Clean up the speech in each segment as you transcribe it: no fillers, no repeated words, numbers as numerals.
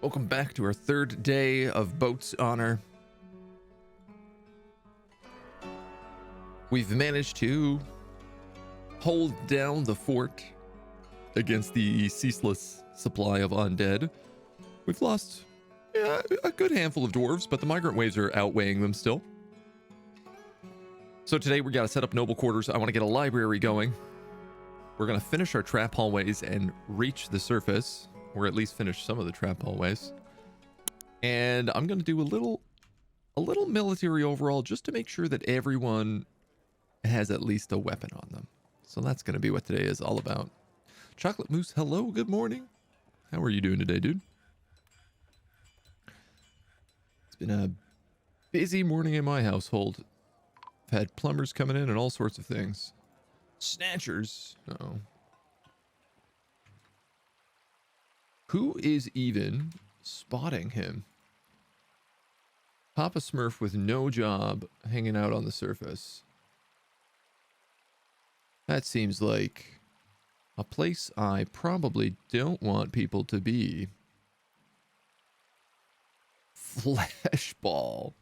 Welcome back to our third day of Boatshonor. We've managed to hold down the fort against the ceaseless supply of undead. We've lost a good handful of dwarves, but the migrant waves are outweighing them still. So today we got to set up noble quarters. I want to get a library going. We're going to finish our trap hallways and reach the surface, or at least finish some of the trap hallways. And I'm going to do a little military overall just to make sure that everyone has at least a weapon on them. So that's going to be what today is all about. Chocolate Moose, hello, good morning. How are you doing today, dude? It's been a busy morning in my household. I've had plumbers coming in and all sorts of things. Snatchers. Uh-oh. Who is even spotting him? Papa Smurf with no job hanging out on the surface. That seems like a place I probably don't want people to be. Fleshball.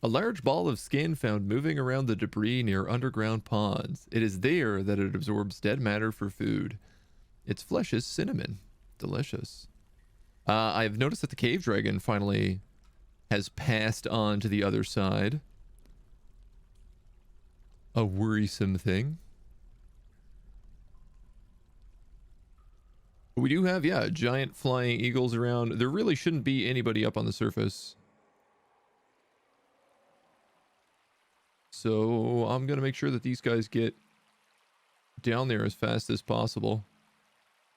A large ball of skin found moving around the debris near underground ponds. It is there that it absorbs dead matter for food. Its flesh is cinnamon. Delicious. I've noticed that the cave dragon finally has passed on to the other side. A worrisome thing. We do have, yeah, giant flying eagles around. There really shouldn't be anybody up on the surface. So I'm going to make sure that these guys get down there as fast as possible.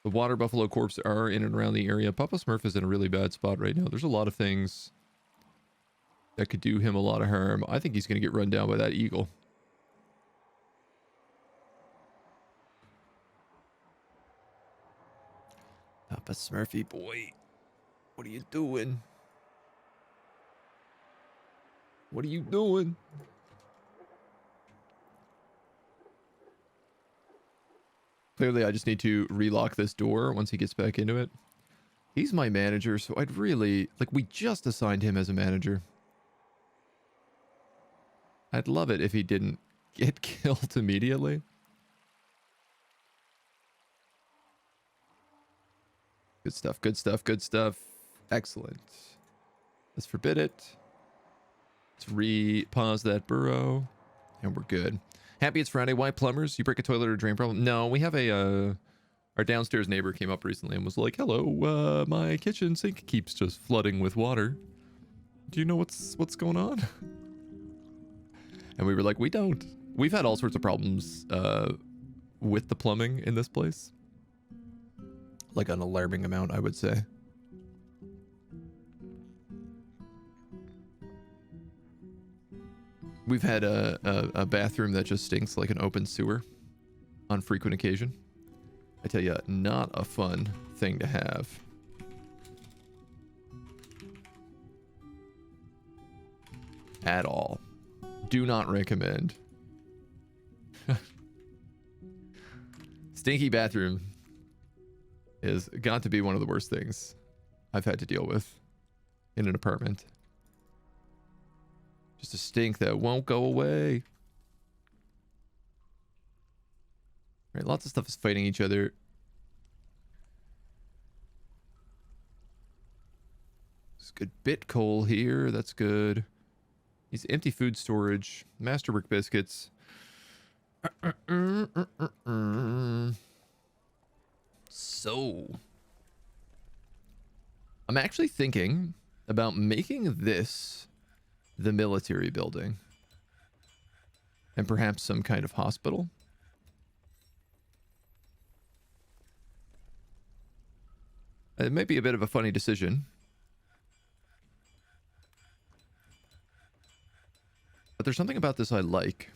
The water buffalo corpse are in and around the area. Papa Smurf is in a really bad spot right now. There's a lot of things that could do him a lot of harm. I think he's going to get run down by that eagle. Papa Smurfy boy, what are you doing? What are you doing? Clearly, I just need to relock this door once he gets back into it. He's my manager, so I'd really... Like, we just assigned him as a manager. I'd love it if he didn't get killed immediately. Good stuff, good stuff, good stuff. Excellent. Let's forbid it. Let's re-pause that burrow. And we're good. Happy it's Friday. Why plumbers? You break a toilet or drain problem? No, we have a... our downstairs neighbor came up recently and was like, hello, my kitchen sink keeps just flooding with water. Do you know what's going on? And we were like, we don't. We've had all sorts of problems with the plumbing in this place. Like an alarming amount, I would say. We've had a bathroom that just stinks like an open sewer on frequent occasion. I tell you, not a fun thing to have. At all. Do not recommend. Stinky bathroom is got to be one of the worst things I've had to deal with in an apartment. Just a stink that won't go away. Right, lots of stuff is fighting each other. There's good bit coal here. That's good. These empty food storage. Masterwork biscuits. So, I'm actually thinking about making this the military building. And perhaps some kind of hospital. It may be a bit of a funny decision. But there's something about this I like.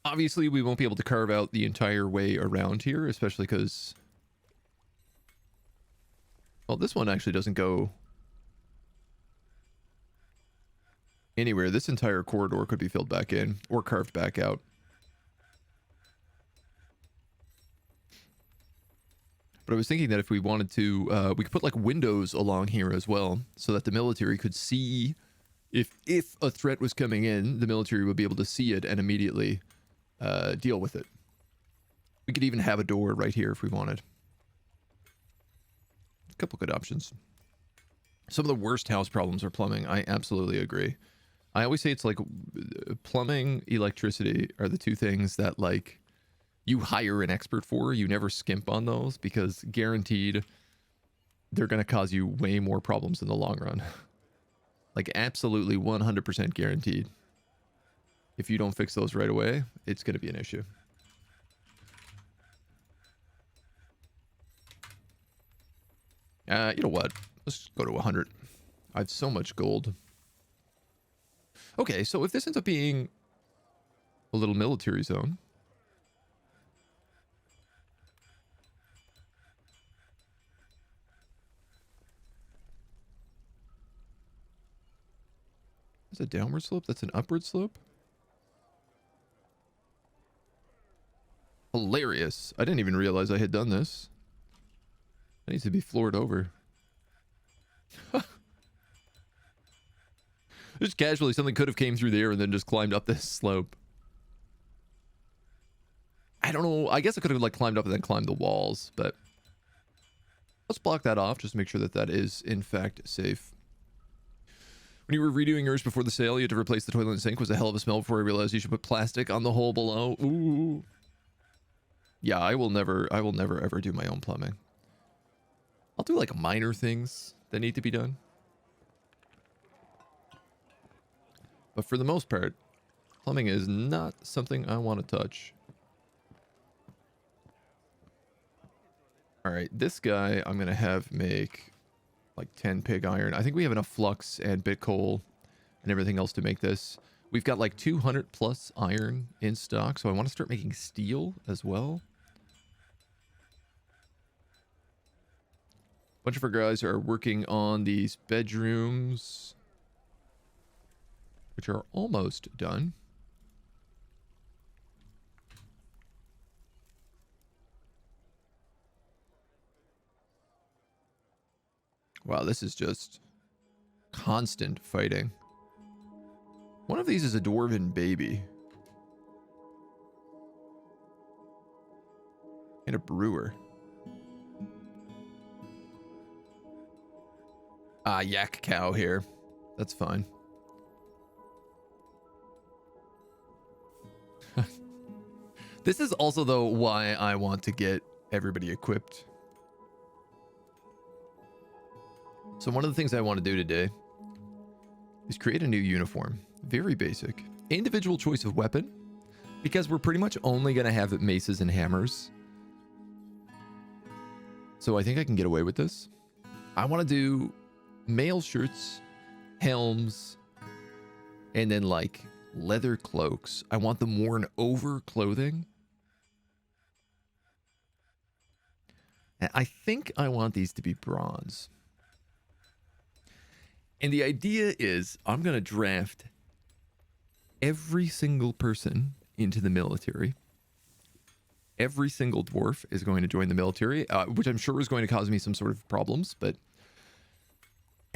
Obviously, we won't be able to carve out the entire way around here, especially because... Well, this one actually doesn't go anywhere. This entire corridor could be filled back in or carved back out. But I was thinking that if we wanted to, we could put like windows along here as well, so that the military could see if a threat was coming in, the military would be able to see it and immediately deal with it. We could even have a door right here if we wanted. A couple good options. Some of the worst house problems are plumbing. I absolutely agree. I always say it's like plumbing, electricity are the two things that like you hire an expert for. You never skimp on those because guaranteed they're going to cause you way more problems in the long run. Like absolutely 100% guaranteed. If you don't fix those right away, it's going to be an issue. You know what? Let's go to 100. I have so much gold. Okay, so if this ends up being a little military zone. Is a downward slope? That's an upward slope? Hilarious. I didn't even realize I had done this. It needs to be floored over. Just casually, something could have came through there and then just climbed up this slope. I don't know. I guess I could have like climbed up and then climbed the walls, but let's block that off just to make sure that that is in fact safe. When you were redoing yours before the sale, you had to replace the toilet and sink. Was a hell of a smell before I realized you should put plastic on the hole below. Ooh. Yeah, I will never ever do my own plumbing. I'll do like minor things that need to be done. But for the most part, plumbing is not something I want to touch. All right, this guy I'm going to have make like 10 pig iron. I think we have enough flux and bit coal and everything else to make this. We've got like 200 plus iron in stock, so I want to start making steel as well. A bunch of our guys are working on these bedrooms, which are almost done. Wow, this is just constant fighting. One of these is a dwarven baby. And a brewer. Ah, yak cow here. That's fine. This is also, though, why I want to get everybody equipped. So one of the things I want to do today is create a new uniform. Very basic. Individual choice of weapon, because we're pretty much only going to have maces and hammers. So I think I can get away with this. I want to do mail shirts, helms, and then like leather cloaks. I want them worn over clothing. And I think I want these to be bronze. And the idea is I'm going to draft every single person into the military. Every single dwarf is going to join the military, which I'm sure is going to cause me some sort of problems, but...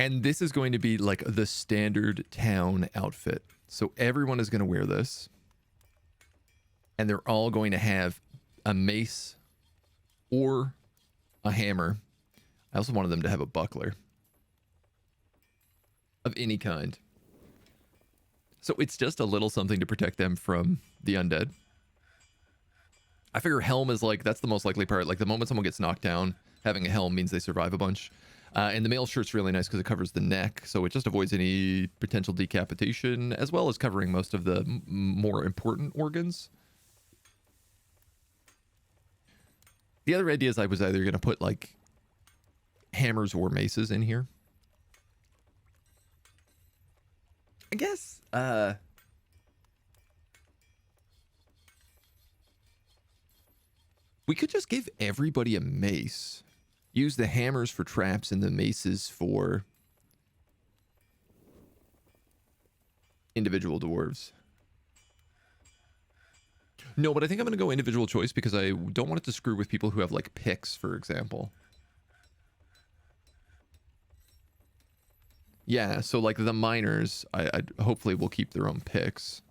And this is going to be like the standard town outfit. So everyone is going to wear this. And they're all going to have a mace or a hammer. I also wanted them to have a buckler of any kind. So it's just a little something to protect them from the undead. I figure helm is like, that's the most likely part. Like the moment someone gets knocked down, having a helm means they survive a bunch. And the mail shirt's really nice because it covers the neck, so it just avoids any potential decapitation, as well as covering most of the more important organs. The other idea is I was either going to put like hammers or maces in here. I guess, we could just give everybody a mace. Use the hammers for traps and the maces for individual dwarves. No, but I think I'm going to go individual choice because I don't want it to screw with people who have, like, picks, for example. Yeah, so, like, the miners, I hopefully will keep their own picks.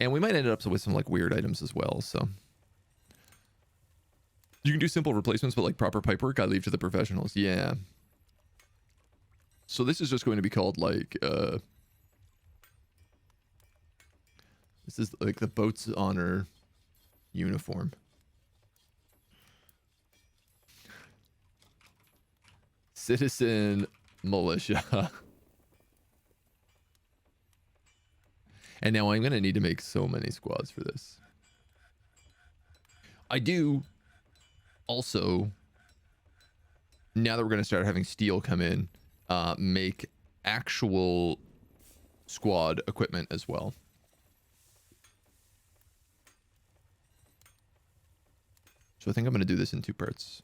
And we might end up with some, like, weird items as well, so. You can do simple replacements, but, like, proper pipework, I leave to the professionals. Yeah. So this is just going to be called, like, this is, like, the Boatshonor uniform. Citizen militia. And now I'm going to need to make so many squads for this. I do also, now that we're going to start having steel come in, make actual squad equipment as well. So I think I'm going to do this in 2 parts.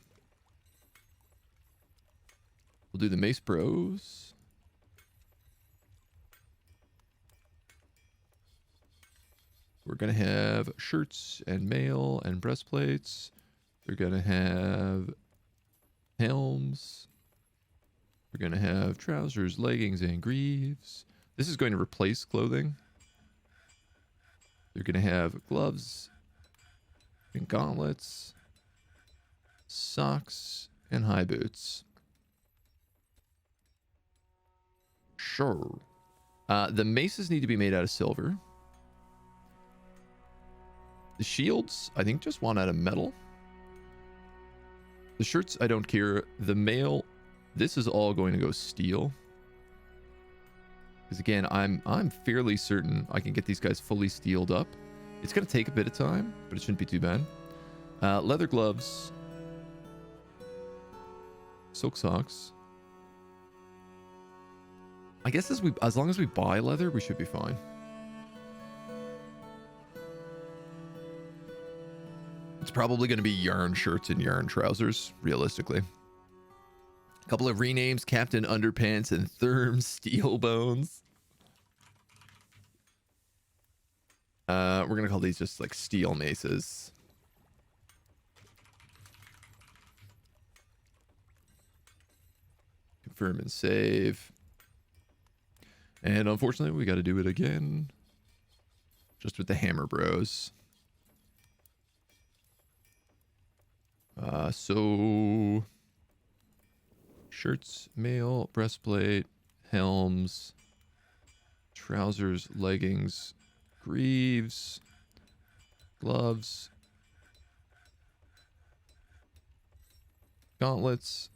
We'll do the Mace Bros. We're going to have shirts and mail and breastplates. We're going to have helms. We're going to have trousers, leggings, and greaves. This is going to replace clothing. They're going to have gloves and gauntlets, socks, and high boots. Sure. The maces need to be made out of silver. The shields, I think, just want out of metal. The shirts, I don't care. The mail, this is all going to go steel. Because again, I'm fairly certain I can get these guys fully steeled up. It's going to take a bit of time, but it shouldn't be too bad. Leather gloves. Silk socks. I guess as long as we buy leather, we should be fine. It's probably going to be yarn shirts and yarn trousers, realistically. A couple of renames, Captain Underpants and Therm Steel Bones. We're going to call these just like steel maces. Confirm and save. And unfortunately, we got to do it again. Just with the Hammer Bros. So shirts, mail, breastplate, helms, trousers, leggings, greaves, gloves, gauntlets,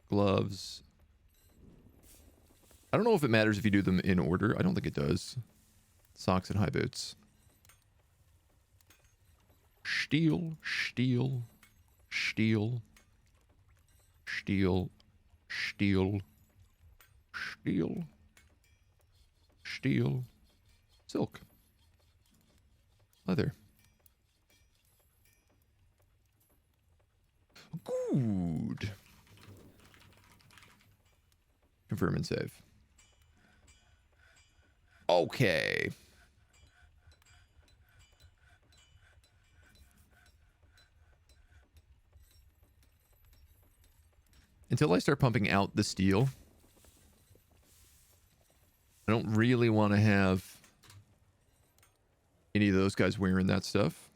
gloves. I don't know if it matters if you do them in order. I don't think it does. Socks and high boots. Steel, steel. Steel, steel, steel, steel, steel, silk, leather. Good. Confirm and save. Okay. Until I start pumping out the steel, I don't really want to have any of those guys wearing that stuff.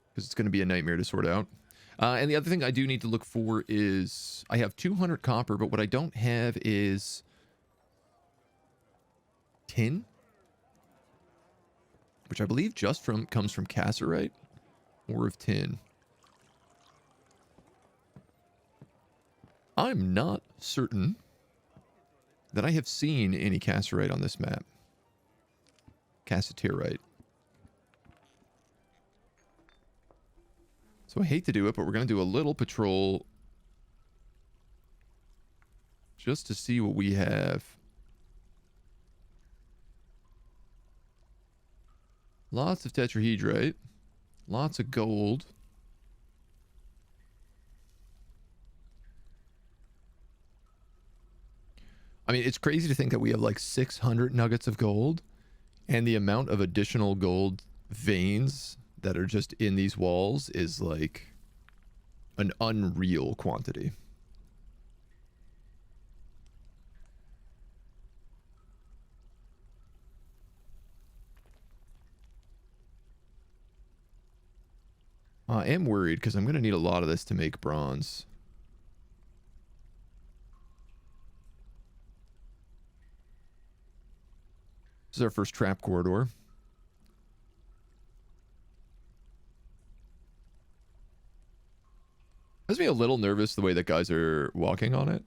Because it's going to be a nightmare to sort out. And the other thing I do need to look for is... I have 200 copper, but what I don't have is... tin? Which I believe just comes from cassiterite. Ore of tin. I'm not certain that I have seen any cassiterite on this map. Cassiterite. So I hate to do it, but we're going to do a little patrol just to see what we have. Lots of tetrahedrite. Lots of gold. I mean, it's crazy to think that we have like 600 nuggets of gold, and the amount of additional gold veins that are just in these walls is like an unreal quantity. I am worried because I'm going to need a lot of this to make bronze. This is our first trap corridor. Has me a little nervous the way that guys are walking on it.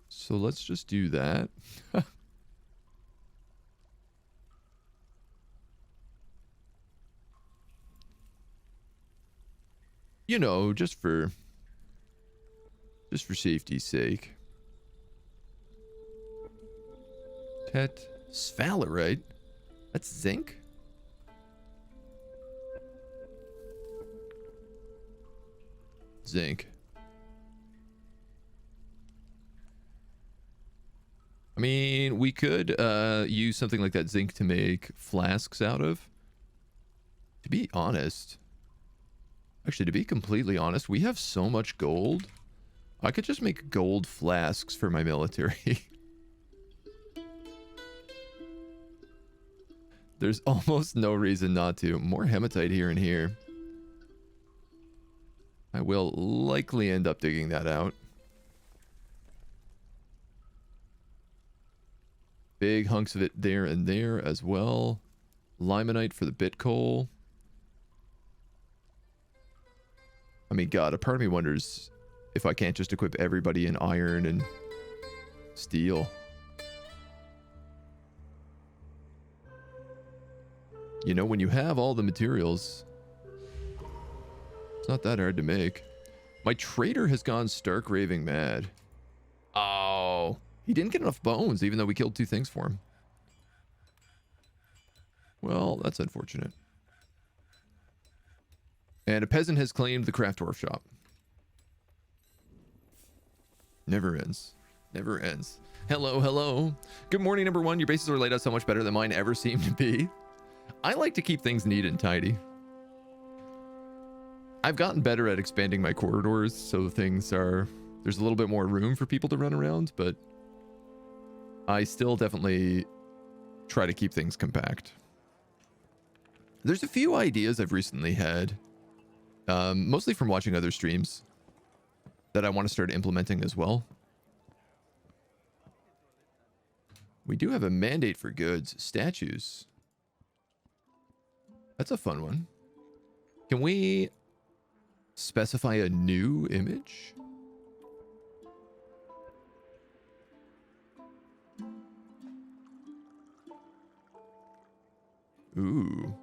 So let's just do that. You know, just for safety's sake. Tet sphalerite. That's zinc. Zinc. I mean, we could use something like that zinc to make flasks out of. To be honest, actually, to be completely honest, we have so much gold. I could just make gold flasks for my military. There's almost no reason not to. More hematite here and here. I will likely end up digging that out. Big hunks of it there and there as well. Limonite for the bit coal. I mean, God, a part of me wonders if I can't just equip everybody in iron and steel. You know, when you have all the materials, it's not that hard to make. My trader has gone stark raving mad. Oh, he didn't get enough bones, even though we killed 2 things for him. Well, that's unfortunate. And a peasant has claimed the craft dwarf shop. Never ends. Never ends. Hello, hello. Good morning, number one. Your bases are laid out so much better than mine ever seem to be. I like to keep things neat and tidy. I've gotten better at expanding my corridors, so there's a little bit more room for people to run around, but I still definitely try to keep things compact. There's a few ideas I've recently had, mostly from watching other streams, that I want to start implementing as well. We do have a mandate for goods. Statues. That's a fun one. Can we specify a new image? Ooh.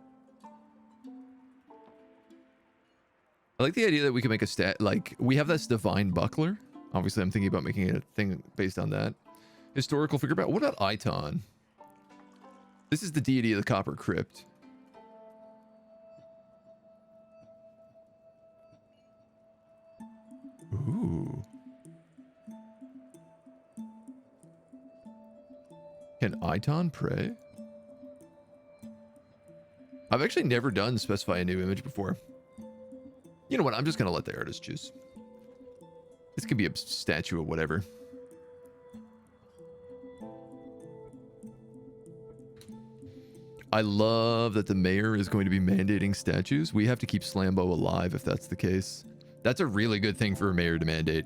I like the idea that we can make a like, we have this divine buckler. Obviously, I'm thinking about making a thing based on that. Historical figure. What about Iton? This is the deity of the Copper Crypt. Ooh. Can Iton pray? I've actually never done specify a new image before. You know what? I'm just going to let the artist choose. This could be a statue of whatever. I love that the mayor is going to be mandating statues. We have to keep Slambo alive if that's the case. That's a really good thing for a mayor to mandate.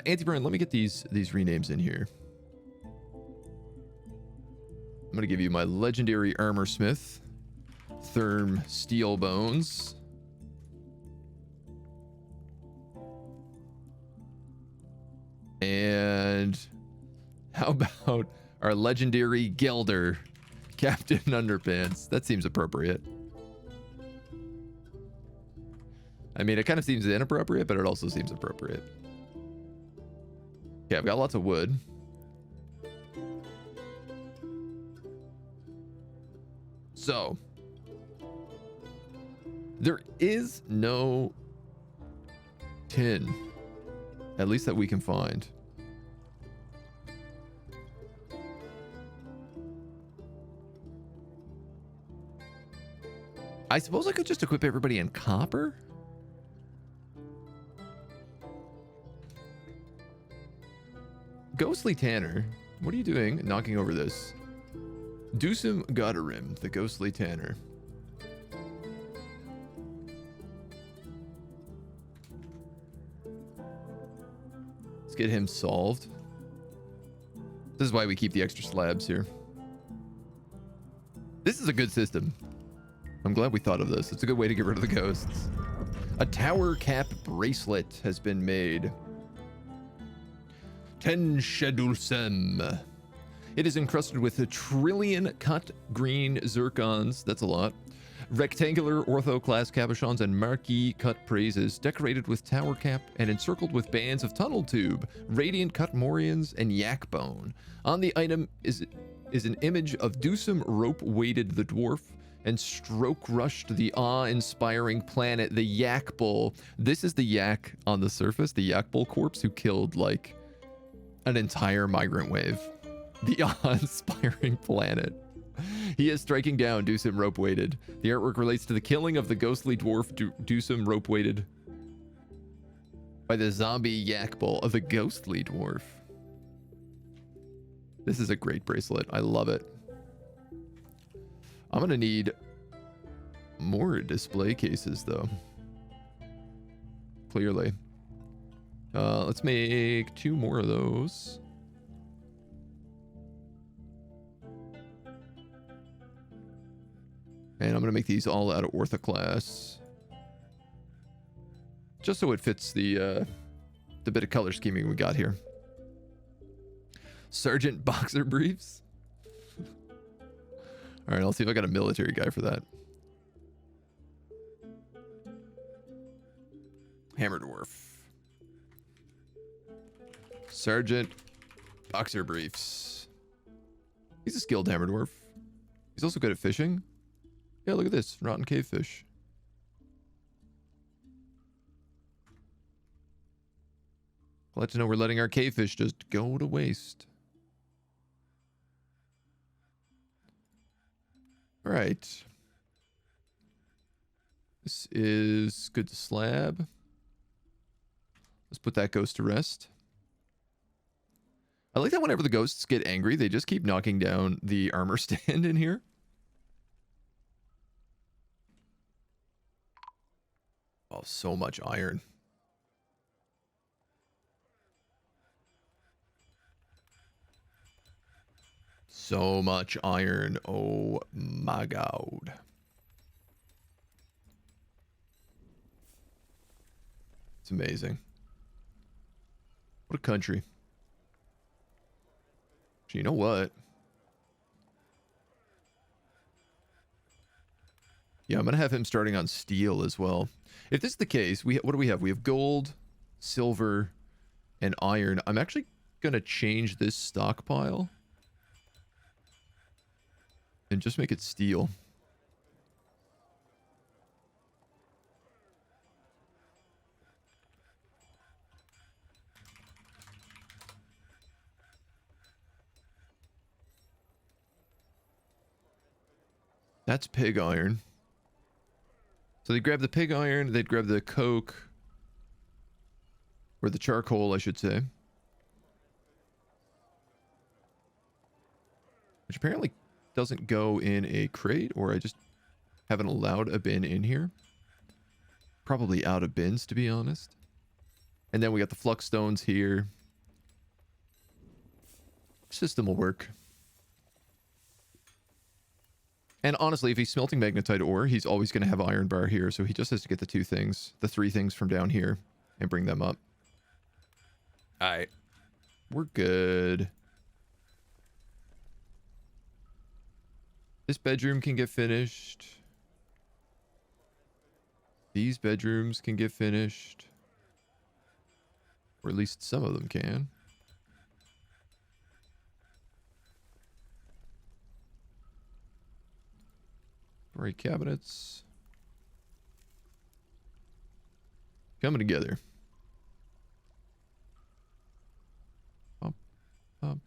Anti-Burn, let me get these renames in here. I'm going to give you my legendary armor smith, Therm Steel Bones. And how about our legendary Gelder, Captain Underpants? That seems appropriate. I mean, it kind of seems inappropriate, but it also seems appropriate. Okay, I've got lots of wood. So there is no tin, at least that we can find. I suppose I could just equip everybody in copper. Ghostly Tanner, what are you doing knocking over this? Dusum Godarim, the Ghostly Tanner. Let's get him solved. This is why we keep the extra slabs here. This is a good system. I'm glad we thought of this. It's a good way to get rid of the ghosts. A tower cap bracelet has been made. 10 Shedulsem. It is encrusted with a trillion cut green zircons. That's a lot. Rectangular ortho class cabochons and marquee cut praises, decorated with tower cap and encircled with bands of tunnel tube, radiant cut morions, and yak bone. On the item is an image of Dusum rope weighted the dwarf and stroke rushed the awe-inspiring planet, the Yak Bull. This is the yak on the surface, the Yak Bull corpse who killed like an entire migrant wave. The awe-inspiring planet. He is striking down Dusum rope weighted. The artwork relates to the killing of the ghostly dwarf Dusum rope weighted by the zombie Yak Bull of the ghostly dwarf. This is a great bracelet. I love it. I'm gonna need more display cases though. Clearly. Let's make 2 more of those. And I'm gonna make these all out of ortho class. Just so it fits the bit of color scheming we got here. Sergeant boxer briefs. All right, I'll see if I got a military guy for that. Hammer dwarf. Sergeant boxer briefs. He's a skilled hammer dwarf. He's also good at fishing. Yeah, look at this. Rotten cave fish. Glad to know we're letting our cave fish just go to waste. All right. This is good to slab. Let's put that ghost to rest. I like that whenever the ghosts get angry, they just keep knocking down the armor stand in here. Oh, so much iron. So much iron. Oh my god. It's amazing. What a country. You know what? Yeah, I'm gonna have him starting on steel as well. If this is the case, what do we have? We have gold, silver, and iron. I'm actually gonna change this stockpile and just make it steel. That's pig iron. So they grab the pig iron, they'd grab the coke, or the charcoal, I should say. Which apparently doesn't go in a crate, or I just haven't allowed a bin in here. Probably out of bins, to be honest. And then we got the flux stones here. System will work. And honestly, if he's smelting magnetite ore, he's always going to have iron bar here, so he just has to get the 2 things, the 3 things from down here, and bring them up. Alright. We're good. This bedroom can get finished. These bedrooms can get finished. Or at least some of them can. Story cabinets. Coming together. Up, up.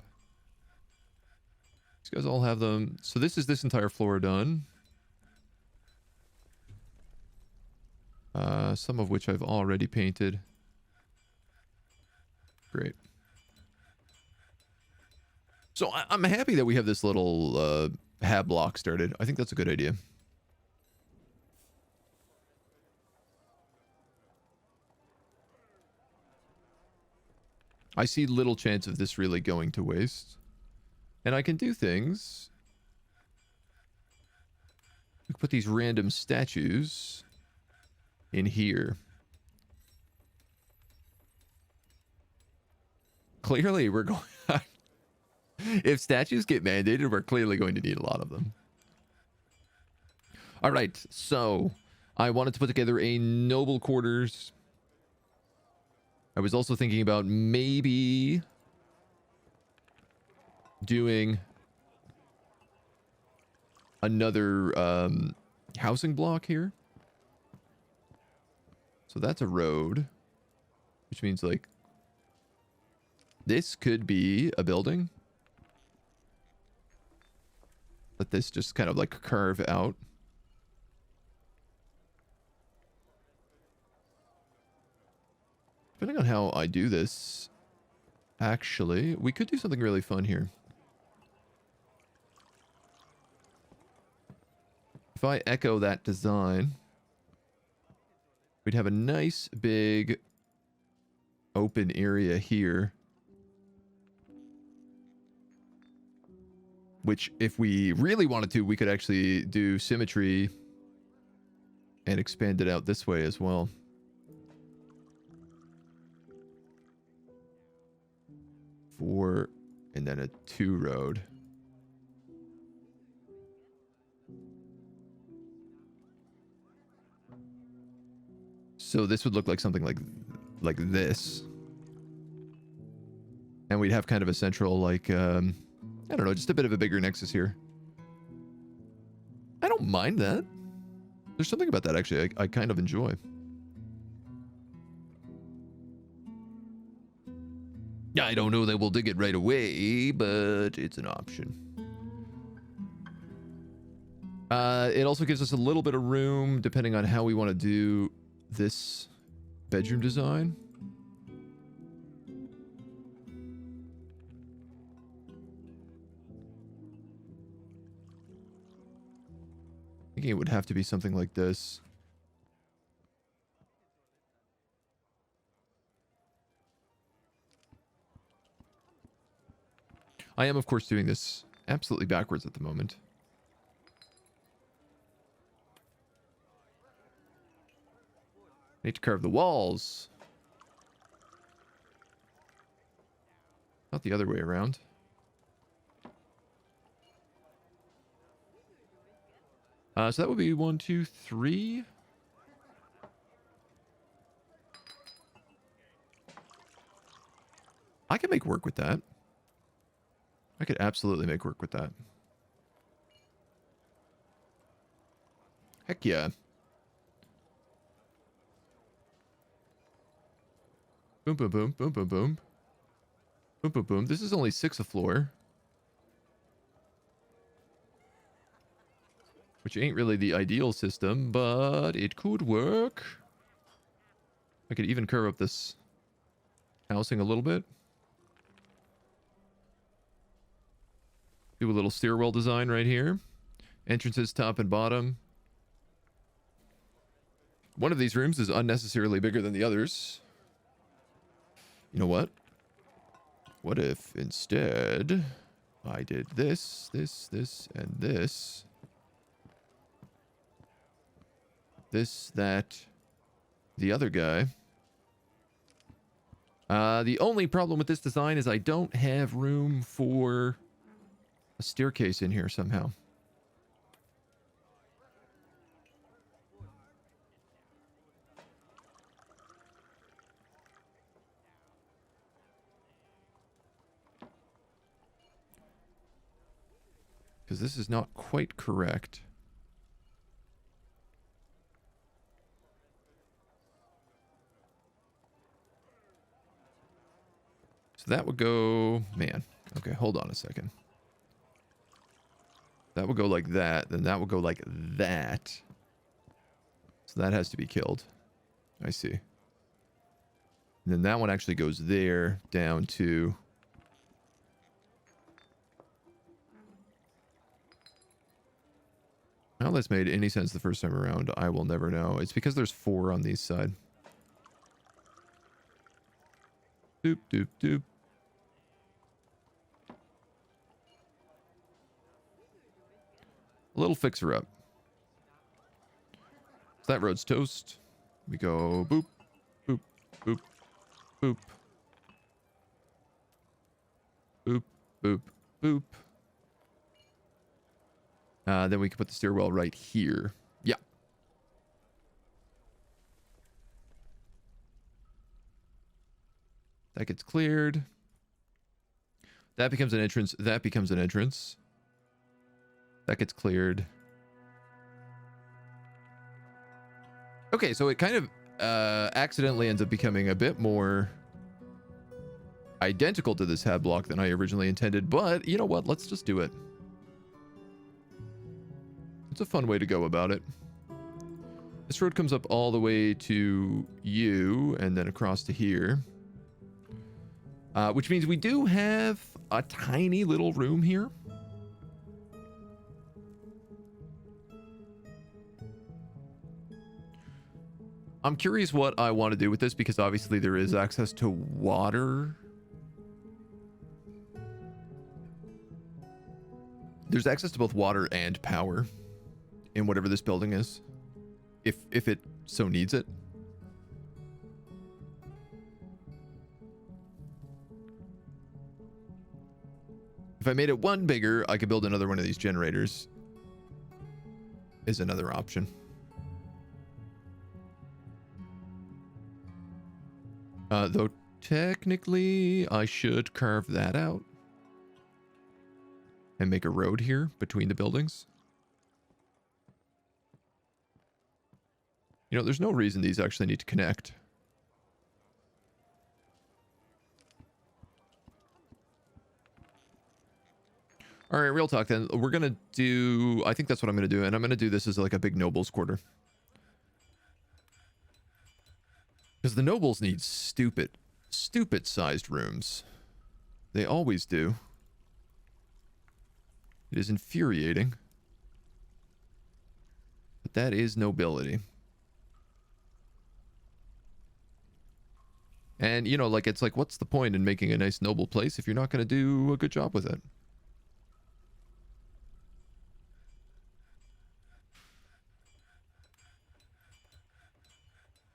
These guys all have them. So this is this entire floor done. Some of which I've already painted. Great. So I'm happy that we have this little hab block started. I think that's a good idea. I see little chance of this really going to waste. And I can do things. We can put these random statues in here. Clearly, we're going... If statues get mandated, we're clearly going to need a lot of them. All right, so I wanted to put together a noble quarters. I was also thinking about maybe doing another housing block here. So that's a road, which means like this could be a building. Let this just kind of like curve out. Depending on how I do this, actually, we could do something really fun here. If I echo that design, we'd have a nice big open area here. Which, if we really wanted to, we could actually do symmetry and expand it out this way as well. Four, and then a 2 road. So this would look like something like this. And we'd have kind of a central, like, I don't know, just a bit of a bigger nexus here. I don't mind that. There's something about that, actually, I kind of enjoy. I don't know that we'll dig it right away, but it's an option. It also gives us a little bit of room, depending on how we want to do this bedroom design. Thinking it would have to be something like this. I am, of course, doing this absolutely backwards at the moment. Need to carve the walls. Not the other way around. So that would be 1, 2, 3. I can make work with that. I could absolutely make work with that. Heck yeah. Boom, boom, boom, boom, boom, boom. Boom, boom, boom. This is only 6 a floor. Which ain't really the ideal system, but it could work. I could even curve up this housing a little bit. Do a little stairwell design right here. Entrances top and bottom. One of these rooms is unnecessarily bigger than the others. You know what? What if instead I did this, this, this, and this? This, that, the other guy. The only problem with this design is I don't have room for a staircase in here somehow. Because this is not quite correct. So that would go, man. Okay, hold on a second. That would go like that. Then that would go like that. So that has to be killed. I see. And then that one actually goes there down to... How this made any sense the first time around, I will never know. It's because there's 4 on these side. Doop, doop, doop. A little fixer up. So that road's toast. We go boop, boop, boop, boop. Boop, boop, boop. Then we can put the stairwell right here. Yeah. That gets cleared. That becomes an entrance. That becomes an entrance. That gets cleared. Okay, so it kind of accidentally ends up becoming a bit more identical to this hab block than I originally intended. But you know what? Let's just do it. It's a fun way to go about it. This road comes up all the way to you and then across to here. Which means we do have a tiny little room here. I'm curious what I want to do with this because obviously there is access to water. There's access to both water and power in whatever this building is, if it so needs it. If I made it one bigger, I could build another one of these generators. Is another option. Though technically I should carve that out and make a road here between the buildings. You know, there's no reason these actually need to connect. All right, real talk then. We're going to do... I think that's what I'm going to do. And I'm going to do this as like a big nobles quarter. Because the nobles need stupid sized rooms. They always do. It is infuriating. But that is nobility. And, you know, like, it's like, what's the point in making a nice noble place if you're not going to do a good job with it?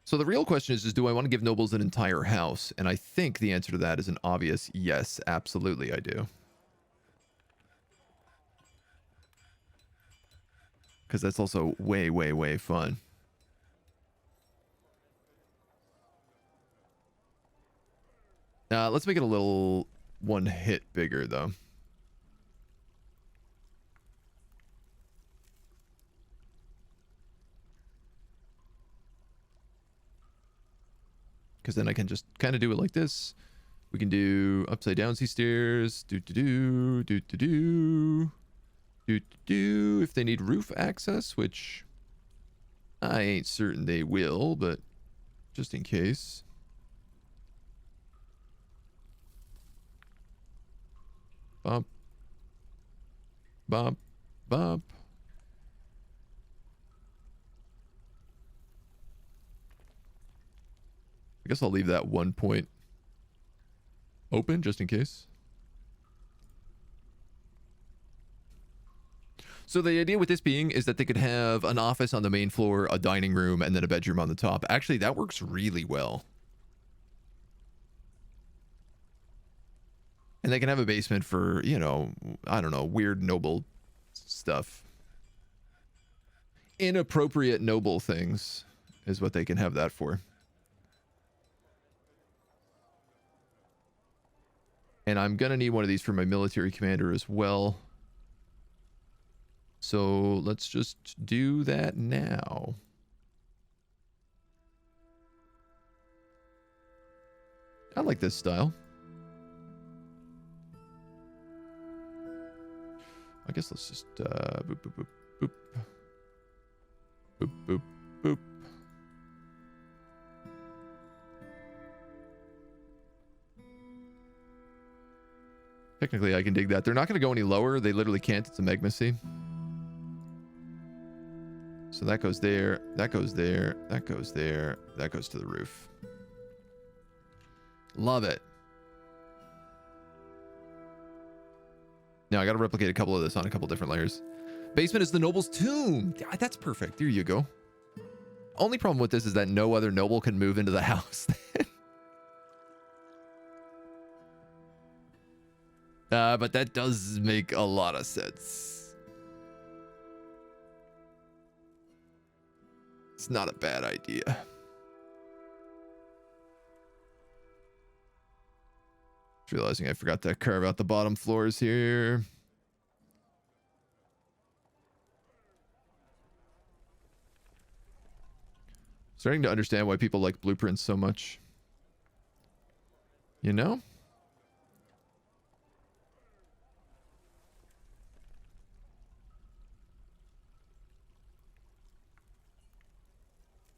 So the real question is do I want to give nobles an entire house? And I think the answer to that is an obvious yes, absolutely I do. Because that's also way, way, way fun. Let's make it a little one hit bigger, though. Because then I can just kind of do it like this. We can do upside down sea stairs. Do-do-do. Do-do-do. Do-do-do. If they need roof access, which I ain't certain they will, but just in case. Bump. Bump. Bump. I guess I'll leave that 1 point open just in case. So the idea with this being is that they could have an office on the main floor, a dining room, and then a bedroom on the top. Actually, that works really well. And they can have a basement for, you know, I don't know, weird noble stuff. Inappropriate noble things is what they can have that for. And I'm going to need one of these for my military commander as well. So let's just do that now. I like this style. I guess let's just boop, boop, boop, boop. Boop, boop, boop. Technically, I can dig that. They're not going to go any lower. They literally can't. It's a magma sea. So that goes there. That goes there. That goes there. That goes to the roof. Love it. Now I got to replicate a couple of this on a couple different layers. Basement is the noble's tomb. That's perfect. There you go. Only problem with this is that no other noble can move into the house. But that does make a lot of sense. It's not a bad idea. Just realizing I forgot to carve out the bottom floors here. Starting to understand why people like blueprints so much. You know?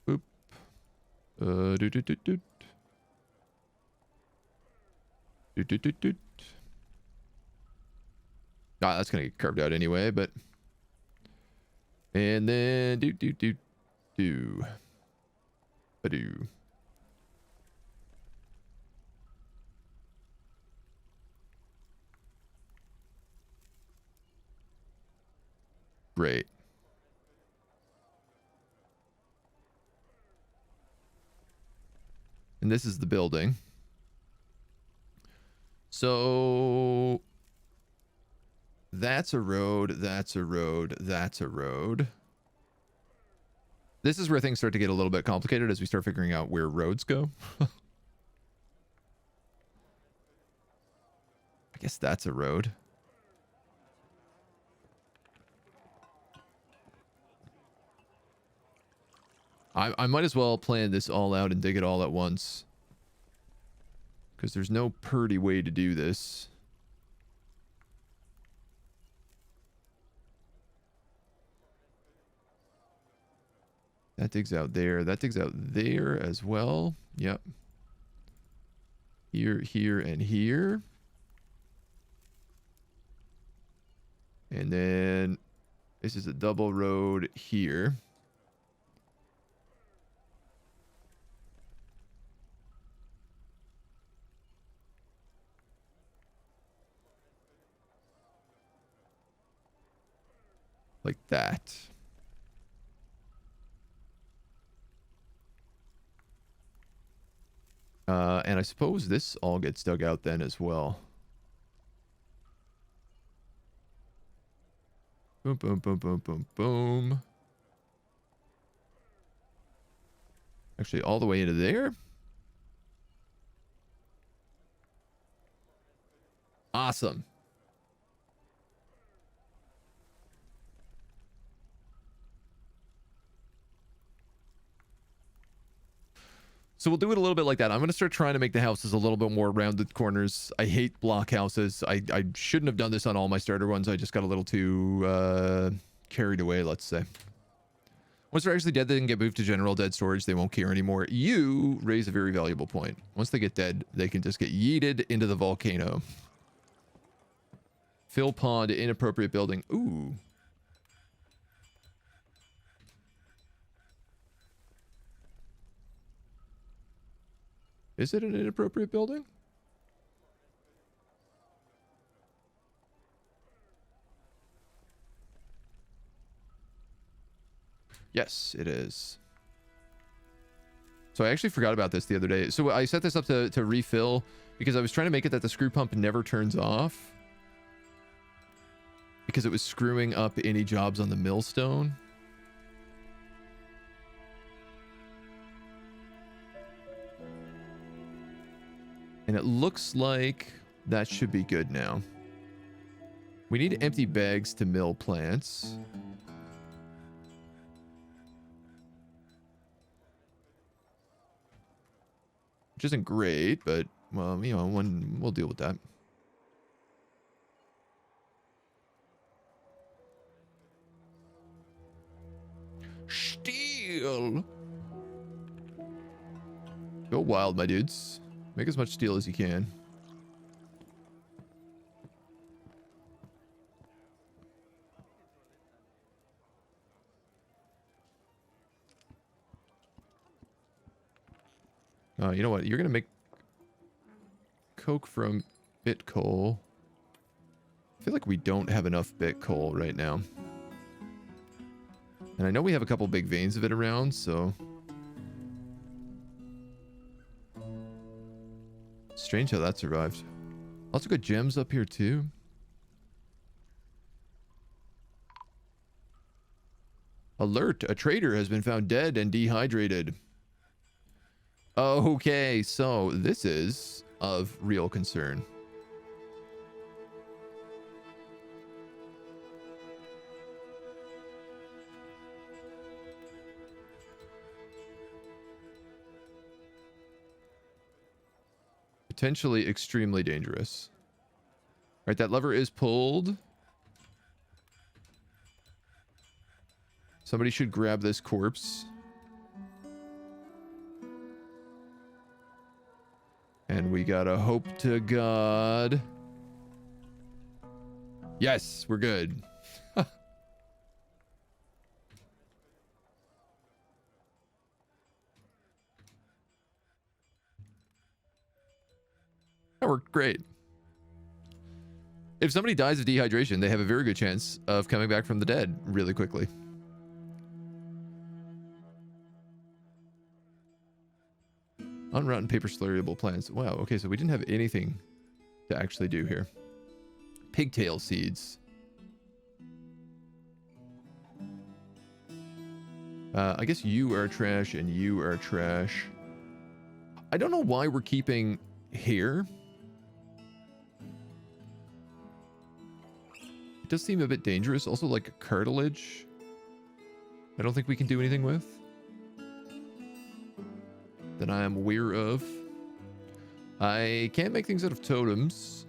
Boop. Do do do do. Do do do do. Ah, that's gonna get carved out anyway, but. And then do do do do. Ba-do. Great. And this is the building. So that's a road, that's a road, that's a road. This is where things start to get a little bit complicated as we start figuring out where roads go. I guess that's a road. I might as well plan this all out and dig it all at once. Because there's no pretty way to do this. That digs out there. That digs out there as well. Yep. Here, here, and here. And then this is a double road here. Like that. And I suppose this all gets dug out then as well. Boom, boom, boom, boom, boom, boom. Actually, all the way into there. Awesome. So we'll do it a little bit like that. I'm going to start trying to make the houses a little bit more rounded corners. I hate block houses. I shouldn't have done this on all my starter ones. I just got a little too carried away, let's say. Once they're actually dead, they can get moved to general dead storage. They won't care anymore. You raise a very valuable point. Once they get dead, they can just get yeeted into the volcano. Fill pond, inappropriate building. Ooh. Is it an inappropriate building? Yes, it is. So I actually forgot about this the other day. So I set this up to refill because I was trying to make it that the screw pump never turns off. Because it was screwing up any jobs on the millstone. And it looks like that should be good now. We need empty bags to mill plants. Which isn't great, but, well, you know, we'll deal with that. steel. Go wild, my dudes. Make as much steel as you can. You know what? You're going to make coke from bit coal. I feel like we don't have enough bit coal right now. And I know we have a couple big veins of it around, so... Strange how that survived. Lots of good gems up here, too. Alert! A trader has been found dead and dehydrated. Okay, so this is of real concern. Potentially extremely dangerous. Right, that lever is pulled. Somebody should grab this corpse. And we gotta hope to God. Yes, we're good. That worked great. If somebody dies of dehydration, they have a very good chance of coming back from the dead really quickly. Unrotten paper slurryable plants. Wow, okay, so we didn't have anything to actually do here. Pigtail seeds. I guess you are trash and you are trash. I don't know why we're keeping hair. It does seem a bit dangerous. Also, like cartilage. I don't think we can do anything with. That I am aware of. I can't make things out of totems.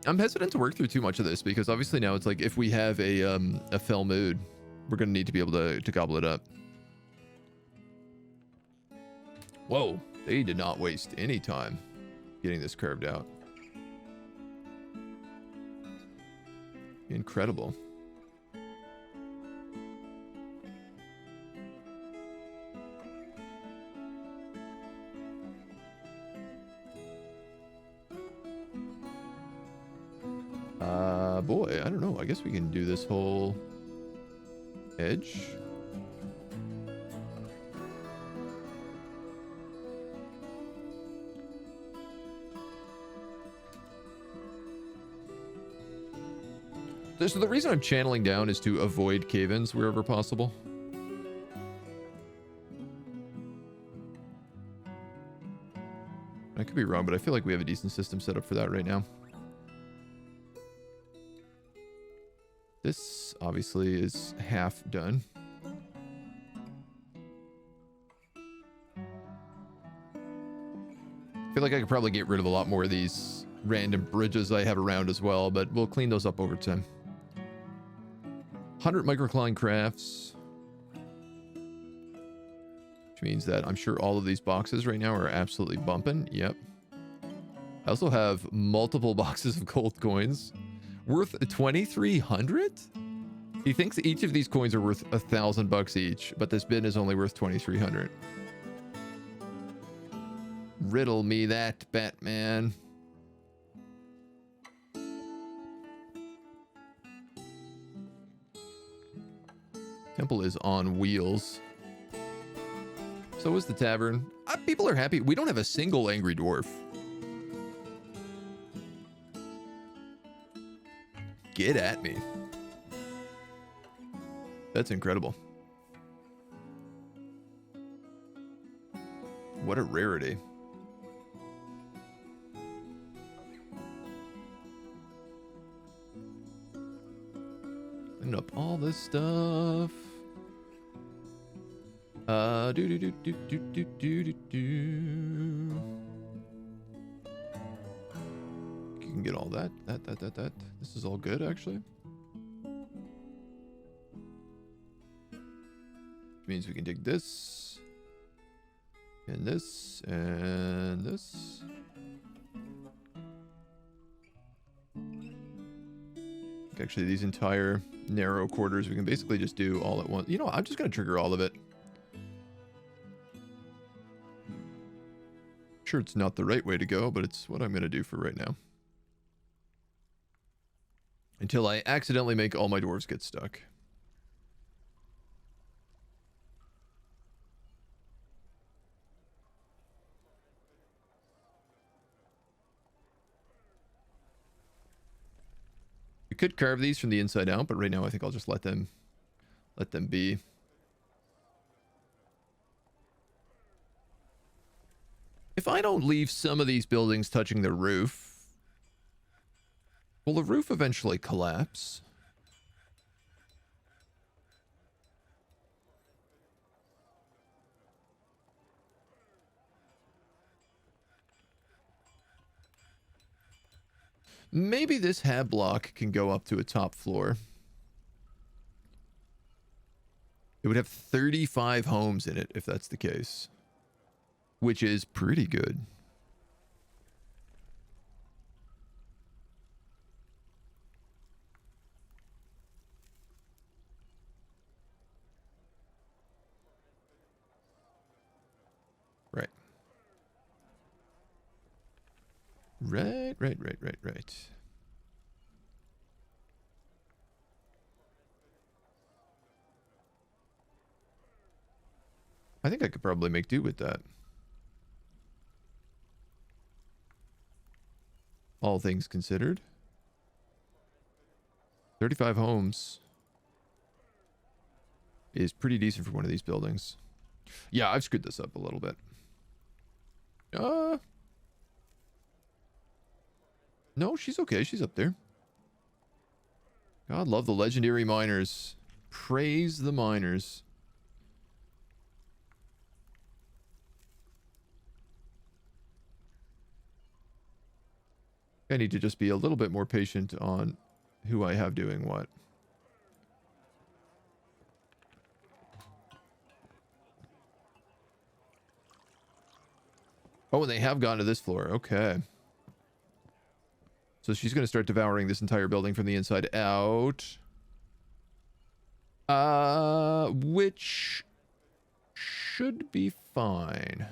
I'm hesitant to work through too much of this because obviously now it's like if we have a fell mood, we're gonna need to be able to gobble it up. Whoa, they did not waste any time getting this curved out. Incredible. Boy, I don't know. I guess we can do this whole edge. So the reason I'm channeling down is to avoid cave-ins wherever possible. I could be wrong, but I feel like we have a decent system set up for that right now. This obviously is half done. I feel like I could probably get rid of a lot more of these random bridges I have around as well, but we'll clean those up over time. 100 microcline crafts. Which means that I'm sure all of these boxes right now are absolutely bumping. Yep. I also have multiple boxes of gold coins. Worth 2,300? He thinks each of these coins are worth $1,000 each, but this bin is only worth 2,300. Riddle me that, Batman. Temple is on wheels. So is the tavern. People are happy. We don't have a single angry dwarf. Get at me. That's incredible. What a rarity. Clean up all this stuff. You can get all that. This is all good, actually. means we can dig this. And this. And this. Actually, these entire narrow quarters, we can basically just do all at once. You know what? I'm just going to trigger all of it. Sure, it's not the right way to go, but it's what I'm going to do for right now. Until I accidentally make all my dwarves get stuck. We could carve these from the inside out, but right now I think I'll just let them be. If I don't leave some of these buildings touching the roof, will the roof eventually collapse? Maybe this hab block can go up to a top floor. It would have 35 homes in it if that's the case. Which is pretty good. Right. Right. I think I could probably make do with that. All things considered. 35 homes is pretty decent for one of these buildings. Yeah, I've screwed this up a little bit. No, she's okay. She's up there. God love the legendary miners. Praise the miners. I need to just be a little bit more patient on who I have doing what. Oh, and they have gone to this floor. Okay. So she's going to start devouring this entire building from the inside out. Which should be fine.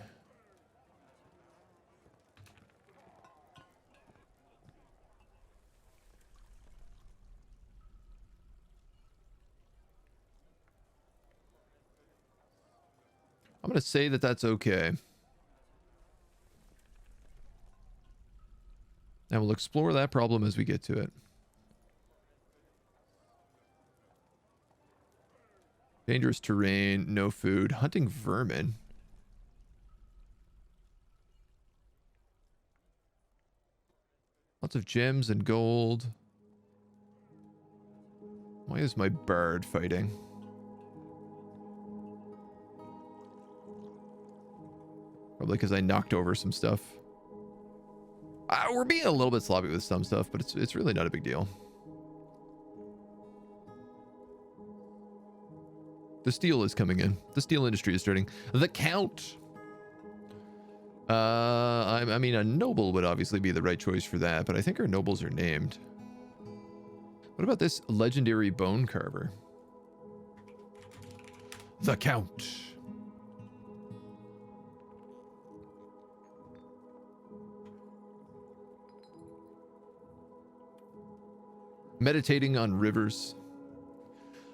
I'm going to say that that's okay. And we'll explore that problem as we get to it. Dangerous terrain, no food, hunting vermin. Lots of gems and gold. Why is my bird fighting? Probably because I knocked over some stuff. We're being a little bit sloppy with some stuff, but it's really not a big deal. The steel is coming in. The steel industry is starting. The Count. I mean, a noble would obviously be the right choice for that, but I think our nobles are named. What about this legendary bone carver? The Count. Meditating on rivers.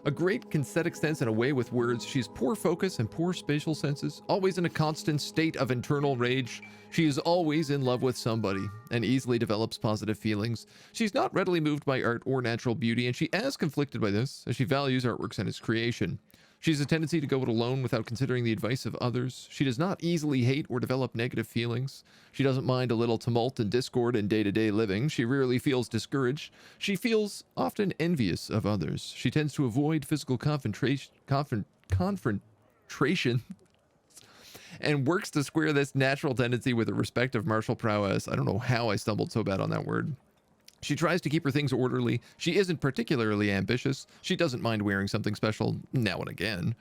A great kinesthetic sense and a way with words. She has poor focus and poor spatial senses, always in a constant state of internal rage. She is always in love with somebody and easily develops positive feelings. She's not readily moved by art or natural beauty, and she is conflicted by this, as she values artworks and its creation. She has a tendency to go it alone without considering the advice of others. She does not easily hate or develop negative feelings. She doesn't mind a little tumult and discord in day-to-day living. She rarely feels discouraged. She feels often envious of others. She tends to avoid physical confrontation and works to square this natural tendency with a respect of martial prowess. I don't know how I stumbled so bad on that word. She tries to keep her things orderly. She isn't particularly ambitious. She doesn't mind wearing something special now and again.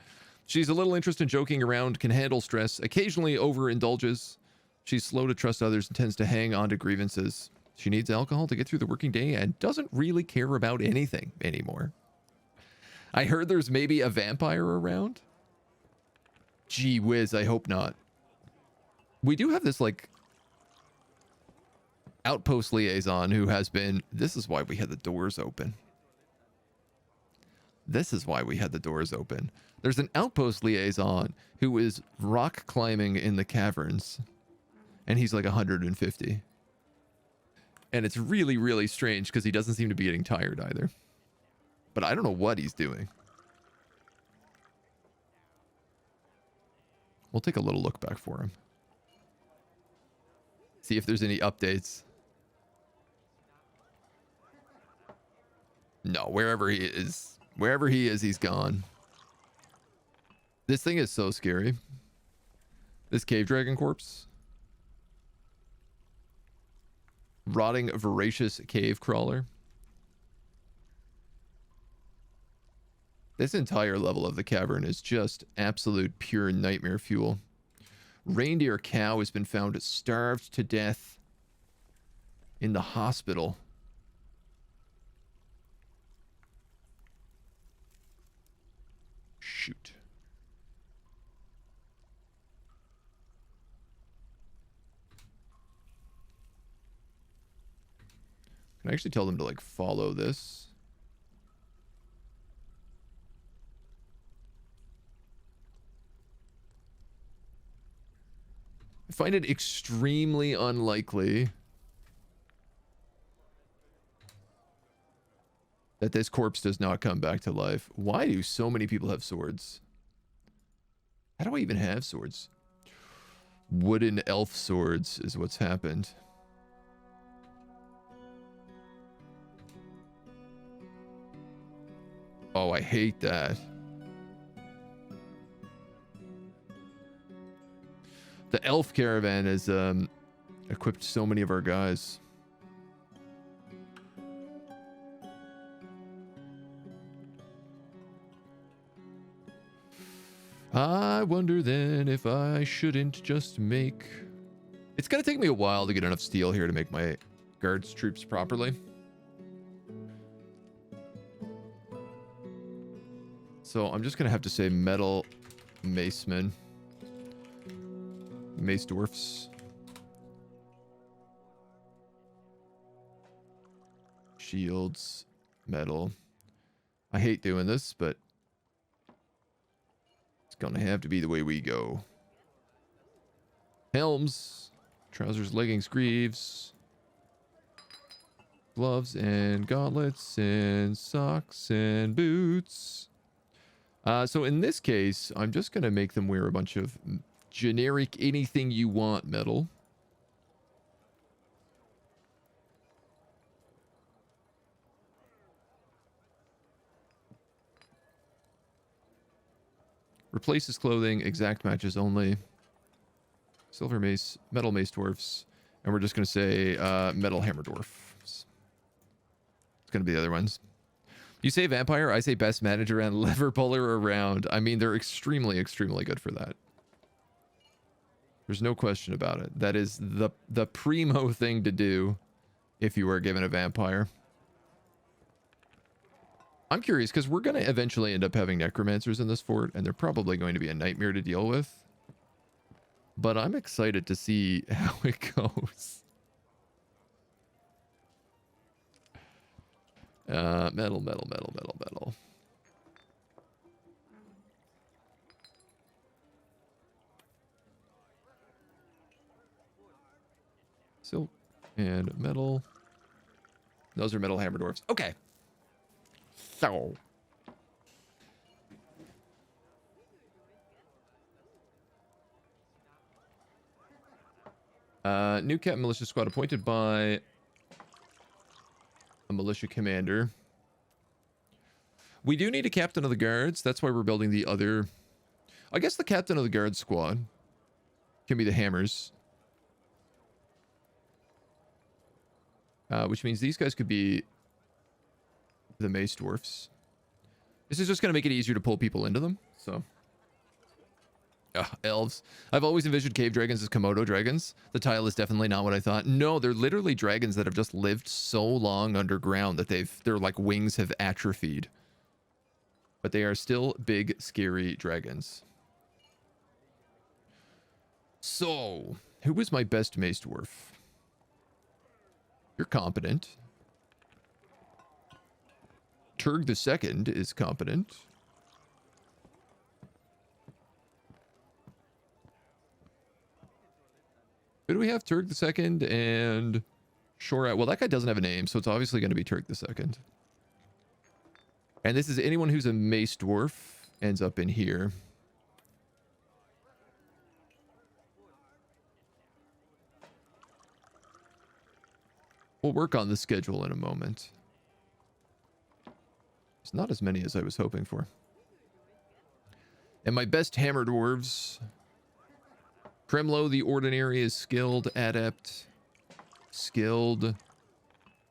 She's a little interested in joking around, can handle stress, occasionally overindulges. She's slow to trust others and tends to hang on to grievances. She needs alcohol to get through the working day and doesn't really care about anything anymore. I heard there's maybe a vampire around. Gee whiz, I hope not. We do have this, like, outpost liaison who has been... This is why we had the doors open. This is why we had the doors open. There's an outpost liaison who is rock climbing in the caverns. And he's like 150. And it's really, really strange because he doesn't seem to be getting tired either. But I don't know what he's doing. We'll take a little look back for him. See if there's any updates. No, wherever he is, he's gone. This thing is so scary. This cave dragon corpse. Rotting, voracious cave crawler. This entire level of the cavern is just absolute pure nightmare fuel. Reindeer cow has been found starved to death in the hospital. Shoot. Can I actually tell them to, like, follow this? I find it extremely unlikely that this corpse does not come back to life. Why do so many people have swords? How do I even have swords? Wooden elf swords is what's happened. Oh, I hate that. The elf caravan has equipped so many of our guys. I wonder then if I shouldn't just make... It's gonna take me a while to get enough steel here to make my guards troops properly. So I'm just gonna have to say metal macemen. Mace dwarfs. Shields. Metal. I hate doing this, but it's gonna have to be the way we go. Helms. Trousers, leggings, greaves. Gloves and gauntlets and socks and boots. So in this case, I'm just going to make them wear a bunch of generic anything you want metal. Replaces clothing, exact matches only. Silver mace, metal mace dwarfs. And we're just going to say metal hammer dwarfs. It's going to be the other ones. You say vampire, I say best manager and lever puller around. I mean, they're extremely, extremely good for that. There's no question about it. That is the primo thing to do if you were given a vampire. I'm curious, because we're going to eventually end up having necromancers in this fort, and they're probably going to be a nightmare to deal with. But I'm excited to see how it goes. Metal. Silk and metal. Those are metal hammer dwarfs. Okay. So. New captain militia squad appointed by a militia commander. We do need a captain of the guards. That's why we're building the other... I guess the captain of the guard squad can be the hammers. Which means these guys could be the mace dwarfs. This is just going to make it easier to pull people into them. So Ugh, elves. I've always envisioned cave dragons as Komodo dragons. The tile is definitely not what I thought. No, they're literally dragons that have just lived so long underground that their like wings have atrophied. But they are still big, scary dragons. So, who was my best mace dwarf? You're competent. Turg the Second is competent. Who do we have? Turg the Second and Shora. Well, that guy doesn't have a name, so it's obviously going to be Turg the Second. And this is anyone who's a mace dwarf ends up in here. We'll work on the schedule in a moment. It's not as many as I was hoping for. And my best hammer dwarves. Kremlo the Ordinary is skilled, adept, skilled,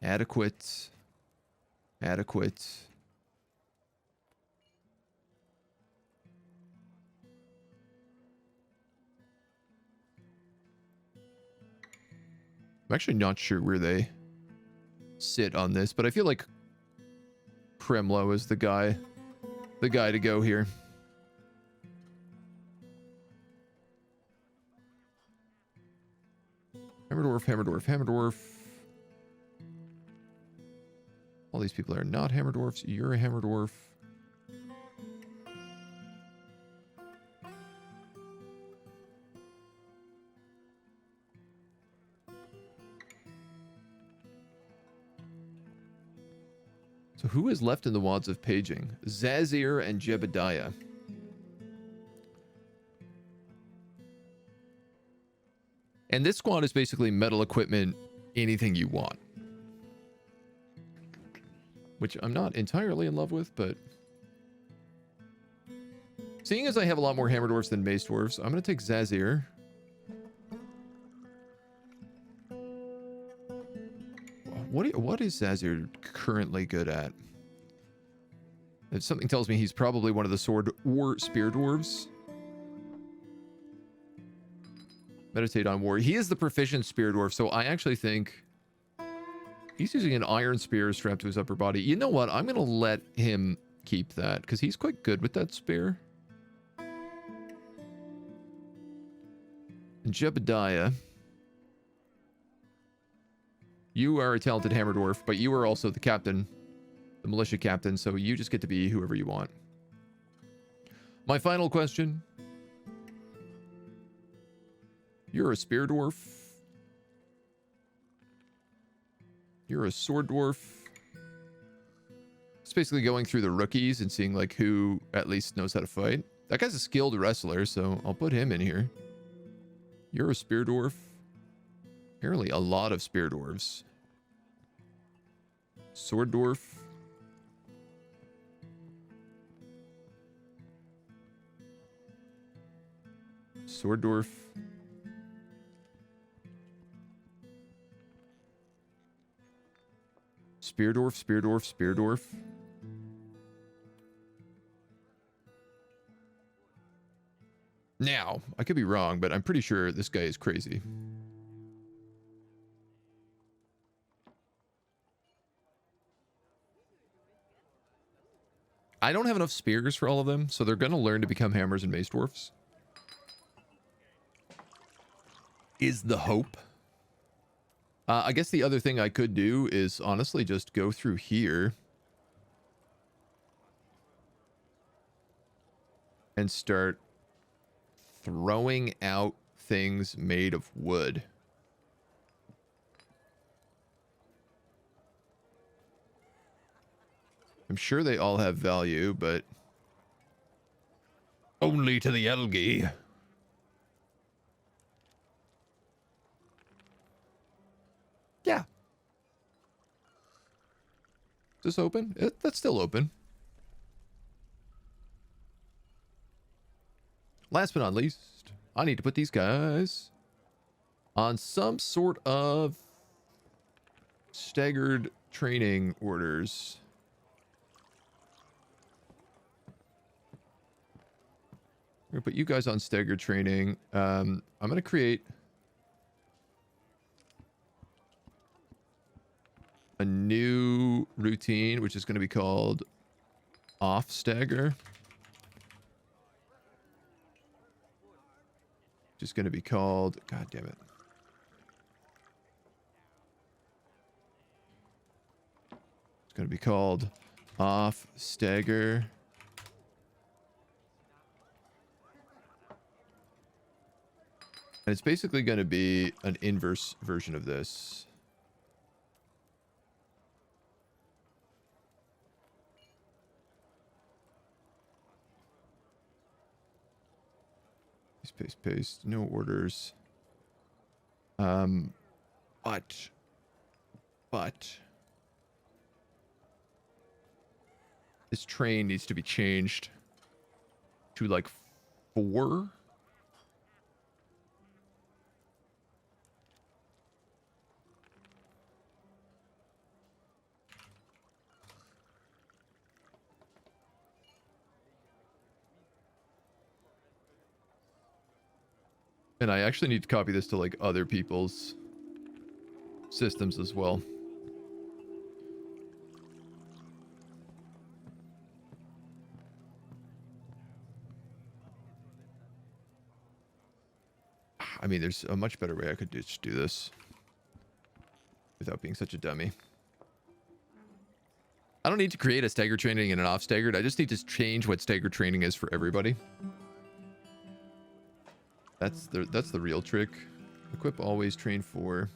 adequate, adequate. I'm actually not sure where they sit on this, but I feel like Kremlo is the guy to go here. Hammer dwarf, hammer dwarf, hammer dwarf. All these people are not hammer dwarfs. You're a hammer dwarf. So who is left in the wads of paging? Zazir and Jebediah. And this squad is basically metal equipment, anything you want. Which I'm not entirely in love with, but... Seeing as I have a lot more hammer dwarfs than mace dwarfs, I'm going to take Zazir. What is Zazir currently good at? If something tells me he's probably one of the sword or spear dwarves. Meditate on war. He is the proficient spear dwarf, so I actually think he's using an iron spear strapped to his upper body. You know what? I'm going to let him keep that, because he's quite good with that spear. And Jebediah. You are a talented hammer dwarf, but you are also the captain, the militia captain, so you just get to be whoever you want. My final question. You're a spear dwarf. You're a sword dwarf. It's basically going through the rookies and seeing like who at least knows how to fight. That guy's a skilled wrestler, so I'll put him in here. You're a spear dwarf. Apparently a lot of spear dwarves. Sword dwarf. Sword dwarf. Spear dwarf, spear dwarf, spear dwarf. Now, I could be wrong, but I'm pretty sure this guy is crazy. I don't have enough spears for all of them, so they're going to learn to become hammers and mace dwarfs. Is the hope. I guess the other thing I could do is honestly just go through here and start throwing out things made of wood. I'm sure they all have value, but only to the algae. Yeah. Is this open? That's still open. Last but not least, I need to put these guys on some sort of staggered training orders. We're gonna put you guys on stagger training. I'm gonna create a new routine, which is gonna be called off stagger. Just gonna be called, god damn it. It's gonna be called off stagger. And it's basically going to be an inverse version of this. Paste, paste. No orders. But this train needs to be changed to like 4. And I actually need to copy this to like other people's systems as well. I mean, there's a much better way I could just do this without being such a dummy. I don't need to create a stagger training and an off staggered. I just need to change what stagger training is for everybody. That's the real trick. Equip always, train 4.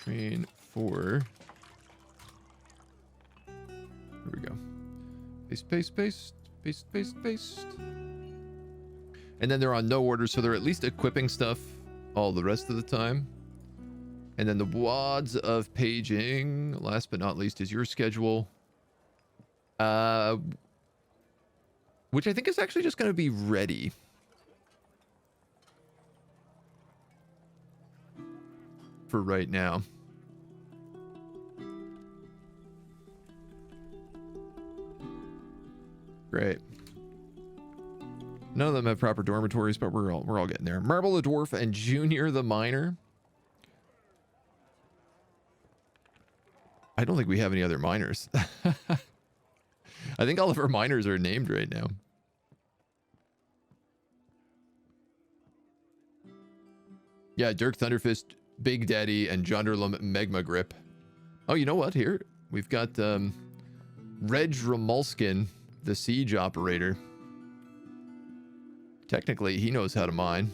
Train 4. Here we go. Paste, paste, paste, paste, paste, paste. And then they're on no order, so they're at least equipping stuff all the rest of the time. And then the wads of paging, last but not least, is your schedule. Which I think is actually just going to be ready. For right now. Great. None of them have proper dormitories, but we're all getting there. Marble the Dwarf and Junior the Miner. I don't think we have any other miners. I think all of our miners are named right now. Yeah, Dirk Thunderfist, Big Daddy, and Jonderlum Megma Grip. Oh, you know what? Here, we've got Reg Ramulskin, the siege operator. Technically, he knows how to mine.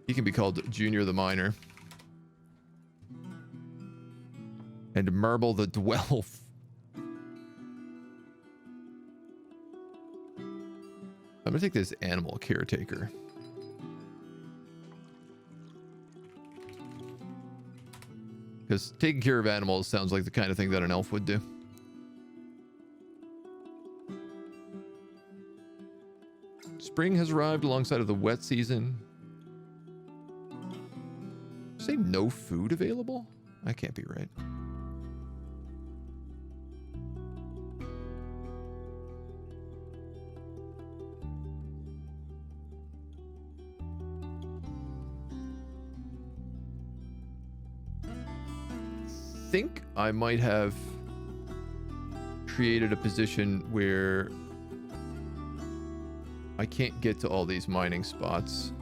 He can be called Junior the Miner. And Marble the Dwarf. I'm gonna take this animal caretaker. Because taking care of animals sounds like the kind of thing that an elf would do. Spring has arrived alongside of the wet season. Say no food available? That can't be right. I think I might have created a position where I can't get to all these mining spots.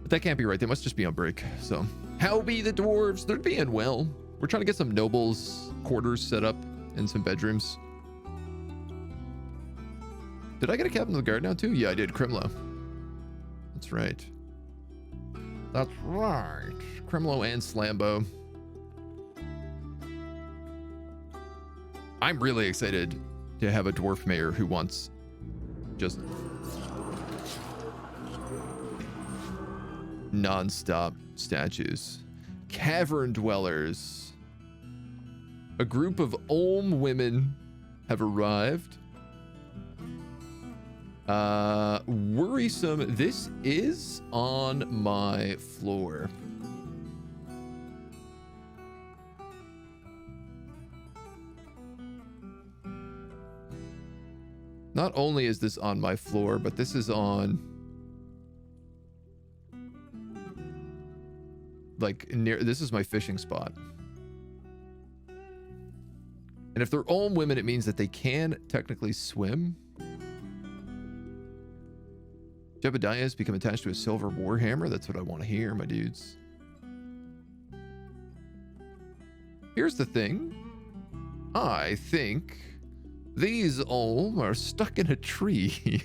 But that can't be right. They must just be on break. So, how be the dwarves? They're being well. We're trying to get some nobles' quarters set up and some bedrooms. Did I get a captain of the guard now too? Yeah, I did. Crimlo. That's right. That's right. Crimlo and Slambo. I'm really excited to have a dwarf mayor who wants just non-stop statues. Cavern dwellers. A group of Olm women have arrived. Worrisome. This is on my floor. Not only is this on my floor, but this is on, like, near, this is my fishing spot. And if they're all women, it means that they can technically swim. Jebediah has become attached to a silver warhammer. That's what I want to hear, my dudes. Here's the thing. I think these all are stuck in a tree.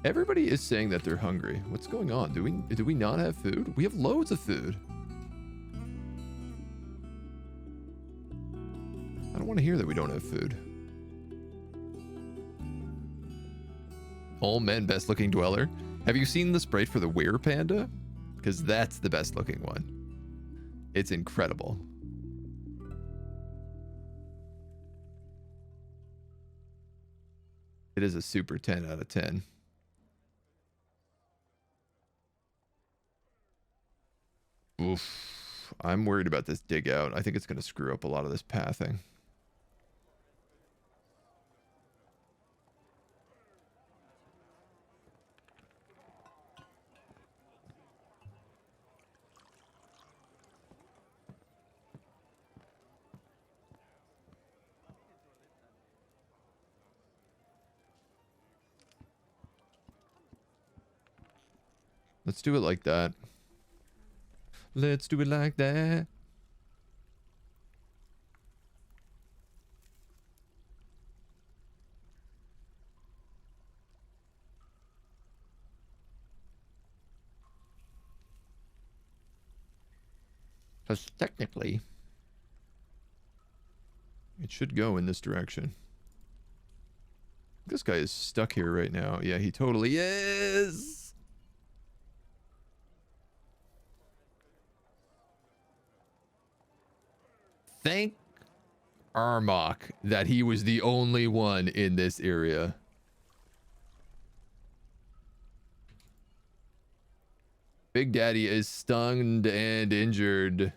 Everybody is saying that they're hungry. What's going on? Do we not have food? We have loads of food. I don't want to hear that we don't have food. All men, best looking dweller. Have you seen the sprite for the were panda? Because that's the best looking one. It's incredible. It is a super 10 out of 10. Oof. I'm worried about this dig out. I think it's going to screw up a lot of this pathing. Let's do it like that. Let's do it like that. Because technically, it should go in this direction. This guy is stuck here right now. Yeah, he totally is. Thank Armok that he was the only one in this area. Big Daddy is stunned and injured.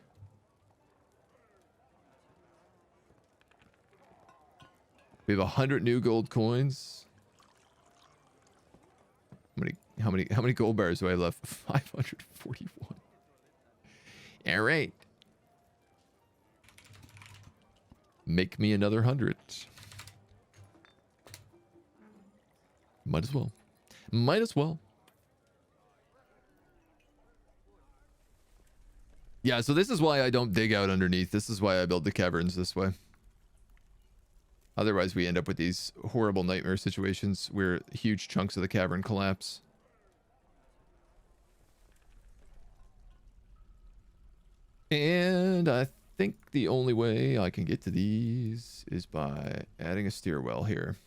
We have 100 new gold coins. How many gold bars do I have left? 541. All right. Make me another 100. Might as well. Might as well. Yeah, so this is why I don't dig out underneath. This is why I build the caverns this way. Otherwise, we end up with these horrible nightmare situations where huge chunks of the cavern collapse. And I think the only way I can get to these is by adding a stairwell here.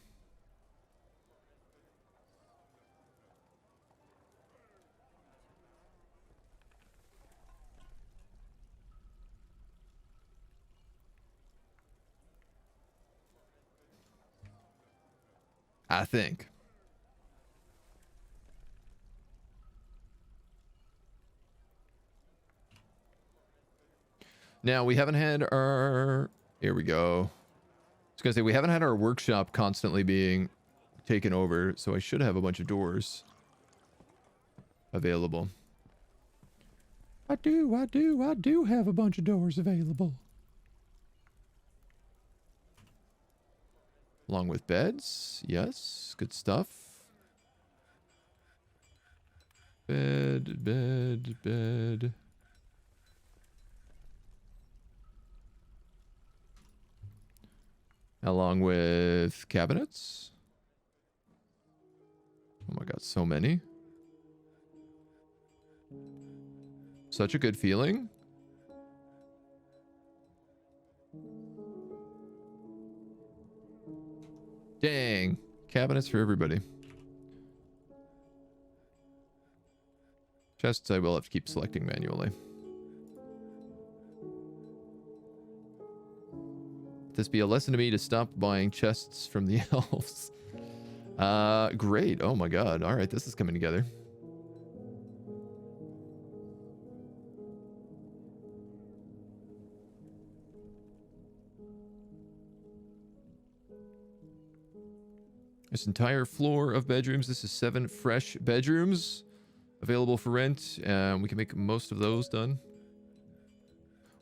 I think. Now, we haven't had our... Here we go. I was going to say, we haven't had our workshop constantly being taken over, so I should have a bunch of doors available. I do have a bunch of doors available. Along with beds. Yes, good stuff. Bed. Along with cabinets. Oh my god, so many. Such a good feeling. Dang. Cabinets for everybody. Chests I will have to keep selecting manually. This be a lesson to me to stop buying chests from the elves. Great. Oh my god. All right, this is coming together. This entire floor of bedrooms. This is 7 fresh bedrooms available for rent. We can make most of those done.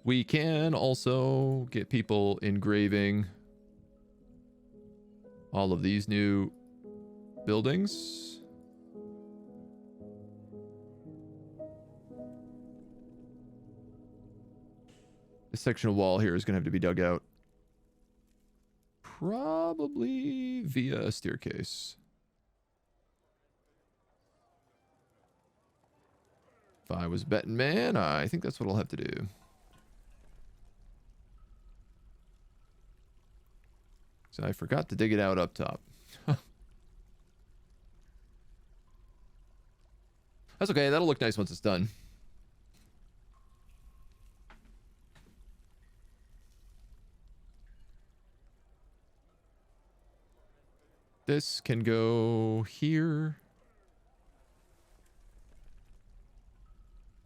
We can also get people engraving all of these new buildings. This section of wall here is going to have to be dug out. Probably via a staircase. If I was betting man, I think that's what I'll have to do. So I forgot to dig it out up top. That's okay. That'll look nice once it's done. This can go here.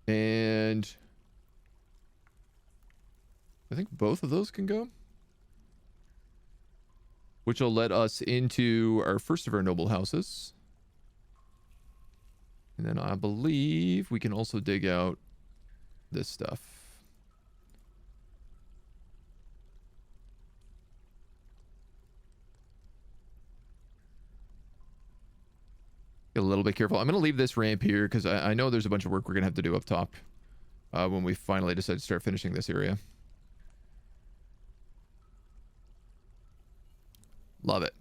And I think both of those can go. Which will let us into our first of our noble houses. And then I believe we can also dig out this stuff. Get a little bit careful. I'm going to leave this ramp here because I know there's a bunch of work we're going to have to do up top when we finally decide to start finishing this area. Love it.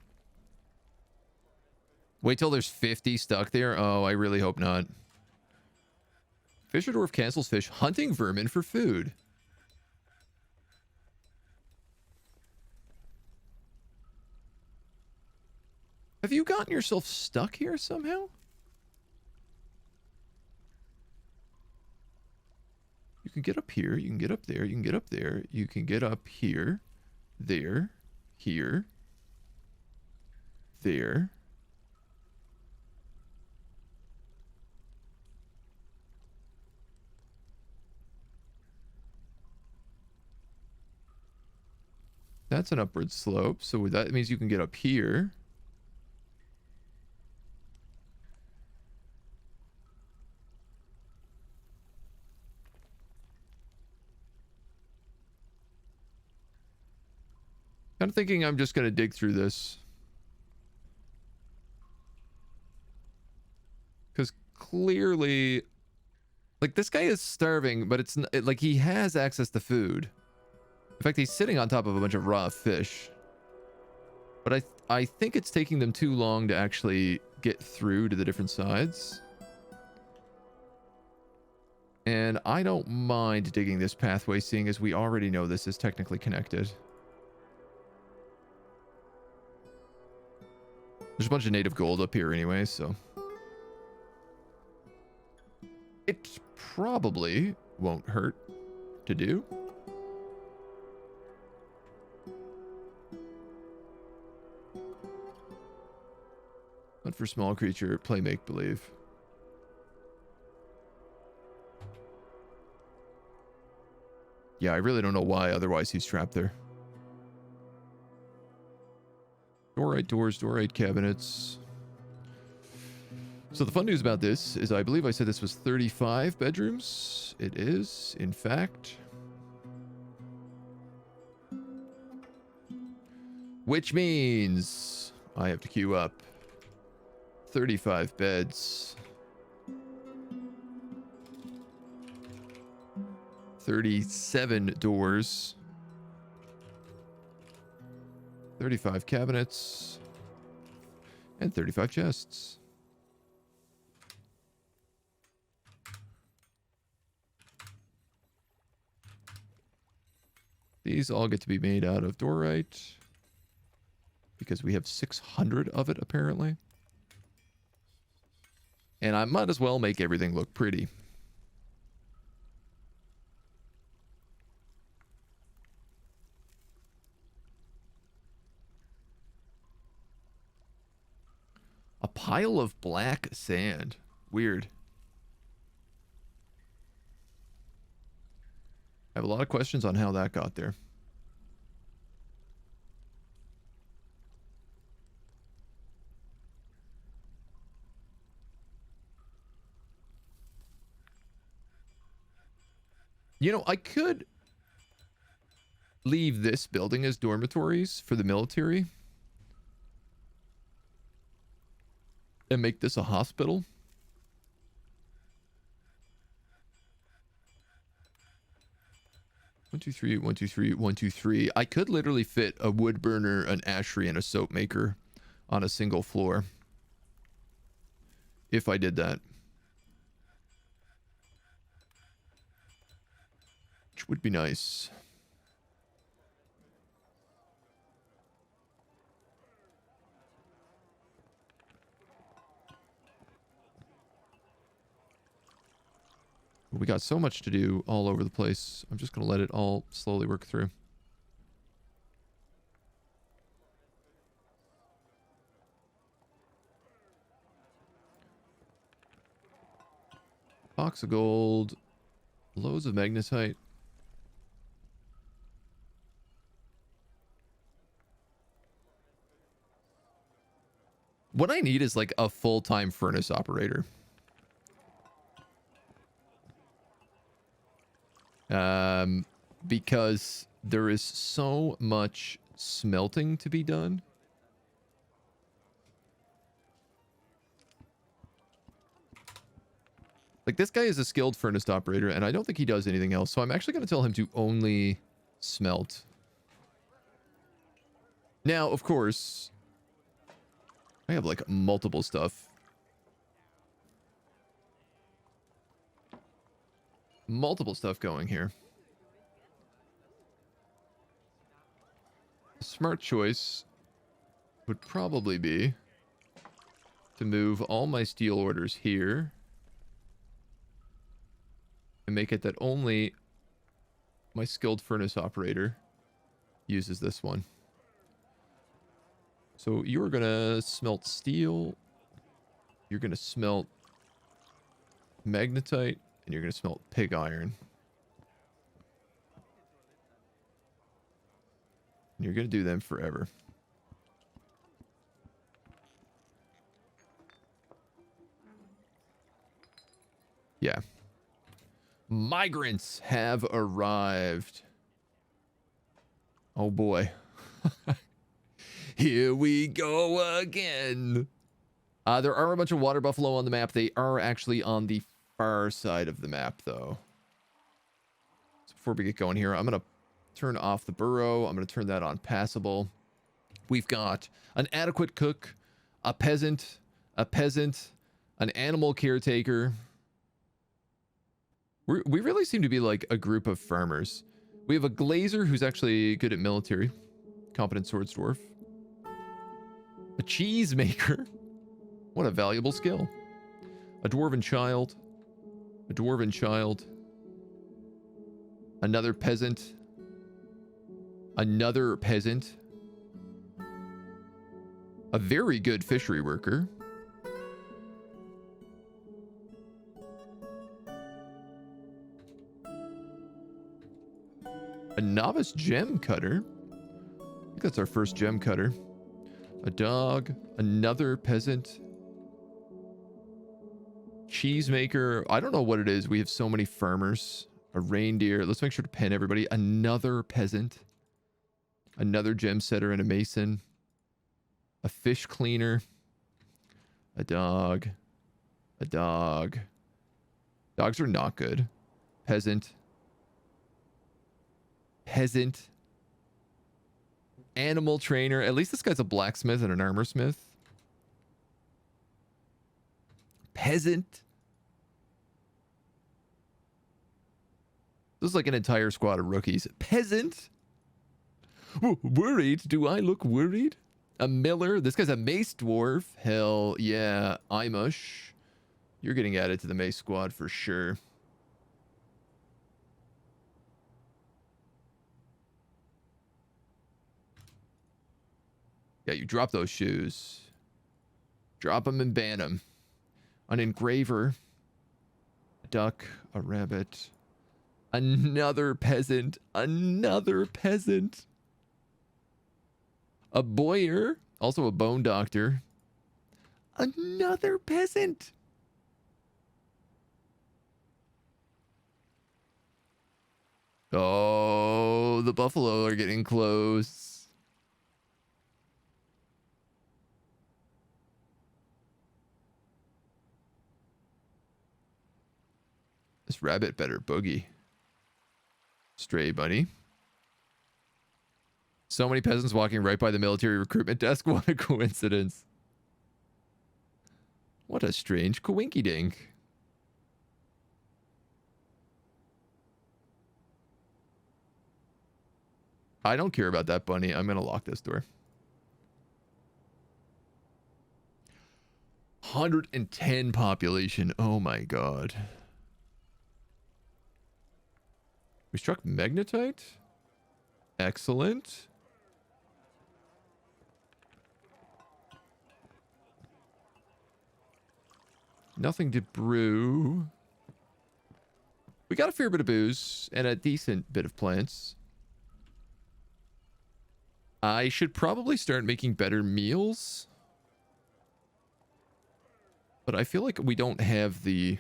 Wait till there's 50 stuck there. Oh, I really hope not. Fisher Dwarf cancels fish, hunting vermin for food. Have you gotten yourself stuck here somehow? You can get up here, you can get up there, you can get up there, you can get up here, there, here, there. That's an upward slope, so that means you can get up here. I'm thinking I'm just going to dig through this. Because clearly, like, this guy is starving, but it's like he has access to food. In fact, he's sitting on top of a bunch of raw fish. But I think it's taking them too long to actually get through to the different sides. And I don't mind digging this pathway, seeing as we already know this is technically connected. There's a bunch of native gold up here anyway, so it probably won't hurt to do. But for small creature, play make-believe. Yeah, I really don't know why, otherwise he's trapped there. Doorite doors, doorite cabinets. So the fun news about this is I believe I said this was 35 bedrooms. It is, in fact. Which means I have to queue up 35 beds. 37 doors. 35 cabinets. And 35 chests. These all get to be made out of doorite. because we have 600 of it apparently. And I might as well make everything look pretty. A pile of black sand. Weird. I have a lot of questions on how that got there. You know, I could leave this building as dormitories for the military and make this a hospital. One, two, three, 1, 2, 3, 1, 2, 3. I could literally fit a wood burner, an ashery, and a soap maker on a single floor if I did that. Which would be nice. We got so much to do all over the place. I'm just going to let it all slowly work through. Box of gold. Loads of magnetite. What I need is like a full-time furnace operator. Because there is so much smelting to be done. Like, this guy is a skilled furnace operator, and I don't think he does anything else, so I'm actually going to tell him to only smelt. Now, of course, I have, like, multiple stuff. Multiple stuff going here. A smart choice would probably be to move all my steel orders here and make it that only my skilled furnace operator uses this one. So you're gonna smelt steel, you're gonna smelt magnetite, and you're gonna smelt pig iron. And you're gonna do them forever. Yeah. Migrants have arrived. Oh boy. Here we go again. There are a bunch of water buffalo on the map. They are actually on the far side of the map, though. So before we get going here, I'm going to turn off the burrow. I'm going to turn that on passable. We've got an adequate cook, a peasant, an animal caretaker. We really seem to be like a group of farmers. We have a glazer who's actually good at military. Competent swords dwarf. A cheese maker. What a valuable skill. A dwarven child. A dwarven child. Another peasant. Another peasant. A very good fishery worker. A novice gem cutter. I think that's our first gem cutter. A dog. Another peasant. Cheesemaker. I don't know what it is. We have so many farmers. A reindeer. Let's make sure to pen everybody. Another peasant. Another gem setter and a mason. A fish cleaner. A dog. A dog. Dogs are not good. Peasant. Peasant. Animal trainer. At least this guy's a blacksmith and an armor smith. Peasant. This is like an entire squad of rookies. Peasant. Worried? Do I look worried? A miller. This guy's a mace dwarf. Hell yeah. Imush. You're getting added to the mace squad for sure. Yeah, you drop those shoes. Drop them and ban them. An engraver. A duck. A rabbit. Another peasant. Another peasant. A boyer. Also a bone doctor. Another peasant. Oh, the buffalo are getting close. This rabbit better boogie. Stray bunny. So many peasants walking right by the military recruitment desk. What a coincidence. What a strange coinky-dink. I don't care about that bunny. I'm going to lock this door. 110 population. Oh my god. We struck magnetite. Excellent. Nothing to brew. We got a fair bit of booze and a decent bit of plants. I should probably start making better meals. But I feel like we don't have the...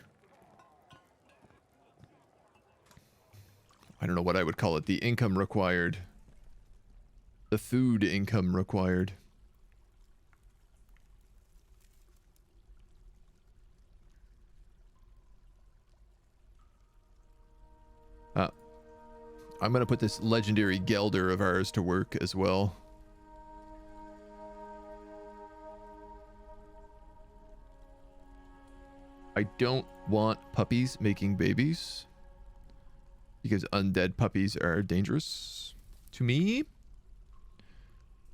I don't know what I would call it. The income required. The food income required. I'm going to put this legendary Gelder of ours to work as well. I don't want puppies making babies. Because undead puppies are dangerous to me.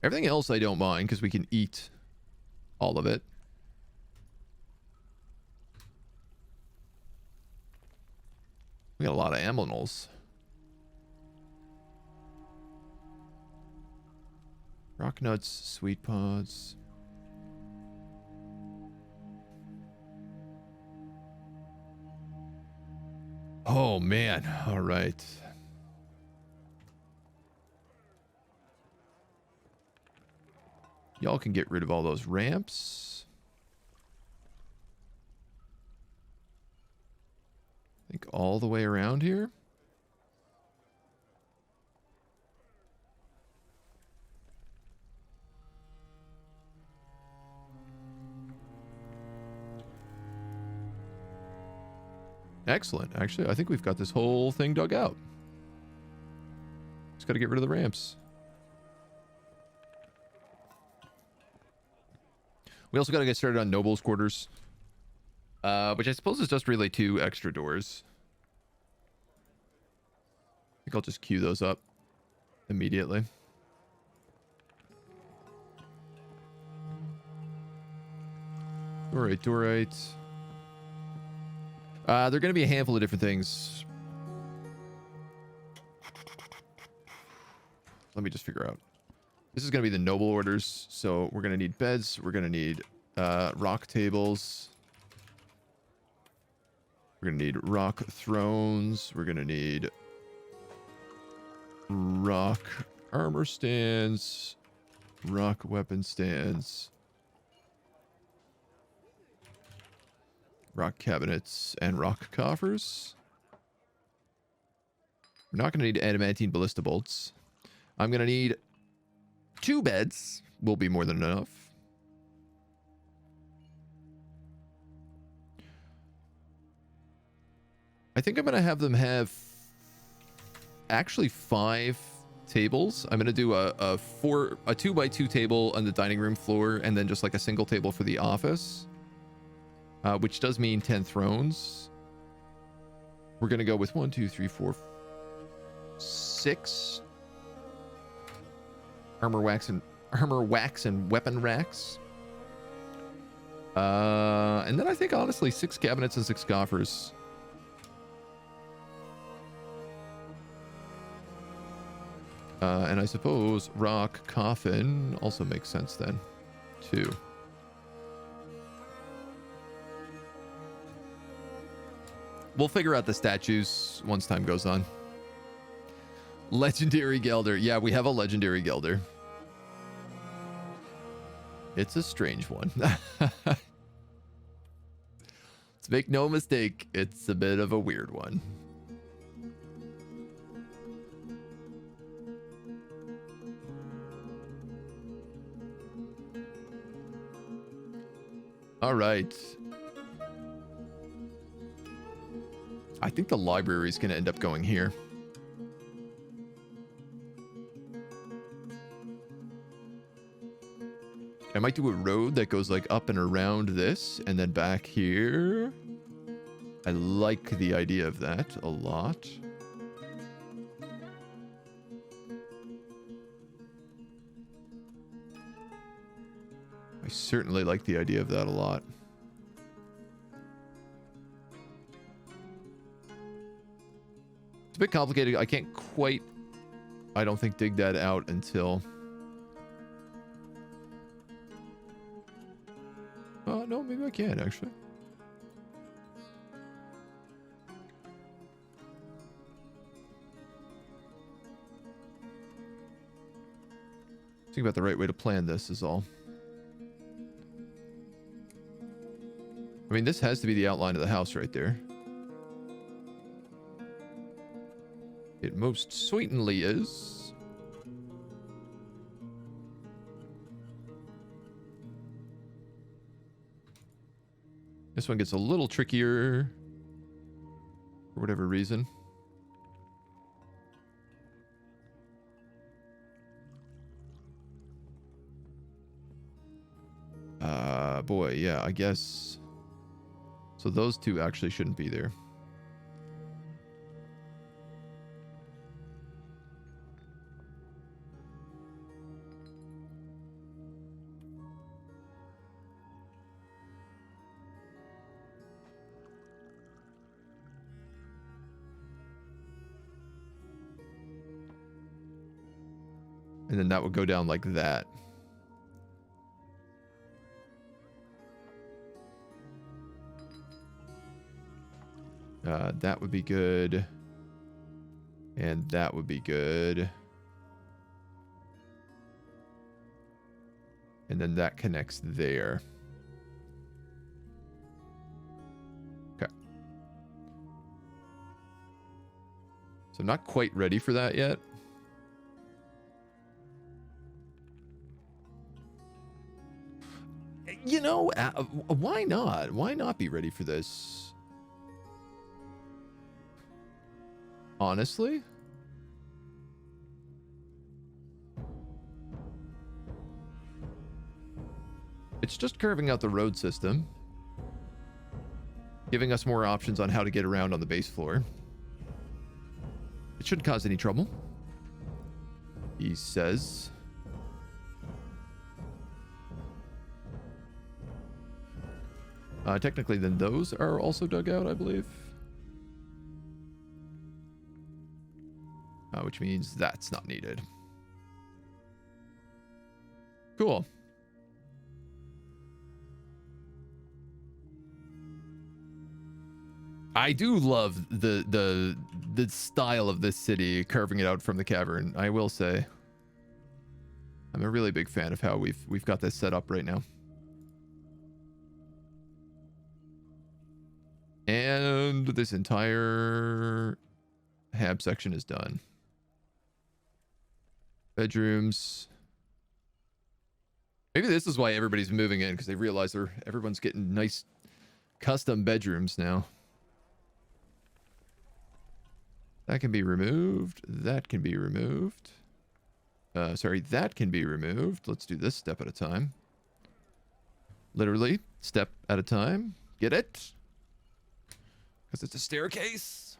Everything else I don't mind because we can eat all of it. We got a lot of aminals. Rock nuts, sweet pods. Oh man, all right. Y'all can get rid of all those ramps. I think all the way around here. Excellent. Actually, I think we've got this whole thing dug out. Just got to get rid of the ramps. We also got to get started on Noble's quarters. Which I suppose is just really 2 extra doors. I think I'll just queue those up immediately. Alright, alright. There are going to be a handful of different things. Let me just figure out. This is going to be the noble orders. So we're going to need beds. We're going to need rock tables. We're going to need rock thrones. We're going to need rock armor stands. Rock weapon stands. Rock cabinets and rock coffers. We're not going to need adamantine ballista bolts. I'm going to need 2 beds. Will be more than enough. I think I'm going to have them have actually 5 tables. I'm going to do a 2x2 table on the dining room floor and then just like a single table for the office. Which does mean 10 thrones. We're going to go with 1, 2, 3, 4, 6 armor wax and armor wax and weapon racks. And then I think, honestly, 6 cabinets and 6 coffers. And I suppose rock coffin also makes sense then, too. We'll figure out the statues once time goes on. Legendary Gelder. Yeah, we have a legendary Gelder. It's a strange one. Let's make no mistake, it's a bit of a weird one. All right. I think the library is going to end up going here. I might do a road that goes like up and around this and then back here. I like the idea of that a lot. I certainly like the idea of that a lot. It's a bit complicated. I can't quite, I don't think, dig that out until... no, maybe I can, actually. Think about the right way to plan this is all. I mean, this has to be the outline of the house right there. It most certainly is. This one gets a little trickier for whatever reason. Boy, yeah, I guess. So those two actually shouldn't be there. And then that would go down like that. That would be good. And that would be good. And then that connects there. Okay. So I'm not quite ready for that yet. You know, why not? Why not be ready for this? Honestly? It's just curving out the road system, giving us more options on how to get around on the base floor. It shouldn't cause any trouble, he says. Technically, then those are also dug out, I believe. Which means that's not needed. Cool. I do love the style of this city, carving it out from the cavern. I will say, I'm a really big fan of how we've got this set up right now. And this entire hab section is done. Bedrooms. Maybe this is why everybody's moving in, because they realize everyone's getting nice custom bedrooms now. That can be removed. That can be removed. Sorry, that can be removed. Let's do this step at a time. Literally, step at a time. Get it? Because it's a staircase.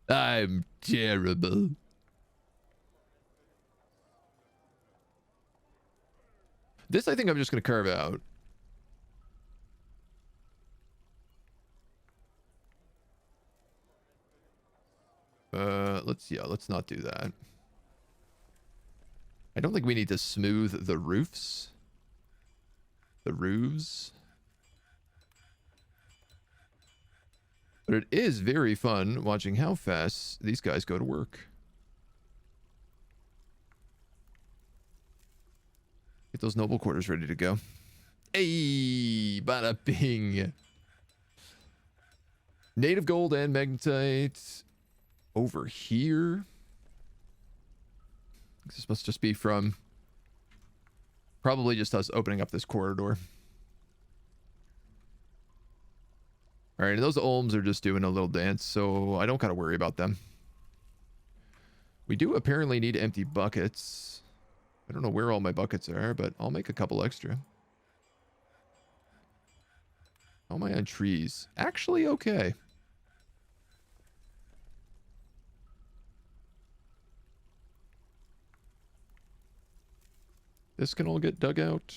I'm terrible. This I think I'm just going to carve out. Let's not do that. I don't think we need to smooth the roofs. The roofs. But it is very fun watching how fast these guys go to work. Get those noble quarters ready to go. Hey, bada bing. Native gold and magnetite over here. This must just be from probably just us opening up this corridor. All right, and those olms are just doing a little dance, so I don't got to worry about them. We do apparently need empty buckets. I don't know where all my buckets are, but I'll make a couple extra. How am I on trees? Actually, okay. This can all get dug out.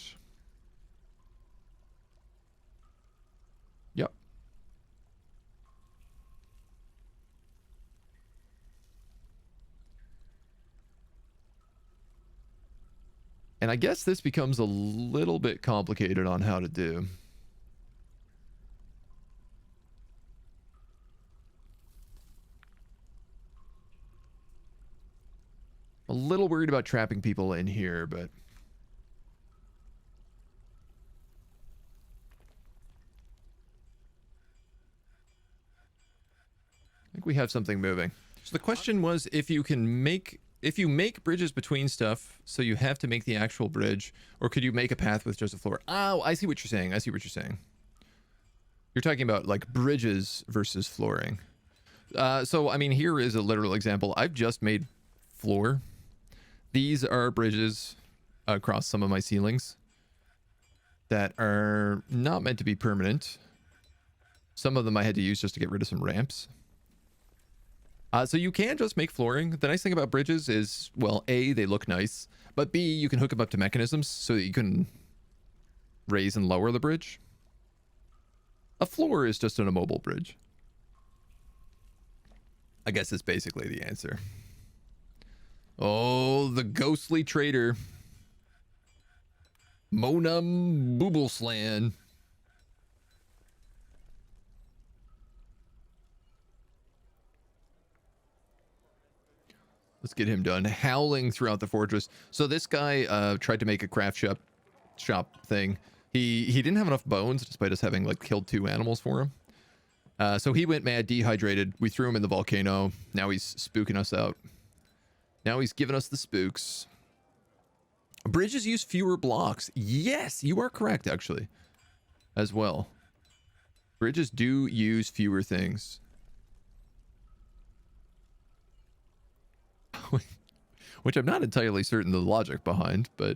Yep. And I guess this becomes a little bit complicated on how to do. A little worried about trapping people in here, but I think we have something moving. So the question was if you make bridges between stuff, so you have to make the actual bridge, or could you make a path with just a floor? Oh, I see what you're saying. I see what you're saying. You're talking about like bridges versus flooring. So, I mean, here is a literal example. I've just made floor. These are bridges across some of my ceilings that are not meant to be permanent. Some of them I had to use just to get rid of some ramps. So you can just make flooring. The nice thing about bridges is, well, A, they look nice, but B, you can hook them up to mechanisms so that you can raise and lower the bridge. A floor is just an immobile bridge. I guess that's basically the answer. Oh, the ghostly traitor. Monum Boobleslan. Let's get him done. Howling throughout the fortress. So this guy tried to make a craft shop thing. He didn't have enough bones, despite us having like killed 2 animals for him. So he went mad, dehydrated. We threw him in the volcano. Now he's spooking us out. Now he's giving us the spooks. Bridges use fewer blocks. Yes, you are correct, actually. As well. Bridges do use fewer things. Which I'm not entirely certain the logic behind, but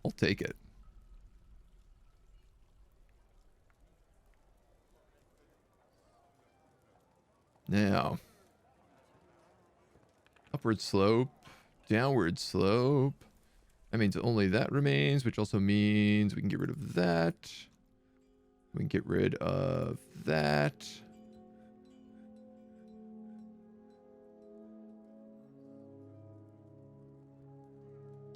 I'll take it. Now, upward slope, downward slope. That means only that remains, which also means we can get rid of that. We can get rid of that.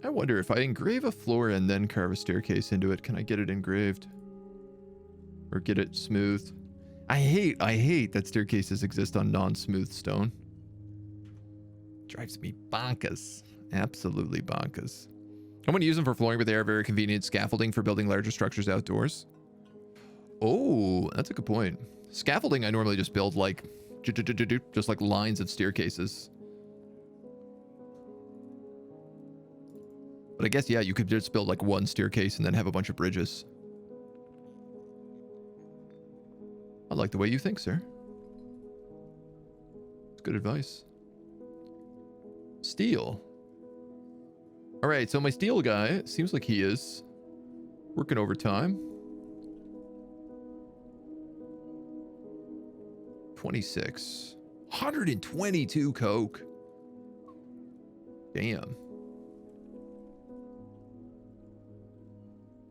I wonder if I engrave a floor and then carve a staircase into it, can I get it engraved? Or get it smoothed? I hate that staircases exist on non-smooth stone. Drives me bonkers. Absolutely bonkers. I'm going to use them for flooring, but they are very convenient scaffolding for building larger structures outdoors. Oh, that's a good point. Scaffolding I normally just build like just like lines of staircases. But I guess, yeah, you could just build like one staircase and then have a bunch of bridges. I like the way you think, sir. It's good advice. Steel. All right, so my steel guy seems like he is working overtime. 26. 122 coke. Damn.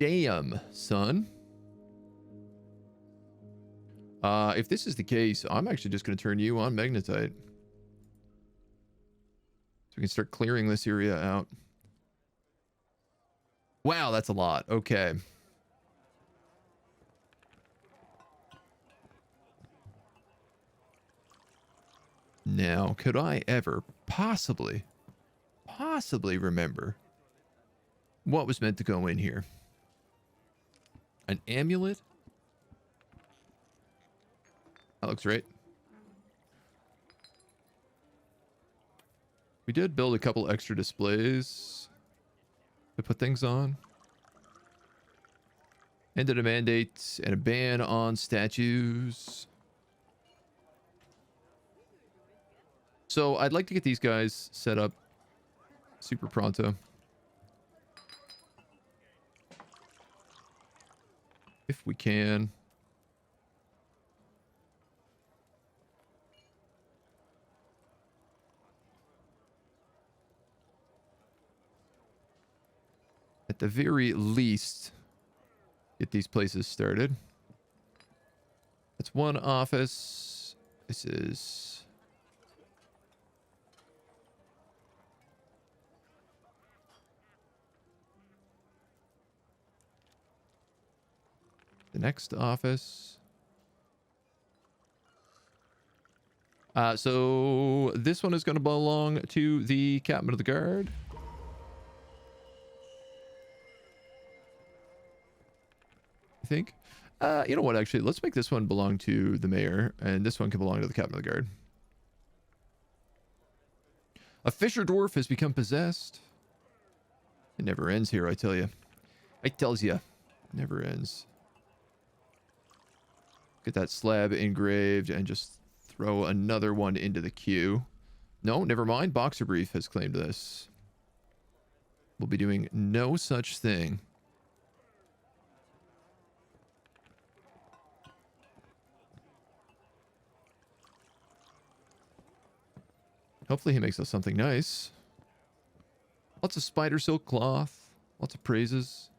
Damn, son. If this is the case, I'm actually just going to turn you on magnetite. So we can start clearing this area out. Wow, that's a lot. Okay. Now, could I ever possibly remember what was meant to go in here? An amulet? That looks right. We did build a couple extra displays to put things on. Ended a mandate and a ban on statues. So I'd like to get these guys set up super pronto. If we can. At the very least, get these places started. That's one office. This is... the next office. So this one is going to belong to the captain of the guard. I think. You know what, actually, let's make this one belong to the mayor, and this one can belong to the captain of the guard. A fisher dwarf has become possessed. It never ends here, I tell you. I tells you. Never ends. Get that slab engraved and just throw another one into the queue. No, never mind. Boxer Brief has claimed this. We'll be doing no such thing. Hopefully he makes us something nice. Lots of spider silk cloth. Lots of praises.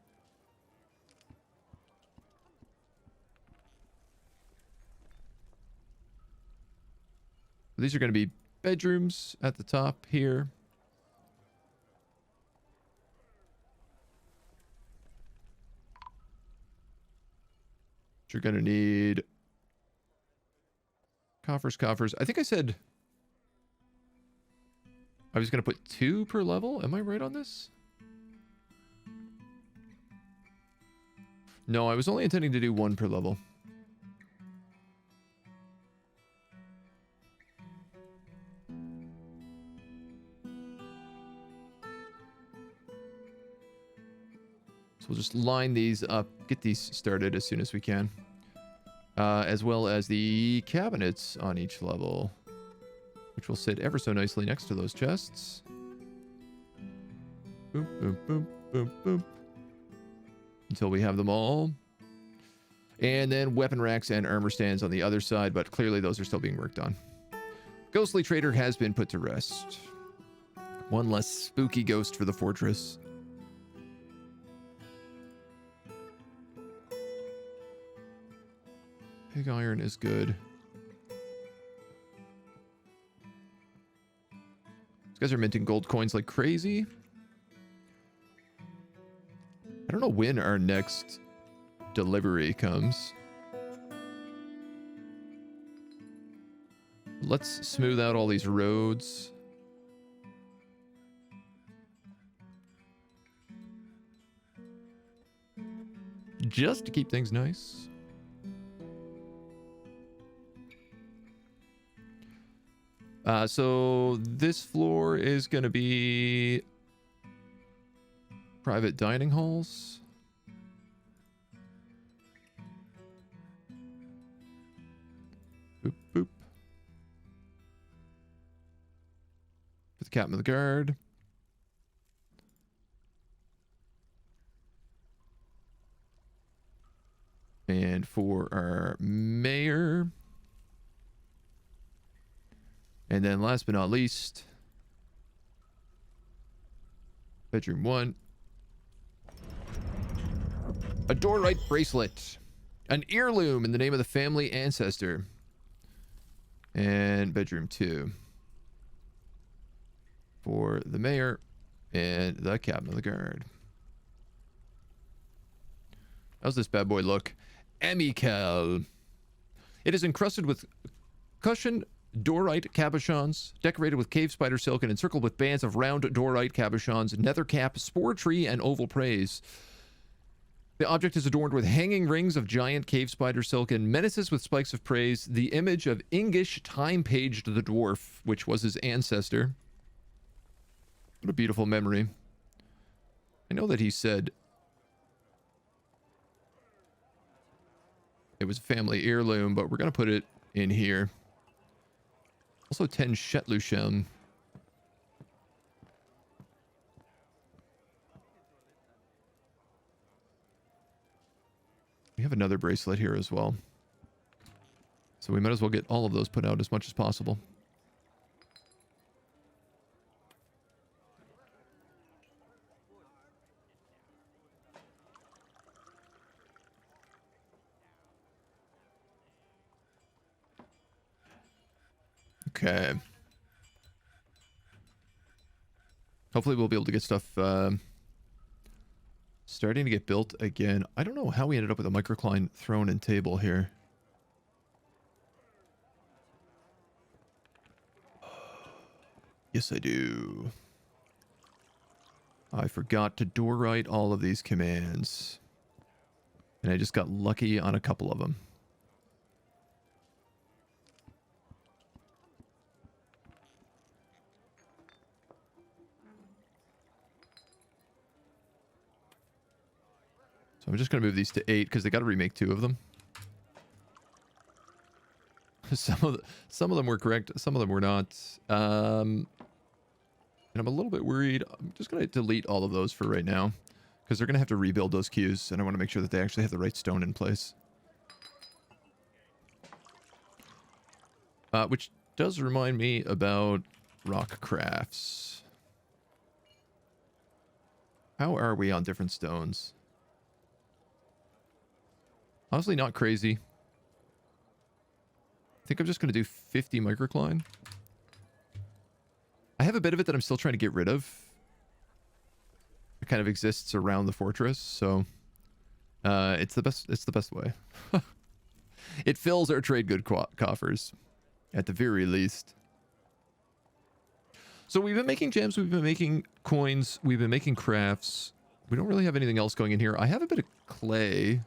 These are going to be bedrooms at the top here. You're going to need coffers. I think I said I was going to put 2 per level. Am I right on this? No, I was only intending to do 1 per level. We'll just line these up, get these started as soon as we can. As well as the cabinets on each level, which will sit ever so nicely next to those chests. Boop, boop, boop, boop, boop. Until we have them all. And then weapon racks and armor stands on the other side, but clearly those are still being worked on. Ghostly Trader has been put to rest. One less spooky ghost for the fortress. Pig iron is good. These guys are minting gold coins like crazy. I don't know when our next delivery comes. Let's smooth out all these roads. Just to keep things nice. So this floor is going to be private dining halls. Boop, boop. For the captain of the guard. And for our mayor. And then last but not least, bedroom 1. A Dorite bracelet. An heirloom in the name of the family ancestor. And bedroom 2. For the mayor and the captain of the guard. How's this bad boy look? Amical. It is encrusted with cushioned dorite cabochons, decorated with cave spider silk and encircled with bands of round dorite cabochons, nether cap, spore tree, and oval praise. The object is adorned with hanging rings of giant cave spider silk and menaces with spikes of praise, the image of Ingish time-paged the dwarf, which was his ancestor. What a beautiful memory. I know that he said it was a family heirloom, but we're going to put it in here. Also 10 Shetlushem. We have another bracelet here as well. So we might as well get all of those put out as much as possible. Okay. Hopefully we'll be able to get stuff starting to get built again. I don't know how we ended up with a microcline throne and table here. Yes, I do. I forgot to doorwrite all of these commands. And I just got lucky on a couple of them. So I'm just going to move these to 8 because they got to remake 2 of them. Some of them were correct, some of them were not. And I'm a little bit worried. I'm just going to delete all of those for right now because they're going to have to rebuild those queues, and I want to make sure that they actually have the right stone in place. Which does remind me about rock crafts. How are we on different stones? Honestly, not crazy. I think I'm just going to do 50 microcline. I have a bit of it that I'm still trying to get rid of. It kind of exists around the fortress, so it's the best way. It fills our trade good coffers, at the very least. So we've been making gems, we've been making coins, we've been making crafts. We don't really have anything else going in here. I have a bit of clay.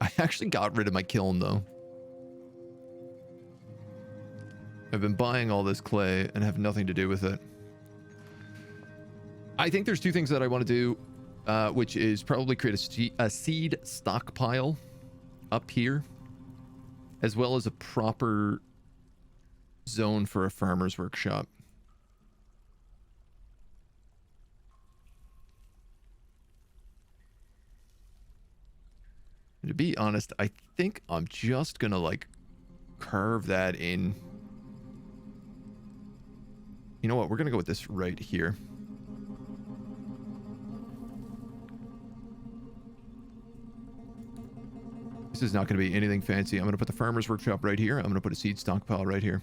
I actually got rid of my kiln, though. I've been buying all this clay and have nothing to do with it. I think there's 2 things that I want to do, which is probably create a seed stockpile up here, as well as a proper zone for a farmer's workshop. To be honest, I think I'm just gonna like carve that in. You know what? We're gonna go with this right here. This is not gonna be anything fancy. I'm gonna put the farmer's workshop right here. I'm gonna put a seed stockpile right here.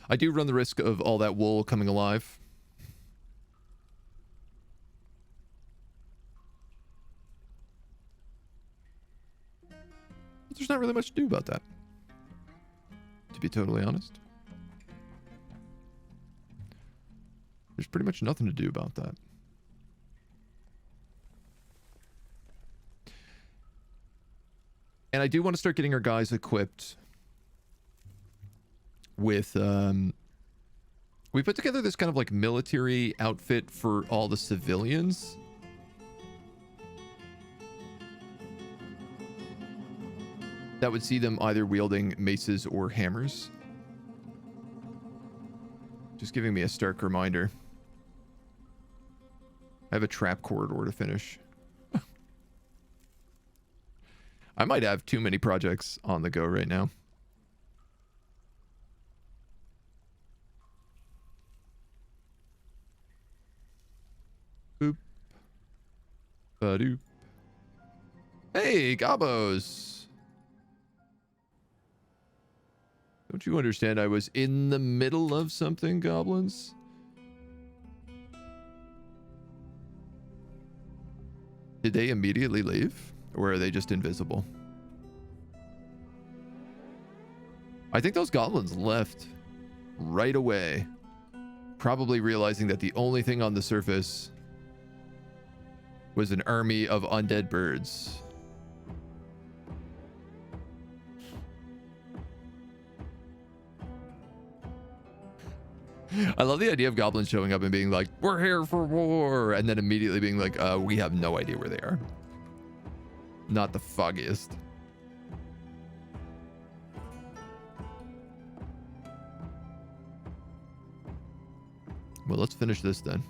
I do run the risk of all that wool coming alive. There's not really much to do about that, to be totally honest. There's pretty much nothing to do about that. And I do want to start getting our guys equipped with, we put together this kind of like military outfit for all the civilians. That would see them either wielding maces or hammers. Just giving me a stark reminder. I have a trap corridor to finish. I might have too many projects on the go right now. Boop. Ba-doop. Hey, Gabos. Don't you understand I was in the middle of something, goblins? Did they immediately leave? Or are they just invisible? I think those goblins left right away. Probably realizing that the only thing on the surface was an army of undead birds. I love the idea of goblins showing up and being like, we're here for war, and then immediately being like, we have no idea where they are. Not the foggiest. Well, let's finish this then.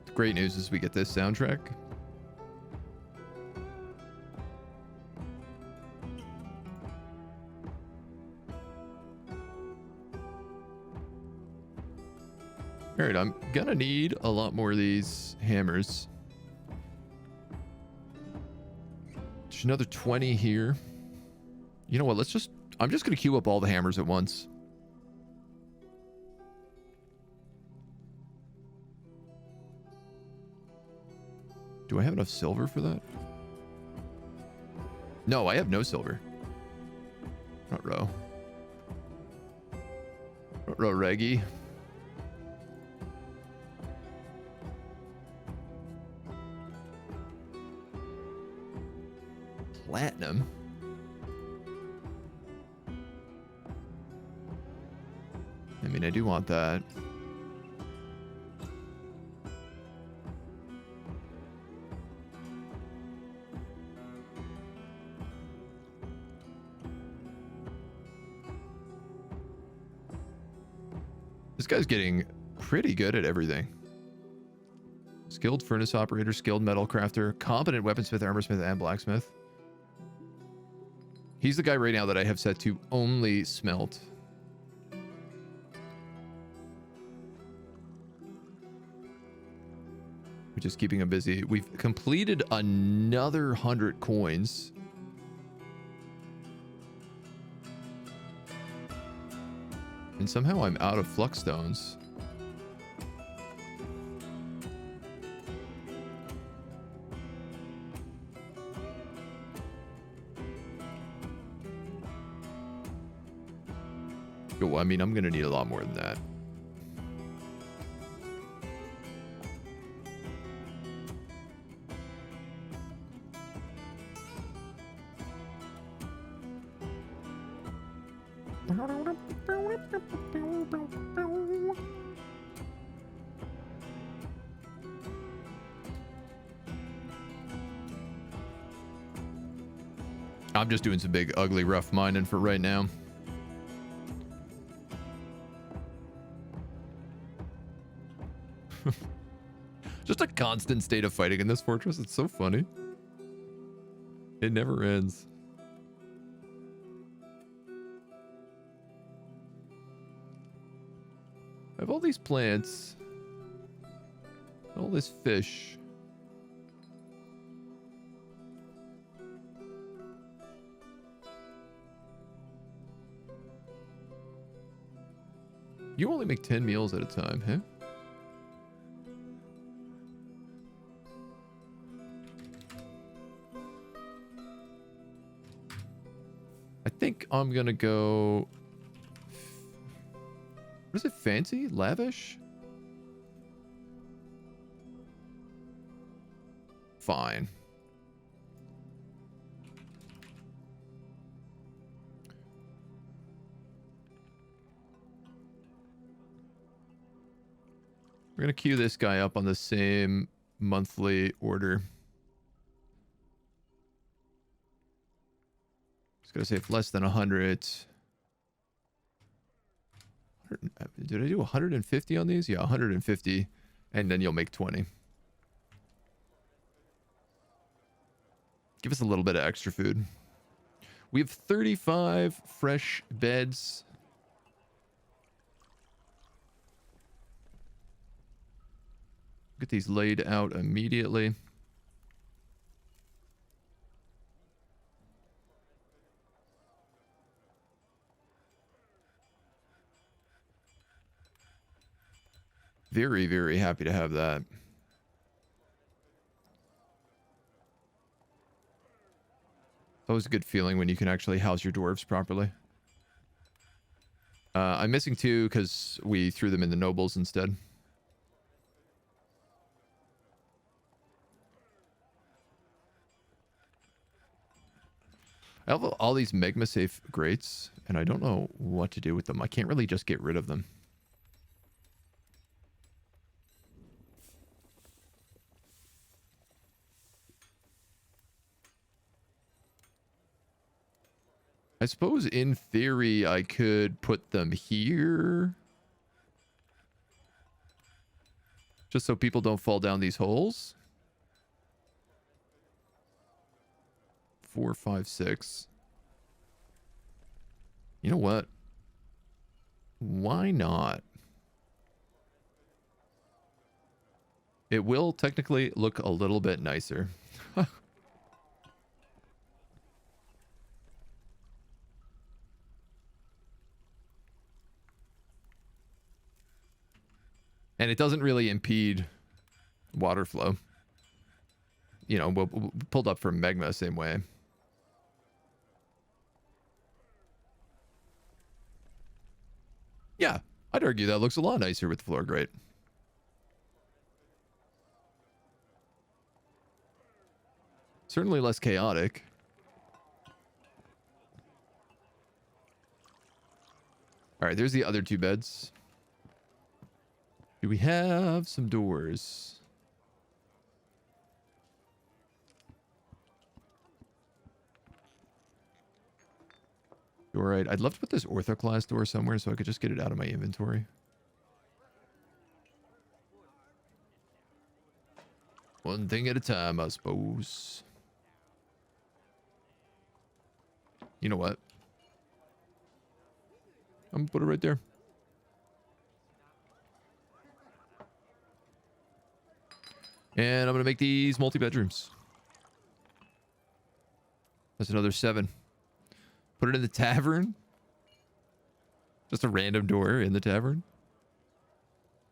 The great news is we get this soundtrack. All right, I'm gonna need a lot more of these hammers. There's another 20 here. You know what? I'm just gonna queue up all the hammers at once. Do I have enough silver for that? No, I have no silver. Ruh-roh. Ruh-roh, Reggie. Platinum? I mean, I do want that. This guy's getting pretty good at everything. Skilled furnace operator, skilled metal crafter, competent weaponsmith, armorsmith, and blacksmith. He's the guy right now that I have set to only smelt. We're just keeping him busy. We've completed another 100 coins. And somehow I'm out of flux stones. Well, I mean, I'm going to need a lot more than that. I'm just doing some big, ugly, rough mining for right now. Just a constant state of fighting in this fortress. It's so funny. It never ends. I have all these plants. All this fish. You only make 10 meals at a time, huh? I think I'm gonna go... What is it? Fancy? Lavish? Fine. We're gonna queue this guy up on the same monthly order. Gonna say if less than 100. Did I do 150 on these? Yeah, 150. And then you'll make 20. Give us a little bit of extra food. We have 35 fresh beds. Get these laid out immediately. Very, very happy to have that. It's always a good feeling when you can actually house your dwarves properly. I'm missing 2 because we threw them in the nobles instead. I have all these magma safe grates, and I don't know what to do with them. I can't really just get rid of them. I suppose in theory I could put them here. Just so people don't fall down these holes. 4, 5, 6. You know what? Why not? It will technically look a little bit nicer. And it doesn't really impede water flow. You know, we'll pulled up from magma same way. Yeah, I'd argue that looks a lot nicer with the floor grate. Certainly less chaotic. All right, there's the other 2 beds. Do we have some doors? All right, I'd love to put this orthoclass door somewhere so I could just get it out of my inventory. One thing at a time, I suppose. You know what? I'm gonna put it right there. And I'm gonna make these multi-bedrooms. That's another 7. Put it in the tavern. Just a random door in the tavern.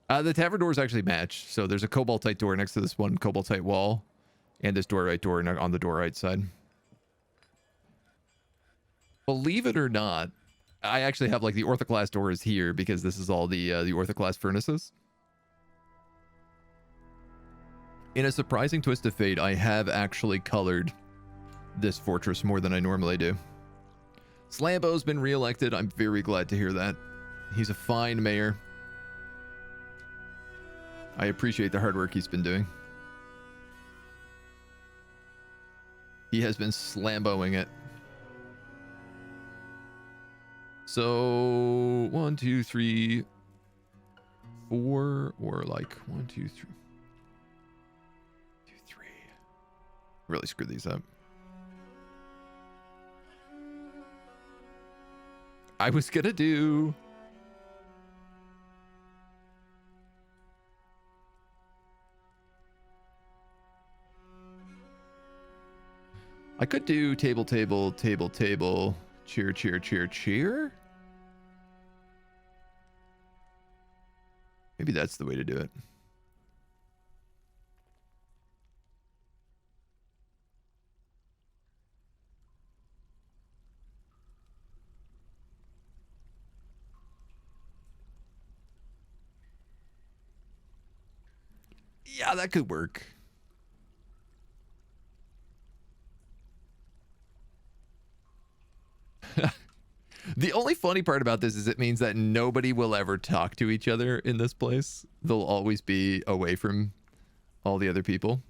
The tavern doors actually match. So there's a cobaltite door next to this one cobaltite wall. And this door on the door right side. Believe it or not, I actually have like the orthoclass doors here because this is all the orthoclass furnaces. In a surprising twist of fate, I have actually colored this fortress more than I normally do. Slambo's been reelected. I'm very glad to hear that. He's a fine mayor. I appreciate the hard work he's been doing. He has been slamboing it. So 1, 2, 3, 4, or like 1, 2, 3, 2, 3. Really screwed these up. I was gonna do. I could do table, table, table, table, cheer, cheer, cheer, cheer. Maybe that's the way to do it. Yeah, that could work. The only funny part about this is it means that nobody will ever talk to each other in this place. They'll always be away from all the other people.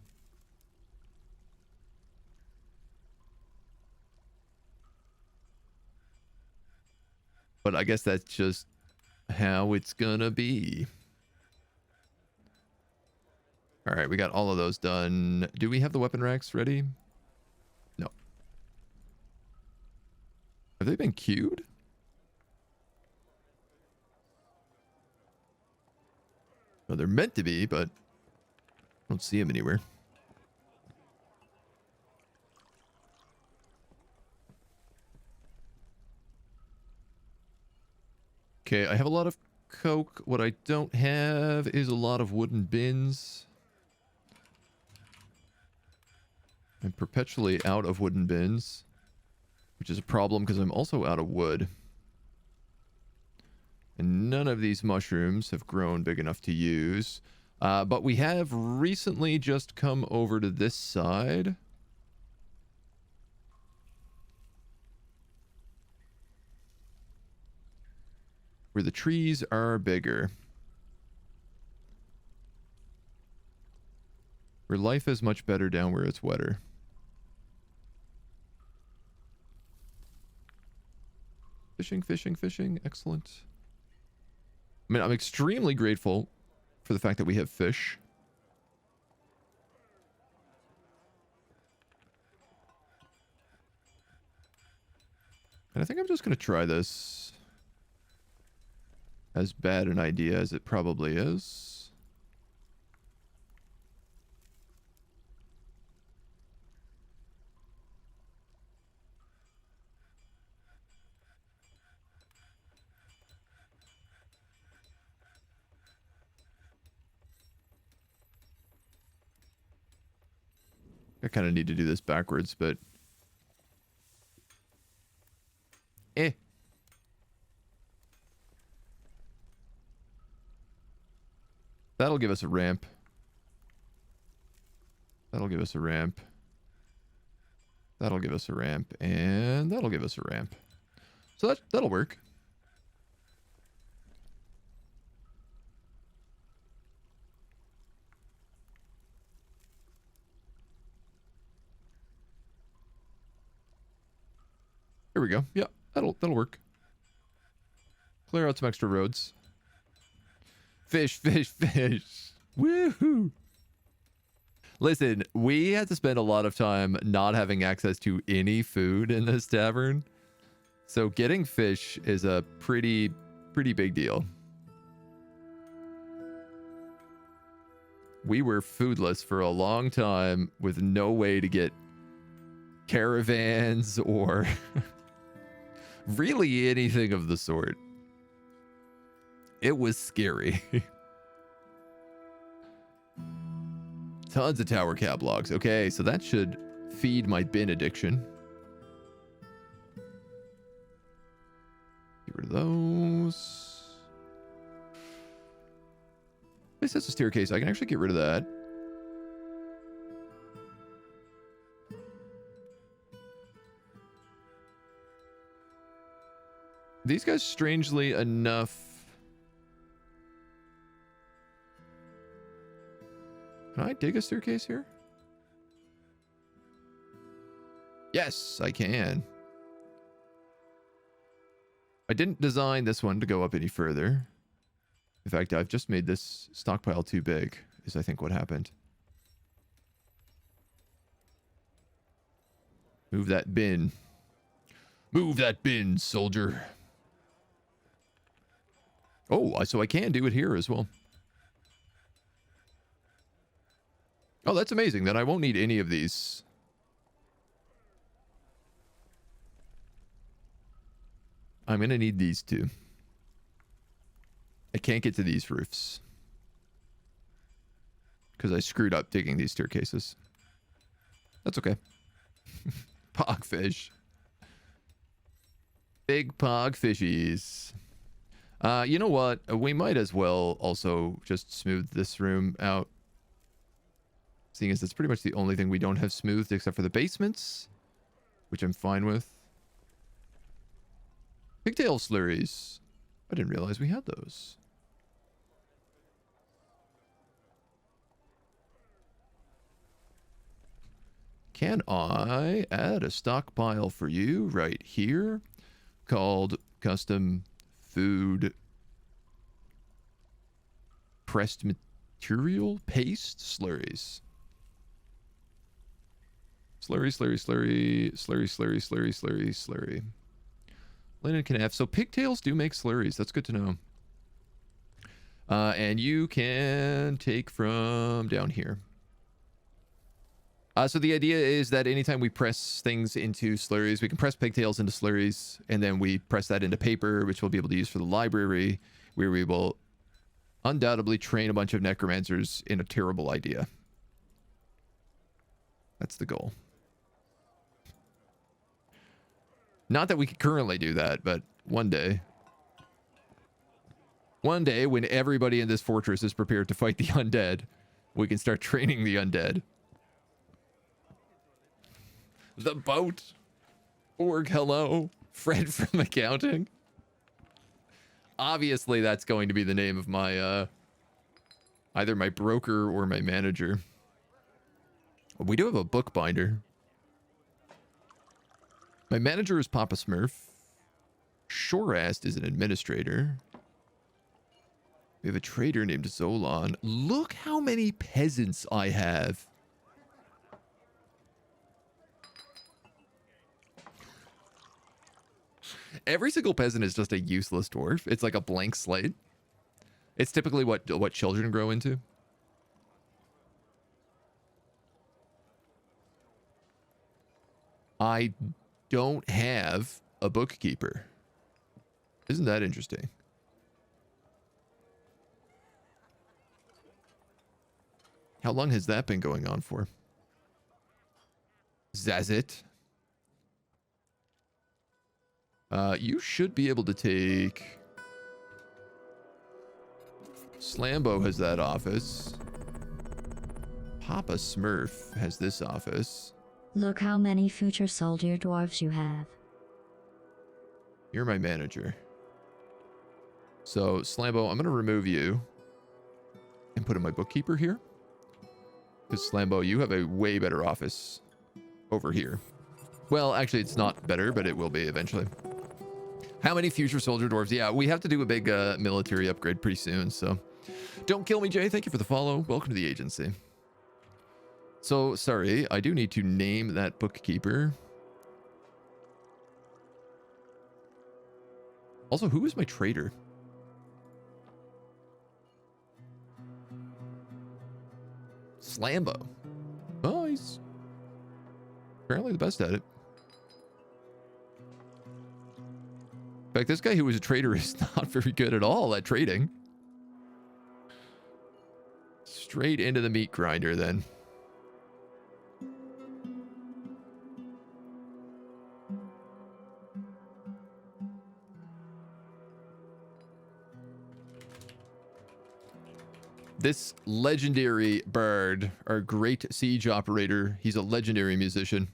But I guess that's just how it's gonna be. All right, we got all of those done. Do we have the weapon racks ready? No. Have they been queued? Well, they're meant to be, but I don't see them anywhere. Okay, I have a lot of coke. What I don't have is a lot of wooden bins. I'm perpetually out of wooden bins, which is a problem because I'm also out of wood. And none of these mushrooms have grown big enough to use. But we have recently just come over to this side. Where the trees are bigger. Where life is much better down where it's wetter. Fishing, fishing, fishing. Excellent. I mean, I'm extremely grateful for the fact that we have fish. And I think I'm just going to try this. As bad an idea as it probably is. I kind of need to do this backwards, but... That'll give us a ramp. That'll give us a ramp. That'll give us a ramp. And that'll give us a ramp. So that'll work. Here we go. Yeah, that'll work. Clear out some extra roads. Fish, fish, fish. Woohoo! Listen, we had to spend a lot of time not having access to any food in this tavern. So getting fish is a pretty big deal. We were foodless for a long time with no way to get caravans or really anything of the sort. It was scary. Tons of tower cap logs. Okay, so that should feed my bin addiction. Get rid of those. At least that's a staircase. I can actually get rid of that. These guys, strangely enough... Can I dig a staircase here? Yes, I can. I didn't design this one to go up any further. In fact, I've just made this stockpile too big, is I think what happened. Move that bin. Move that bin, soldier. Oh, so I can do it here as well. Oh, that's amazing. Then I won't need any of these. I'm going to need these two. I can't get to these roofs. Because I screwed up digging these staircases. That's okay. Pogfish. Big pog fishies. You know what? We might as well also just smooth this room out. Seeing as it's pretty much the only thing we don't have smoothed except for the basements, which I'm fine with. Pigtail slurries. I didn't realize we had those. Can I add a stockpile for you right here called custom food pressed Material paste slurries. Slurry, slurry, slurry, slurry, slurry, slurry, slurry, slurry. Linen can have. So pigtails do make slurries. That's good to know. And you can take from down here. So the idea is that anytime we press things into slurries, we can press pigtails into slurries, and then we press that into paper, which we'll be able to use for the library, where we will undoubtedly train a bunch of necromancers in a terrible idea. That's the goal. Not that we can currently do that, but one day. One day, when everybody in this fortress is prepared to fight the undead, we can start training the undead. The boat. Org, hello. Fred from accounting. Obviously, that's going to be the name of my, either my broker or my manager. We do have a bookbinder. My manager is Papa Smurf. Shorast is an administrator. We have a trader named Zolan. Look how many peasants I have. Every single peasant is just a useless dwarf. It's like a blank slate. It's typically what children grow into. I don't have a bookkeeper. Isn't that interesting? How long has that been going on for? Zazit. You should be able to take... Slambo has that office. Papa Smurf has this office. Look how many future soldier dwarves you have. You're my manager. So, Slambo, I'm going to remove you and put in my bookkeeper here. Because, Slambo, you have a way better office over here. Well, actually, it's not better, but it will be eventually. How many future soldier dwarves? Yeah, we have to do a big military upgrade pretty soon, so... Don't kill me, Jay. Thank you for the follow. Welcome to the agency. So, sorry, I do need to name that bookkeeper. Also, who is my trader? Slambo. Oh, he's apparently the best at it. In fact, this guy who was a trader is not very good at all at trading. Straight into the meat grinder, then. This legendary bard, our great siege operator, he's a legendary musician.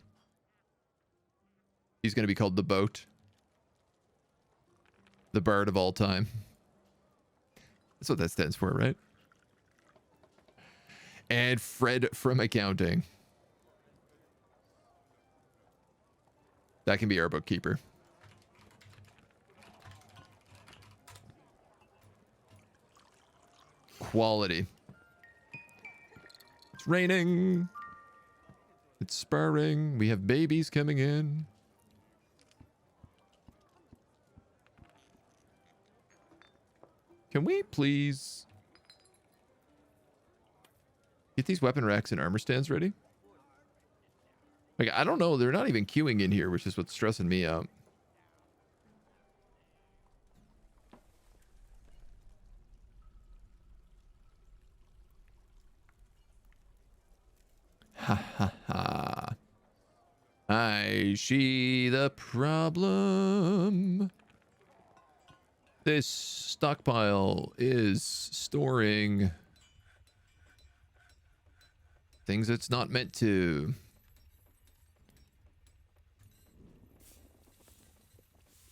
He's going to be called the Boat. The bard of all time. That's what that stands for, right? And Fred from accounting. That can be our bookkeeper. Quality. It's raining. It's spurring. We have babies coming in. Can we please get these weapon racks and armor stands ready? Like, I don't know. They're not even queuing in here, which is what's stressing me out. Ha ha ha. I see the problem. This stockpile is storing things it's not meant to.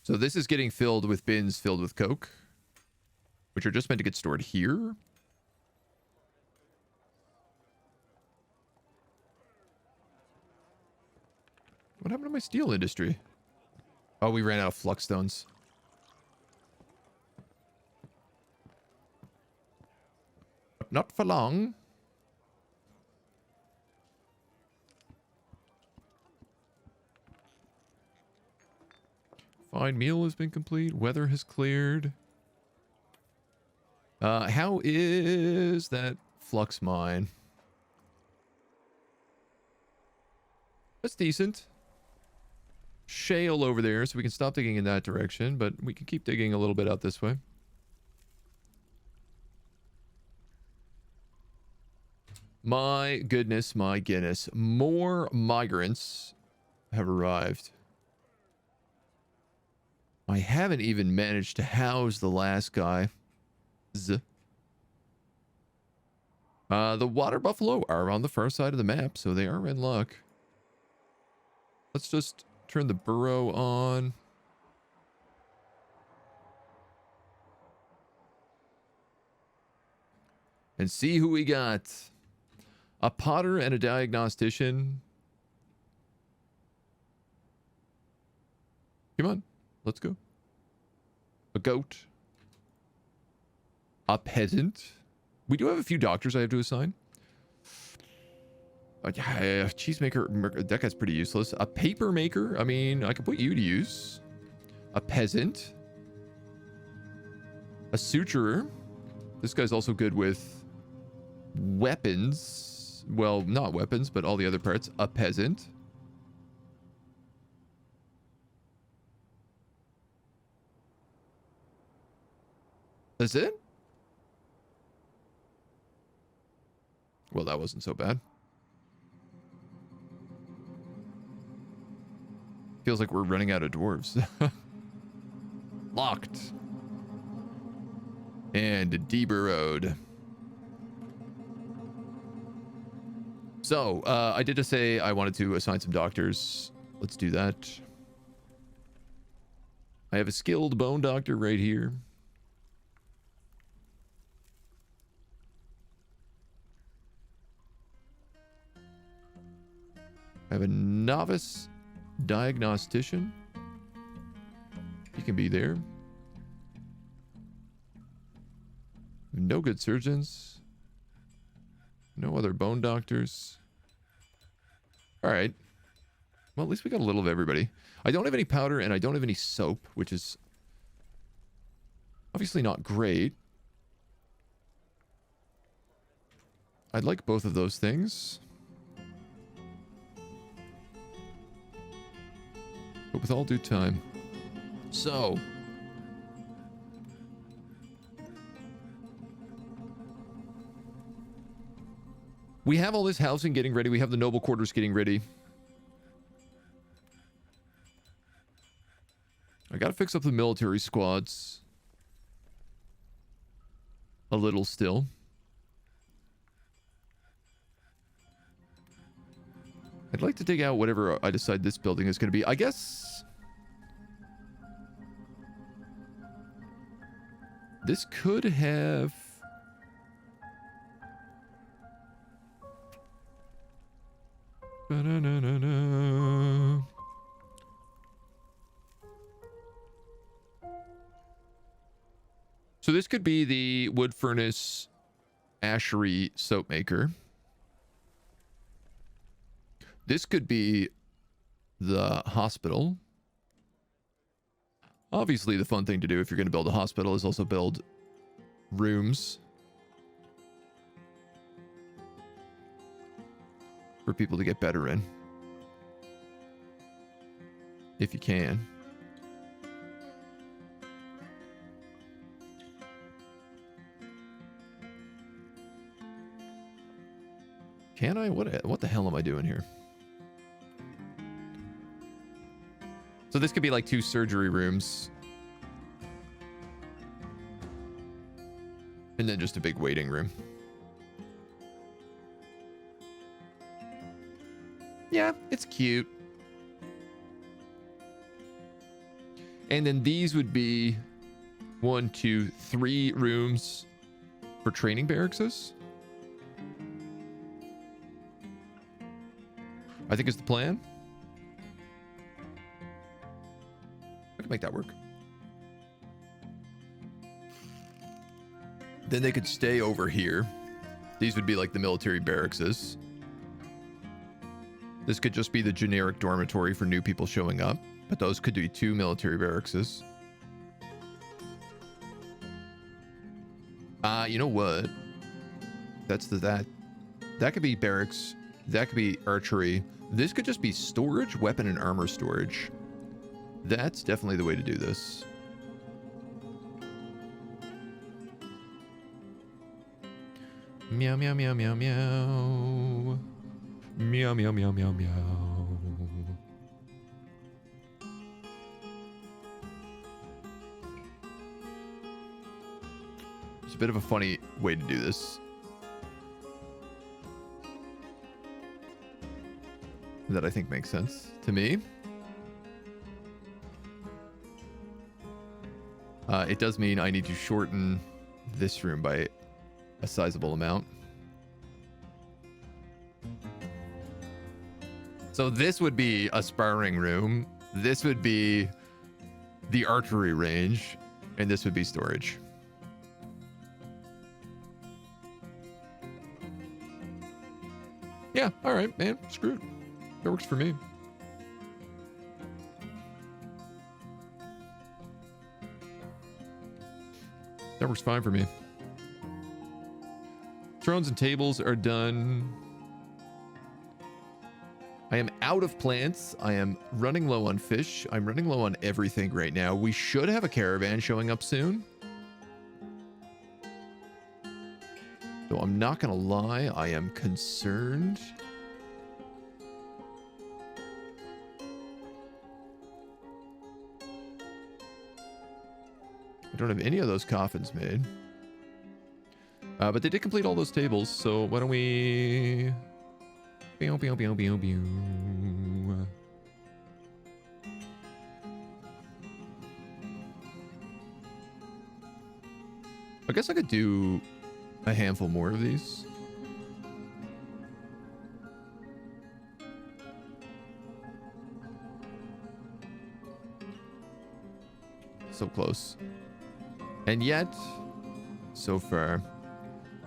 So this is getting filled with bins filled with coke, which are just meant to get stored here. What happened to my steel industry? Oh, we ran out of flux stones. but not for long. Fine meal has been complete. Weather has cleared. How is that flux mine? That's decent. Shale over there, so we can stop digging in that direction, but we can keep digging a little bit out this way. My goodness, my goodness. More migrants have arrived. I haven't even managed to house the last guy. The water buffalo are on the far side of the map, so they are in luck. Let's just turn the burrow on. And see who we got. A potter and a diagnostician. Come on, let's go. A goat. A peasant. We do have a few doctors I have to assign. Cheesemaker, that guy's pretty useless. A paper maker, I mean, I could put you to use. A peasant. A suturer. This guy's also good with weapons. Well, not weapons, but all the other parts. A peasant. That's it? Well, that wasn't so bad. Feels like we're running out of dwarves. Locked. And deburrowed. So, I did just say I wanted to assign some doctors. Let's do that. I have a skilled bone doctor right here. I have a novice diagnostician. He can be there. No good surgeons. No other bone doctors. All right. Well, at least we got a little of everybody. I don't have any powder and I don't have any soap, which is obviously not great. I'd like both of those things. But with all due time. So. We have all this housing getting ready. We have the noble quarters getting ready. I gotta fix up the military squads. A little still. I'd like to dig out whatever I decide this building is going to be. I guess this could have... Ba-na-na-na-na. So this could be the wood furnace ashery soap maker. This could be the hospital. Obviously, the fun thing to do if you're going to build a hospital is also build rooms for people to get better in. If you can. Can I? What the hell am I doing here? So this could be like 2 surgery rooms. And then just a big waiting room. Yeah, it's cute. And then these would be 1, 2, 3 rooms for training barracks. I think is the plan. I can make that work. Then they could stay over here. These would be like the military barracks. This could just be the generic dormitory for new people showing up, but those could be 2 military barracks. You know what? That could be barracks. That could be archery. This could just be storage, weapon and armor storage. That's definitely the way to do this. Meow, meow, meow, meow, meow. Meow, meow, meow, meow, meow. It's a bit of a funny way to do this. That I think makes sense to me. It does mean I need to shorten this room by a sizable amount. So this would be a sparring room. This would be the archery range. And this would be storage. Yeah, all right, man. Screw it. That works for me. That works fine for me. Thrones and tables are done. I am out of plants. I am running low on fish. I'm running low on everything right now. We should have a caravan showing up soon. So I'm not going to lie. I am concerned. I don't have any of those coffins made. But they did complete all those tables, so why don't we... I guess I could do a handful more of these. So close. And yet, so far.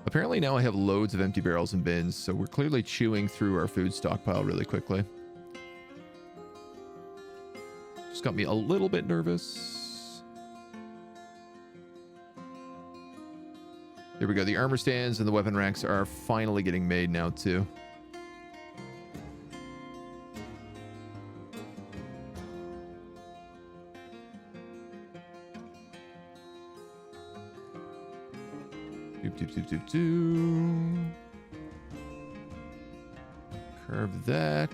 Apparently now I have loads of empty barrels and bins, so we're clearly chewing through our food stockpile really quickly. Just got me a little bit nervous. There we go. The armor stands and the weapon racks are finally getting made now too. Curve that.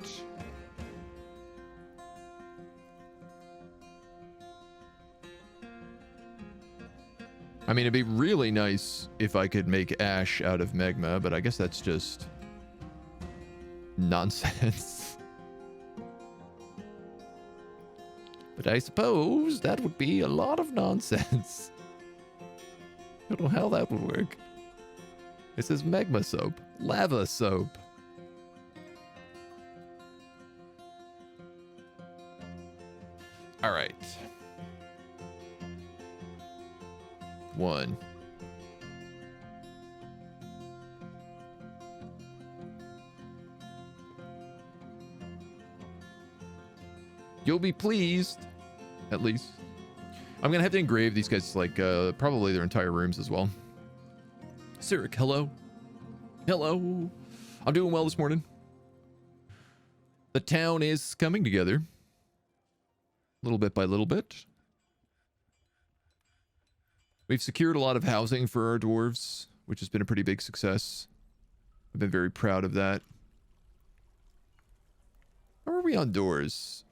I mean, it'd be really nice if I could make ash out of magma, but I guess that's just nonsense. But I suppose that would be a lot of nonsense. I don't know how that would work. It says magma soap, lava soap. All right. 1. You'll be pleased, at least. I'm gonna have to engrave these guys like probably their entire rooms as well. Sirik, hello. Hello. I'm doing well this morning. The town is coming together. Little bit by little bit. We've secured a lot of housing for our dwarves, which has been a pretty big success. I've been very proud of that. How are we on doors?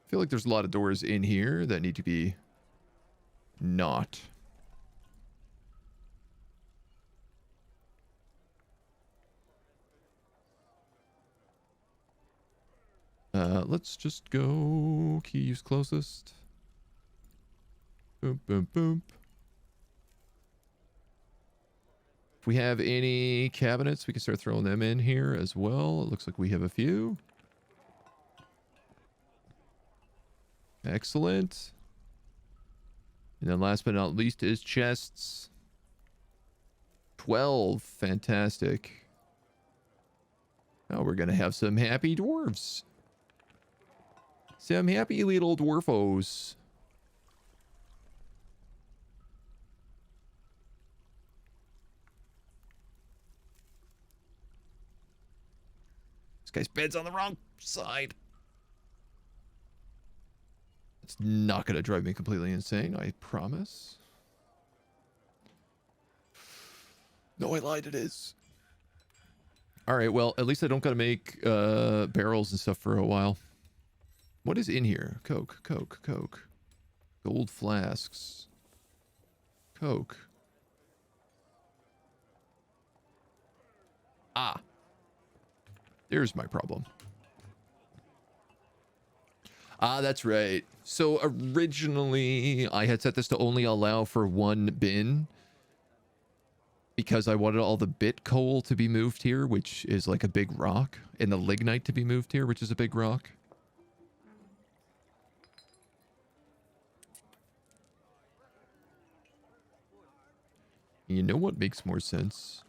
I feel like there's a lot of doors in here that need to be not. Let's just go key use closest. Boom, boom, boom. If we have any cabinets, we can start throwing them in here as well. It looks like we have a few. Excellent. And then last but not least is chests. 12. Fantastic. Now we're going to have some happy dwarves. Some happy little dwarfos. This guy's bed's on the wrong side. It's not going to drive me completely insane, I promise. No, I lied, it is. Alright, well, at least I don't got to make barrels and stuff for a while. What is in here? Coke, Coke, Coke. Gold flasks. Coke. Ah. There's my problem. Ah, that's right. So originally, I had set this to only allow for one bin because I wanted all the bit coal to be moved here, which is like a big rock, and the lignite to be moved here, which is a big rock. You know what makes more sense?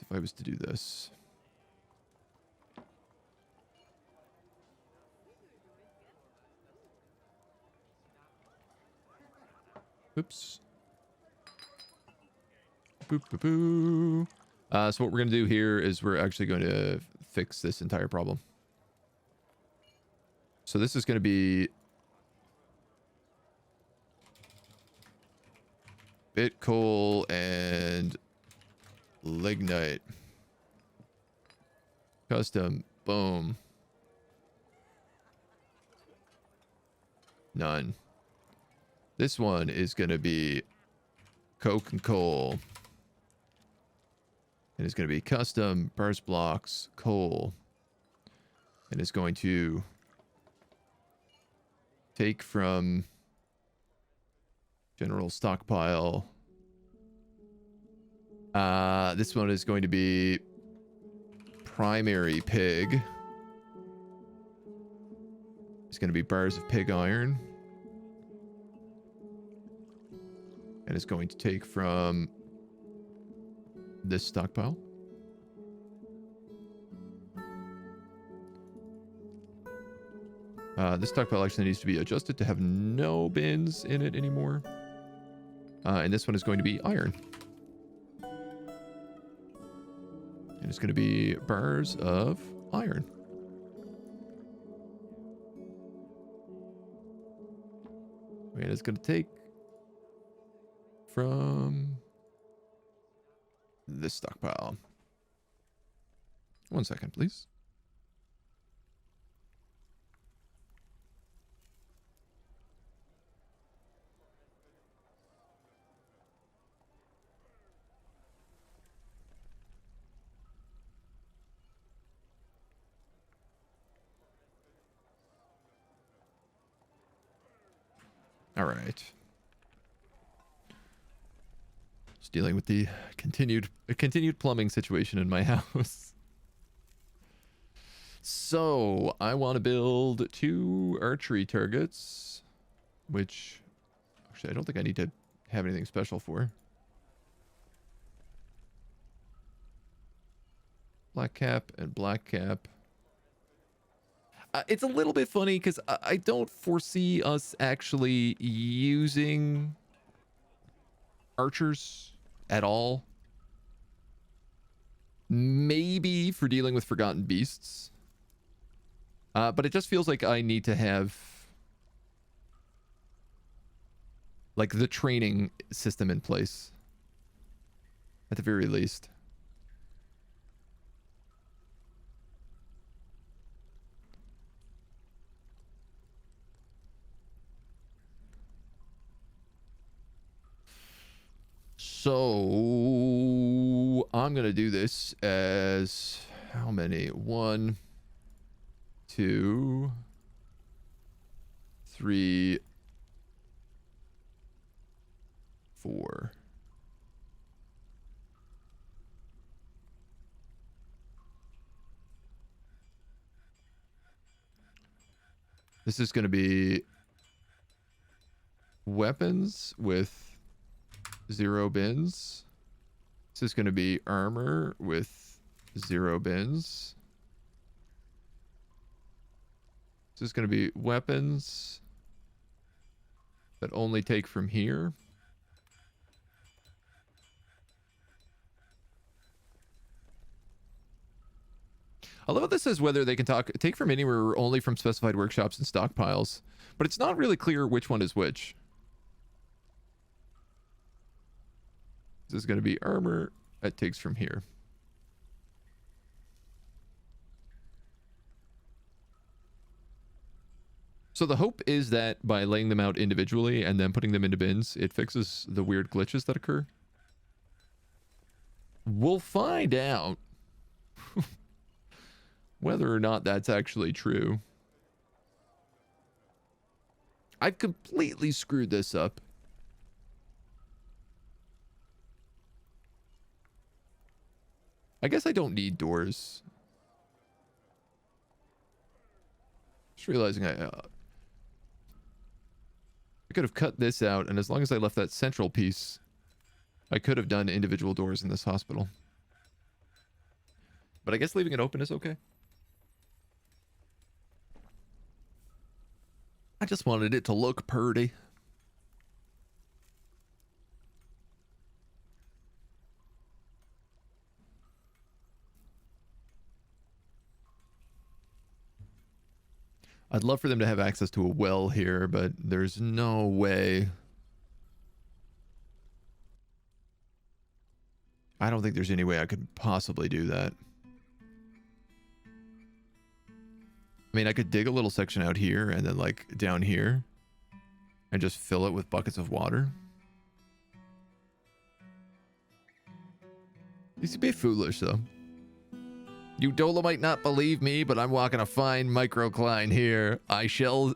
If I was to do this. Oops. Boop, boop, boo. So what we're going to do here is we're actually going to fix this entire problem. So this is going to be bit coal and lignite. Custom. Boom. None. This one is going to be coke and coal. And it's going to be custom burst blocks, coal. And it's going to take from general stockpile. This one is going to be primary pig. It's going to be bars of pig iron. And it's going to take from this stockpile. This stockpile actually needs to be adjusted to have no bins in it anymore. And this one is going to be iron. And it's going to be bars of iron. And it's going to take from this stockpile. 1 second, please. All right. Just dealing with the continued plumbing situation in my house. So I want to build 2 archery targets, which actually I don't think I need to have anything special for. Black cap and black cap. It's a little bit funny because I don't foresee us actually using archers at all. Maybe for dealing with forgotten beasts. But it just feels like I need to have like the training system in place. At the very least. So I'm gonna do this as how many? 1, 2, 3, 4. This is gonna be weapons with 0 bins. This is going to be armor with 0 bins. This is going to be weapons that only take from here. I love how this says whether they can take from anywhere or only from specified workshops and stockpiles, but it's not really clear which one is which. This is going to be armor that takes from here. So the hope is that by laying them out individually and then putting them into bins, it fixes the weird glitches that occur. We'll find out whether or not that's actually true. I've completely screwed this up. I guess I don't need doors. Just realizing I could have cut this out, and as long as I left that central piece, I could have done individual doors in this hospital. But I guess leaving it open is okay. I just wanted it to look pretty. I'd love for them to have access to a well here, but there's no way. I don't think there's any way I could possibly do that. I mean, I could dig a little section out here and then like down here and just fill it with buckets of water. These would be foolish though. You Dolomite not believe me, but I'm walking a fine microcline here. I shall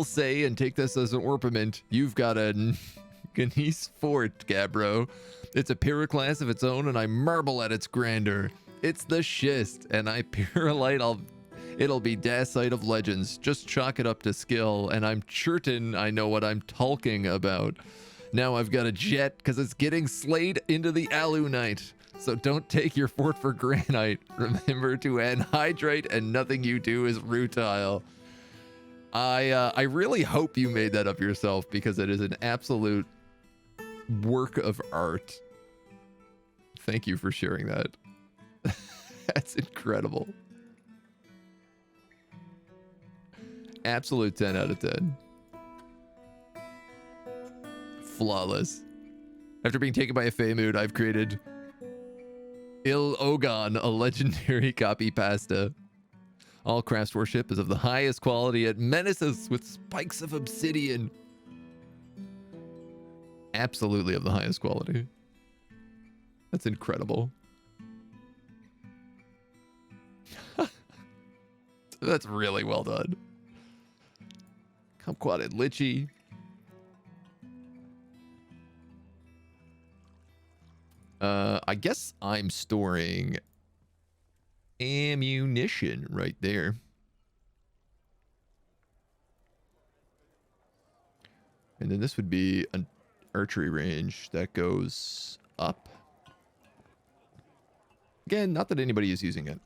say and take this as an orpiment. You've got a Gneiss Fort, Gabbro. It's a pyroclast of its own, and I marvel at its grandeur. It's the schist, and I pyrolite. It'll be dacite of legends. Just chalk it up to skill, and I'm certain I know what I'm talking about. Now I've got a jet, because it's getting slayed into the alunite. So don't take your fort for granite. Remember to anhydrite, and nothing you do is rutile. I really hope you made that up yourself, because it is an absolute work of art. Thank you for sharing that. That's incredible. Absolute 10 out of 10. Flawless. After being taken by a Fey I've created Il Ogon, a legendary copy pasta. All craftsmanship is of the highest quality. It menaces with spikes of obsidian. Absolutely of the highest quality. That's incredible. That's really well done. Kumquatted Lichy. I guess I'm storing ammunition right there. And then this would be an archery range that goes up. Again, not that anybody is using it.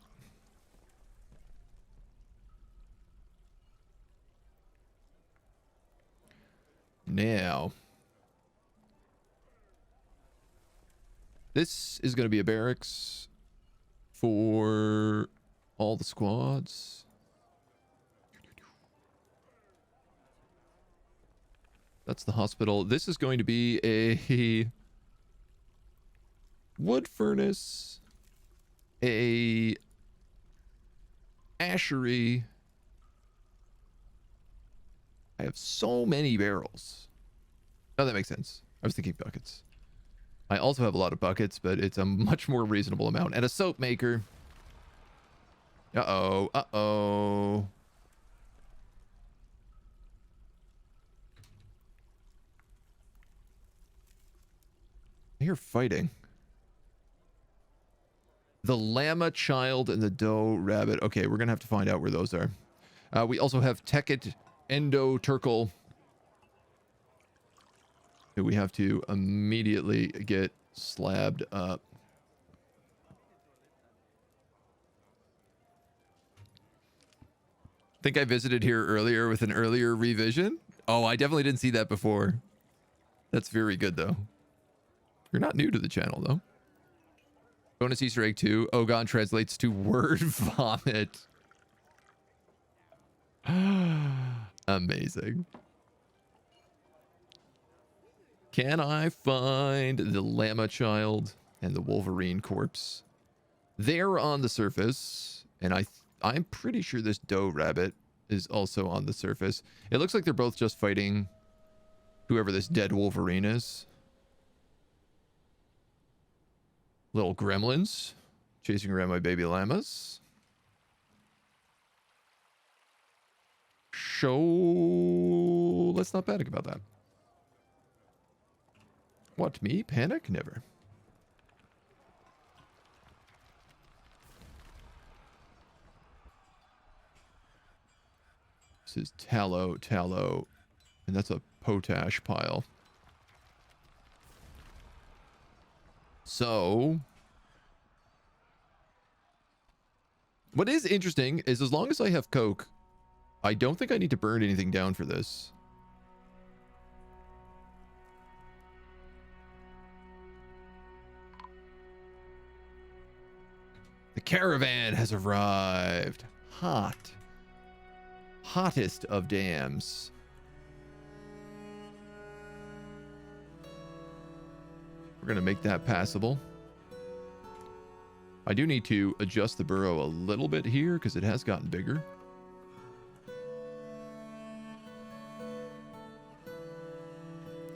Now, this is going to be a barracks for all the squads. That's the hospital. This is going to be a wood furnace, a ashery. I have so many barrels. Oh, that makes sense. I was thinking buckets. I also have a lot of buckets, but it's a much more reasonable amount. And a soap maker. Uh-oh. Uh-oh. I hear fighting. The llama child and the doe rabbit. Okay, we're going to have to find out where those are. We also have Tekit Endo Turkle. who we have to immediately get slabbed up. Think I visited here earlier with an earlier revision? Oh, I definitely didn't see that before. That's very good, though. You're not new to the channel, though. Bonus Easter egg 2. Ogon translates to word vomit. Amazing. Can I find the llama child and the wolverine corpse? They're on the surface, and I'm pretty sure this doe rabbit is also on the surface. It looks like they're both just fighting whoever this dead wolverine is. Little gremlins chasing around my baby llamas. So let's not panic about that. What, me? Panic? Never. This is tallow, and that's a potash pile. So, what is interesting is as long as I have coke, I don't think I need to burn anything down for this. The caravan has arrived. Hot. Hottest of dams. We're going to make that passable. I do need to adjust the burrow a little bit here because it has gotten bigger.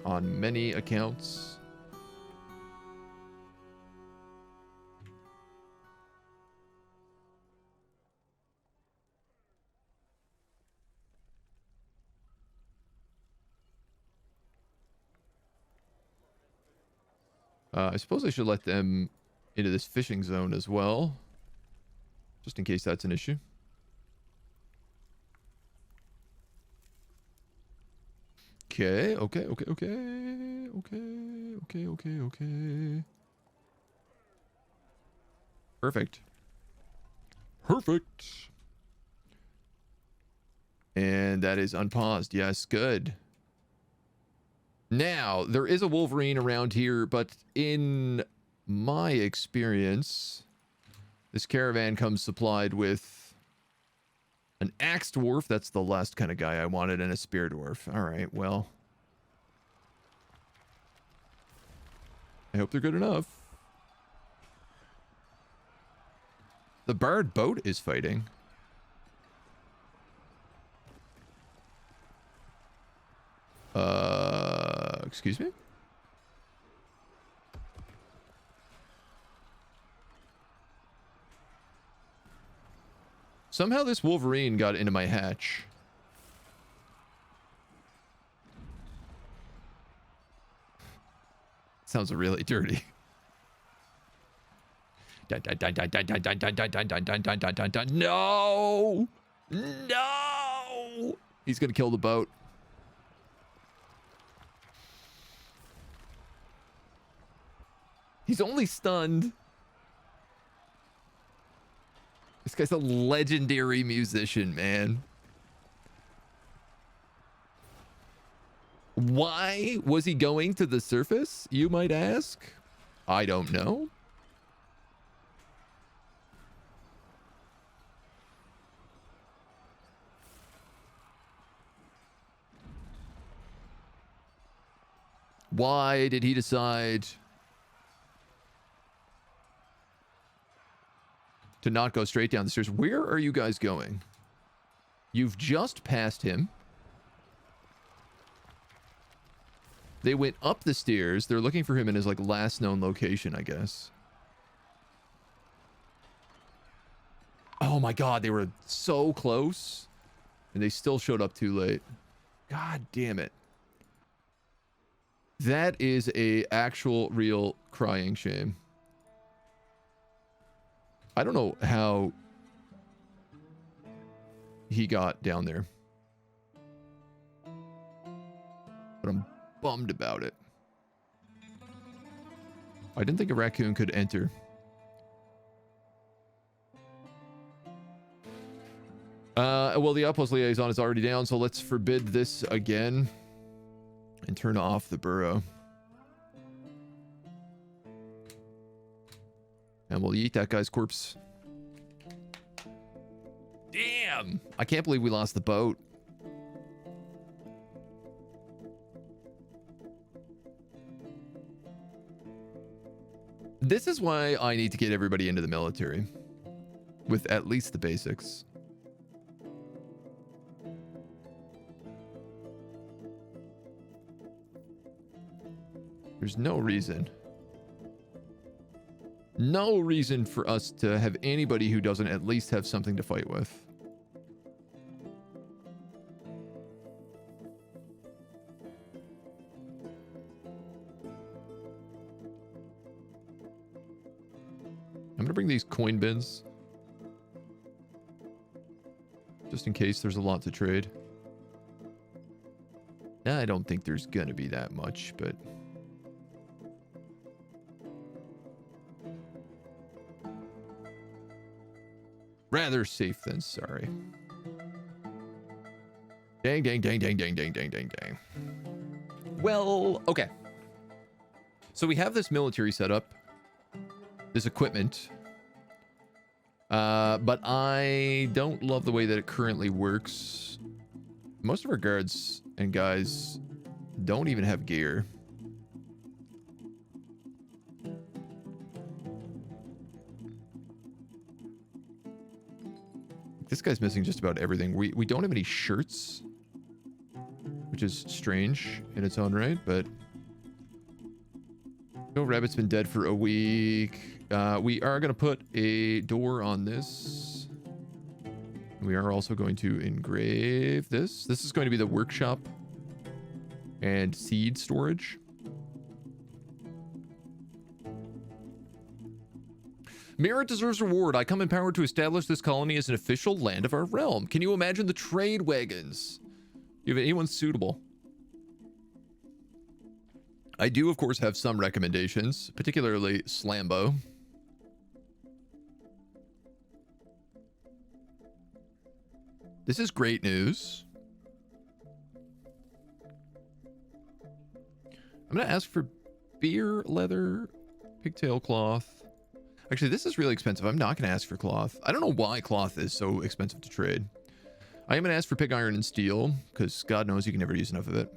On many accounts. I suppose I should let them into this fishing zone as well, just in case that's an issue. Okay. Perfect. And that is unpaused. Yes, good. Now, there is a wolverine around here, but in my experience, this caravan comes supplied with an axe dwarf. That's the last kind of guy I wanted, and a spear dwarf. All right, well. I hope they're good enough. The barred boat is fighting. Excuse me? Somehow this wolverine got into my hatch. Sounds really dirty. No! No! He's gonna kill the boat. He's only stunned. This guy's a legendary musician, man. Why was he going to the surface, you might ask? I don't know. Why did he decide to not go straight down the stairs? Where are you guys going? You've just passed him. They went up the stairs. They're looking for him in his like last known location, I guess. Oh my god, they were so close. And they still showed up too late. God damn it. That is a actual real crying shame. I don't know how he got down there, but I'm bummed about it. I didn't think a raccoon could enter. Well, the outpost liaison is already down, so let's forbid this again and turn off the burrow. And we'll eat that guy's corpse. Damn! I can't believe we lost the boat. This is why I need to get everybody into the military. With at least the basics. There's no reason. No reason for us to have anybody who doesn't at least have something to fight with. I'm going to bring these coin bins. Just in case there's a lot to trade. I don't think there's going to be that much, but... rather safe than sorry. Dang, dang, dang, dang, dang, dang, dang, dang, dang. Well, okay. So we have this military setup. This equipment. But I don't love the way that it currently works. Most of our guards and guys don't even have gear. This guy's missing just about everything. We don't have any shirts, which is strange in its own right, but... No, rabbit's been dead for a week. We are going to put a door on this. We are also going to engrave this. This is going to be the workshop and seed storage. Merit deserves reward. I come empowered to establish this colony as an official land of our realm. Can you imagine the trade wagons? Do you have anyone suitable? I do, of course, have some recommendations, particularly Slambo. This is great news. I'm going to ask for beer, leather, pigtail cloth. Actually, this is really expensive. I'm not going to ask for cloth. I don't know why cloth is so expensive to trade. I am going to ask for pig iron and steel, because God knows you can never use enough of it.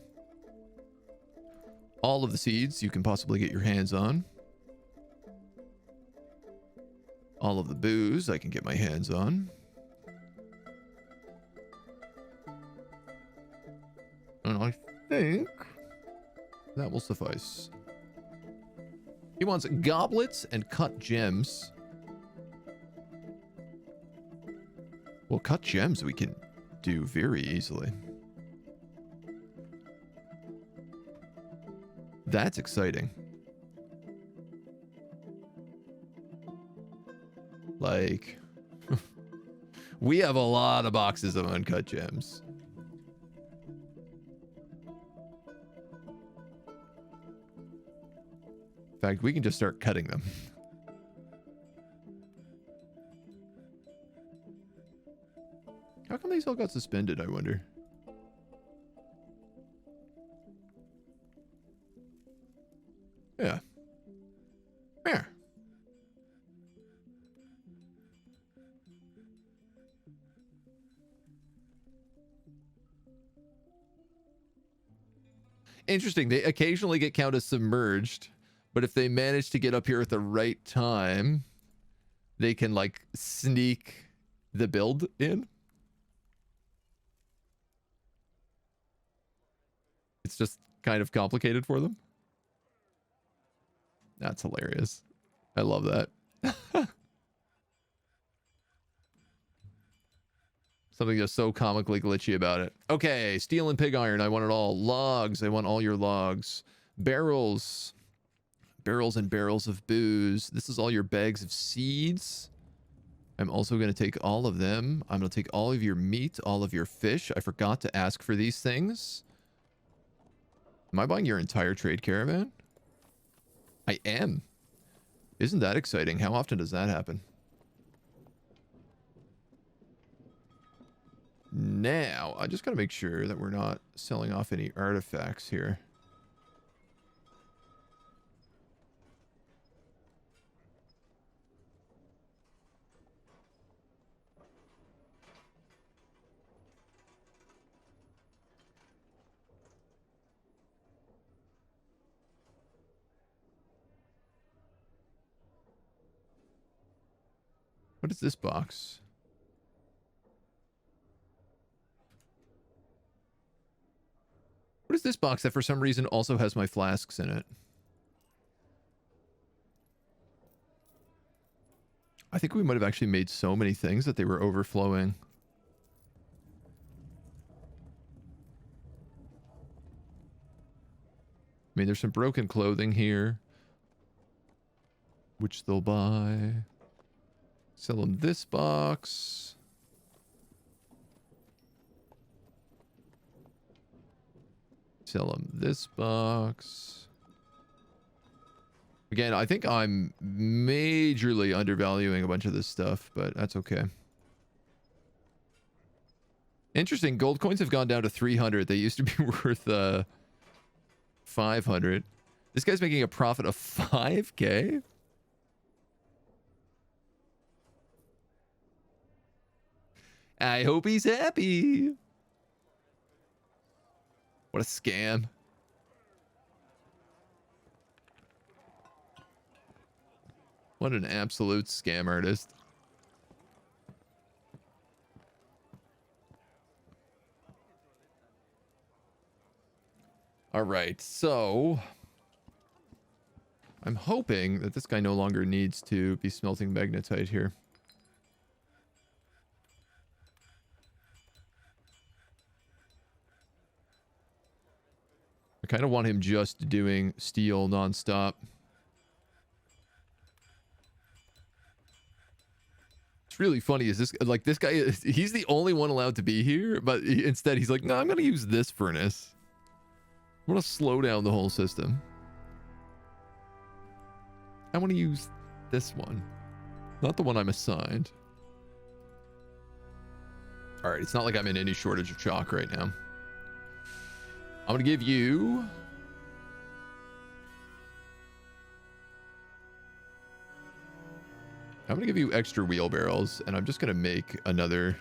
All of the seeds you can possibly get your hands on. All of the booze I can get my hands on. And I think that will suffice. He wants goblets and cut gems. Well, cut gems we can do very easily. That's exciting. Like, we have a lot of boxes of uncut gems. In fact, we can just start cutting them. How come these all got suspended, I wonder? Yeah. Yeah. Interesting. They occasionally get counted as submerged, but if they manage to get up here at the right time, they can, like, sneak the build in. It's just kind of complicated for them. That's hilarious. I love that. Something just so comically glitchy about it. Okay, steel and pig iron. I want it all. Logs. I want all your logs. Barrels. Barrels and barrels of booze. This is all your bags of seeds. I'm also going to take all of them. I'm going to take all of your meat, all of your fish. I forgot to ask for these things. Am I buying your entire trade caravan? I am. Isn't that exciting? How often does that happen? Now, I just got to make sure that we're not selling off any artifacts here. What is this box? What is this box that for some reason also has my flasks in it? I think we might have actually made so many things that they were overflowing. I mean, there's some broken clothing here, which they'll buy. Sell them this box. Sell them this box. Again, I think I'm majorly undervaluing a bunch of this stuff, but that's okay. Interesting. Gold coins have gone down to 300. They used to be worth 500. This guy's making a profit of 5K? I hope he's happy. What a scam. What an absolute scam artist. All right, so I'm hoping that this guy no longer needs to be smelting magnetite here. I kind of want him just doing steel nonstop. It's really funny. Is this like this guy? He's the only one allowed to be here, but instead he's like, no, I'm going to use this furnace. I'm going to slow down the whole system. I want to use this one, not the one I'm assigned. All right, it's not like I'm in any shortage of chalk right now. I'm going to give you... I'm going to give you extra wheelbarrows, and I'm just going to make another...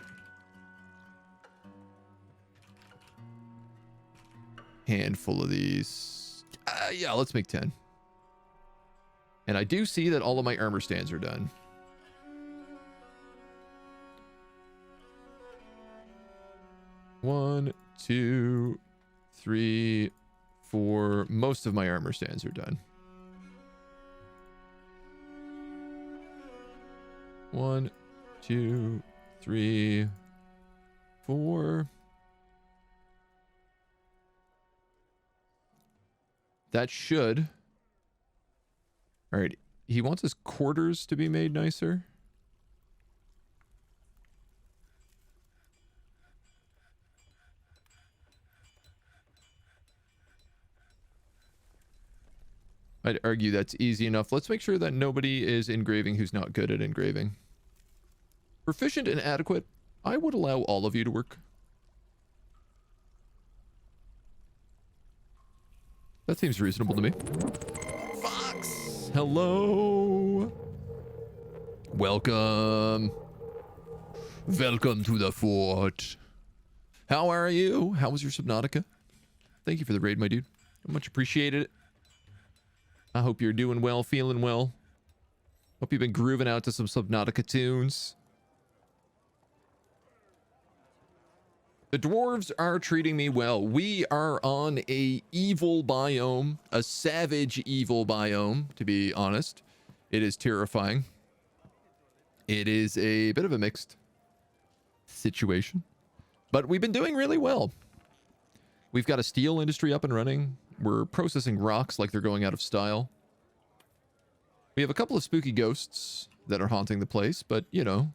handful of these. Yeah, let's make 10. And I do see that all of my armor stands are done. One, two, 3, 4. Most of my armor stands are done. 1, 2, 3, 4. That should. All right. He wants his quarters to be made nicer. I'd argue that's easy enough. Let's make sure that nobody is engraving who's not good at engraving. Proficient and adequate. I would allow all of you to work. That seems reasonable to me. Fox! Hello! Welcome. Welcome to the fort. How are you? How was your Subnautica? Thank you for the raid, my dude. I much appreciated it. I hope you're doing well, feeling well. Hope you've been grooving out to some Subnautica tunes. The dwarves are treating me well. We are on a evil biome, a savage evil biome, to be honest. It is terrifying. It is a bit of a mixed situation, but we've been doing really well. We've got a steel industry up and running. We're processing rocks like they're going out of style. We have a couple of spooky ghosts that are haunting the place, but, you know,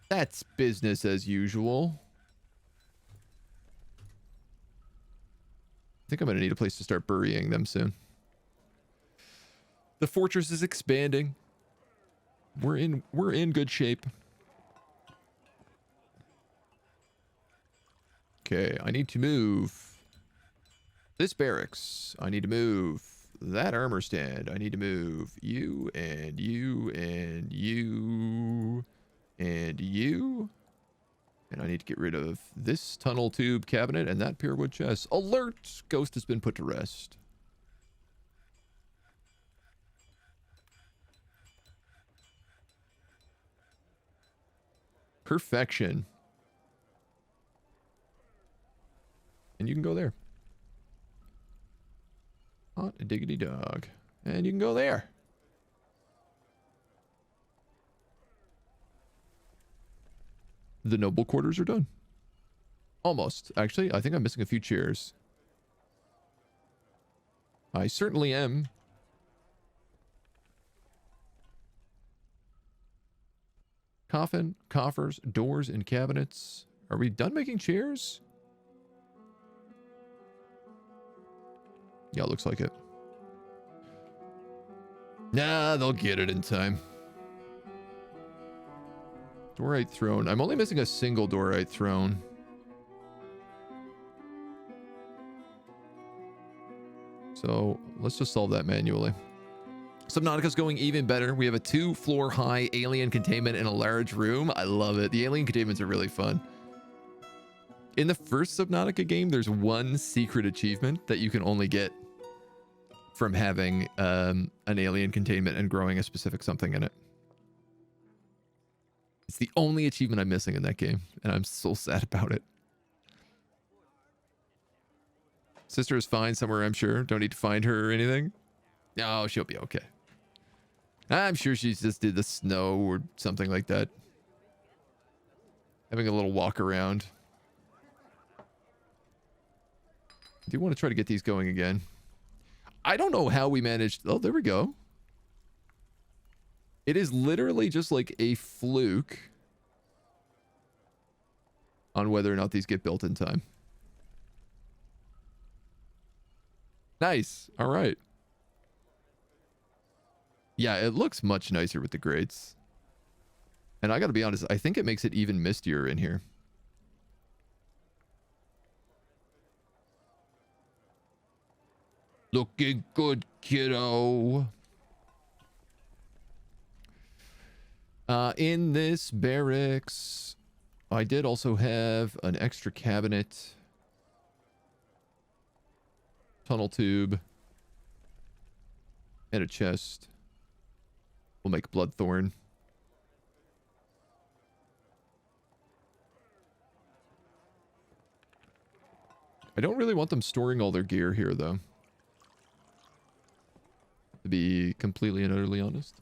that's business as usual. I think I'm going to need a place to start burying them soon. The fortress is expanding. We're in good shape. Okay, I need to move this barracks. I need to move that armor stand. I need to move you and you and you and you. And I need to get rid of this tunnel tube cabinet and that pure wood chest. Alert! Ghost has been put to rest. Perfection. And you can go there. Hot diggity dog. And you can go there. The noble quarters are done. Almost. Actually, I think I'm missing a few chairs. I certainly am. Coffin, coffers, doors, and cabinets. Are we done making chairs? Yeah, looks like it. Nah, they'll get it in time. Dorite throne. I'm only missing a single Dorite throne. So let's just solve that manually. Subnautica's going even better. We have a 2-floor high alien containment in a large room. I love it. The alien containments are really fun. In the first Subnautica game, there's one secret achievement that you can only get from having an alien containment and growing a specific something in it. It's the only achievement I'm missing in that game, and I'm so sad about it. Sister is fine somewhere, I'm sure. Don't need to find her or anything. No, she'll be okay. I'm sure she just did the snow or something like that. Having a little walk around. I do want to try to get these going again. I don't know how we managed. Oh, there we go. It is literally just like a fluke on whether or not these get built in time. Nice. All right. Yeah, it looks much nicer with the grates. And I gotta be honest, I think it makes it even mistier in here. Looking good, kiddo. In this barracks, I did also have an extra cabinet. Tunnel tube. And a chest. We'll make Bloodthorn. I don't really want them storing all their gear here, though. To be completely and utterly honest.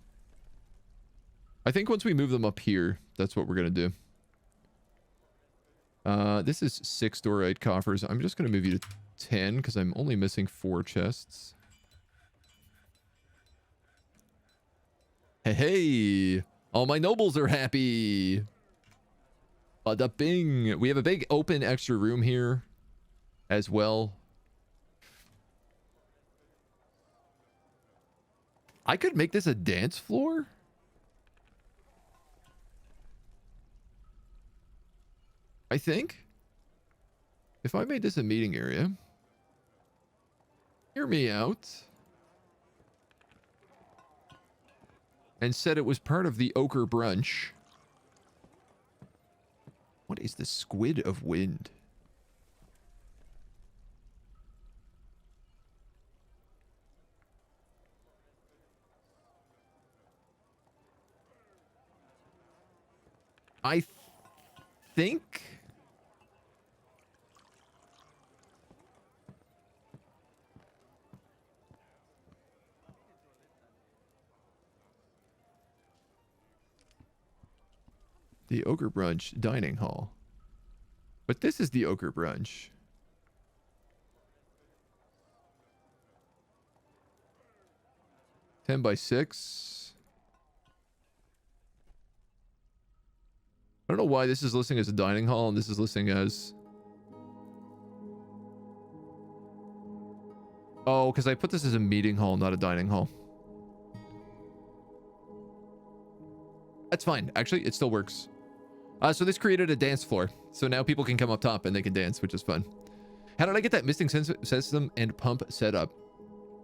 I think once we move them up here, that's what we're going to do. This is 6 Dorite coffers. I'm just going to move you to 10 because I'm only missing 4 chests. Hey, hey! All my nobles are happy! Bada bing! We have a big open extra room here as well. I could make this a dance floor? I think. If I made this a meeting area. Hear me out. And said it was part of the Ochre Brunch. What is the Squid of Wind? I think... the Ochre Brunch dining hall. But this is the Ochre Brunch. Ten by 6. I don't know why this is listing as a dining hall and this is listing as... Oh, because I put this as a meeting hall, not a dining hall. That's fine. Actually, it still works. So this created a dance floor. So now people can come up top and they can dance, which is fun. How did I get that misting system and pump set up?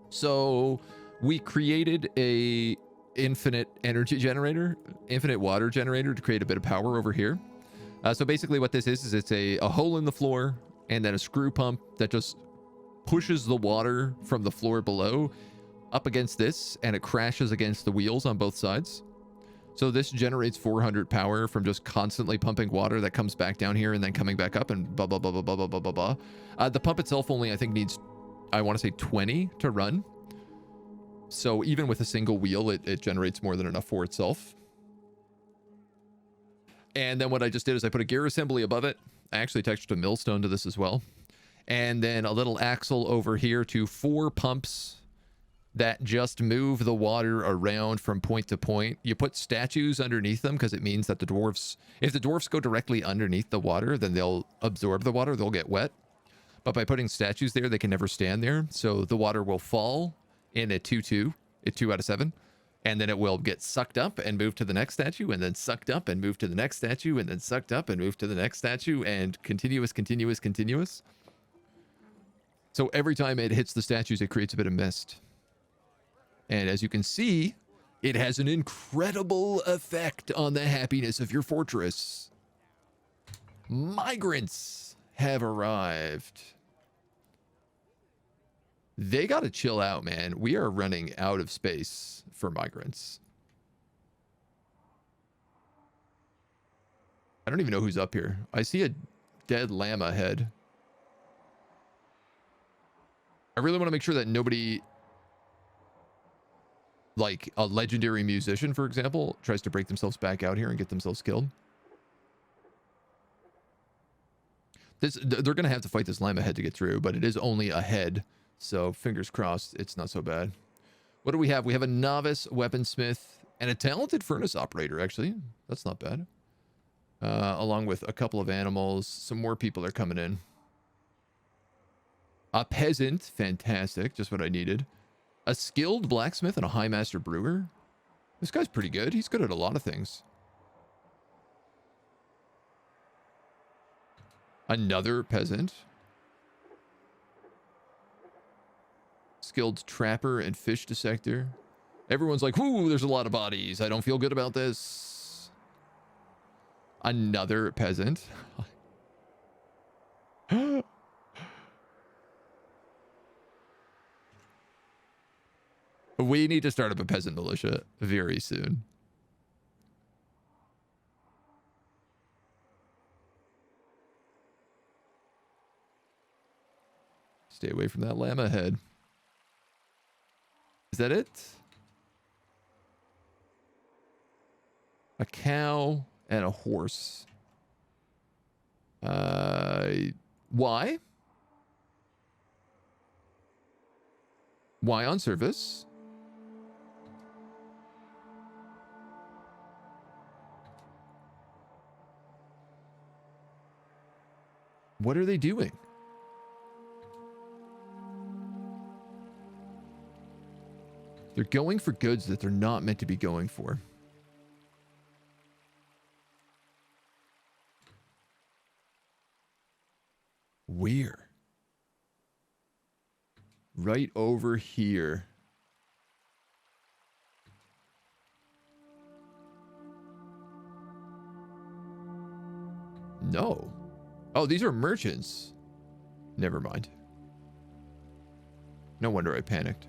So we created a infinite energy generator, infinite water generator to create a bit of power over here. So basically what this is it's a hole in the floor and then a screw pump that just pushes the water from the floor below up against this, and it crashes against the wheels on both sides. So this generates 400 power from just constantly pumping water that comes back down here and then coming back up and blah, blah, blah, blah, blah, blah, blah, blah, blah. The pump itself only, I think, needs, I want to say 20 to run. So even with a single wheel, it generates more than enough for itself. And then what I just did is I put a gear assembly above it. I actually attached a millstone to this as well. And then a little axle over here to 4 pumps that just move the water around from point to point. You put statues underneath them because it means that the dwarves, if the dwarves go directly underneath the water, then they'll absorb the water, they'll get wet. But by putting statues there, they can never stand there. So the water will fall in a 2-2, a 2 out of 7. And then it will get sucked up and move to the next statue, and then sucked up and move to the next statue, and then sucked up and move to the next statue, and continuous, continuous, continuous. So every time it hits the statues, it creates a bit of mist. And as you can see, it has an incredible effect on the happiness of your fortress. Migrants have arrived. They got to chill out, man. We are running out of space for migrants. I don't even know who's up here. I see a dead llama head. I really want to make sure that nobody, like a legendary musician, for example, tries to break themselves back out here and get themselves killed. They're going to have to fight this llama head to get through, but it is only a head. So fingers crossed, it's not so bad. What do we have? We have a novice weaponsmith and a talented furnace operator, actually. That's not bad. Along with a couple of animals. Some more people are coming in. A peasant. Fantastic. Just what I needed. A skilled blacksmith and a high master brewer. This guy's pretty good. He's good at a lot of things. Another peasant. Skilled trapper and fish dissector. Everyone's like, whoo, there's a lot of bodies. I don't feel good about this. Another peasant. We need to start up a peasant militia very soon. Stay away from that llama head. Is that it? A cow and a horse. Why? Why on service? What are they doing? They're going for goods that they're not meant to be going for. Where? Right over here. No. Oh, these are merchants. Never mind. No wonder I panicked.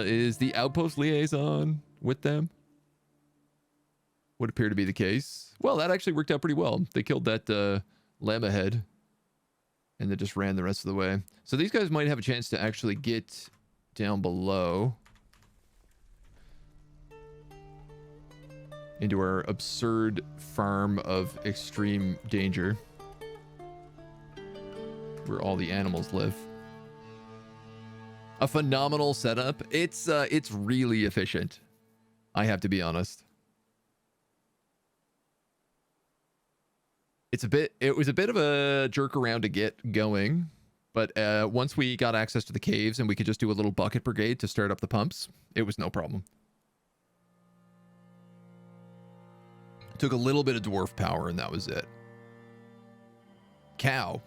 Is the outpost liaison with them? Would appear to be the case. Well, that actually worked out pretty well. They killed that llama head and then just ran the rest of the way. So these guys might have a chance to actually get down below into our absurd farm of extreme danger where all the animals live. A phenomenal setup. It's really efficient. I have to be honest. It was a bit of a jerk around to get going, But once we got access to the caves and we could just do a little bucket brigade to start up the pumps, it was no problem. Took a little bit of dwarf power and that was it. Cow,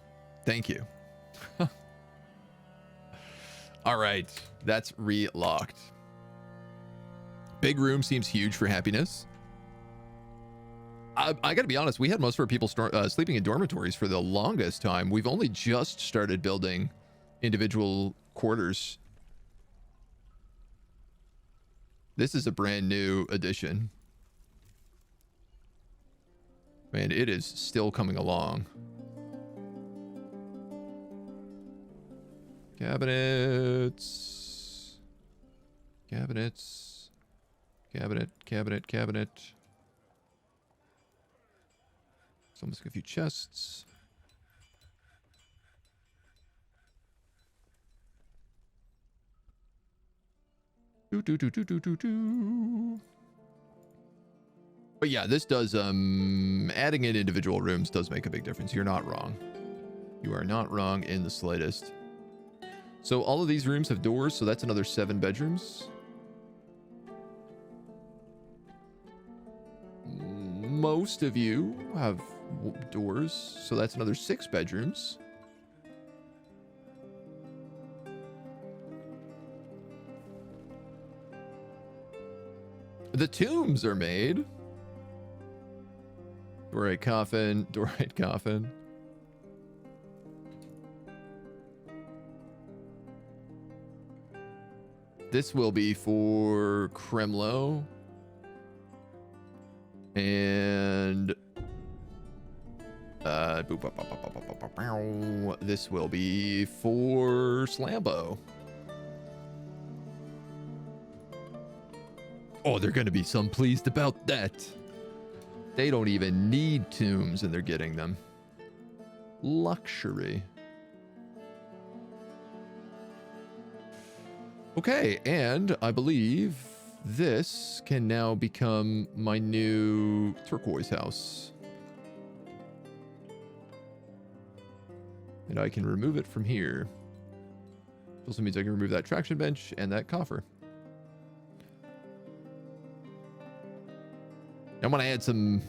thank you. All right, that's relocked. Big room seems huge for happiness. I gotta be honest, we had most of our people sleeping in dormitories for the longest time. We've only just started building individual quarters. This is a brand new addition. Man, it is still coming along. Cabinets. Cabinets. Cabinet, cabinet, cabinet. So let's get a few chests. But yeah, this does, adding in individual rooms does make a big difference. You're not wrong. You are not wrong in the slightest. So all of these rooms have doors, so that's another 7 bedrooms. Most of you have doors, so that's another 6 bedrooms. The tombs are made. Dorite coffin, dorite coffin. This will be for Kremlo. And this will be for Slambo. Oh, they're going to be some pleased about that. They don't even need tombs and they're getting them. Luxury. Okay, and I believe this can now become my new turquoise house. And I can remove it from here. Also means I can remove that traction bench and that coffer. I'm gonna add some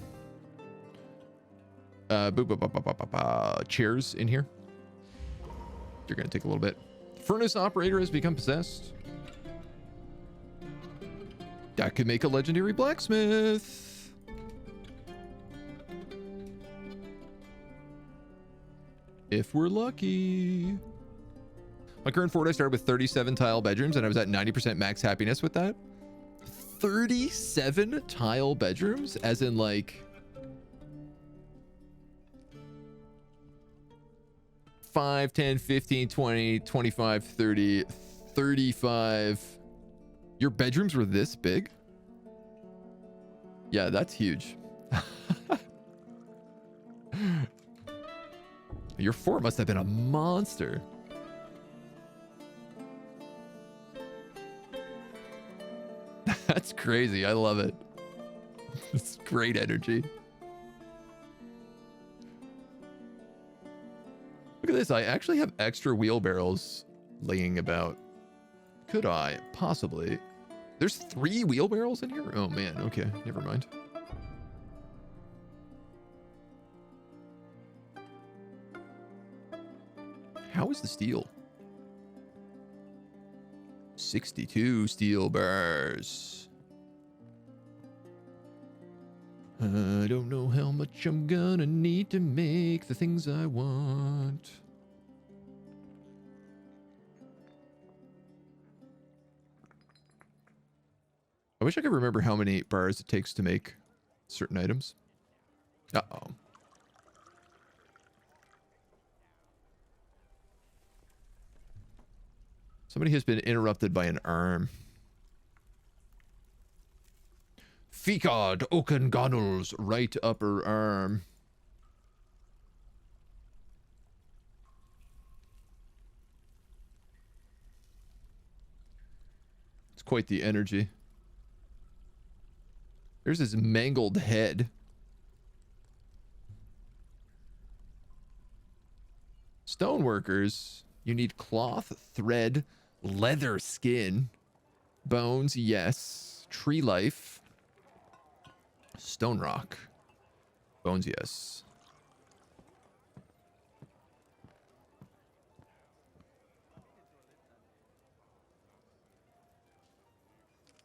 chairs in here. They're gonna take a little bit. Furnace operator has become possessed. That could make a legendary blacksmith. If we're lucky. My current fort, I started with 37 tile bedrooms and I was at 90% max happiness with that. 37 tile bedrooms? As in like 5, 10, 15, 20, 25, 30, 35. Your bedrooms were this big? Yeah, that's huge. Your fort must have been a monster. That's crazy. I love it. It's great energy. Look at this. I actually have extra wheelbarrows laying about. Could I possibly? There's 3 wheelbarrows in here? Oh man, okay, never mind. How is the steel? 62 steel bars. I don't know how much I'm gonna need to make the things I want. I wish I could remember how many bars it takes to make certain items. Uh-oh. Somebody has been interrupted by an arm. Ficard Okanganul's right upper arm. It's quite the energy. There's his mangled head. Stoneworkers. You need cloth, thread, leather skin, bones, yes. Tree life. Stone rock. Bones, yes.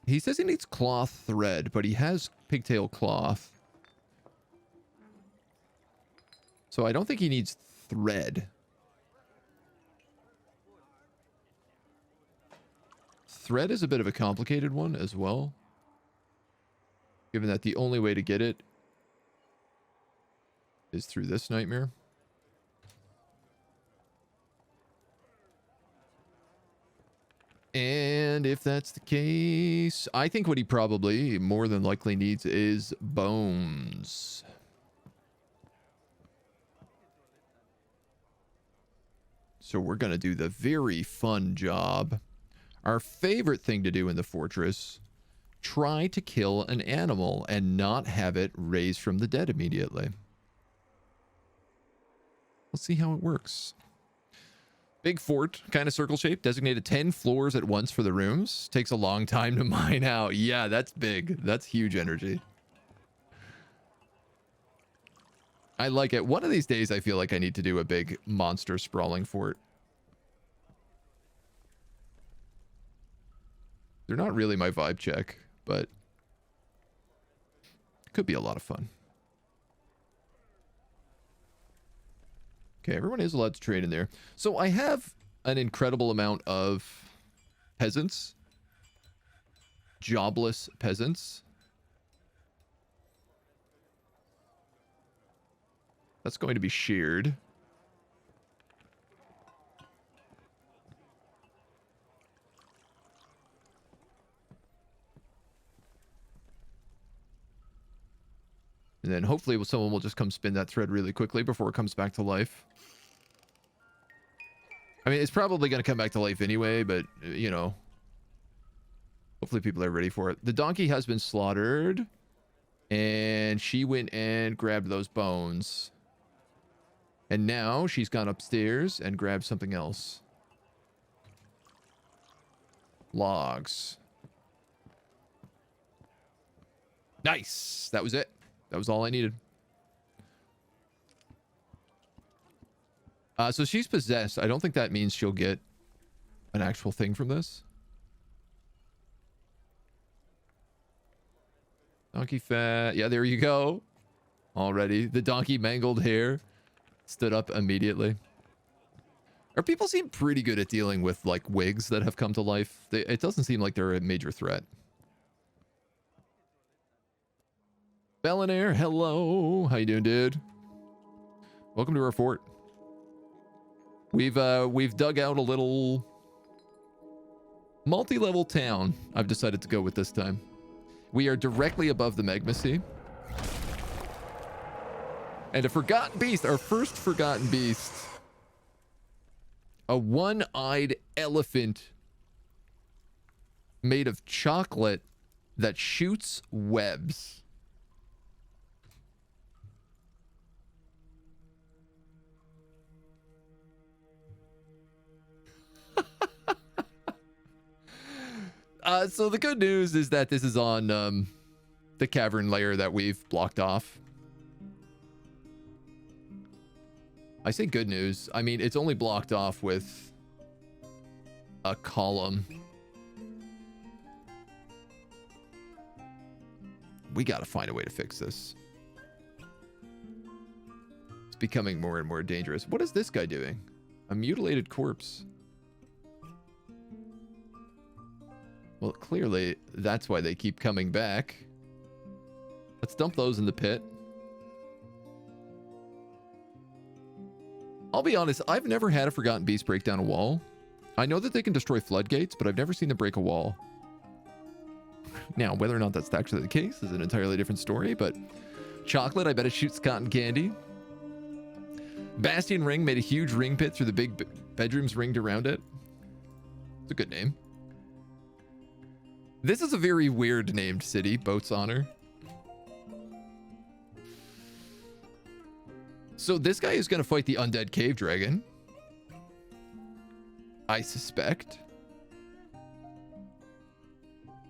He says he needs cloth thread, but he has pigtail cloth. So I don't think he needs thread. Thread is a bit of a complicated one as well, given that the only way to get it is through this nightmare. And if that's the case, I think what he probably more than likely needs is bones. So we're going to do the very fun job. Our favorite thing to do in the fortress. Try to kill an animal and not have it raise from the dead immediately. Let's see how it works. Big fort, kind of circle shape, designated 10 floors at once for the rooms. Takes a long time to mine out. Yeah, that's big. That's huge energy. I like it. One of these days, I feel like I need to do a big monster sprawling fort. They're not really my vibe check, but it could be a lot of fun. Okay, everyone is allowed to trade in there. So I have an incredible amount of peasants. Jobless peasants. That's going to be sheared. And then hopefully someone will just come spin that thread really quickly before it comes back to life. I mean, it's probably going to come back to life anyway, but, you know. Hopefully people are ready for it. The donkey has been slaughtered. And she went and grabbed those bones. And now she's gone upstairs and grabbed something else. Logs. Nice! That was it. That was all I needed. So she's possessed. I don't think that means she'll get an actual thing from this. Donkey fat. Yeah, there you go. Already. The donkey mangled hair. Stood up immediately. Our people seem pretty good at dealing with, like, wigs that have come to life. It doesn't seem like they're a major threat. Bellinair, hello. How you doing, dude? Welcome to our fort. We've dug out a little multi-level town I've decided to go with this time. We are directly above the magma sea. And a forgotten beast, our first forgotten beast. A one-eyed elephant made of chocolate that shoots webs. So the good news is that this is on the cavern layer that we've blocked off. I say good news. I mean, it's only blocked off with a column. We gotta find a way to fix this. It's becoming more and more dangerous. What is this guy doing? A mutilated corpse. Well, clearly, that's why they keep coming back. Let's dump those in the pit. I'll be honest, I've never had a Forgotten Beast break down a wall. I know that they can destroy floodgates, but I've never seen them break a wall. Now, whether or not that's actually the case is an entirely different story, but... Chocolate, I bet it shoots cotton candy. Bastion Ring made a huge ring pit through the big bedrooms ringed around it. It's a good name. This is a very weird named city, Boatshonor. So this guy is going to fight the undead cave dragon. I suspect.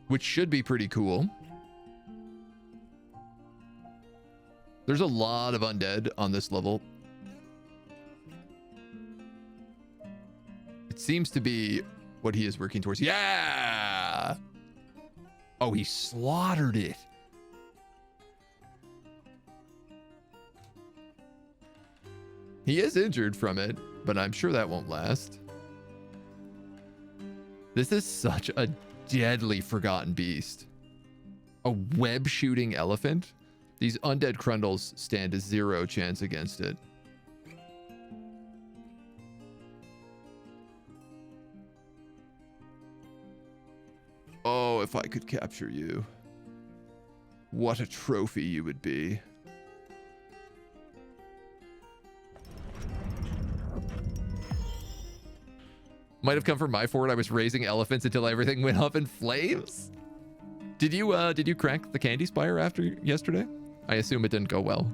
Which should be pretty cool. There's a lot of undead on this level. It seems to be what he is working towards. Yeah! Oh, he slaughtered it. He is injured from it, but I'm sure that won't last. This is such a deadly forgotten beast. A web-shooting elephant? These undead Crundles stand a 0 chance against it. Oh, if I could capture you. What a trophy you would be. Might have come from my fort. I was raising elephants until everything went up in flames. Did you crack the candy spire after yesterday? I assume it didn't go well.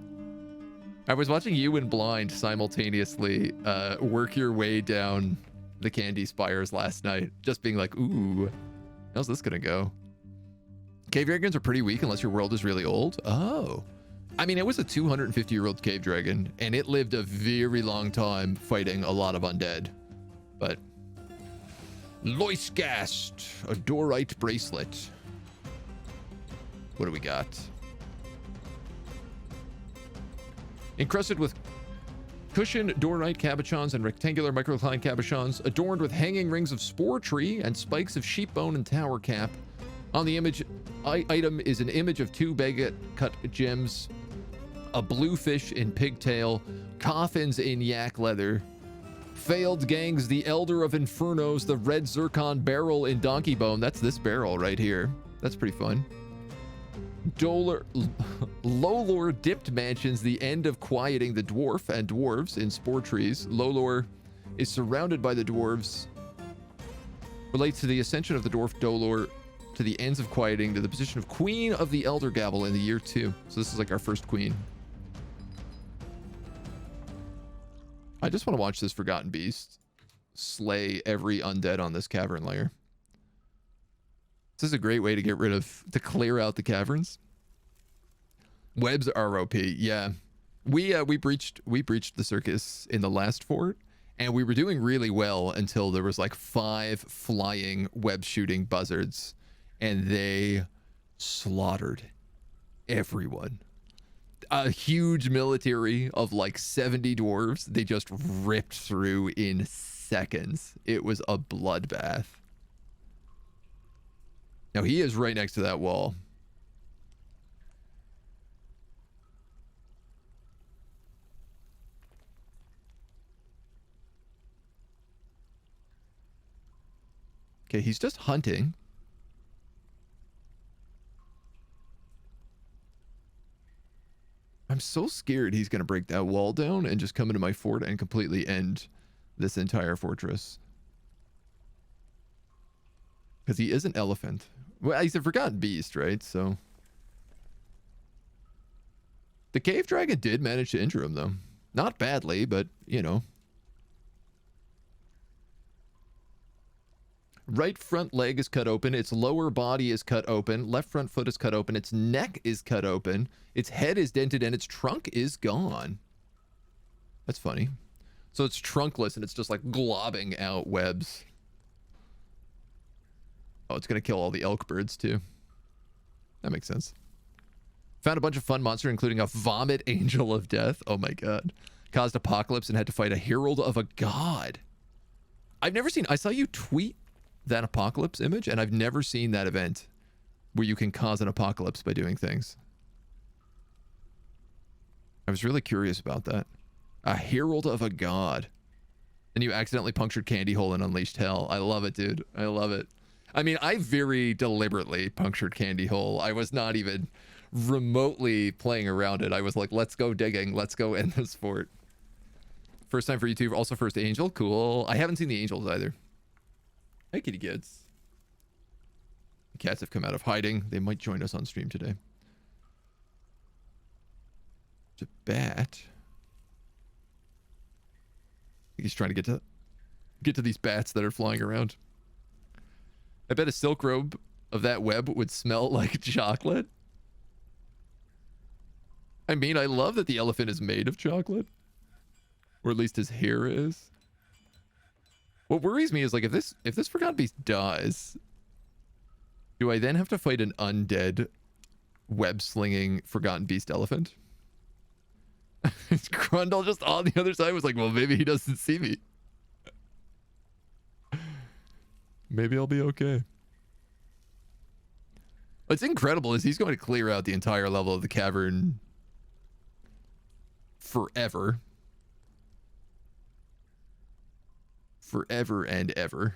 I was watching you and Blind simultaneously work your way down the candy spires last night, just being like, ooh, how's this gonna go? Cave dragons are pretty weak unless your world is really old. Oh. I mean, it was a 250-year-old cave dragon, and it lived a very long time fighting a lot of undead. But Loisgast, a Dorite bracelet. What do we got? Encrusted with cushioned Dorite cabochons and rectangular microcline cabochons, adorned with hanging rings of spore tree and spikes of sheep bone and tower cap. On the image item is an image of 2 baguette cut gems, a blue fish in pigtail, coffins in yak leather, failed gangs, the Elder of Infernos, the red zircon barrel in donkey bone. That's this barrel right here. That's pretty fun. Lolor dipped mansions, the end of quieting the dwarf and dwarves in spore trees. Lolor is surrounded by the dwarves. Relates to the ascension of the dwarf Dolor to the ends of quieting to the position of Queen of the Elder Gabble in the year 2. So this is like our first queen. I just want to watch this forgotten beast slay every undead on this cavern layer. This is a great way to get rid of, to clear out the caverns. Webs are OP, yeah. We breached the circus in the last fort, and we were doing really well until there was like 5 flying web shooting buzzards, and they slaughtered everyone. A huge military of like 70 dwarves, they just ripped through in seconds. It was a bloodbath. Now he is right next to that wall. Okay, he's just hunting. I'm so scared he's going to break that wall down and just come into my fort and completely end this entire fortress. Because he is an elephant. Well, he's a forgotten beast, right? So the cave dragon did manage to injure him, though. Not badly, but, you know. Right front leg is cut open. Its lower body is cut open. Left front foot is cut open. Its neck is cut open. Its head is dented, and its trunk is gone. That's funny. So it's trunkless, and it's just like globbing out webs. Oh, it's going to kill all the elk birds, too. That makes sense. Found a bunch of fun monster, including a vomit angel of death. Oh, my God. Caused apocalypse and had to fight a herald of a god. I've never seen... I saw you tweet that apocalypse image, and I've never seen that event where you can cause an apocalypse by doing things. I was really curious about that. A herald of a god. And you accidentally punctured Candy Hole and unleashed hell. I love it, dude. I love it. I mean, I very deliberately punctured Candy Hole. I was not even remotely playing around it. I was like, let's go digging. Let's go end this fort. First time for YouTube. Also first angel. Cool. I haven't seen the angels either. Hey, kitty kids. The cats have come out of hiding. They might join us on stream today. It's a bat. I think he's trying to get to... get to these bats that are flying around. I bet a silk robe of that web would smell like chocolate. I mean, I love that the elephant is made of chocolate. Or at least his hair is. What worries me is, like, if this Forgotten Beast dies, do I then have to fight an undead web-slinging Forgotten Beast elephant? Grundle just on the other side was like, well, maybe he doesn't see me. Maybe I'll be okay. What's incredible is he's going to clear out the entire level of the cavern forever. Forever and ever.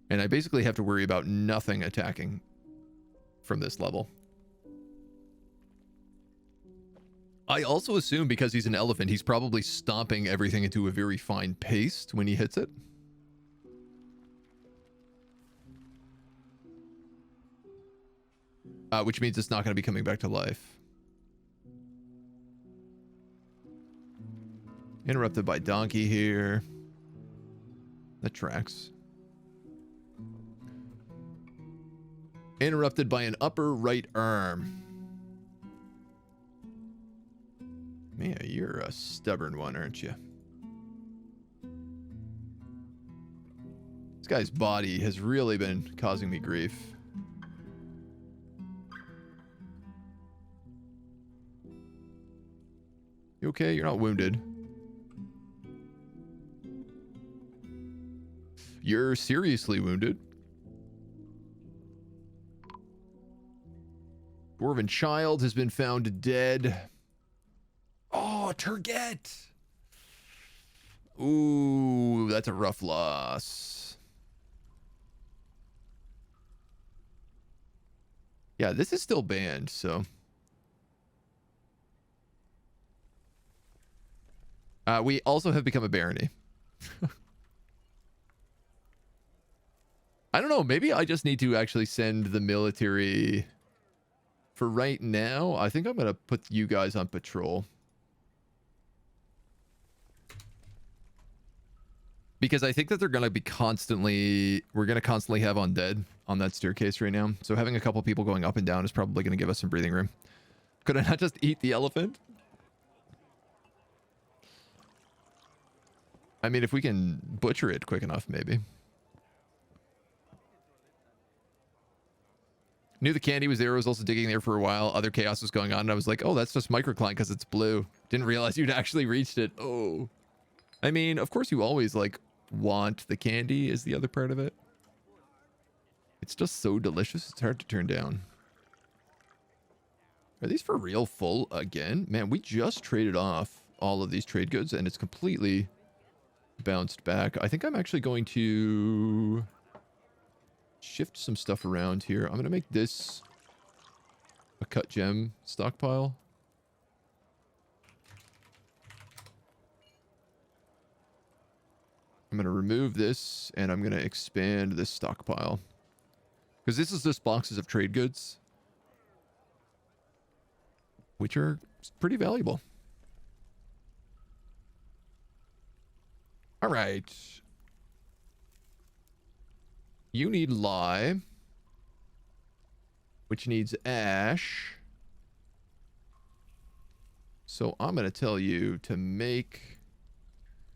And I basically have to worry about nothing attacking from this level. I also assume because he's an elephant, he's probably stomping everything into a very fine paste when he hits it. Which means it's not going to be coming back to life. Interrupted by donkey here. That tracks. Interrupted by an upper right arm. Man, you're a stubborn one, aren't you? This guy's body has really been causing me grief. You okay? You're not wounded. You're seriously wounded. Dwarven child has been found dead. Oh, Turget! Ooh, that's a rough loss. Yeah, this is still banned, so... we also have become a barony. I don't know, maybe I just need to actually send the military... For right now, I think I'm going to put you guys on patrol. Because I think that they're going to be constantly... We're going to constantly have undead on that staircase right now. So having a couple people going up and down is probably going to give us some breathing room. Could I not just eat the elephant? I mean, if we can butcher it quick enough, maybe. Knew the candy was there. I was also digging there for a while. Other chaos was going on, and I was like, oh, that's just microcline because it's blue. Didn't realize you'd actually reached it. Oh. I mean, of course you always, like, want the candy is the other part of it. It's just so delicious. It's hard to turn down. Are these for real full again? Man, we just traded off all of these trade goods, and it's completely bounced back. I think I'm actually going to... shift some stuff around here. I'm going to make this a cut gem stockpile. I'm going to remove this, and I'm going to expand this stockpile. Because this is just boxes of trade goods, which are pretty valuable. All right. You need lye, which needs ash. So I'm going to tell you to make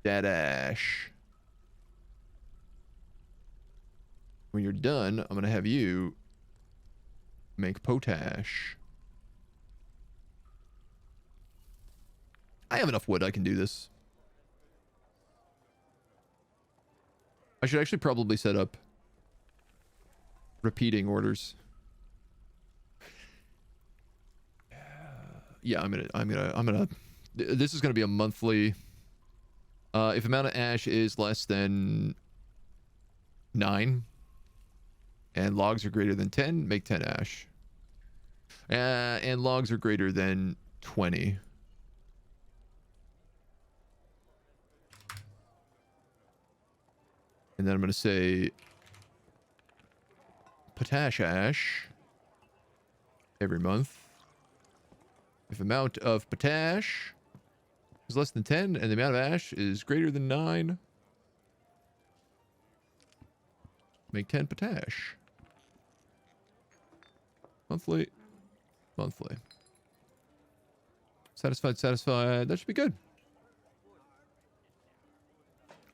that ash. When you're done, I'm going to have you make potash. I have enough wood. I can do this. I should actually probably set up repeating orders. Yeah, I'm gonna this is gonna be a monthly. If amount of ash is less than 9 and logs are greater than 10, make 10 ash. And logs are greater than 20. And then I'm gonna say potash ash every month. If amount of potash is less than 10, and the amount of ash is greater than 9. Make 10 potash. Monthly. Monthly. Satisfied, satisfied. That should be good.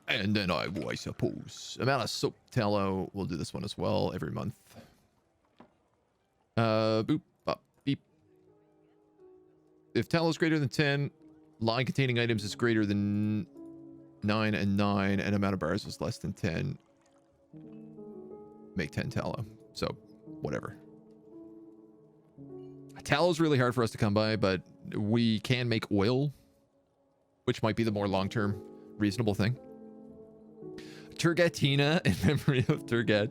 And then I suppose. Amount of soap tallow. We'll do this one as well every month. Boop, bop, beep. If tallow is greater than 10, line containing items is greater than 9 and 9, and amount of bars is less than 10. Make 10 tallow. So, whatever. Tallow is really hard for us to come by, but we can make oil, which might be the more long-term reasonable thing. Turgetina in memory of Turget.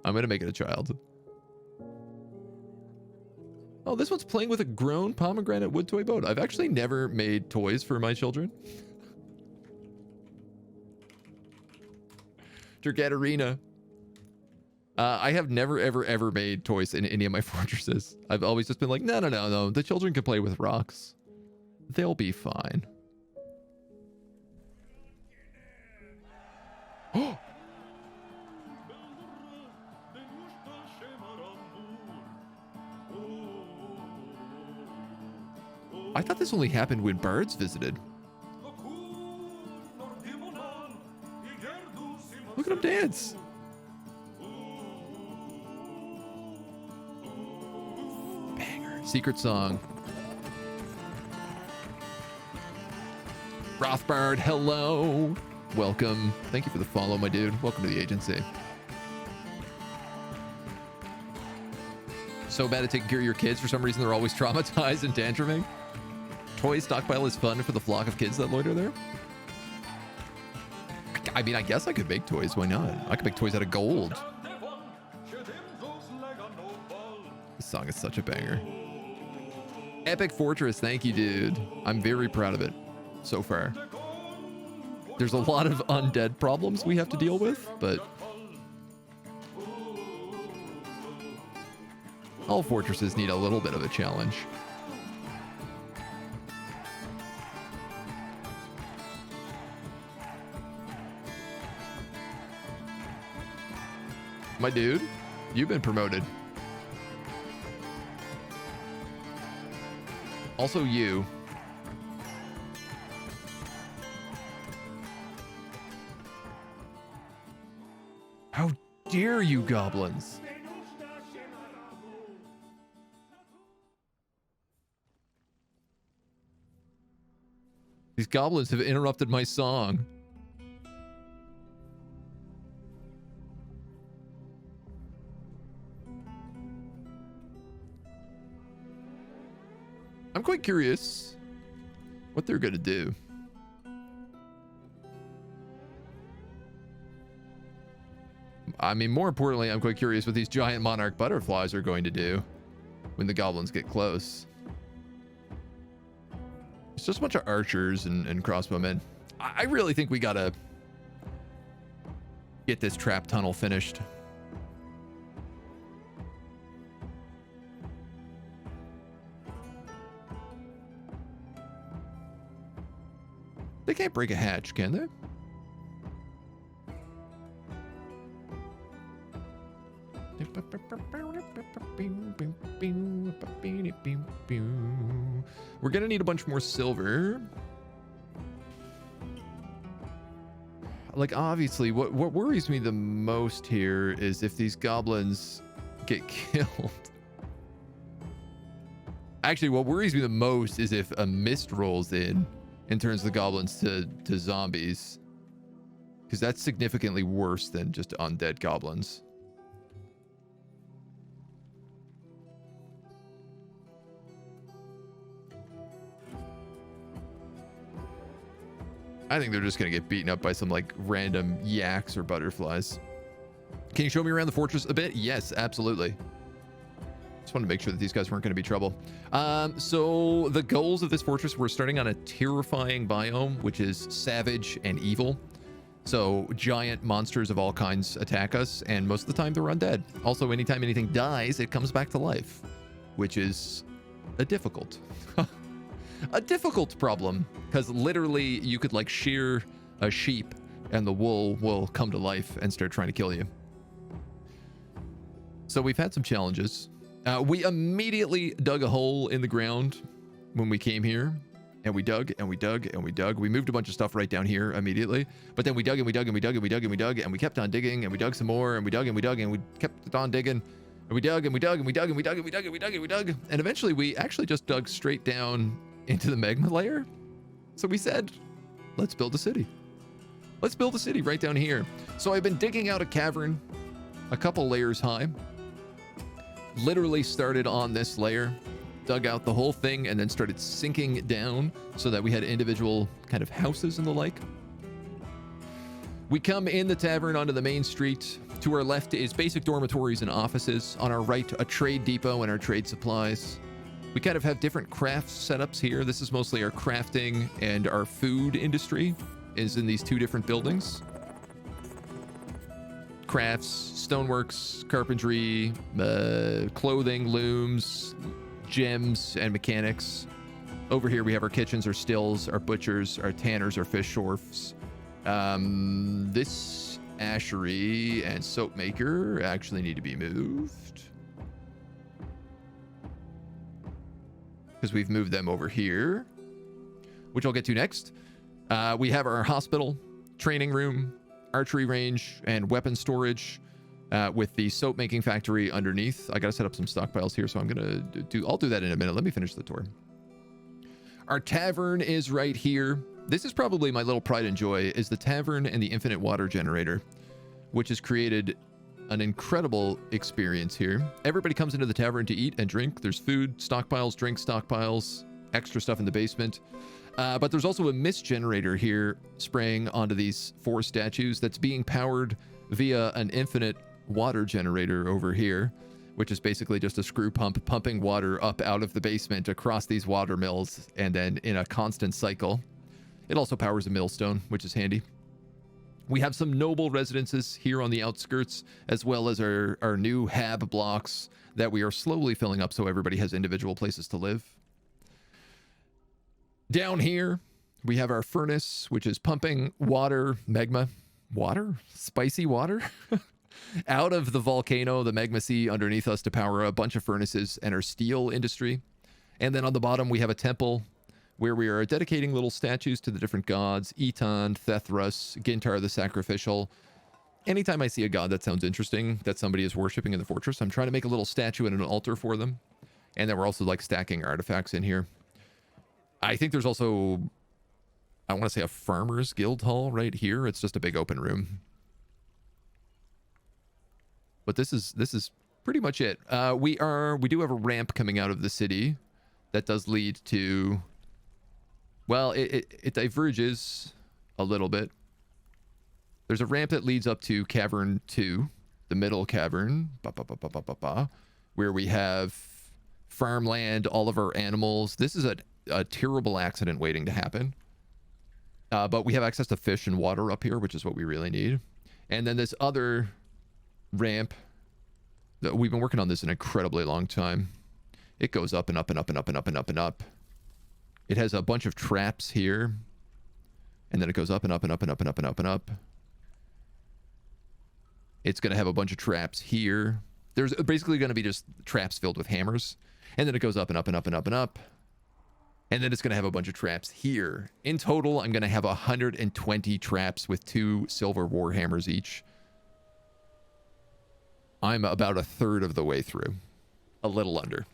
I'm going to make it a child. Oh, this one's playing with a grown pomegranate wood toy boat. I've actually never made toys for my children. Turget Arena. I have never, ever made toys in any of my fortresses. I've always just been like, no. The children can play with rocks. They'll be fine. Oh! I thought this only happened when birds visited. Look at them dance. Banger. Secret song. Rothbard, hello. Welcome. Thank you for the follow, my dude. Welcome to the agency. So bad at taking care of your kids. For some reason, they're always traumatized and tantruming. Toy stockpile is fun for the flock of kids that loiter there. I mean, I guess I could make toys. Why not? I could make toys out of gold. This song is such a banger. Epic Fortress. Thank you, dude. I'm very proud of it so far. There's a lot of undead problems we have to deal with, but all fortresses need a little bit of a challenge. My dude, you've been promoted. Also you. How dare you, goblins? These goblins have interrupted my song. I'm quite curious what they're gonna do. I mean, more importantly, I'm quite curious what these giant monarch butterflies are going to do when the goblins get close. It's just a bunch of archers and crossbowmen. I really think we gotta get this trap tunnel finished. They can't break a hatch, can they? We're gonna need a bunch more silver. Like, obviously, what worries me the most here is if these goblins get killed. Actually, what worries me the most is if a mist rolls in and turns the goblins to zombies. Because that's significantly worse than just undead goblins. I think they're just going to get beaten up by some, like, random yaks or butterflies. Can you show me around the fortress a bit? Yes, absolutely. Just wanted to make sure that these guys weren't going to be trouble. So the goals of this fortress, we're starting on a terrifying biome, which is savage and evil. So giant monsters of all kinds attack us, and most of the time they're undead. Also, anytime anything dies, it comes back to life, which is a difficult. a difficult problem, because literally you could like shear a sheep and the wool will come to life and start trying to kill you. So we've had some challenges. We immediately dug a hole in the ground when we came here, and we dug and we dug and we dug. We moved a bunch of stuff right down here immediately, but then we dug and we dug and we dug and we dug and we dug and we kept on digging and we dug some more and we dug and we dug and we kept on digging and we dug and we dug and we dug and we dug and we dug and we dug and we dug, and eventually we actually just dug straight down into the magma layer. So we said, let's build a city. Let's build a city right down here. So I've been digging out a cavern a couple layers high. Literally started on this layer, dug out the whole thing, and then started sinking down so that we had individual kind of houses and the like. We come in the tavern onto the main street. To our left is basic dormitories and offices. On our right, a trade depot and our trade supplies. We kind of have different crafts setups here. This is mostly our crafting, and our food industry is in these two different buildings. Crafts, stoneworks, carpentry, clothing, looms, gems, and mechanics. Over here we have our kitchens, our stills, our butchers, our tanners, our fish shorts. This ashery and soap maker actually need to be moved, because we've moved them over here, which I'll get to next. We have our hospital, training room, archery range, and weapon storage, with the soap making factory underneath. I gotta set up some stockpiles here, so I'll do that in a minute. Let me finish the tour. Our tavern is right here. This is probably my little pride and joy, is the tavern and the infinite water generator, which has created an incredible experience here. Everybody comes into the tavern to eat and drink. There's food, stockpiles, drink stockpiles, extra stuff in the basement. But there's also a mist generator here spraying onto these 4 statues that's being powered via an infinite water generator over here, which is basically just a screw pump pumping water up out of the basement across these water mills, and then in a constant cycle. It also powers a millstone, which is handy. We have some noble residences here on the outskirts, as well as our new hab blocks that we are slowly filling up so everybody has individual places to live. Down here, we have our furnace, which is pumping water, spicy water, out of the volcano, the magma sea underneath us, to power a bunch of furnaces and our steel industry. And then on the bottom, we have a temple where we are dedicating little statues to the different gods: Eton, Thethras, Gintar the Sacrificial. Anytime I see a god that sounds interesting that somebody is worshiping in the fortress, I'm trying to make a little statue and an altar for them. And then we're also like stacking artifacts in here. I think there's also, I want to say, a farmer's guild hall right here. It's just a big open room. But this is pretty much it. We do have a ramp coming out of the city that does lead to, well, it diverges a little bit. There's a ramp that leads up to Cavern 2, the middle cavern, where we have farmland, all of our animals. This is a terrible accident waiting to happen. But we have access to fish and water up here, which is what we really need. And then this other ramp, we've been working on this an incredibly long time. It goes up and up and up and up and up and up and up. It has a bunch of traps here, and then it goes up and up and up and up and up and up and up. It's going to have a bunch of traps here. There's basically going to be just traps filled with hammers, and then it goes up and up and up and up and up. And then it's going to have a bunch of traps here. In total, I'm going to have 120 traps with 2 silver warhammers each. I'm about a third of the way through. A little under.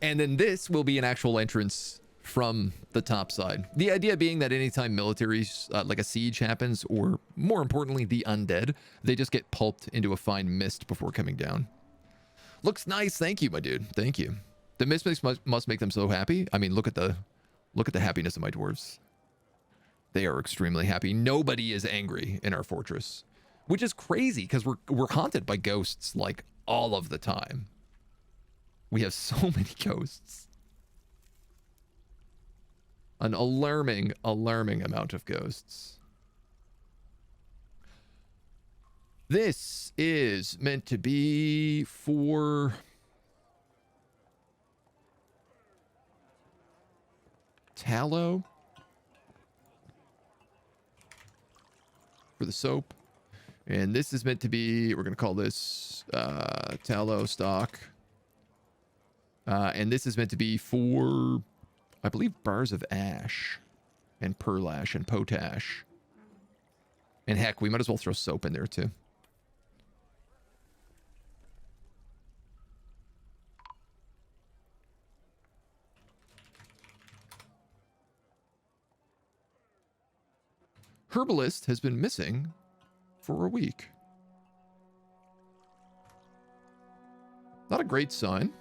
And then this will be an actual entrance from the top side. The idea being that anytime militaries, like a siege happens, or more importantly, the undead, they just get pulped into a fine mist before coming down. Looks nice. Thank you, my dude. Thank you. The mist must make them so happy. I mean, look at the happiness of my dwarves. They are extremely happy. Nobody is angry in our fortress, which is crazy because we're haunted by ghosts like all of the time. We have so many ghosts. An alarming amount of ghosts. This is meant to be for tallow for the soap. And this is meant to be, we're going to call this tallow stock. And this is meant to be for, I believe, bars of ash and pearl ash and potash. And heck, we might as well throw soap in there too. Herbalist has been missing for a week. Not a great sign.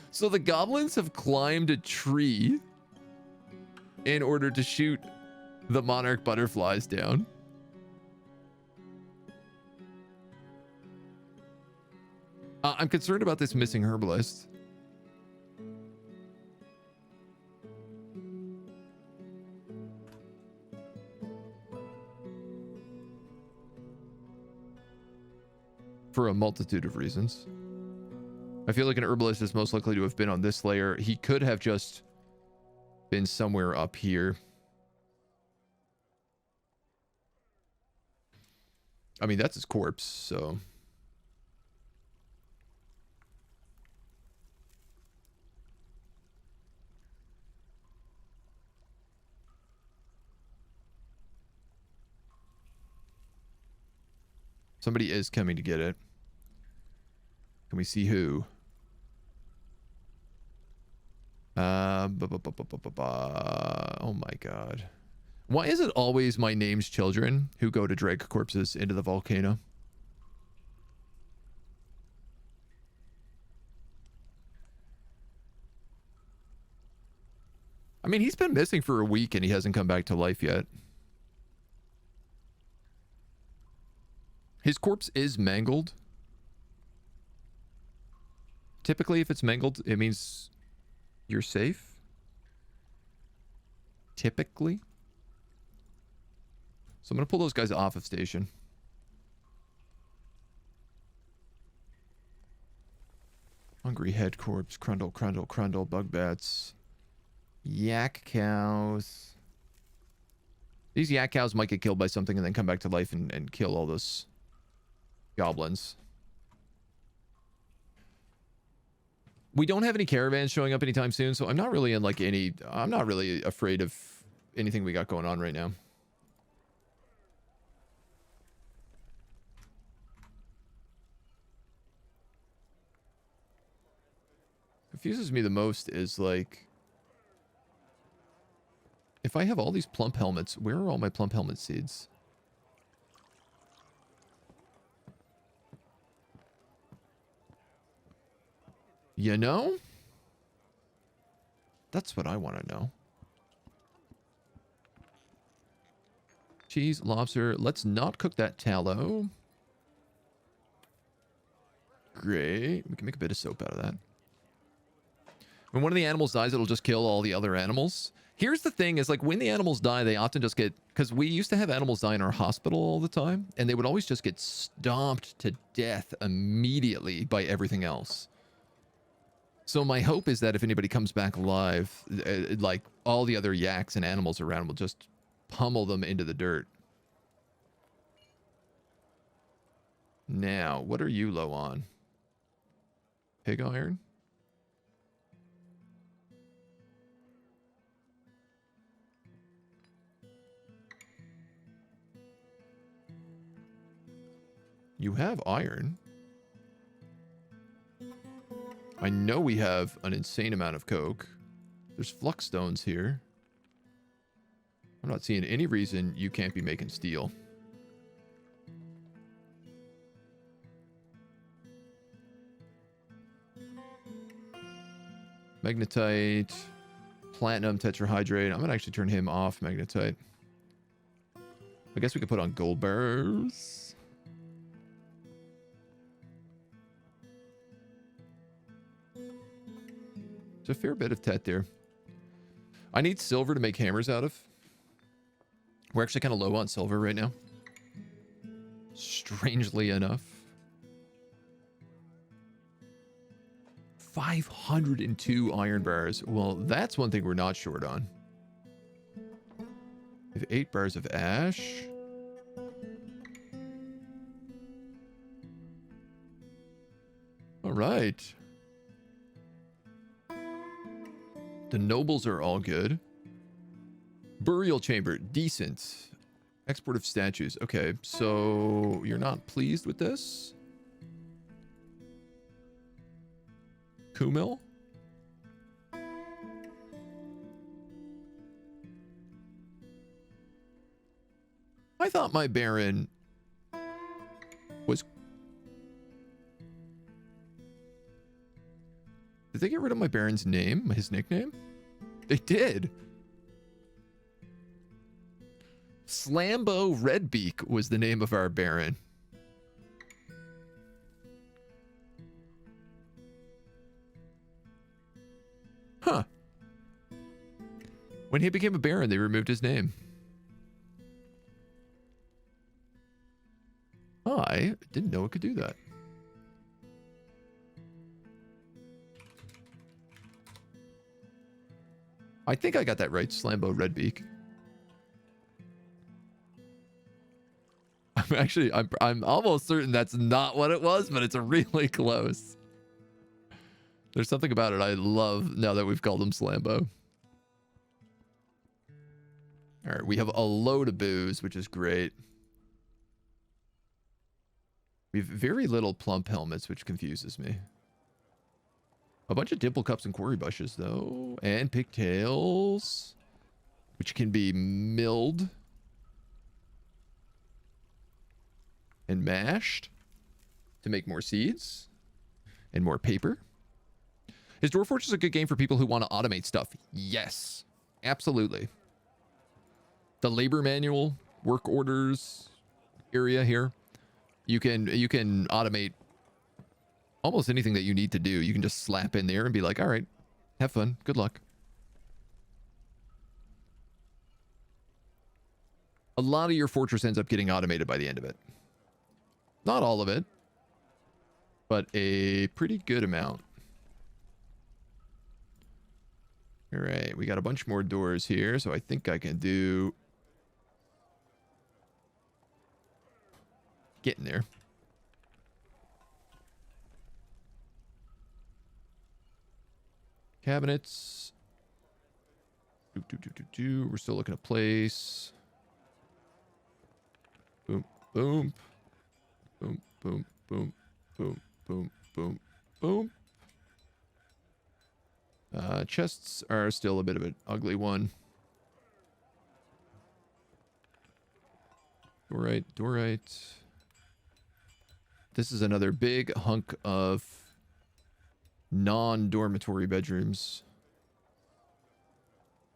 So the goblins have climbed a tree in order to shoot the monarch butterflies down. I'm concerned about this missing herbalist. For a multitude of reasons. I feel like an herbalist is most likely to have been on this layer. He could have just been somewhere up here. I mean, that's his corpse, so... Somebody is coming to get it. Can we see who? Oh my god. Why is it always my name's children who go to drag corpses into the volcano? I mean, he's been missing for a week and he hasn't come back to life yet. His corpse is mangled. Typically, if it's mangled, it means you're safe. Typically. So I'm going to pull those guys off of station. Hungry head corpse, crundle, crundle, crundle, bug bats. Yak cows. These yak cows might get killed by something and then come back to life and kill all those goblins. We don't have any caravans showing up anytime soon, so I'm not really in like any... I'm not really afraid of anything we got going on right now. Confuses me the most is like... If I have all these plump helmets, where are all my plump helmet seeds? You know? That's what I want to know. Cheese, lobster. Let's not cook that tallow. Great. We can make a bit of soap out of that. When one of the animals dies, it'll just kill all the other animals. Here's the thing is, like, when the animals die, they often just get... Because we used to have animals die in our hospital all the time, and they would always just get stomped to death immediately by everything else. So my hope is that if anybody comes back alive, like, all the other yaks and animals around will just pummel them into the dirt. Now, what are you low on? Pig iron? You have iron. I know we have an insane amount of coke. There's flux stones here. I'm not seeing any reason you can't be making steel. Magnetite, platinum tetrahydrate. I'm gonna actually turn him off, magnetite. I guess we could put on gold bars. There's a fair bit of tet there. I need silver to make hammers out of. We're actually kind of low on silver right now. strangely enough. 502 iron bars. Well, that's one thing we're not short on. We have 8 bars of ash. All right. The nobles are all good. Burial chamber, decent. Export of statues. Okay, so you're not pleased with this? Kumil? I thought my baron was... Did they get rid of my baron's name? His nickname? They did. Slambo Redbeak was the name of our baron. Huh. When he became a baron, they removed his name. I didn't know it could do that. I think I got that right, Slambo Redbeak. I'm almost certain that's not what it was, but it's really close. There's something about it I love now that we've called him Slambo. All right, we have a load of booze, which is great. We have very little plump helmets, which confuses me. A bunch of dimple cups and quarry bushes, though. And pigtails, which can be milled and mashed to make more seeds and more paper. Is Dwarf Fortress a good game for people who want to automate stuff? Yes, absolutely. The labor manual, work orders area here, you can automate almost anything that you need to do. You can just slap in there and be like, all right, have fun. Good luck. A lot of your fortress ends up getting automated by the end of it. Not all of it, but a pretty good amount. All right, we got a bunch more doors here, so I think I can do... Get in there. Cabinets. We're still looking at place. Boom, boom. Boom, boom, boom, boom, boom, boom, boom. Chests are still a bit of an ugly one. Doorite, doorite. This is another big hunk of non-dormitory bedrooms,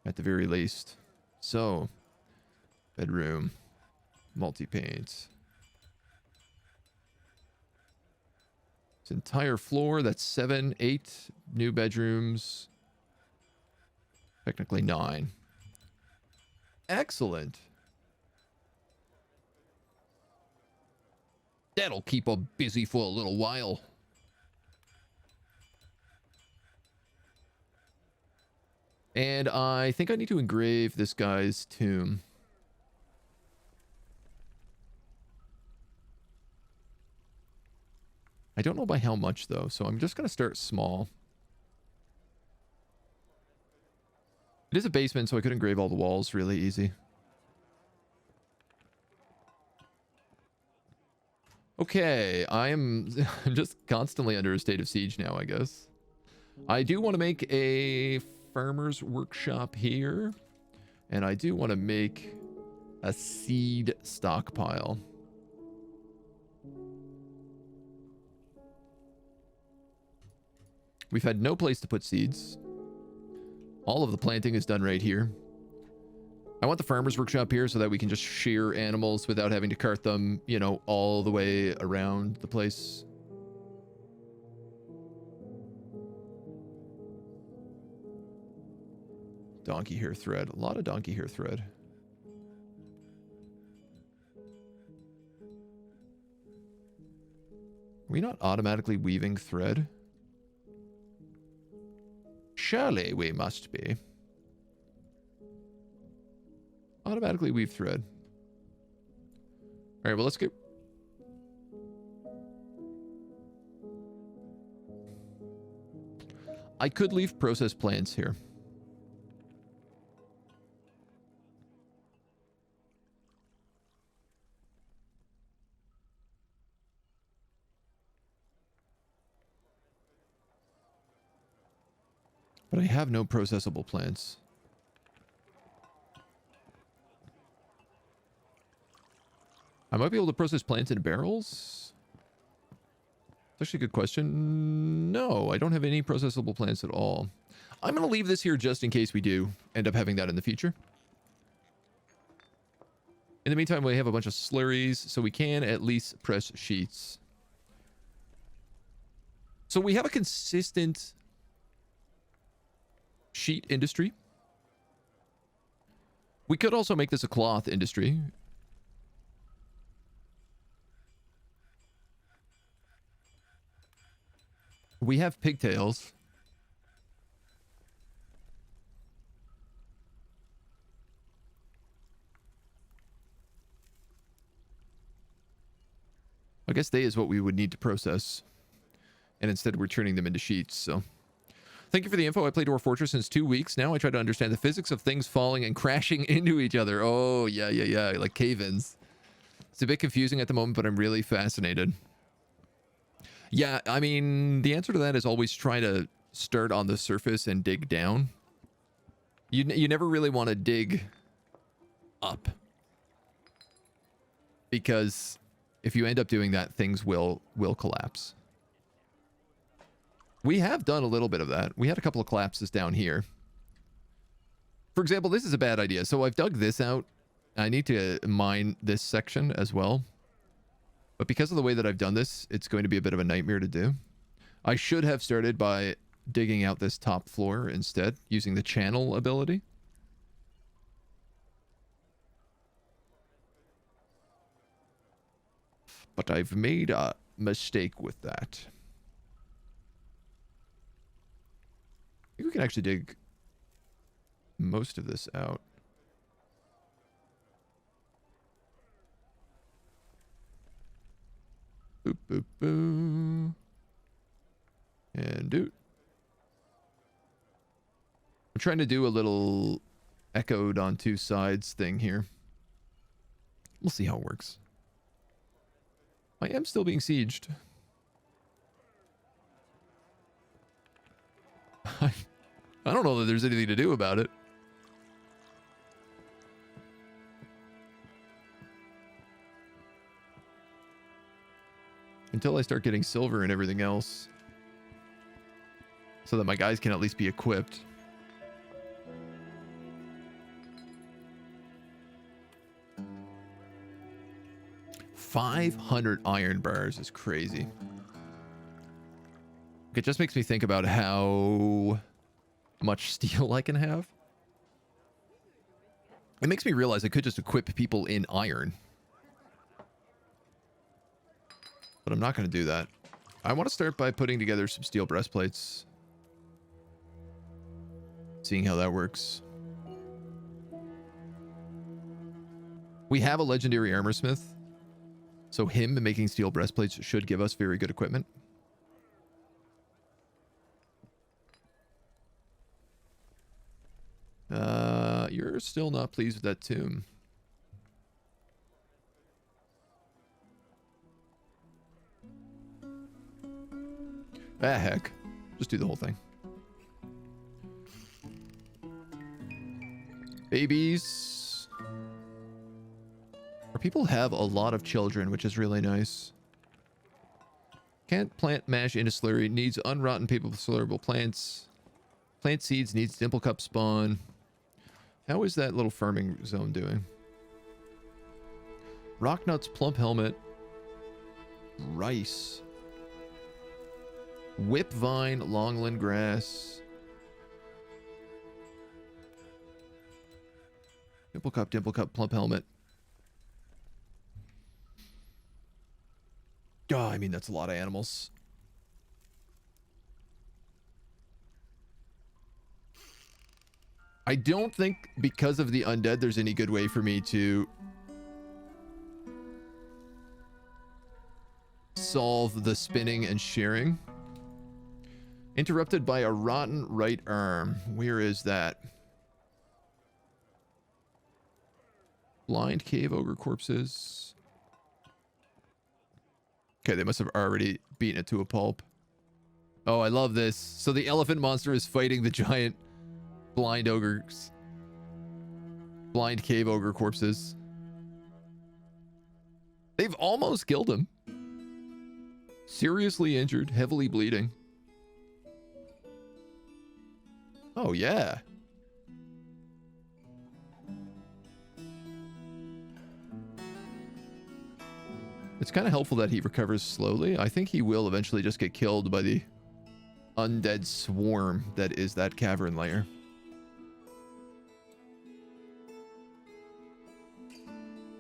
at the very least. So, bedroom, multi-paint. This entire floor, that's 7, 8 new bedrooms. Technically 9. Excellent. That'll keep 'em busy for a little while. And I think I need to engrave this guy's tomb. I don't know by how much, though, so I'm just going to start small. It is a basement, so I could engrave all the walls really easy. Okay, I'm just constantly under a state of siege now, I guess. I do want to make a farmer's workshop here, and I do want to make a seed stockpile. We've had no place to put seeds. All of the planting is done right here. I want the farmer's workshop here so that we can just shear animals without having to cart them, you know, all the way around the place. Donkey hair thread. A lot of donkey hair thread. we not automatically weaving thread? Surely we must be. Automatically weave thread. All right, well, let's get... I could leave processed plants here. But I have no processable plants. I might be able to process plants in barrels? That's actually a good question. No, I don't have any processable plants at all. I'm going to leave this here just in case we do end up having that in the future. In the meantime, we have a bunch of slurries, so we can at least press sheets. So we have a consistent sheet industry. We could also make this a cloth industry. We have pigtails. I guess they is what we would need to process. And instead we're turning them into sheets, so... Thank you for the info. I played Dwarf Fortress since 2 weeks now. I try to understand the physics of things falling and crashing into each other. Oh, yeah. Like cave-ins. It's a bit confusing at the moment, but I'm really fascinated. Yeah, I mean, the answer to that is always try to start on the surface and dig down. You never really want to dig up. Because if you end up doing that, things will collapse. We have done a little bit of that. We had a couple of collapses down here. For example, this is a bad idea. So I've dug this out. I need to mine this section as well. But because of the way that I've done this, it's going to be a bit of a nightmare to do. I should have started by digging out this top floor instead, using the channel ability. But I've made a mistake with that. I think we can actually dig most of this out. Boop, boop, boo. And doot. I'm trying to do a little echoed on two sides thing here. We'll see how it works. I am still being sieged. I don't know that there's anything to do about it. Until I start getting silver and everything else. So that my guys can at least be equipped. $500 iron bars is crazy. It just makes me think about how much steel I can have. It makes me realize I could just equip people in iron. But I'm not going to do that. I want to start by putting together some steel breastplates. Seeing how that works. We have a legendary armorsmith. So him making steel breastplates should give us very good equipment. You're still not pleased with that tomb. Ah, heck. Just do the whole thing. Babies. Our people have a lot of children, which is really nice. Can't plant mash into slurry. Needs unrotten paper with slurrable plants. Plant seeds. Needs dimple cup spawn. How is that little farming zone doing? Rock nuts, plump helmet. Rice. Whip vine, longland grass. Dimple cup, plump helmet. God, I mean, that's a lot of animals. I don't think because of the undead there's any good way for me to solve the spinning and shearing. Interrupted by a rotten right arm. Where is that? Blind cave ogre corpses. Okay, they must have already beaten it to a pulp. Oh, I love this. So the elephant monster is fighting the giant blind ogres. Blind cave ogre corpses. They've almost killed him. Seriously injured, heavily bleeding. Oh, yeah. It's kind of helpful that he recovers slowly. I think he will eventually just get killed by the undead swarm that is that cavern layer.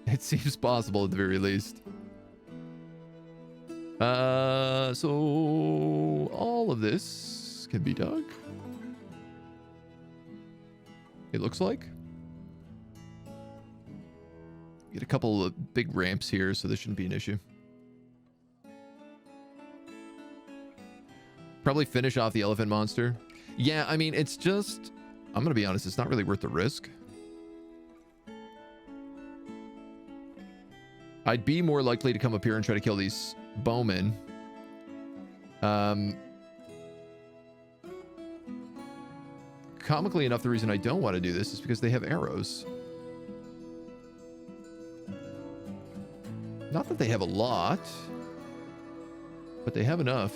It seems possible at the very least. So all of this can be dug. It looks like. Get a couple of big ramps here, so this shouldn't be an issue. Probably finish off the elephant monster. Yeah, I mean, it's just... I'm going to be honest, it's not really worth the risk. I'd be more likely to come up here and try to kill these bowmen. Comically enough, the reason I don't want to do this is because they have arrows. Not that they have a lot, but they have enough.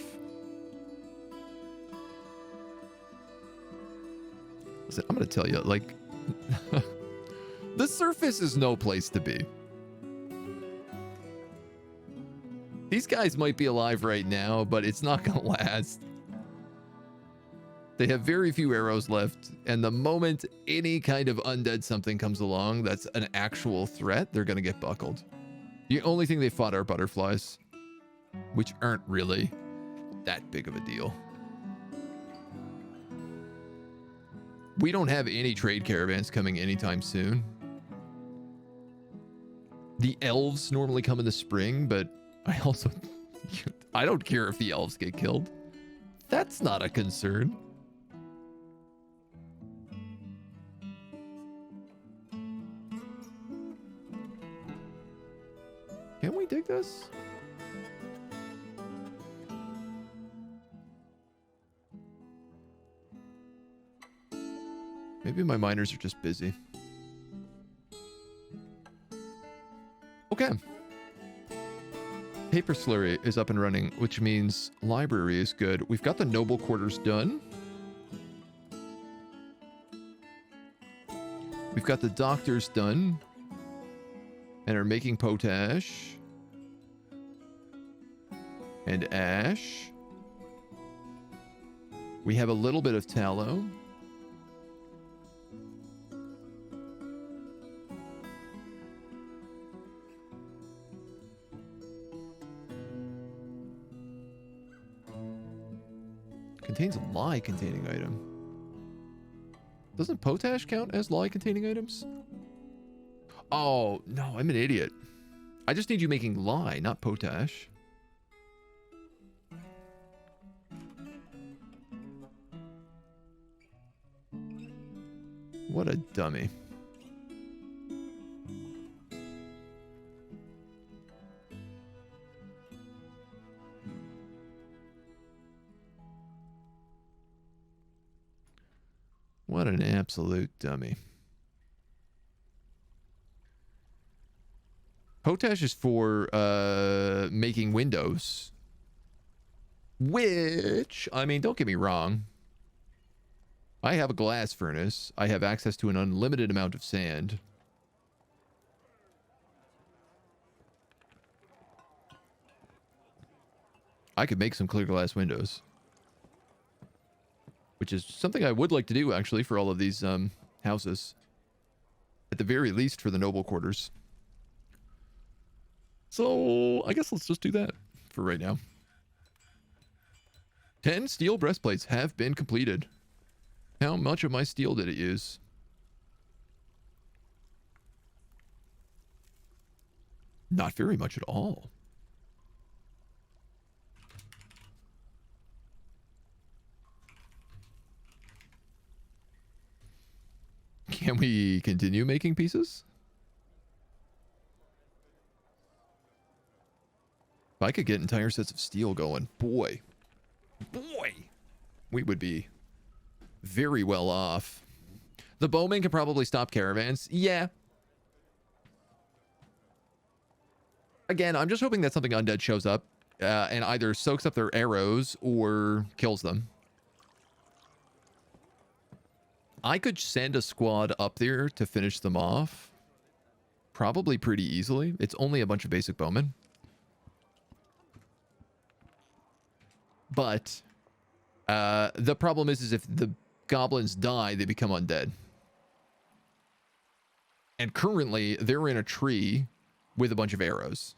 Listen, I'm going to tell you, like, the surface is no place to be. These guys might be alive right now, but it's not going to last. They have very few arrows left, and the moment any kind of undead something comes along that's an actual threat, they're going to get buckled. The only thing they fought are butterflies, which aren't really that big of a deal. We don't have any trade caravans coming anytime soon. The elves normally come in the spring, but I don't care if the elves get killed. That's not a concern. Can we dig this? Maybe my miners are just busy. Okay. Paper slurry is up and running, which means library is good. We've got the noble quarters done. We've got the doctors done and are making potash and ash. We have a little bit of tallow. Contains a lye containing item. Doesn't potash count as lye containing items? Oh, no, I'm an idiot. I just need you making lye, not potash. What a dummy. What an absolute dummy. Potash is for making windows. Which, I mean, don't get me wrong. I have a glass furnace. I have access to an unlimited amount of sand. I could make some clear glass windows. Which is something I would like to do, actually, for all of these houses. At the very least, for the noble quarters. So, I guess let's just do that. for right now. 10 steel breastplates have been completed. How much of my steel did it use? Not very much at all. Can we continue making pieces? If I could get entire sets of steel going, boy, we would be very well off. The bowman can probably stop caravans. Yeah. Again, I'm just hoping that something undead shows up and either soaks up their arrows or kills them. I could send a squad up there to finish them off. Probably pretty easily. It's only a bunch of basic bowmen. But the problem is if the goblins die, they become undead. And currently, they're in a tree with a bunch of arrows.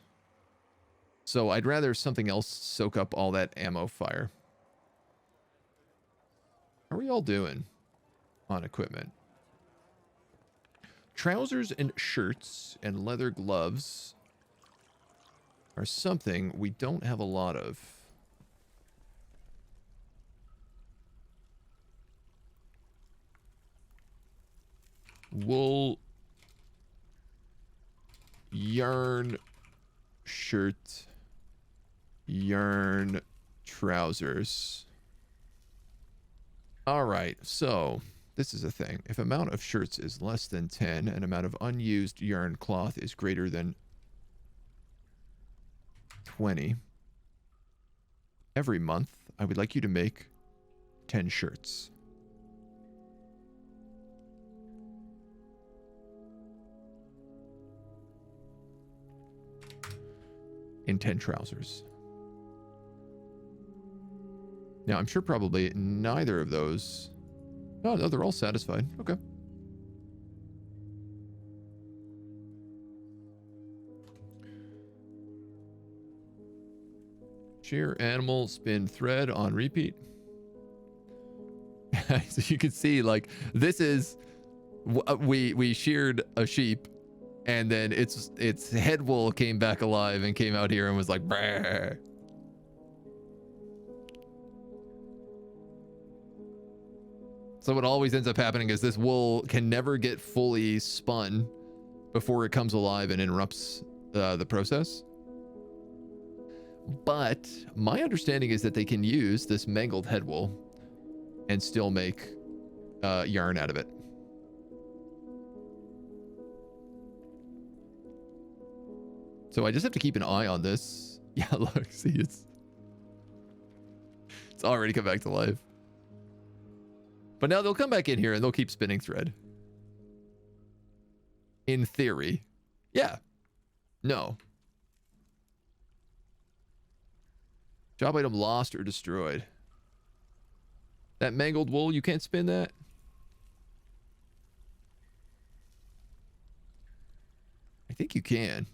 So I'd rather something else soak up all that ammo fire. How are we all doing on equipment? Trousers and shirts and leather gloves are something we don't have a lot of. Wool, yarn, shirt, yarn, trousers. All right, so this is a thing. If amount of shirts is less than 10 and amount of unused yarn cloth is greater than 20, every month I would like you to make 10 shirts. And 10 trousers. Now, I'm sure probably neither of those... Oh, no, they're all satisfied. Okay. Shear animal, spin thread on repeat. So you can see, like, this is... We sheared a sheep, and then its head wool came back alive and came out here and was like, brrr. So what always ends up happening is this wool can never get fully spun before it comes alive and interrupts the process. But my understanding is that they can use this mangled head wool and still make yarn out of it. So I just have to keep an eye on this. Yeah, look, see, it's already come back to life. But now they'll come back in here and they'll keep spinning thread. In theory. Yeah. No. Job item lost or destroyed. That mangled wool, you can't spin that? I think you can.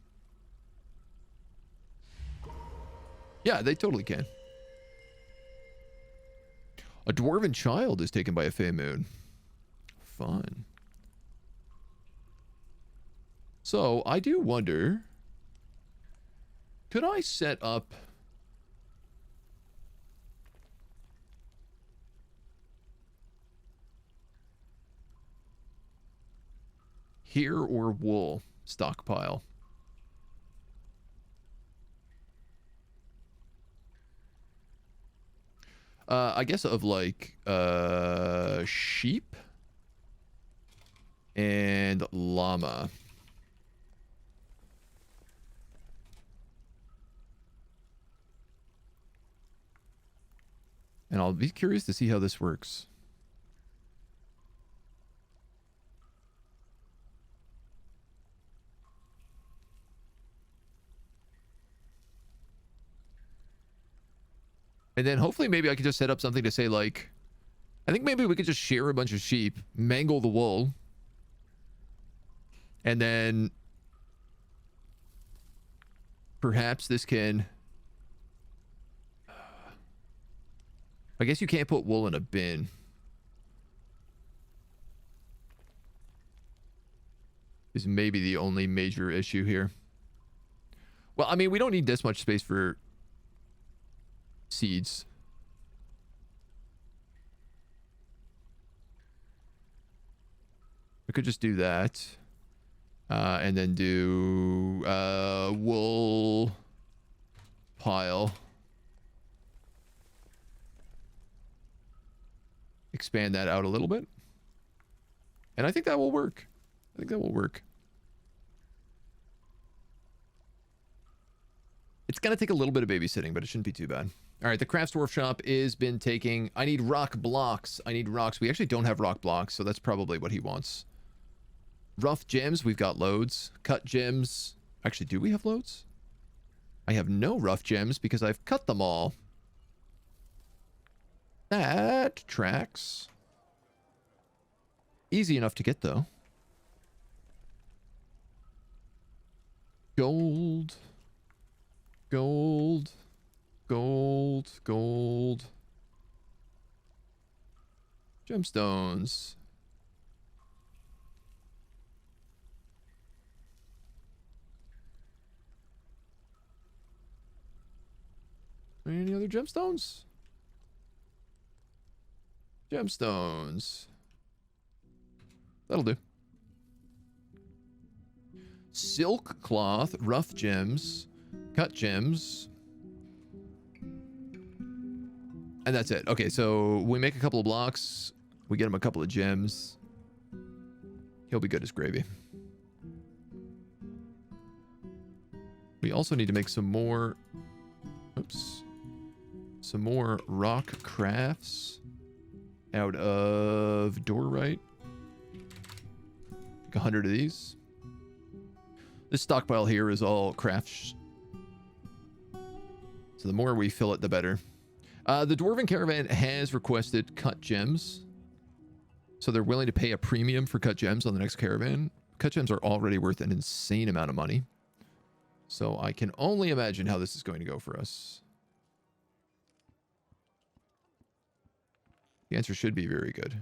Yeah, they totally can. A dwarven child is taken by a Fey moon. Fun. So, I do wonder... Could I set up... Hair or wool stockpile? I guess of like sheep and llama. And I'll be curious to see how this works. And then hopefully maybe I could just set up something to say like, I think maybe we could just shear a bunch of sheep, mangle the wool, and then perhaps this can I guess you can't put wool in a bin. Is maybe the only major issue here. Well, I mean, we don't need this much space for seeds. We could just do that. And then do wool pile. Expand that out a little bit. And I think that will work. I think that will work. It's going to take a little bit of babysitting, but it shouldn't be too bad. All right, the crafts dwarf shop is been taking... I need rock blocks. I need rocks. We actually don't have rock blocks, so that's probably what he wants. Rough gems, we've got loads. Cut gems. Actually, do we have loads? I have no rough gems because I've cut them all. That tracks. Easy enough to get, though. Gold. Gold. Gold. Gold. Gemstones. Any other gemstones? Gemstones. That'll do. Silk cloth, rough gems, cut gems. And that's it. Okay, so we make a couple of blocks. We get him a couple of gems. He'll be good as gravy. We also need to make some more... Oops. Some more rock crafts out of dorite. Like 100 of these. This stockpile here is all crafts. So the more we fill it, the better. The Dwarven Caravan has requested cut gems. So they're willing to pay a premium for cut gems on the next caravan. Cut gems are already worth an insane amount of money. So I can only imagine how this is going to go for us. The answer should be very good.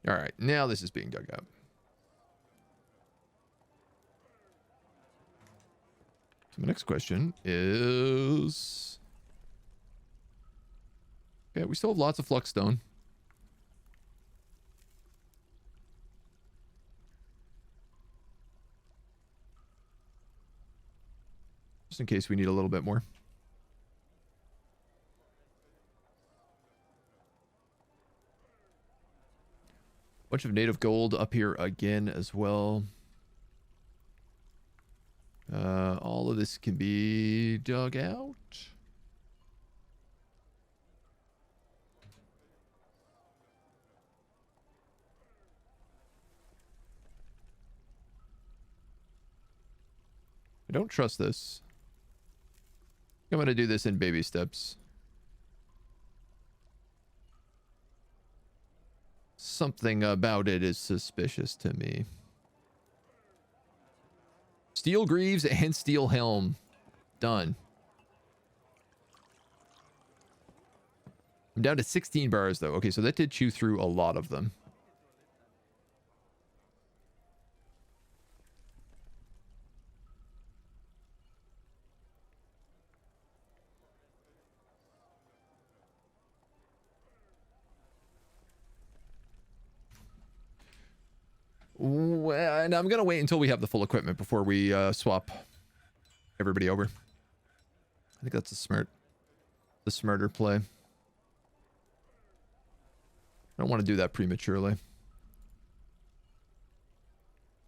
All right, now this is being dug up. So my next question is... Okay, we still have lots of flux stone. Just in case we need a little bit more. Bunch of native gold up here again as well. All of this can be dug out. I don't trust this. I'm going to do this in baby steps. Something about it is suspicious to me. Steel greaves and steel helm. Done. I'm down to 16 bars, though. Okay, so that did chew through a lot of them. Well, and I'm going to wait until we have the full equipment before we swap everybody over. I think that's the smarter play. I don't want to do that prematurely.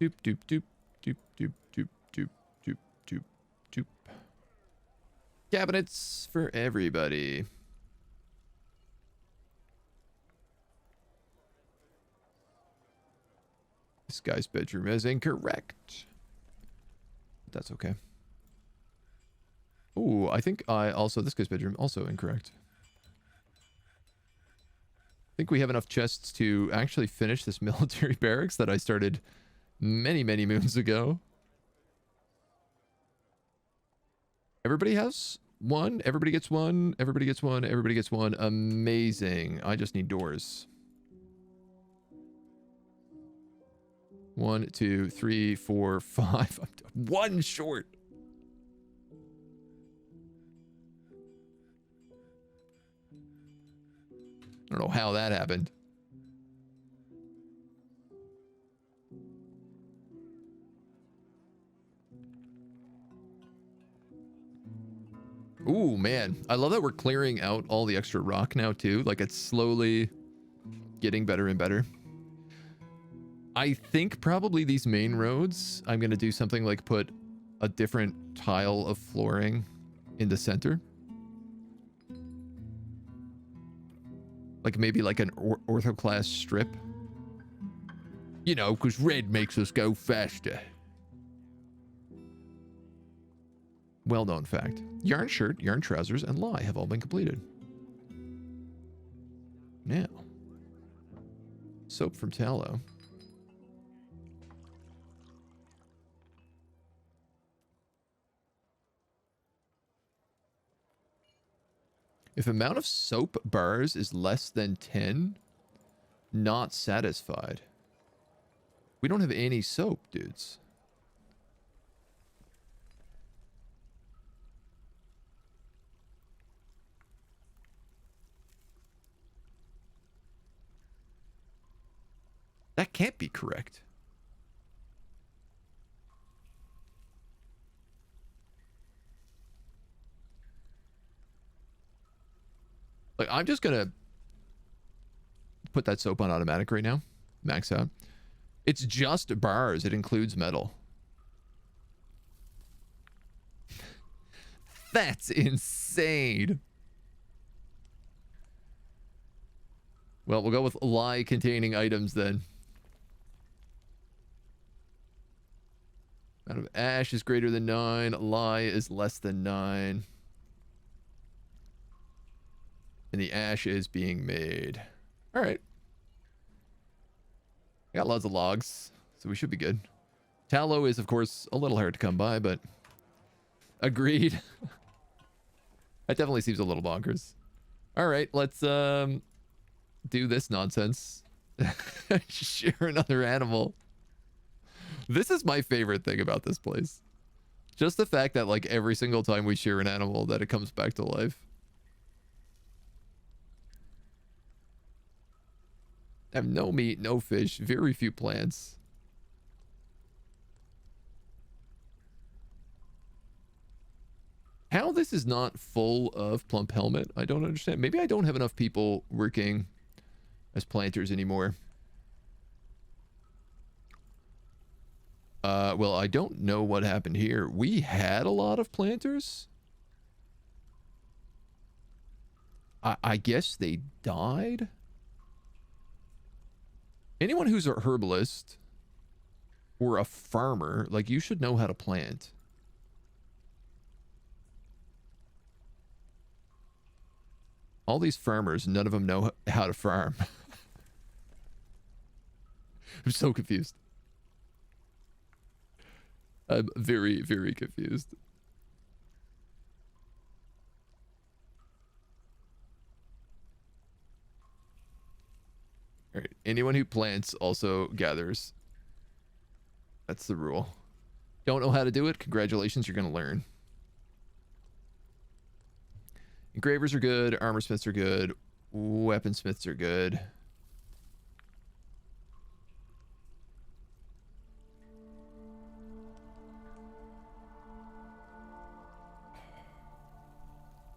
Doop, doop, doop, doop, doop, doop, doop, doop, doop, doop. Cabinets for everybody. This guy's bedroom is incorrect. That's okay. Ooh, I think this guy's bedroom also incorrect. I think we have enough chests to actually finish this military barracks that I started many, many moons ago. Everybody has one. Everybody gets one. Everybody gets one. Everybody gets one. Amazing. I just need doors. 1, 2, 3, 4, 5. I'm one short. I don't know how that happened. Ooh, man. I love that we're clearing out all the extra rock now, too. Like, it's slowly getting better and better. I think probably these main roads, I'm going to do something like put a different tile of flooring in the center. Like, maybe like an orthoclast strip. You know, because red makes us go faster. Well-known fact. Yarn shirt, yarn trousers, and lie have all been completed. Now, soap from tallow. If amount of soap bars is less than 10, not satisfied. We don't have any soap, dudes. That can't be correct. Like, I'm just gonna put that soap on automatic right now. Max out. It's just bars. It includes metal. That's insane. Well, we'll go with lie containing items then. Amount of ash is greater than 9. Lie is less than 9. And the ash is being made. All right. I got lots of logs, so we should be good. Tallow is, of course, a little hard to come by, but agreed. That definitely seems a little bonkers. All right, let's do this nonsense. Share another animal. This is my favorite thing about this place. Just the fact that, like, every single time we share an animal, that it comes back to life. I have no meat, no fish, very few plants. How this is not full of plump helmet, I don't understand. Maybe I don't have enough people working as planters anymore. Well, I don't know what happened here. We had a lot of planters. I guess they died. Anyone who's a herbalist or a farmer, like, you should know how to plant. All these farmers, none of them know how to farm. I'm so confused. I'm very, very confused. All right. Anyone who plants also gathers. That's the rule. Don't know how to do it? Congratulations, you're going to learn. Engravers are good. Armorsmiths are good. Weaponsmiths are good.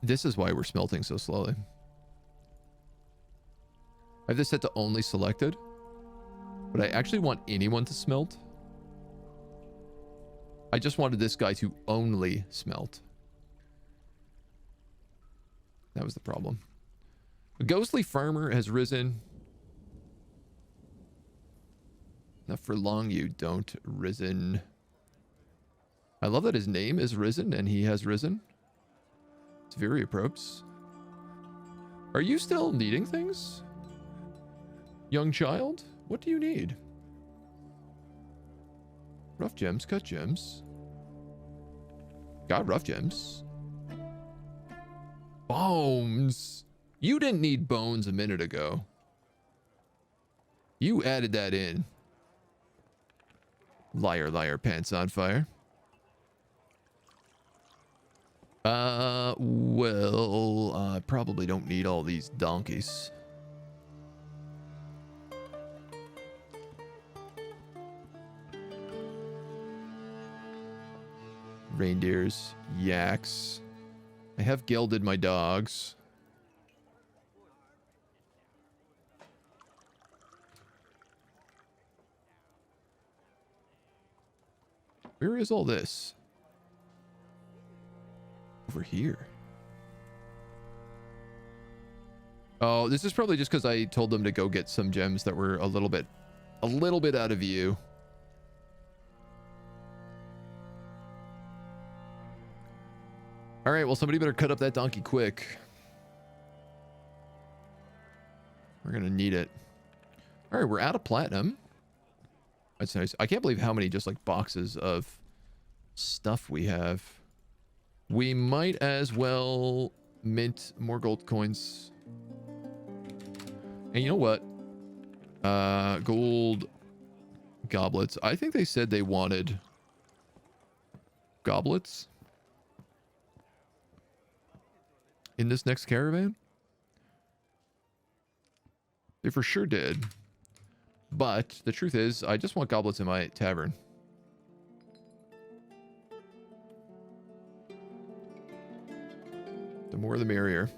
This is why we're smelting so slowly. I have this set to only selected, but I actually want anyone to smelt. I just wanted this guy to only smelt. That was the problem. The ghostly farmer has risen. Not for long you don't risen. I love that his name is Risen and he has risen. It's very appropriate. Are you still needing things? Young child? What do you need? Rough gems, cut gems. Got rough gems. Bones. You didn't need bones a minute ago. You added that in. Liar, liar, pants on fire. Well, I probably don't need all these donkeys. Reindeers, yaks. I have gelded my dogs. Where is all this? Over here. Oh, this is probably just because I told them to go get some gems that were a little bit out of view. All right, well, somebody better cut up that donkey quick. We're gonna need it. All right, we're out of platinum. That's nice. I can't believe how many just like boxes of stuff we have. We might as well mint more gold coins. And you know what? Gold goblets. I think they said they wanted goblets in this next caravan. They for sure did. But the truth is, I just want goblets in my tavern. The more the merrier.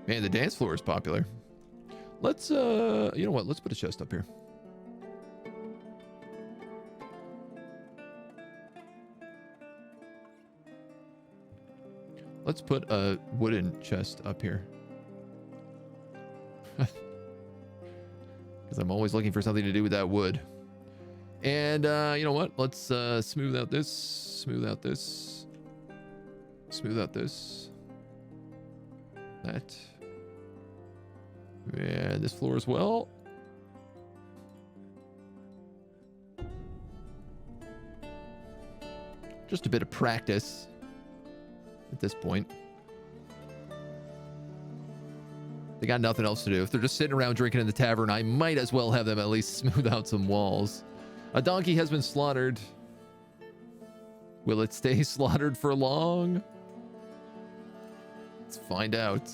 Man, the dance floor is popular. Let's, you know what? Let's put a chest up here. Let's put a wooden chest up here. Because I'm always looking for something to do with that wood. And, you know what? Let's smooth out this. Smooth out this. Smooth out this. That. And this floor as well. Just a bit of practice at this point. They got nothing else to do. If they're just sitting around drinking in the tavern, I might as well have them at least smooth out some walls. A donkey has been slaughtered. Will it stay slaughtered for long? Let's find out.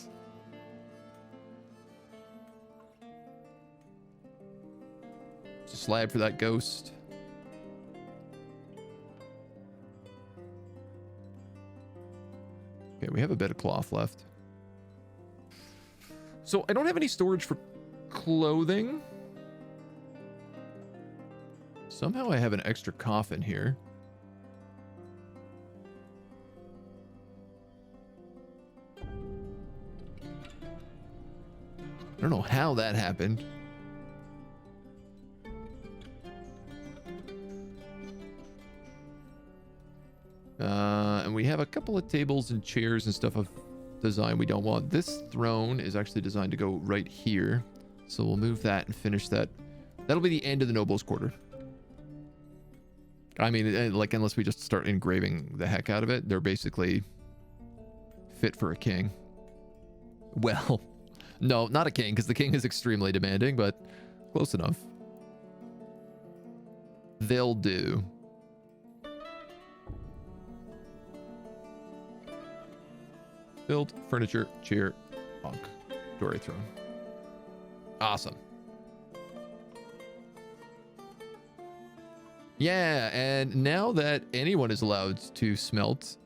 Just a slab for that ghost. Okay, we have a bit of cloth left. So I don't have any storage for clothing. Somehow I have an extra coffin here. I don't know how that happened. And we have a couple of tables and chairs and stuff of design we don't want. This throne is actually designed to go right here. So we'll move that and finish that. That'll be the end of the nobles' quarter. I mean, like, unless we just start engraving the heck out of it, they're basically fit for a king. Well, no, not a king, because the king is extremely demanding, but close enough. They'll do. Build, furniture, chair, bunk, dory throne. Awesome. Yeah, and now that anyone is allowed to smelt,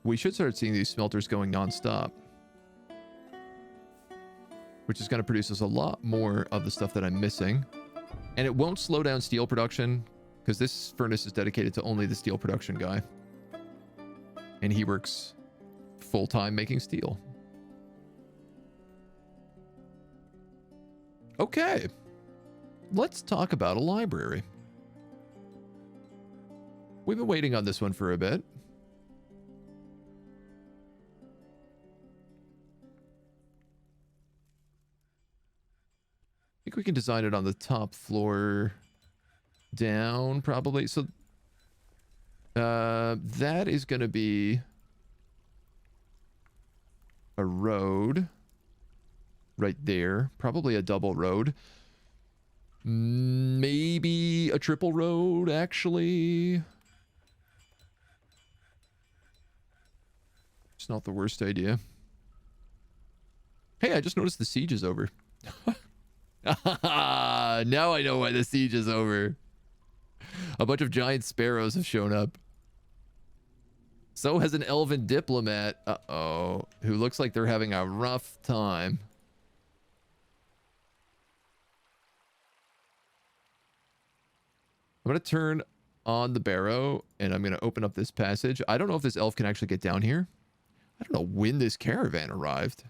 we should start seeing these smelters going non-stop. Which is going to produce us a lot more of the stuff that I'm missing. And it won't slow down steel production, because this furnace is dedicated to only the steel production guy. And he works full-time making steel. Okay. Let's talk about a library. We've been waiting on this one for a bit. I think we can design it on the top floor down, probably. So That is going to be a road right there. Probably a double road. Maybe a triple road, actually. It's not the worst idea. Hey, I just noticed the siege is over. Now I know why the siege is over. A bunch of giant sparrows have shown up. So has an elven diplomat. Uh-oh. Who looks like they're having a rough time. I'm going to turn on the barrow, and I'm going to open up this passage. I don't know if this elf can actually get down here. I don't know when this caravan arrived.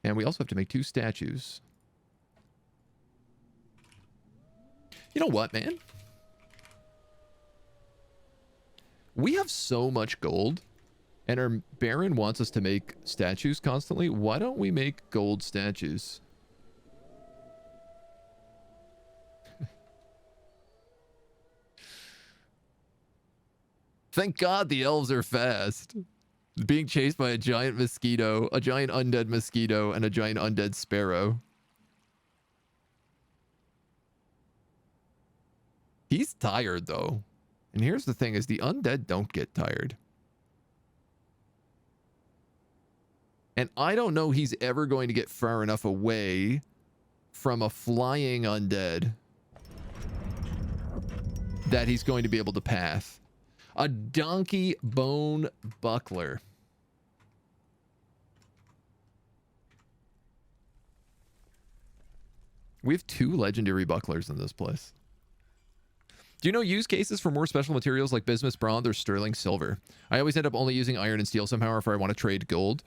And we also have to make 2 statues. You know what, man? We have so much gold, and our Baron wants us to make statues constantly. Why don't we make gold statues? Thank God the elves are fast. Being chased by a giant mosquito, a giant undead mosquito, and a giant undead sparrow. He's tired, though. And here's the thing, is the undead don't get tired. And I don't know he's ever going to get far enough away from a flying undead that he's going to be able to path. A donkey bone buckler. We have 2 legendary bucklers in this place. Do you know use cases for more special materials like bismuth, bronze, or sterling silver? I always end up only using iron and steel somehow if I want to trade gold.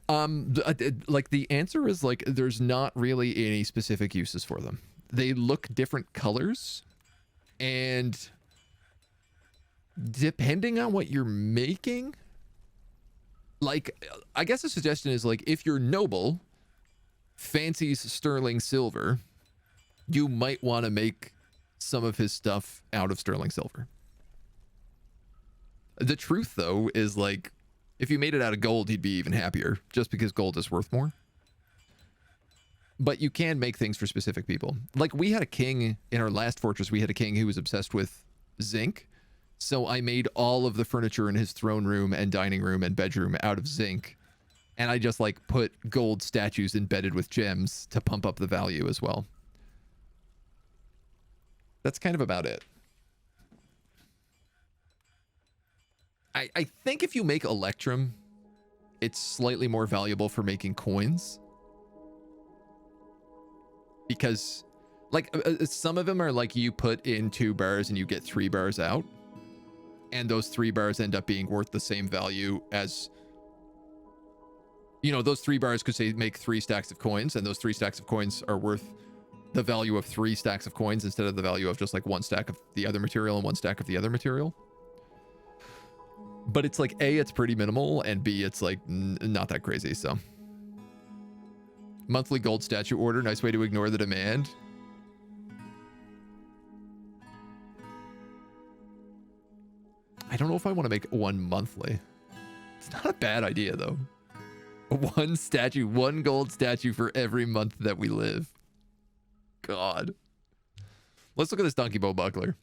Like the answer is like there's not really any specific uses for them. They look different colors, and depending on what you're making, like I guess the suggestion is like if you're noble, fancies sterling silver, you might want to make some of his stuff out of sterling silver. The truth though is like if you made it out of gold, he'd be even happier just because gold is worth more. But you can make things for specific people. Like we had a king in our last fortress, we had a king who was obsessed with zinc. So I made all of the furniture in his throne room and dining room and bedroom out of zinc. And I just like put gold statues embedded with gems to pump up the value as well. That's kind of about it. I think if you make electrum, it's slightly more valuable for making coins. Because, like, some of them are like you put in 2 bars and you get 3 bars out. And those 3 bars end up being worth the same value as... You know, those 3 bars could say make 3 stacks of coins, and those 3 stacks of coins are worth the value of 3 stacks of coins instead of the value of just like 1 stack of the other material and 1 stack of the other material. But it's like A, it's pretty minimal, and B, it's like not that crazy. So monthly gold statue order, nice way to ignore the demand. I don't know if I want to make 1 monthly. It's not a bad idea though. 1 statue, 1 gold statue for every month that we live. God. Let's look at this donkey bow buckler.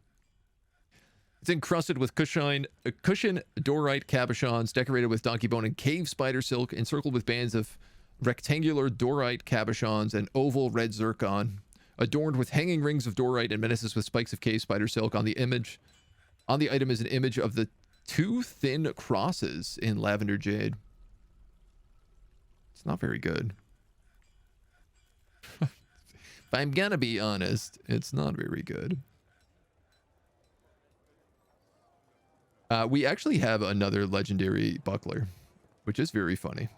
It's encrusted with cushion dorite cabochons, decorated with donkey bone and cave spider silk, encircled with bands of rectangular dorite cabochons and oval red zircon, adorned with hanging rings of dorite and menaces with spikes of cave spider silk. On the item is an image of the 2 thin crosses in lavender jade. It's not very good. If I'm gonna be honest, it's not very good. We actually have another legendary buckler, which is very funny.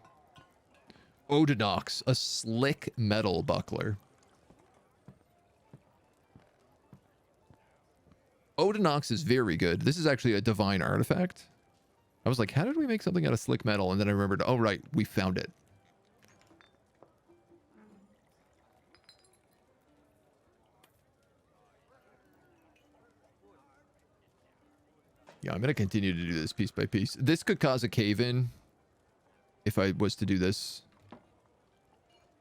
Odinox, a slick metal buckler. Odinox is very good. This is actually a divine artifact. I was like, how did we make something out of slick metal? And then I remembered, oh right, we found it. Yeah, I'm going to continue to do this piece by piece. This could cause a cave-in if I was to do this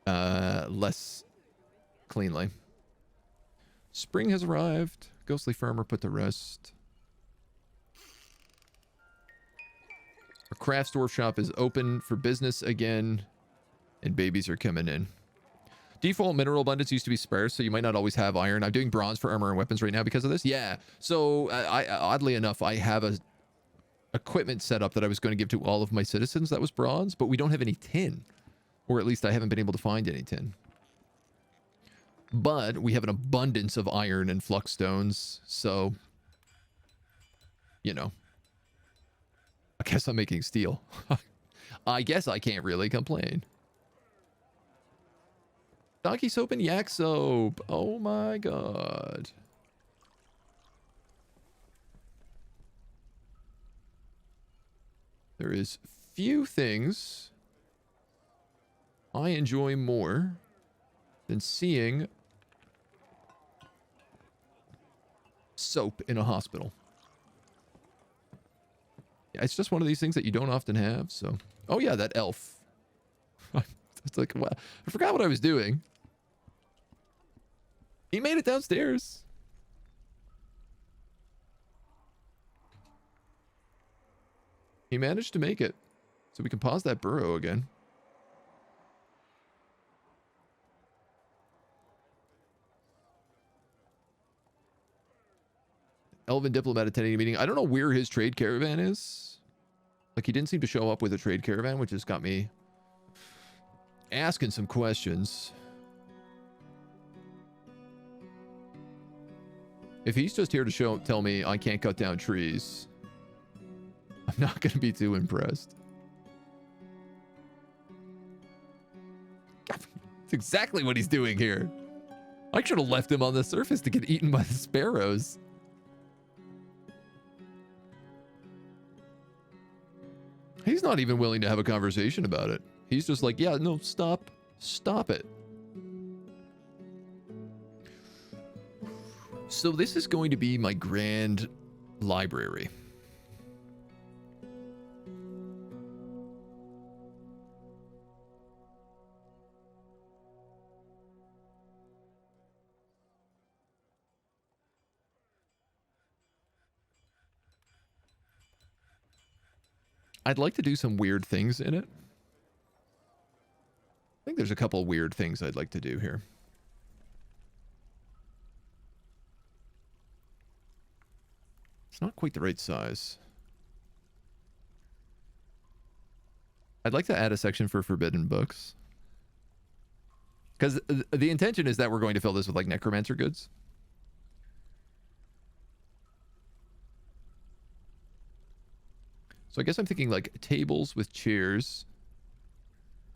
less cleanly. Spring has arrived. Ghostly farmer put to rest. Our craft store shop is open for business again, and babies are coming in. Default mineral abundance used to be sparse, so you might not always have iron. I'm doing bronze for armor and weapons right now because of this. Yeah, so oddly enough, I have a equipment setup that I was going to give to all of my citizens that was bronze, but we don't have any tin, or at least I haven't been able to find any tin. But we have an abundance of iron and flux stones, so, you know, I guess I'm making steel. I guess I can't really complain. Donkey soap and yak soap. Oh my god. There is few things I enjoy more than seeing soap in a hospital. Yeah, it's just one of these things that you don't often have, so. Oh yeah, that elf. It's like, wow, I forgot what I was doing. He made it downstairs. He managed to make it. So we can pause that burrow again. Elven diplomat attending a meeting. I don't know where his trade caravan is. Like, he didn't seem to show up with a trade caravan, which has got me asking some questions. If he's just here to tell me I can't cut down trees, I'm not going to be too impressed. That's exactly what he's doing here. I should have left him on the surface to get eaten by the sparrows. He's not even willing to have a conversation about it. He's just like, yeah, no, stop. Stop it. So this is going to be my grand library. I'd like to do some weird things in it. I think there's a couple weird things I'd like to do here. It's not quite the right size. I'd like to add a section for forbidden books. Because the intention is that we're going to fill this with like necromancer goods. So I guess I'm thinking like tables with chairs.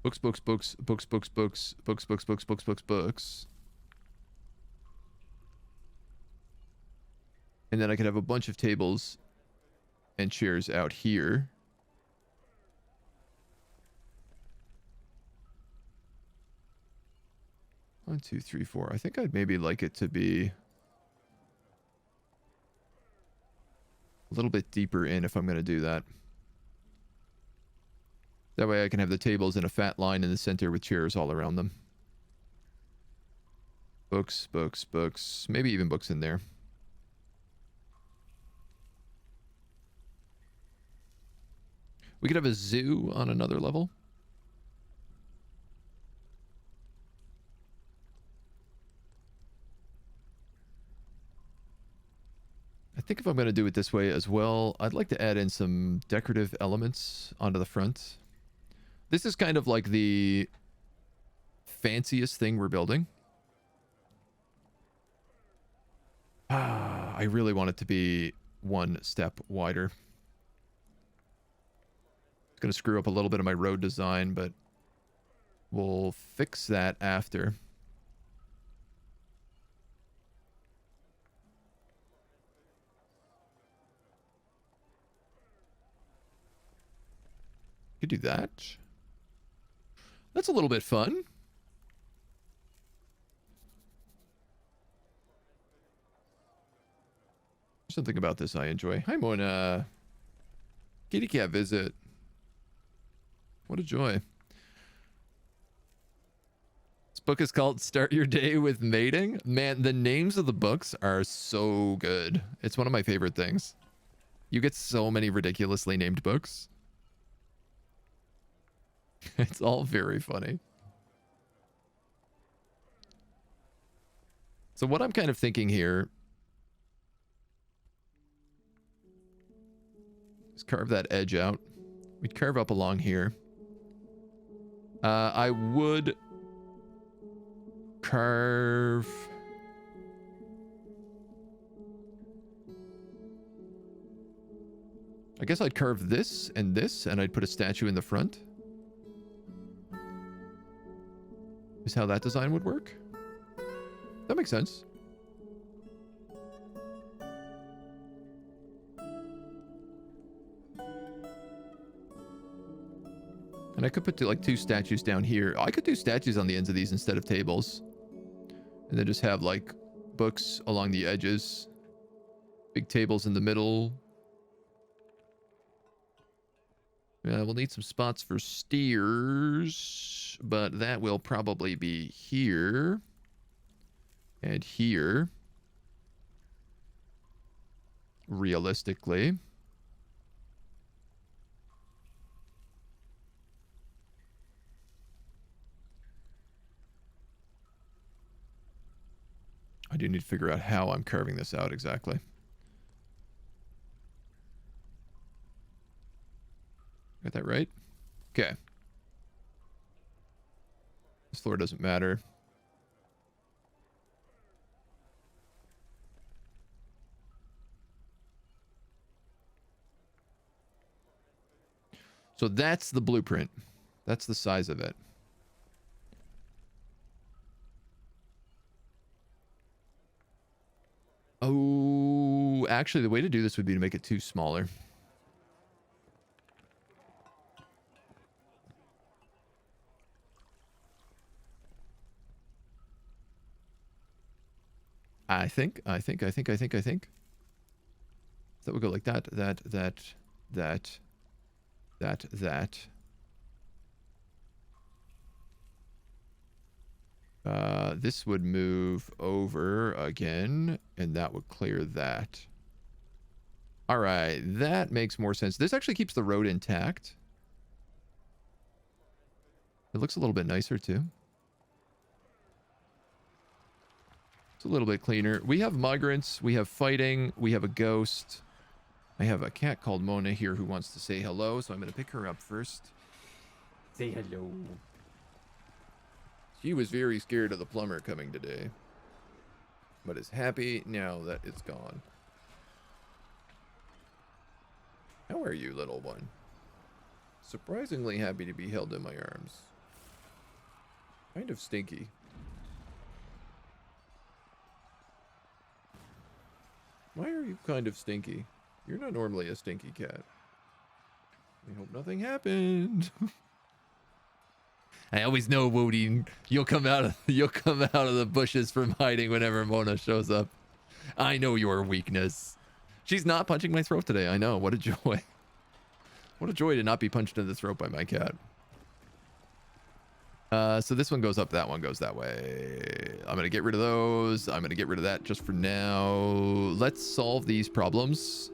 Books, books, books, books, books, books, books, books, books, books, books, books. And then I could have a bunch of tables and chairs out here. One, two, three, four. I think I'd maybe like it to be a little bit deeper in if I'm going to do that. That way I can have the tables in a fat line in the center with chairs all around them. Books, books, books. Maybe even books in there. We could have a zoo on another level. I think if I'm going to do it this way as well, I'd like to add in some decorative elements onto the front. This is kind of like the fanciest thing we're building. I really want it to be one step wider. It's going to screw up a little bit of my road design, but we'll fix that after. Could do that. That's a little bit fun. Something about this I enjoy. Hi, Mona. Kitty cat visit. What a joy. This book is called Start Your Day with Mating. Man, the names of the books are so good. It's one of my favorite things. You get so many ridiculously named books. It's all very funny. So what I'm kind of thinking here is carve that edge out. We'd carve up along here. I would carve... I guess I'd carve this, and I'd put a statue in the front. Is how that design would work. That makes sense. And I could put like 2 statues down here. I could do statues on the ends of these instead of tables. And then just have like books along the edges. Big tables in the middle. Yeah, we'll need some spots for steers, but that will probably be here and here, realistically. I do need to figure out how I'm carving this out exactly. Got that right? Okay. This floor doesn't matter. So that's the blueprint. That's the size of it. Oh, actually, the way to do this would be to make it 2 smaller. I think. That would go like that. This would move over again, and that would clear that. All right, that makes more sense. This actually keeps the road intact. It looks a little bit nicer, too. It's a little bit cleaner. We have migrants. We have fighting. We have a ghost. I have a cat called Mona here who wants to say hello, so I'm going to pick her up first. Say hello. She was very scared of the plumber coming today, but is happy now that it's gone. How are you, little one? Surprisingly happy to be held in my arms. Kind of stinky. Why are you kind of stinky? You're not normally a stinky cat. I hope nothing happened. I always know, Woody, you'll come out of the bushes from hiding whenever Mona shows up. I know your weakness. She's not punching my throat today. I know. What a joy. What a joy to not be punched in the throat by my cat. So this one goes up, that one goes that way. I'm going to get rid of those. I'm going to get rid of that just for now. Let's solve these problems.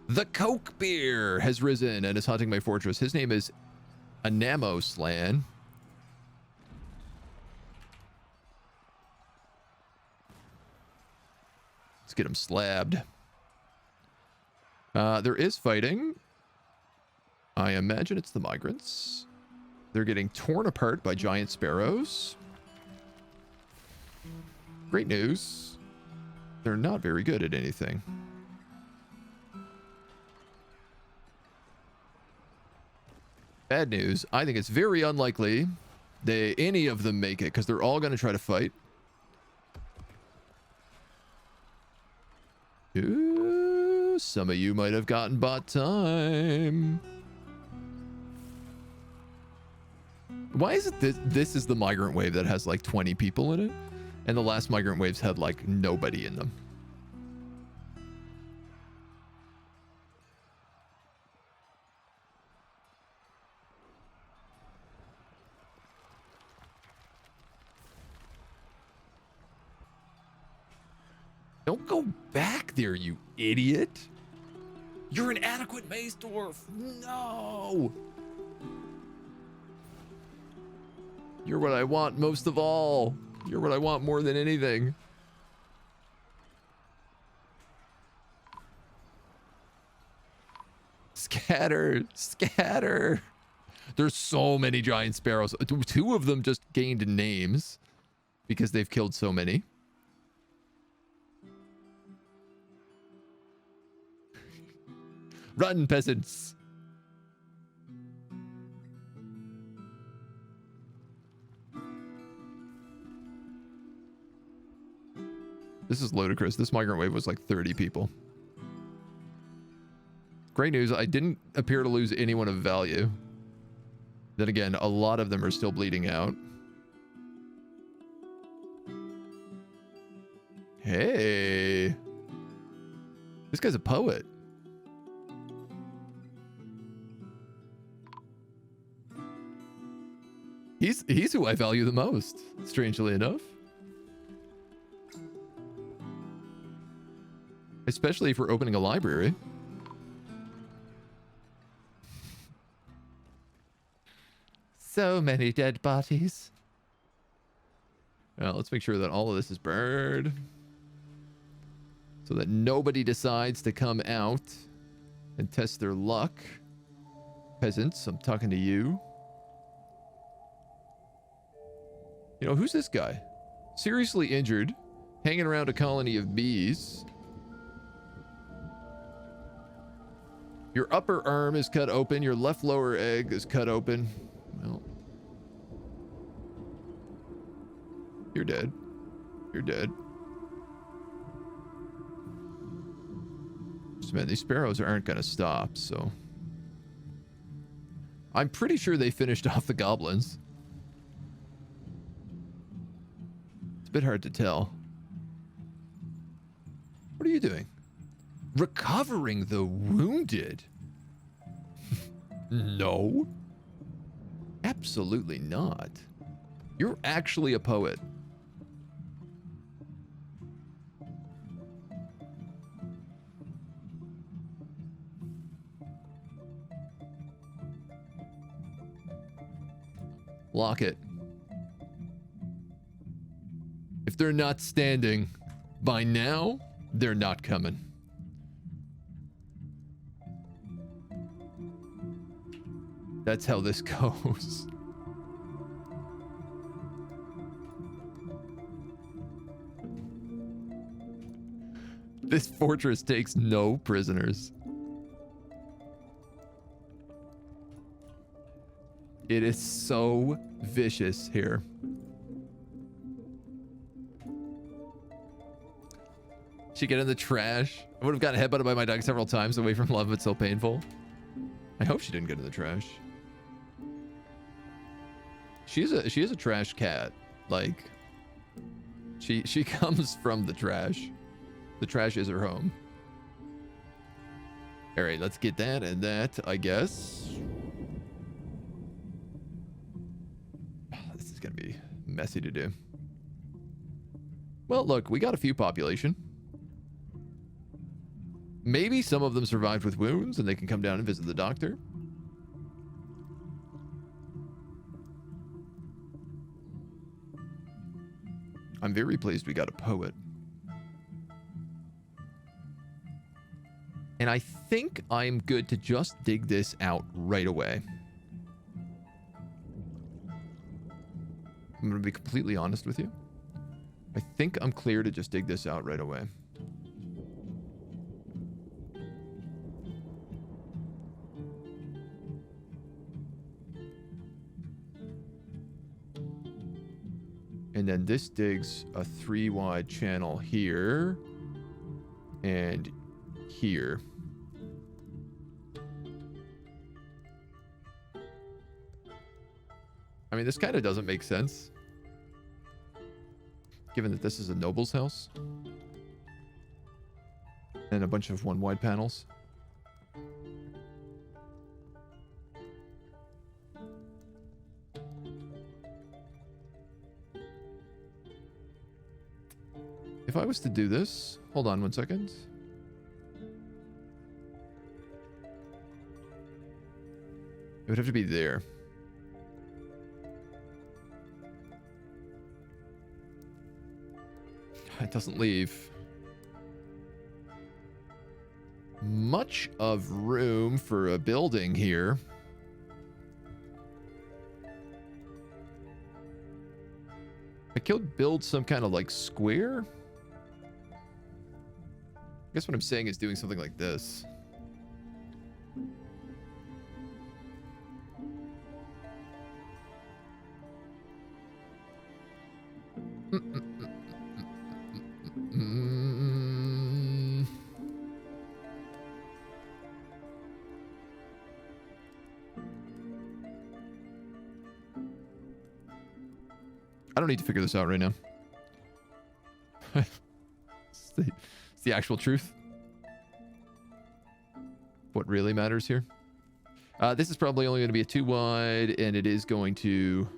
The Coke Bear has risen and is haunting my fortress. His name is Anamoslan. Let's get him slabbed. There is fighting. I imagine it's the migrants. They're getting torn apart by giant sparrows. Great news. They're not very good at anything. Bad news. I think it's very unlikely any of them make it, because they're all going to try to fight. Ooh, some of you might have gotten bot time. Why is it this is the migrant wave that has like 20 people in it, and the last migrant waves had like nobody in them? Don't go back there, you idiot. You're an adequate maze dwarf. No. You're what I want most of all. You're what I want more than anything. Scatter. Scatter. There's so many giant sparrows. Two of them just gained names because they've killed so many. Run, peasants. This is ludicrous. This migrant wave was like 30 people. Great news. I didn't appear to lose anyone of value. Then again, a lot of them are still bleeding out. Hey. This guy's a poet. He's who I value the most, strangely enough. Especially if we're opening a library. So many dead bodies. Well, let's make sure that all of this is burned. So that nobody decides to come out and test their luck. Peasants, I'm talking to you. You know, who's this guy? Seriously injured, hanging around a colony of bees. Your upper arm is cut open. Your left lower egg is cut open. Well, you're dead. You're dead. Just, man, these sparrows aren't going to stop, so. I'm pretty sure they finished off the goblins. It's a bit hard to tell. What are you doing? Recovering the wounded? No. Absolutely not. You're actually a poet. Lock it. If they're not standing by now, they're not coming. That's how this goes. This fortress takes no prisoners. It is so vicious here. She get in the trash. I would have gotten headbutted by my dog several times away from love. It's so painful. I hope she didn't get in the trash. She is a trash cat. Like, she comes from the trash. The trash is her home. All right, let's get that and that, I guess. This is gonna be messy to do. Well, look, we got a few population. Maybe some of them survived with wounds and they can come down and visit the doctor. I'm very pleased we got a poet. And I think I'm good to just dig this out right away. I'm going to be completely honest with you. I think I'm clear to just dig this out right away. And then this digs a 3-wide channel here and here. I mean, this kind of doesn't make sense, given that this is a noble's house and a bunch of 1-wide panels. if I was to do this, hold on 1 second. It would have to be there. It doesn't leave much of room for a building here. I could build some kind of like square. I guess what I'm saying is doing something like this. I don't need to figure this out right now. it's the actual truth. What really matters here. This is probably only going to be a 2 wide, and it is going to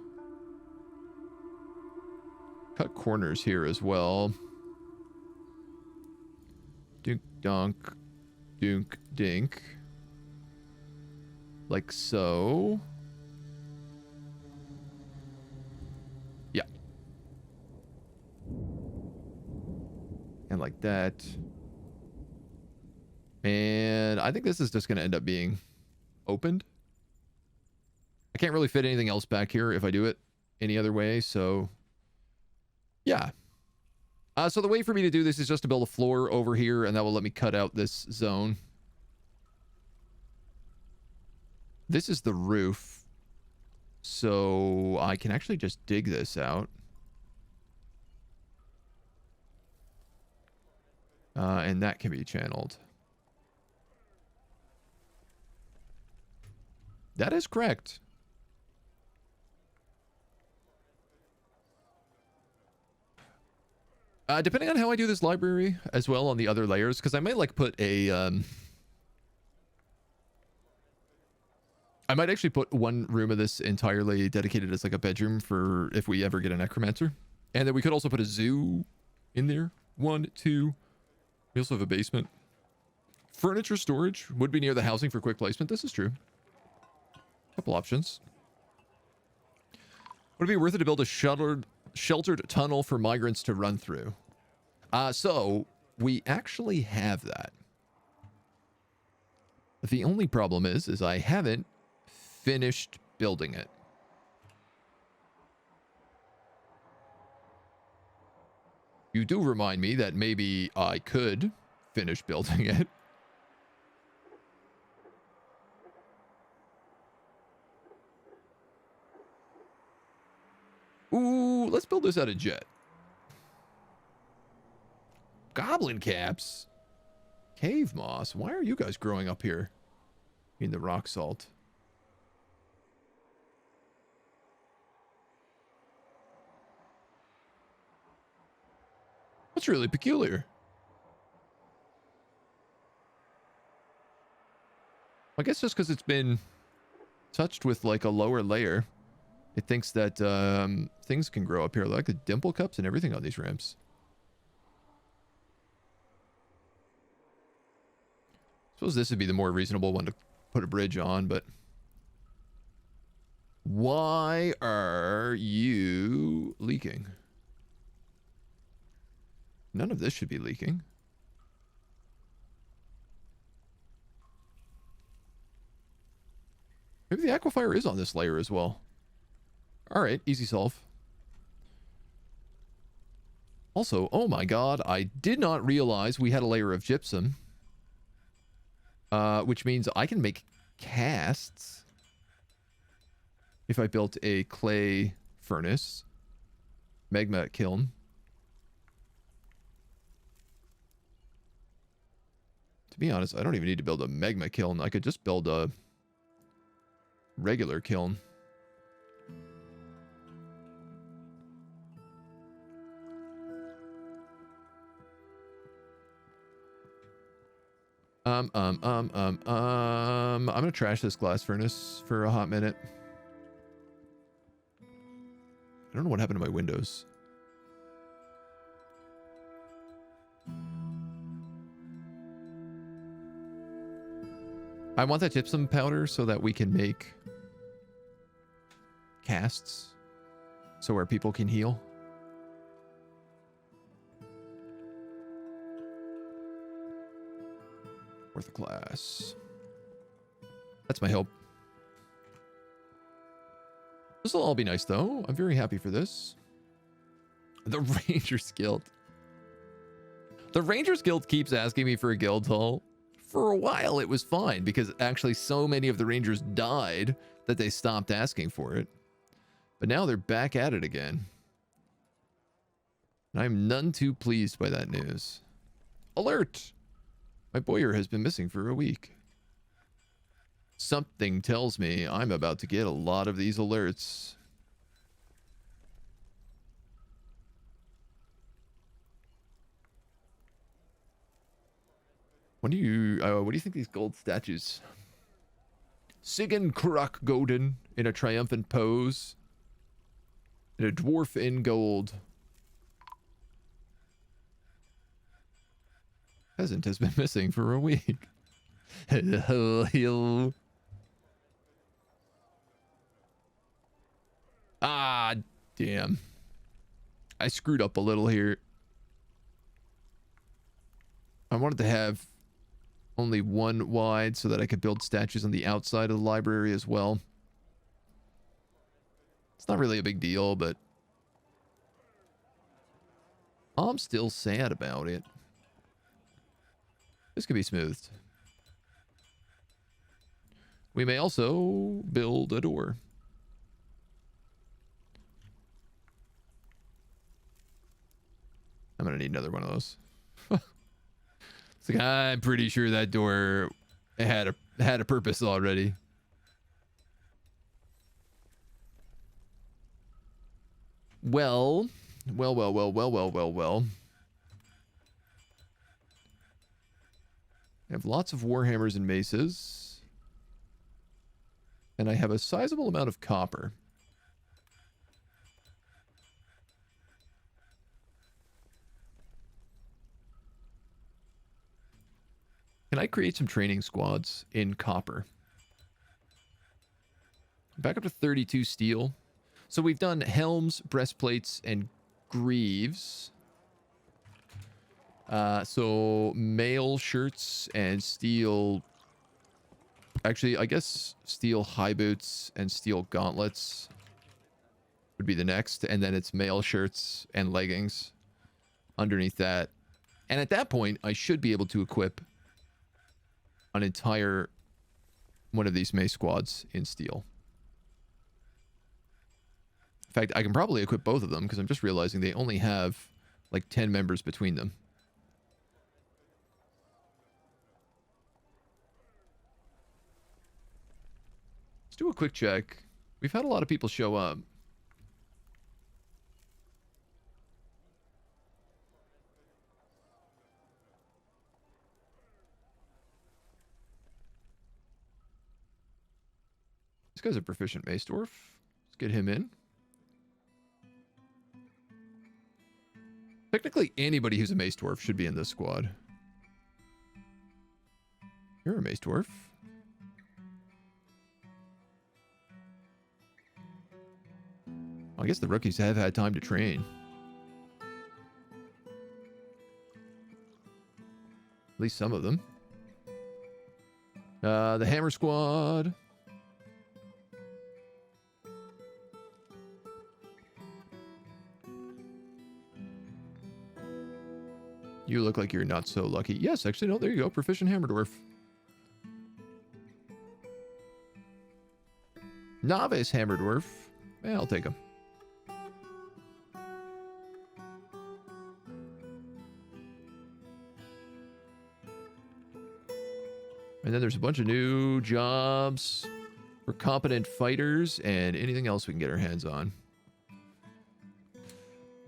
cut corners here as well. Dunk, donk, dunk, dink. Like so. Yeah. And like that. And I think this is just going to end up being opened. I can't really fit anything else back here if I do it any other way, so yeah. So the way for me to do this is just to build a floor over here, and that will let me cut out this zone. This is the roof, so I can actually just dig this out. And that can be channeled. That is correct. Depending on how I do this library as well on the other layers, because I might like put a... I might actually put one room of this entirely dedicated as like a bedroom for if we ever get a necromancer. And then we could also put a zoo in there. 1, 2. We also have a basement. Furniture storage would be near the housing for quick placement. This is true. Couple options. Would it be worth it to build a sheltered tunnel for migrants to run through? So we actually have that. The only problem is I haven't finished building it. You do remind me that maybe I could finish building it. Ooh, let's build this out of jet. Goblin caps. Cave moss. Why are you guys growing up here in the rock salt? That's really peculiar. I guess just because it's been touched with like a lower layer, it thinks that things can grow up here, like the dimple cups and everything on these ramps. Suppose this would be the more reasonable one to put a bridge on, but why are you leaking? None of this should be leaking. Maybe the aquifer is on this layer as well. All right, easy solve. Also, oh my god, I did not realize we had a layer of gypsum. Which means I can make casts if I built a clay furnace, magma kiln. To be honest, I don't even need to build a magma kiln. I could just build a regular kiln. I'm gonna trash this glass furnace for a hot minute. I don't know what happened to my windows. I want that gypsum powder so that we can make casts. So where people can heal. Worth a class. That's my hope. This will all be nice, though. I'm very happy for this. The Rangers Guild. The Rangers Guild keeps asking me for a guild hall. For a while, it was fine because actually so many of the Rangers died that they stopped asking for it. But now they're back at it again. And I'm none too pleased by that news. Alert! My boyer has been missing for a week. Something tells me I'm about to get a lot of these alerts. What do you think these gold statues? Sigyn Kruk Godin in a triumphant pose. And a dwarf in gold. Peasant has been missing for a week. Ah, damn. I screwed up a little here. I wanted to have only one wide so that I could build statues on the outside of the library as well. It's not really a big deal, but I'm still sad about it. This could be smoothed. We may also build a door. I'm gonna need another one of those. It's like, I'm pretty sure that door had a purpose already. Well. I have lots of warhammers and maces. And I have a sizable amount of copper. Can I create some training squads in copper? Back up to 32 steel. So we've done helms, breastplates, and greaves. So mail shirts and steel... Actually, I guess steel high boots and steel gauntlets would be the next. And then it's mail shirts and leggings underneath that. And at that point, I should be able to equip an entire one of these mace squads in steel. In fact, I can probably equip both of them because I'm just realizing they only have like 10 members between them. Let's do a quick check. We've had a lot of people show up. This guy's a proficient mace dwarf. Let's get him in. Technically, anybody who's a mace dwarf should be in this squad. You're a mace dwarf. I guess the rookies have had time to train. At least some of them. The hammer squad. You look like you're not so lucky. Yes, actually, no, there you go. Proficient hammer dwarf. Novice hammer dwarf. Yeah, I'll take him. And then there's a bunch of new jobs for competent fighters and anything else we can get our hands on.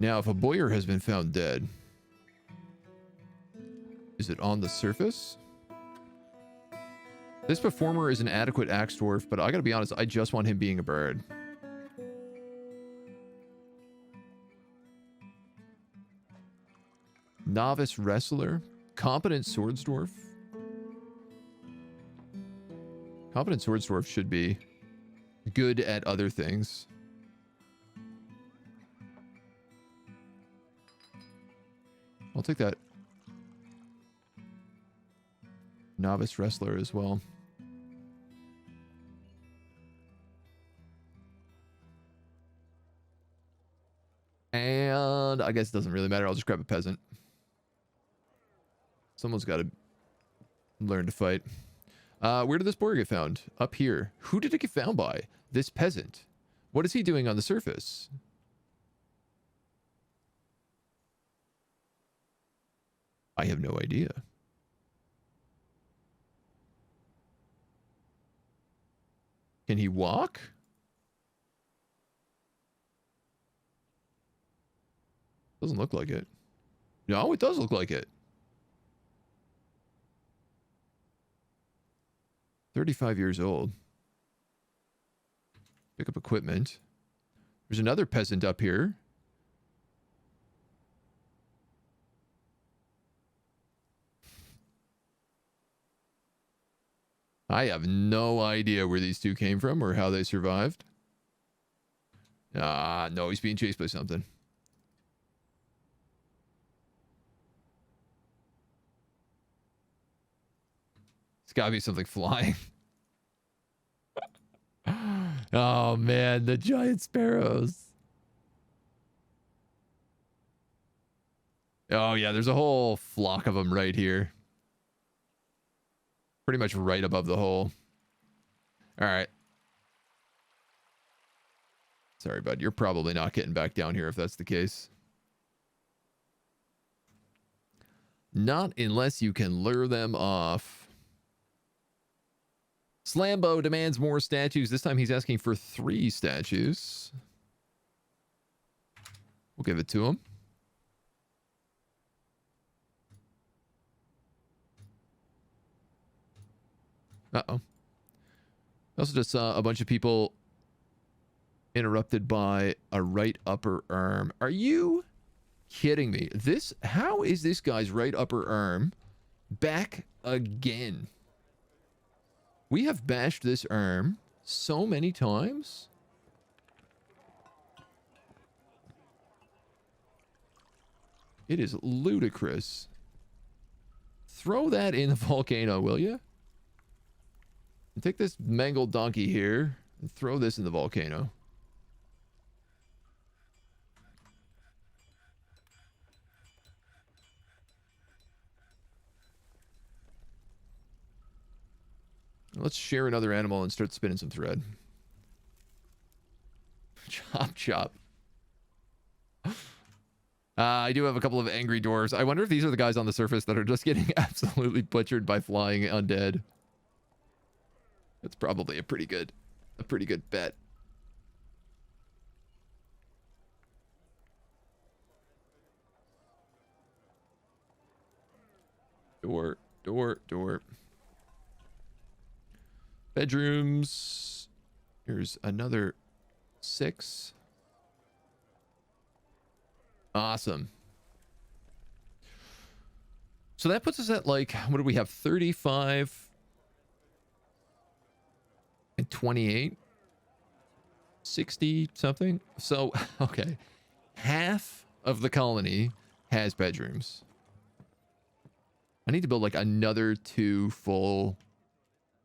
Now, if a boyer has been found dead, is it on the surface? This performer is an adequate axe dwarf, but I gotta be honest, I just want him being a bird. Novice wrestler, competent swords dwarf. Competent swords dwarf should be good at other things. I'll take that novice wrestler as well. And I guess it doesn't really matter. I'll just grab a peasant. Someone's got to learn to fight. Where did this boar get found? Up here. Who did it get found by? This peasant. What is he doing on the surface? I have no idea. Can he walk? Doesn't look like it. No, it does look like it. 35 years old. Pick up equipment. There's another peasant up here. I have no idea where these two came from or how they survived. No, he's being chased by something. It's gotta be something flying. Oh man, the giant sparrows. Oh yeah, there's a whole flock of them right here. Pretty much right above the hole. All right. Sorry, bud. You're probably not getting back down here if that's the case. Not unless you can lure them off. Slambo demands more statues. This time he's asking for 3 statues. We'll give it to him. Uh-oh. I also just saw a bunch of people interrupted by a right upper arm. Are you kidding me? How is this guy's right upper arm back again? We have bashed this arm so many times. It is ludicrous. Throw that in the volcano, will you? And take this mangled donkey here and throw this in the volcano. Let's share another animal and start spinning some thread. Chop, chop. I do have a couple of angry dwarves. I wonder if these are the guys on the surface that are just getting absolutely butchered by flying undead. That's probably a pretty good bet. Door. Bedrooms. Here's another 6. Awesome. So that puts us at like, what do we have? 35 and 28. 60 something. So, okay. Half of the colony has bedrooms. I need to build like another 2 full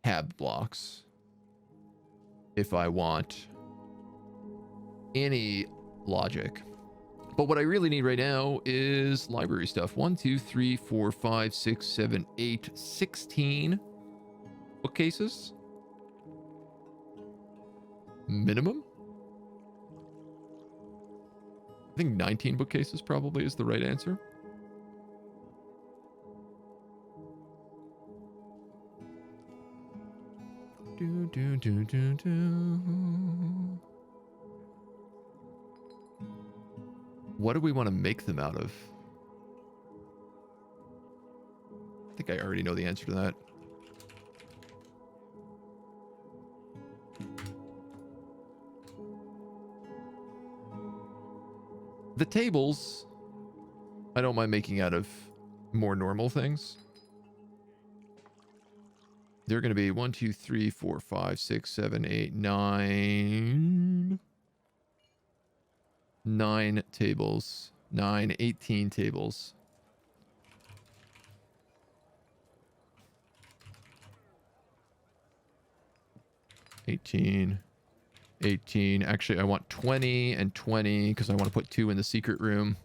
hab blocks if I want any logic. But what I really need right now is library stuff. 1, 2, 3, 4, 5, 6, 7, 8, 16 bookcases. Minimum. I think 19 bookcases probably is the right answer. What do we want to make them out of? I think I already know the answer to that. The tables, I don't mind making out of more normal things. they're going to be 1, 2, 3, 4, 5, 6, 7, 8, 9. 9 tables. 9, 18 tables. 18. 18. Actually, I want 20 and 20 because I want to put 2 in the secret room.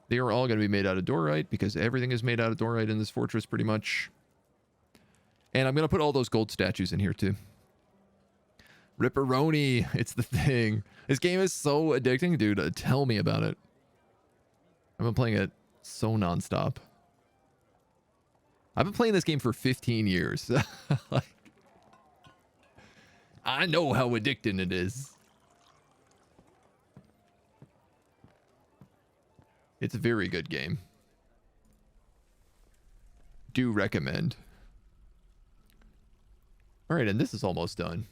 They are all going to be made out of dorite because everything is made out of dorite in this fortress pretty much. And I'm going to put all those gold statues in here too. Ripperoni. It's the thing. This game is so addicting, dude. Tell me about it. I've been playing it so nonstop. I've been playing this game for 15 years. Like, I know how addicting it is. It's a very good game. Do recommend. All right, and this is almost done.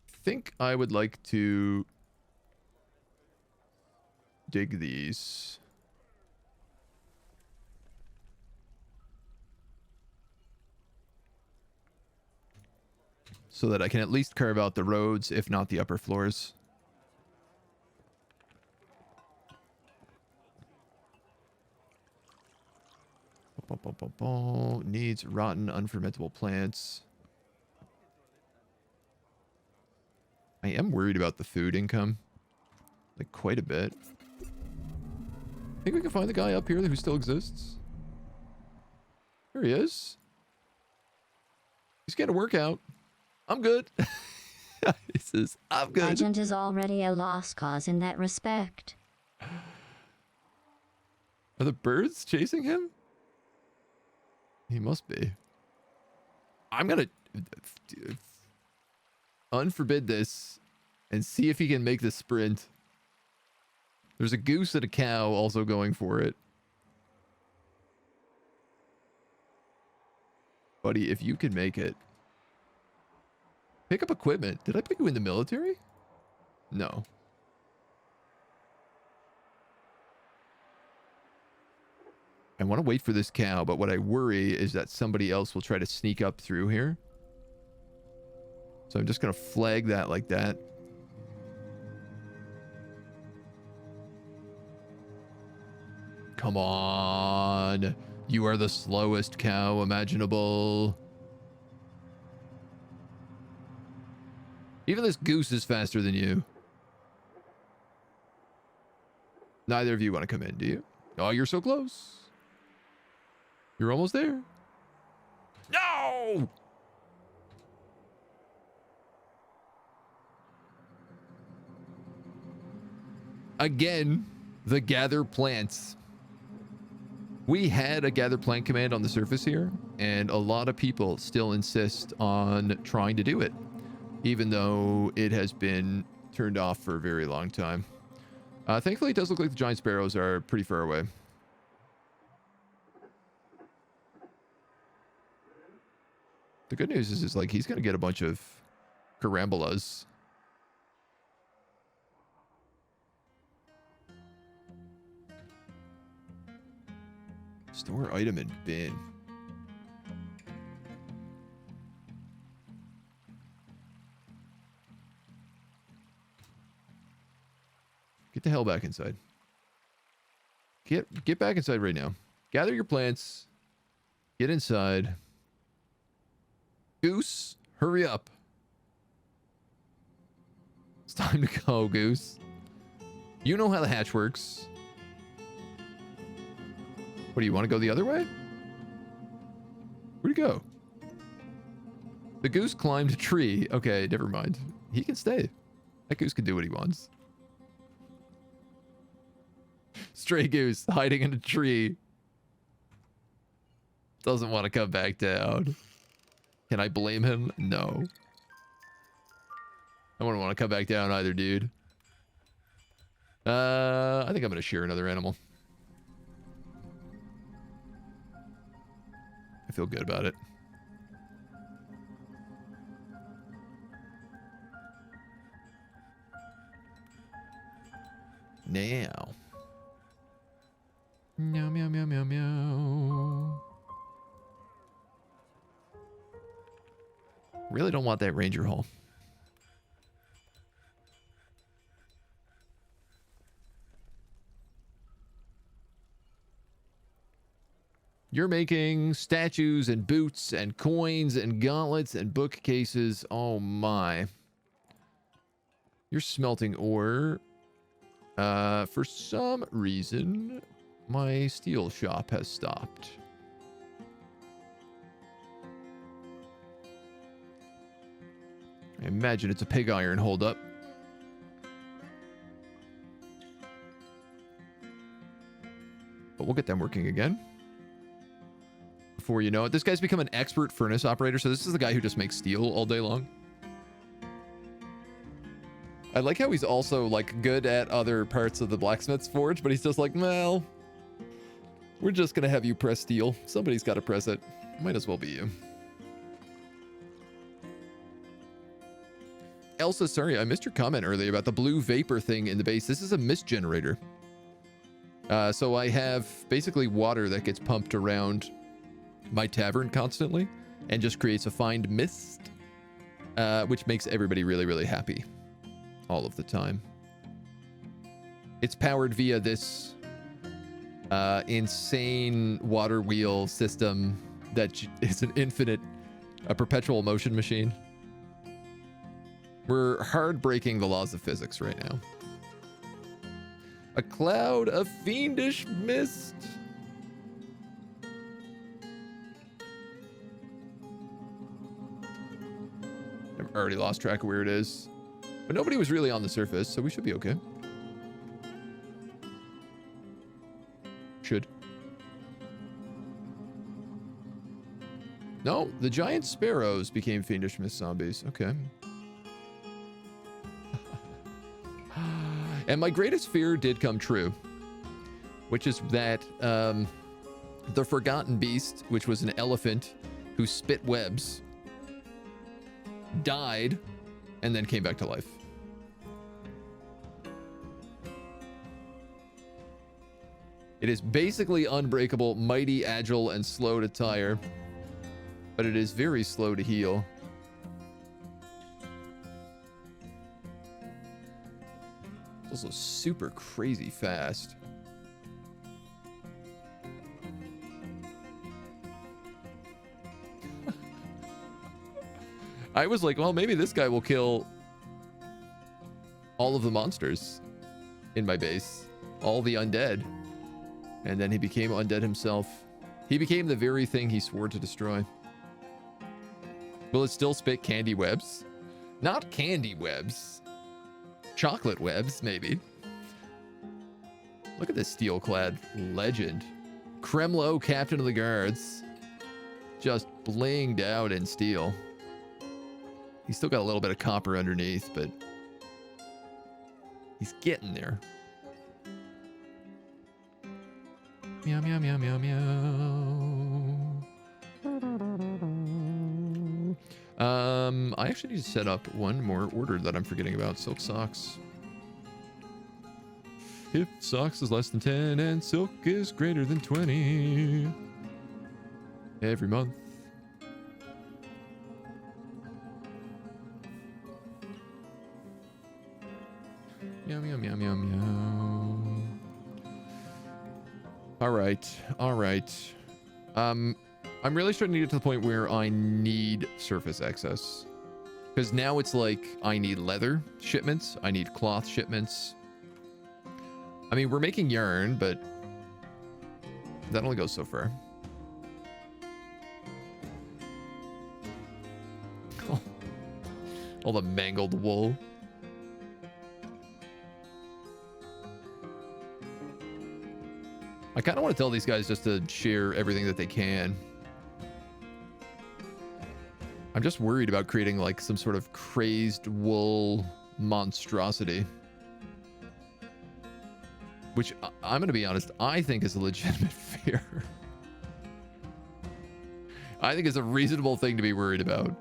I think I would like to dig these. So that I can at least carve out the roads, if not the upper floors. Needs rotten, unfermentable plants. I am worried about the food income. Like, quite a bit. Think we can find the guy up here who still exists? There he is. He's getting a workout. I'm good. He says, I'm good. Agent is already a lost cause in that respect. Are the birds chasing him? He must be. I'm gonna unforbid this and see if he can make the sprint. There's a goose and a cow also going for it. Buddy, if you can make it. Pick up equipment. Did I put you in the military? No. I want to wait for this cow, but what I worry is that somebody else will try to sneak up through here. So I'm just going to flag that like that. Come on. You are the slowest cow imaginable. Even this goose is faster than you. Neither of you want to come in, do you? Oh, you're so close. You're almost there. No! Again, the gather plants. We had a gather plant command on the surface here, and a lot of people still insist on trying to do it, even though it has been turned off for a very long time. Thankfully, it does look like the giant sparrows are pretty far away. The good news is like he's going to get a bunch of carambolas. Store item in bin. Get the hell back inside. Get back inside right now. Gather your plants. Get inside. Goose, hurry up. It's time to go, Goose. You know how the hatch works. What, do you want to go the other way? Where'd he go? The goose climbed a tree. Okay, never mind. He can stay. That goose can do what he wants. Stray goose hiding in a tree. Doesn't want to come back down. Can I blame him? No. I wouldn't want to come back down either, dude. I think I'm going to shear another animal. I feel good about it. now. Meow, meow, meow, meow, meow. Really don't want that ranger hall. You're making statues and boots and coins and gauntlets and bookcases. Oh my. You're smelting ore. For some reason, my steel shop has stopped. I imagine it's a pig iron holdup. But we'll get them working again. Before you know it, this guy's become an expert furnace operator. So this is the guy who just makes steel all day long. I like how he's also like good at other parts of the blacksmith's forge, but he's just like, well, we're just gonna have you press steel. Somebody's got to press it. Might as well be you. Elsa, sorry, I missed your comment earlier about the blue vapor thing in the base. This is a mist generator. So I have basically water that gets pumped around my tavern constantly and just creates a fine mist, which makes everybody really, really happy all of the time. It's powered via this insane water wheel system that is an infinite, a perpetual motion machine. We're hard breaking the laws of physics right now. A cloud of fiendish mist. I've already lost track of where it is. But nobody was really on the surface, so we should be okay. Should. No, the giant sparrows became fiendish mist zombies. Okay. And my greatest fear did come true, which is that the forgotten beast, which was an elephant who spit webs, died and then came back to life. It is basically unbreakable, mighty, agile, and slow to tire, but it is very slow to heal. Also super crazy fast. I was like, well, maybe this guy will kill all of the monsters in my base, all the undead. And then he became undead himself. He became the very thing he swore to destroy. Will it still spit candy webs? Not candy webs. Chocolate webs, maybe. Look at this steel-clad legend. Kremlo, captain of the guards. Just blinged out in steel. He's still got a little bit of copper underneath, but he's getting there. Meow, meow, meow, meow, meow. I actually need to set up one more order that I'm forgetting about. Silk socks. If socks is less than 10 and silk is greater than 20 every month. Meow, meow, meow, meow, meow. All right. I'm really starting to get to the point where I need surface access. Because now it's like I need leather shipments. I need cloth shipments. I mean, we're making yarn, but that only goes so far. All the mangled wool. I kind of want to tell these guys just to share everything that they can. I'm just worried about creating like some sort of crazed wool monstrosity. Which, I'm going to be honest, I think is a legitimate fear. I think it's a reasonable thing to be worried about.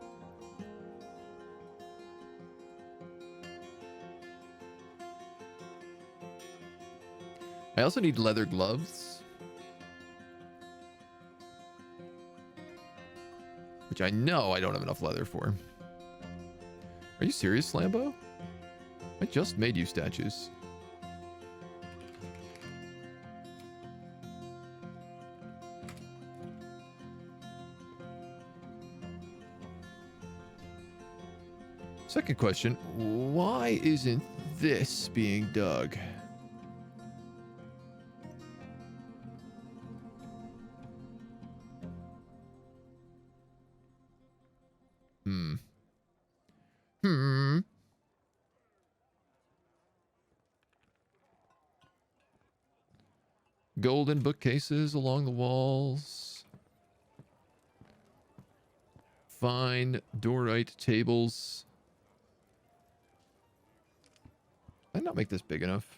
I also need leather gloves, which I know I don't have enough leather for. Are you serious, Slambo? I just made you statues. Second question, why isn't this being dug? Golden bookcases along the walls. Fine dorite tables. Did I not make this big enough?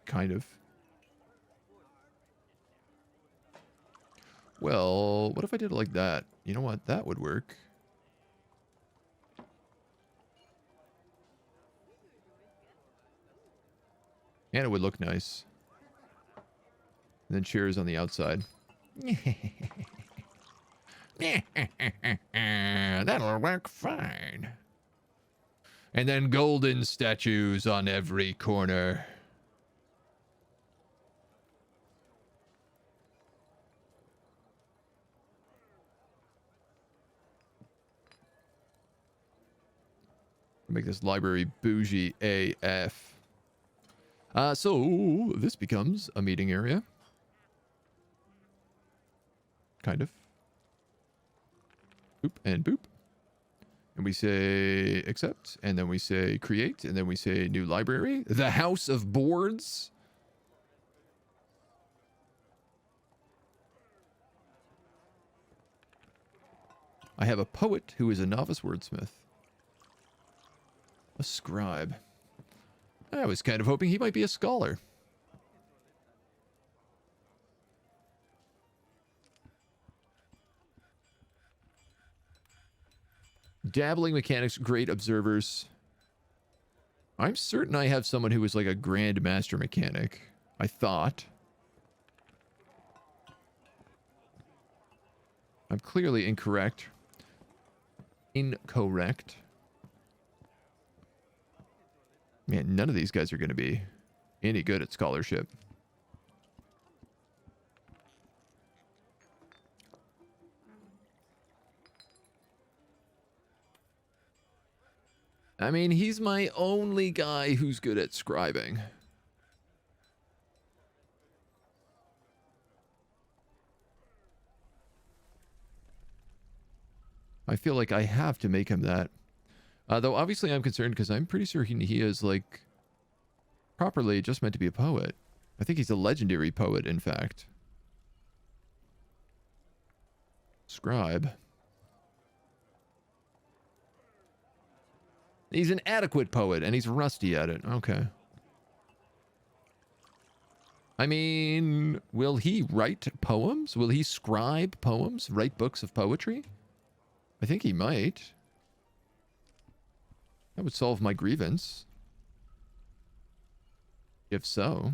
Kind of. Well, what if I did it like that? You know what? That would work. And it would look nice. And then chairs on the outside. That'll work fine. And then golden statues on every corner. Make this library bougie AF. So this becomes a meeting area. Kind of. Boop and boop. And we say accept, and then we say create, and then we say new library. The House of Boards. I have a poet who is a novice wordsmith. A scribe. I was kind of hoping he might be a scholar. Dabbling mechanics, great observers. I'm certain I have someone who was like a grand master mechanic. I thought. I'm clearly incorrect. Incorrect. Man, none of these guys are going to be any good at scholarship. I mean, he's my only guy who's good at scribing. I feel like I have to make him that. Though obviously I'm concerned because I'm pretty sure he is like properly just meant to be a poet. I think he's a legendary poet, in fact. Scribe. He's an adequate poet, and he's rusty at it. Okay. I mean, will he write poems? Will he scribe poems? Write books of poetry? I think he might. That would solve my grievance. If so.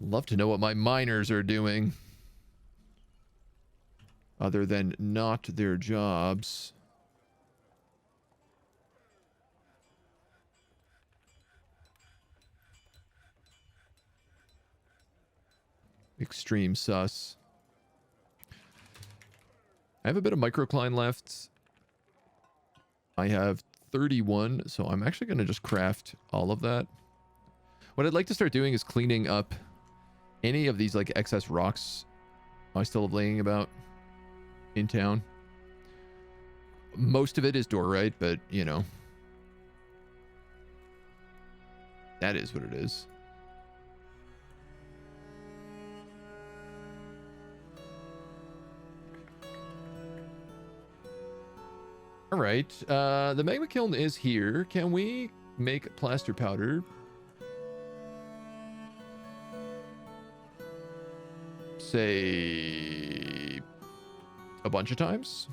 Love to know what my miners are doing. Other than not their jobs. Extreme sus. I have a bit of microcline left. I have 31, so I'm actually going to just craft all of that. What I'd like to start doing is cleaning up any of these like excess rocks I still have laying about in town. Most of it is dorite, but you know, that is what it is. All right, the magma kiln is here. Can we make plaster powder? Say a bunch of times.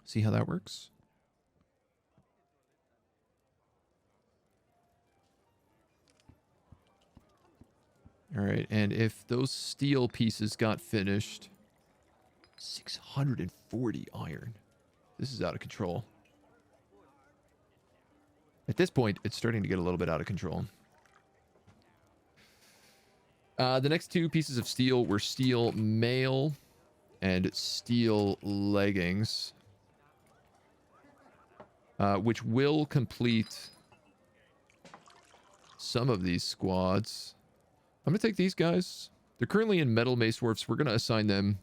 See how that works? All right, and if those steel pieces got finished, 640 iron. This is out of control. At this point, it's starting to get a little bit out of control. The next two pieces of steel were steel mail and steel leggings, which will complete some of these squads. I'm going to take these guys. They're currently in metal mace dwarfs. We're going to assign them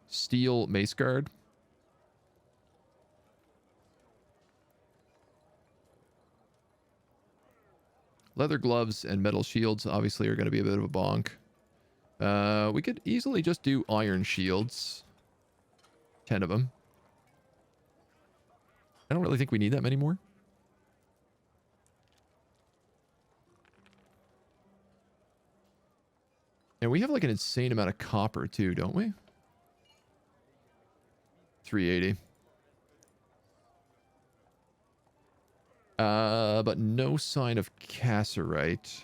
steel mace guard. Leather gloves and metal shields obviously are going to be a bit of a bonk. We could easily just do iron shields. 10 of them. I don't really think we need that many more. And we have like an insane amount of copper too, don't we? 380. But no sign of cassiterite.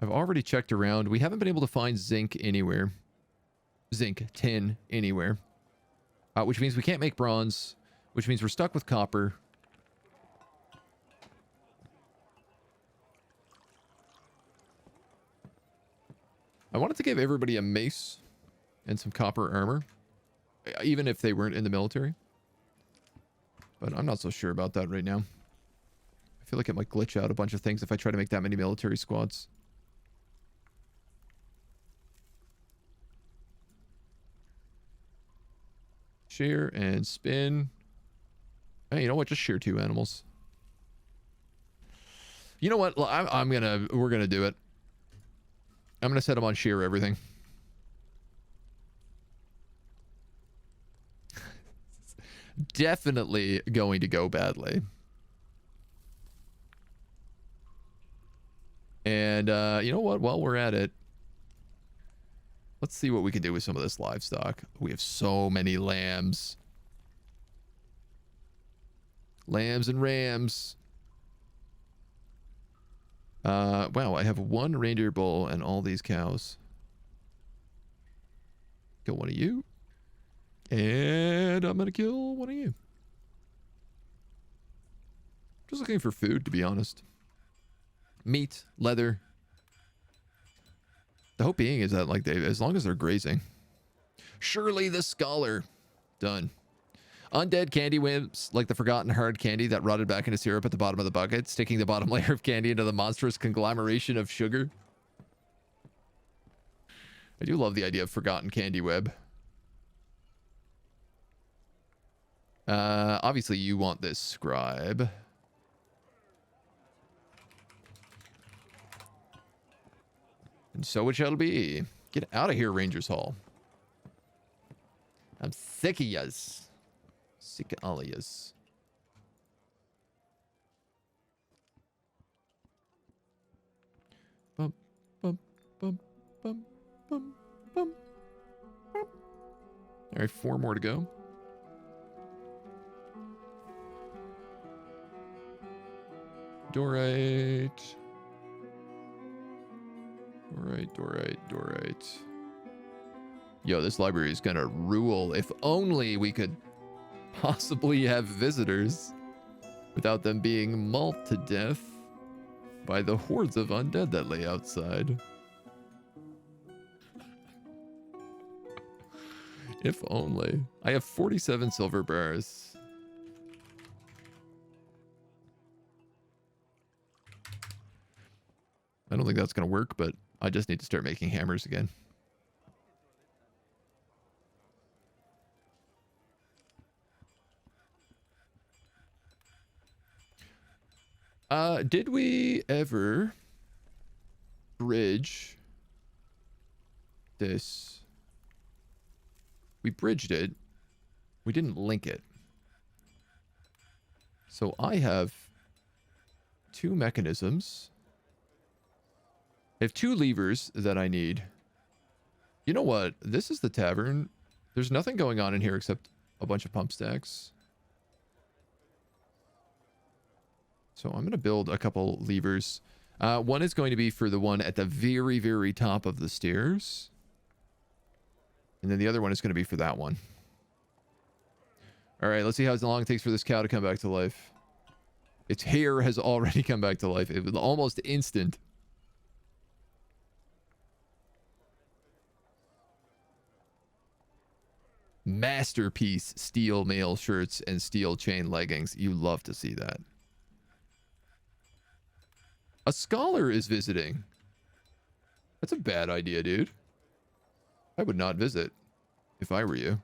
I've already checked around. We haven't been able to find zinc anywhere. Zinc, tin, anywhere. Which means we can't make bronze. Which means we're stuck with copper. I wanted to give everybody a mace and some copper armor. Even if they weren't in the military. But I'm not so sure about that right now. I feel like it might glitch out a bunch of things if I try to make that many military squads. Shear and spin. Hey, you know what? Just shear 2 animals. You know what? We're gonna do it. I'm gonna set them on shear everything. Definitely going to go badly. And you know what? While we're at it, let's see what we can do with some of this livestock. We have so many lambs. Lambs and rams. Wow, I have 1 reindeer bull and all these cows. Kill one of you. And I'm going to kill one of you. Just looking for food, to be honest. Meat, leather. The hope being is that, like, as long as they're grazing. Surely the scholar. Done. Undead candy wimps, like the forgotten hard candy that rotted back into syrup at the bottom of the bucket, sticking the bottom layer of candy into the monstrous conglomeration of sugar. I do love the idea of forgotten candy web. Obviously you want this scribe. And so it shall be. Get out of here, Rangers Hall. I'm sick of yas. Sick of all of yas. Bum, bum, bum, bum, bum, bum, bum. All right, 4 more to go. Dorite. Dorite. Yo, this library is gonna rule. If only we could possibly have visitors without them being mauled to death by the hordes of undead that lay outside. If only. I have 47 silver bars. I don't think that's going to work, but I just need to start making hammers again. Did we ever bridge this? We bridged it. We didn't link it. So I have 2 mechanisms. I have 2 levers that I need. You know what? This is the tavern. There's nothing going on in here except a bunch of pump stacks. So I'm going to build a couple levers. One is going to be for the one at the very, very top of the stairs. And then the other one is going to be for that one. All right, let's see how long it takes for this cow to come back to life. Its hair has already come back to life. It was almost instant. Masterpiece steel mail shirts and steel chain leggings. You love to see that. A scholar is visiting. That's a bad idea, dude. I would not visit if I were you.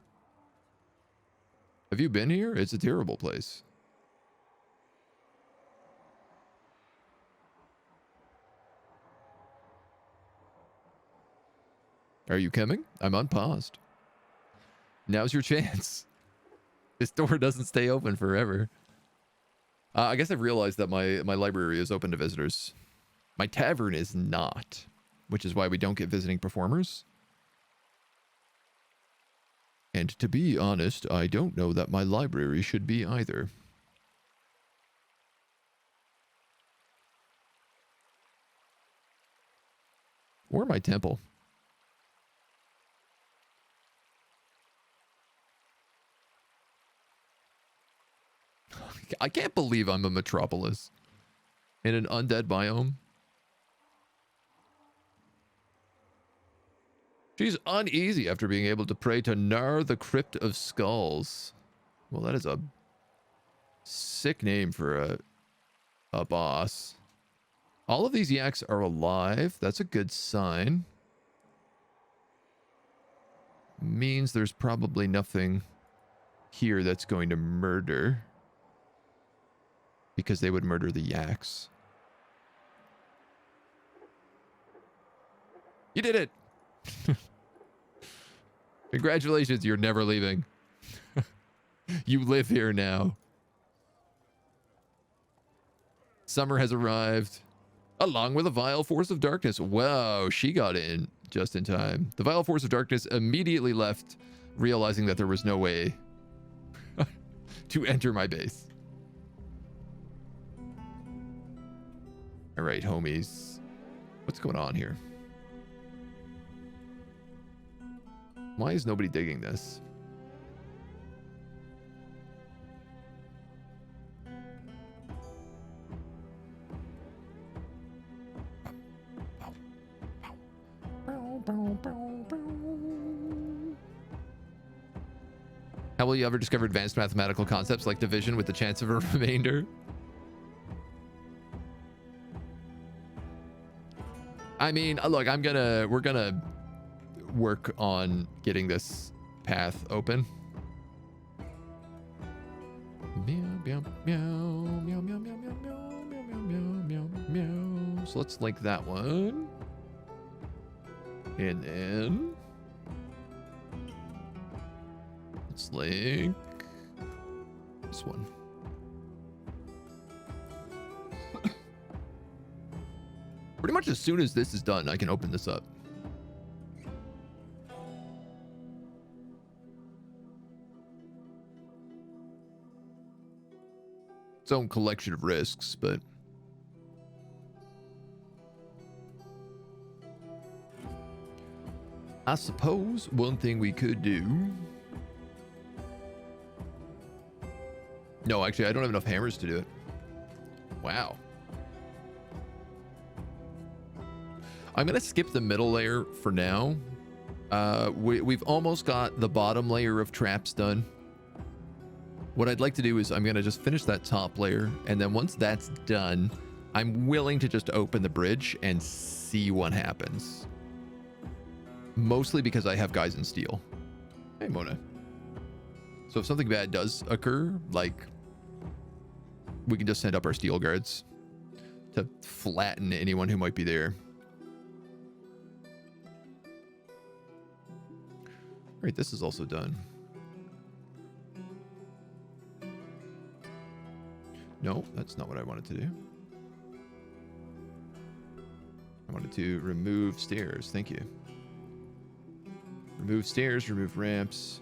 Have you been here? It's a terrible place. Are you coming? I'm unpaused. Now's your chance. This door doesn't stay open forever. I guess I've realized that my library is open to visitors. My tavern is not, which is why we don't get visiting performers. And to be honest, I don't know that my library should be either. Or my temple. I can't believe I'm a metropolis in an undead biome. She's uneasy after being able to pray to Nar, the Crypt of Skulls. Well, that is a sick name for a boss. All of these yaks are alive. That's a good sign. Means there's probably nothing here that's going to murder. Because they would murder the yaks. You did it! Congratulations, you're never leaving. You live here now. Summer has arrived. Along with a vile force of darkness. Wow, she got in just in time. The vile force of darkness immediately left, realizing that there was no way to enter my base. All right, homies. What's going on here? Why is nobody digging this? How will you ever discover advanced mathematical concepts like division with the chance of a remainder? I mean, look, we're gonna work on getting this path open. Meow, meow, meow, meow, meow, meow, meow, meow, meow, meow, meow, meow. So let's link that one. And then let's link this one. Pretty much as soon as this is done, I can open this up. Its own collection of risks, but I suppose one thing we could do. No, actually, I don't have enough hammers to do it. Wow. I'm going to skip the middle layer for now. We've almost got the bottom layer of traps done. What I'd like to do is I'm going to just finish that top layer. And then once that's done, I'm willing to just open the bridge and see what happens. Mostly because I have guys in steel. Hey, Mona. So if something bad does occur, like, we can just send up our steel guards to flatten anyone who might be there. All right, this is also done. No, that's not what I wanted to do. I wanted to remove stairs. Thank you. Remove stairs, remove ramps.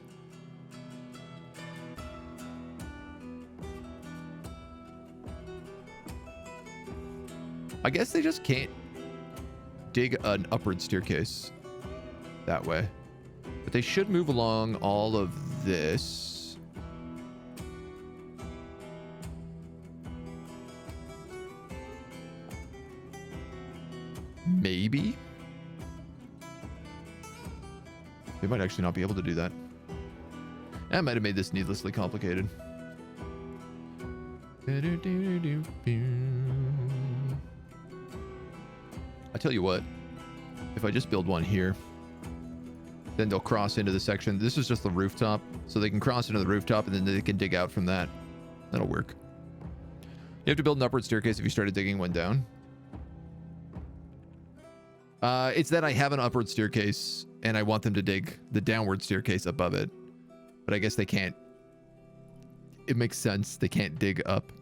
I guess they just can't dig an upward staircase that way. But they should move along all of this. Maybe. They might actually not be able to do that. That might have made this needlessly complicated. I tell you what, if I just build one here, then they'll cross into the section. This is just the rooftop, so they can cross into the rooftop and then they can dig out from that. That'll work. You have to build an upward staircase if you started digging one down. It's that I have an upward staircase and I want them to dig the downward staircase above it. But I guess they can't. It makes sense. They can't dig up.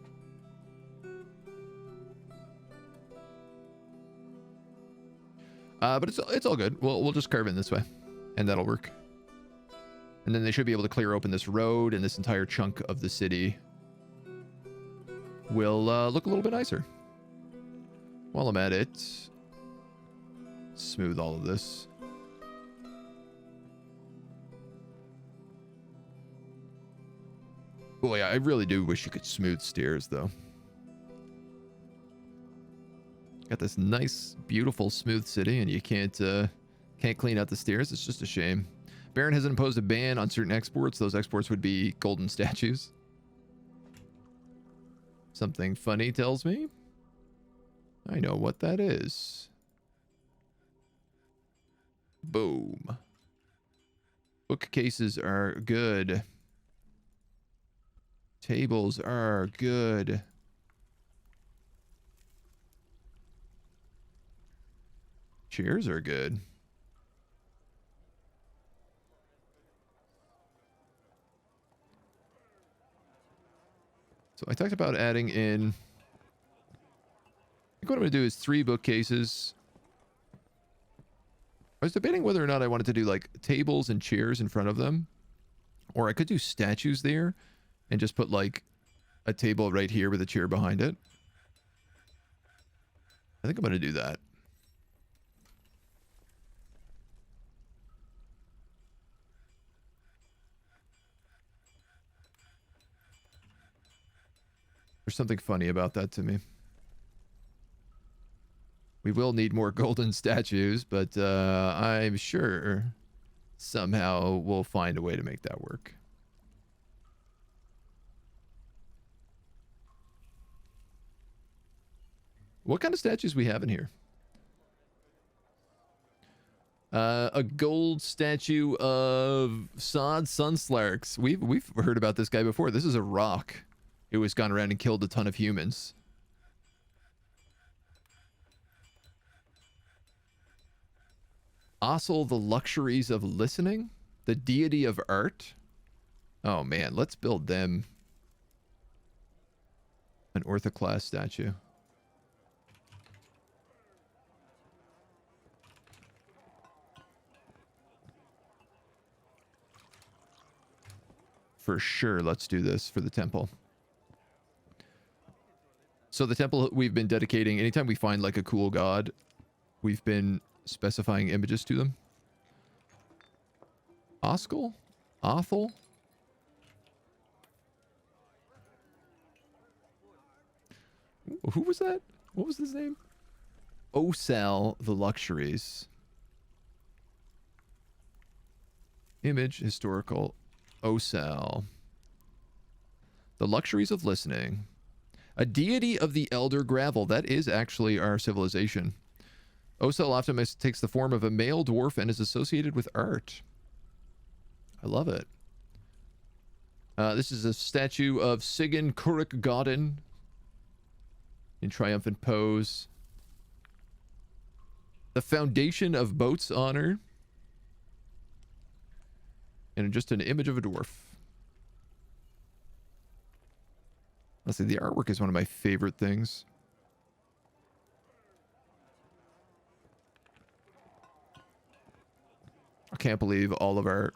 But it's all good. We'll just carve in this way, and that'll work. And then they should be able to clear open this road, and this entire chunk of the city will look a little bit nicer. While I'm at it, smooth all of this. Boy, I really do wish you could smooth stairs, though. Got this nice, beautiful, smooth city, and you can't clean out the stairs. It's just a shame. Baron has imposed a ban on certain exports. Those exports would be golden statues. Something funny tells me I know what that is. Boom. Bookcases are good. Tables are good. Chairs are good. So I talked about adding in... I think what I'm going to do is 3 bookcases. I was debating whether or not I wanted to do like tables and chairs in front of them. Or I could do statues there and just put like a table right here with a chair behind it. I think I'm going to do that. There's something funny about that to me. We will need more golden statues, but I'm sure somehow we'll find a way to make that work. What kind of statues we have in here? A gold statue of Sod Sunslarks. We've heard about this guy before. This is a rock. It was gone around and killed a ton of humans. Ossel, the luxuries of listening, the deity of art. Oh man, let's build them an orthoclast statue. For sure, let's do this for the temple. So the temple we've been dedicating, anytime we find like a cool god, we've been specifying images to them. Oskel? Othel? Who was that? What was his name? Osal, the luxuries. Image, historical. Osal. The luxuries of listening. A deity of the elder gravel. That is actually our civilization. Osal often takes the form of a male dwarf and is associated with art. I love it. This is a statue of Sigyn Kurik Godin in triumphant pose. The foundation of Boatshonor. And just an image of a dwarf. Honestly, the artwork is one of my favorite things. I can't believe all of our,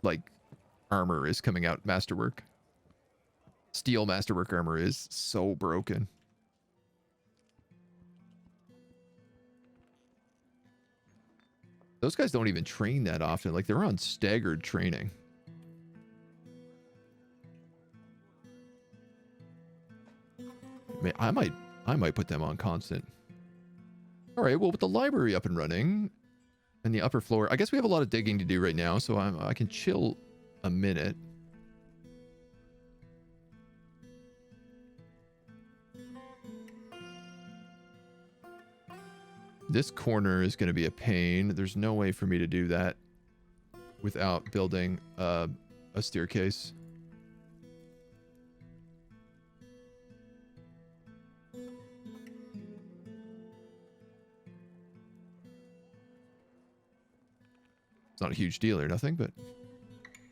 like, armor is coming out masterwork. Steel masterwork armor is so broken. Those guys don't even train that often. Like, they're on staggered training. Man, I might put them on constant. All right, well, with the library up and running and the upper floor, I guess we have a lot of digging to do right now, so I can chill a minute. This corner is going to be a pain. There's no way for me to do that without building a staircase. It's not a huge deal or nothing, but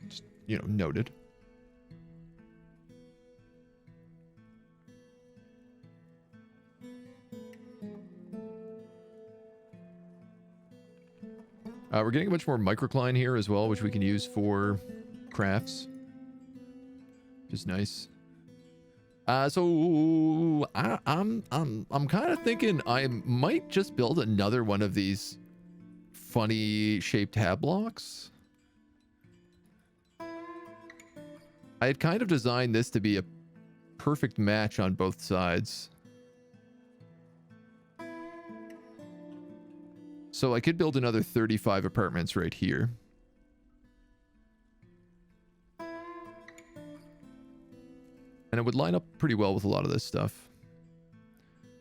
just, you know, noted. We're getting a bunch more microcline here as well, which we can use for crafts. Just nice. So I'm kind of thinking I might just build another one of these funny shaped tab blocks. I had kind of designed this to be a perfect match on both sides. So I could build another 35 apartments right here. And it would line up pretty well with a lot of this stuff.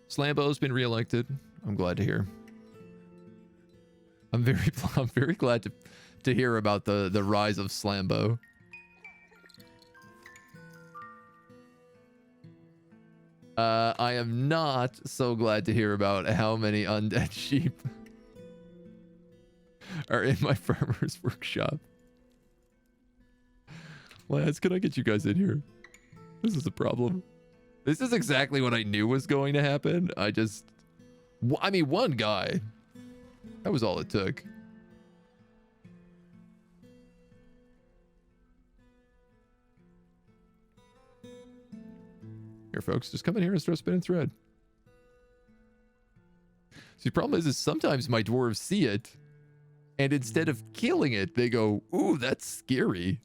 Slambo's been reelected. I'm glad to hear. I'm very glad to hear about the rise of Slambo. I am not so glad to hear about how many undead sheep are in my farmer's workshop. Lads, can I get you guys in here? This is a problem. This is exactly what I knew was going to happen. I mean, one guy. That was all it took. Here, folks, just come in here and start spinning thread. See, the problem is sometimes my dwarves see it, and instead of killing it, they go, ooh, that's scary.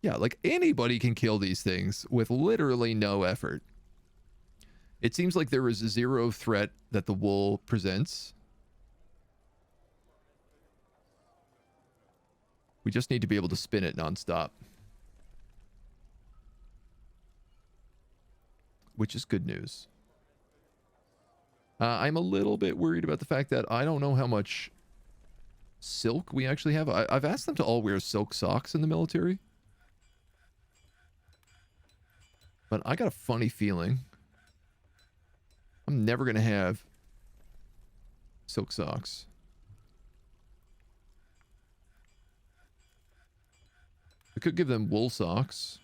Yeah, like anybody can kill these things with literally no effort. It seems like there is zero threat that the wool presents. We just need to be able to spin it nonstop. Which is good news. I'm a little bit worried about the fact that I don't know how much silk we actually have. I've asked them to all wear silk socks in the military. But I got a funny feeling I'm never going to have silk socks. We could give them wool socks.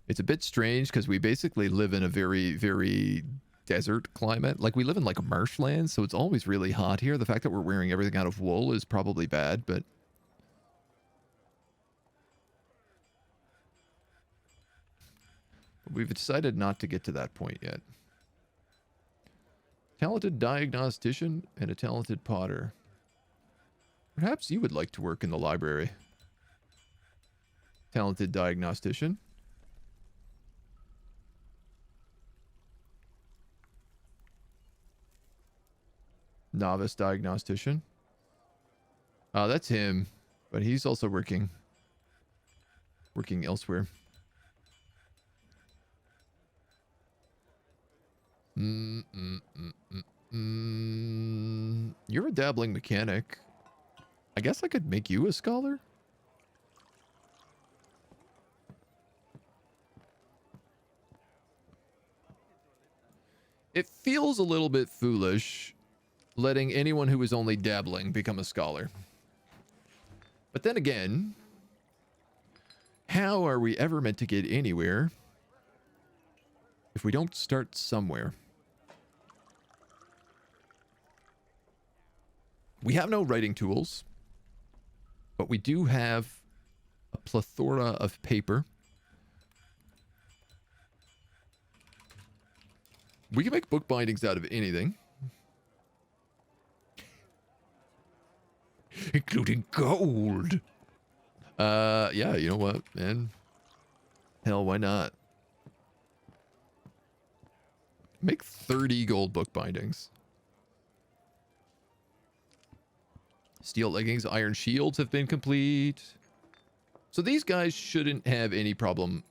It's a bit strange because we basically live in a very, very desert climate. Like, we live in, like, marshlands, so it's always really hot here. The fact that we're wearing everything out of wool is probably bad, but... we've decided not to get to that point yet. Talented diagnostician and a talented potter. Perhaps you would like to work in the library. Talented diagnostician. Novice diagnostician. Oh, that's him. But he's also working elsewhere. You're a dabbling mechanic. I guess I could make you a scholar? It feels a little bit foolish letting anyone who is only dabbling become a scholar. But then again, how are we ever meant to get anywhere if we don't start somewhere. We have no writing tools, but we do have a plethora of paper. We can make book bindings out of anything. Including gold. Yeah, you know what, man? Hell, why not? Make 30 gold book bindings. Steel leggings, iron shields have been complete. So these guys shouldn't have any problem,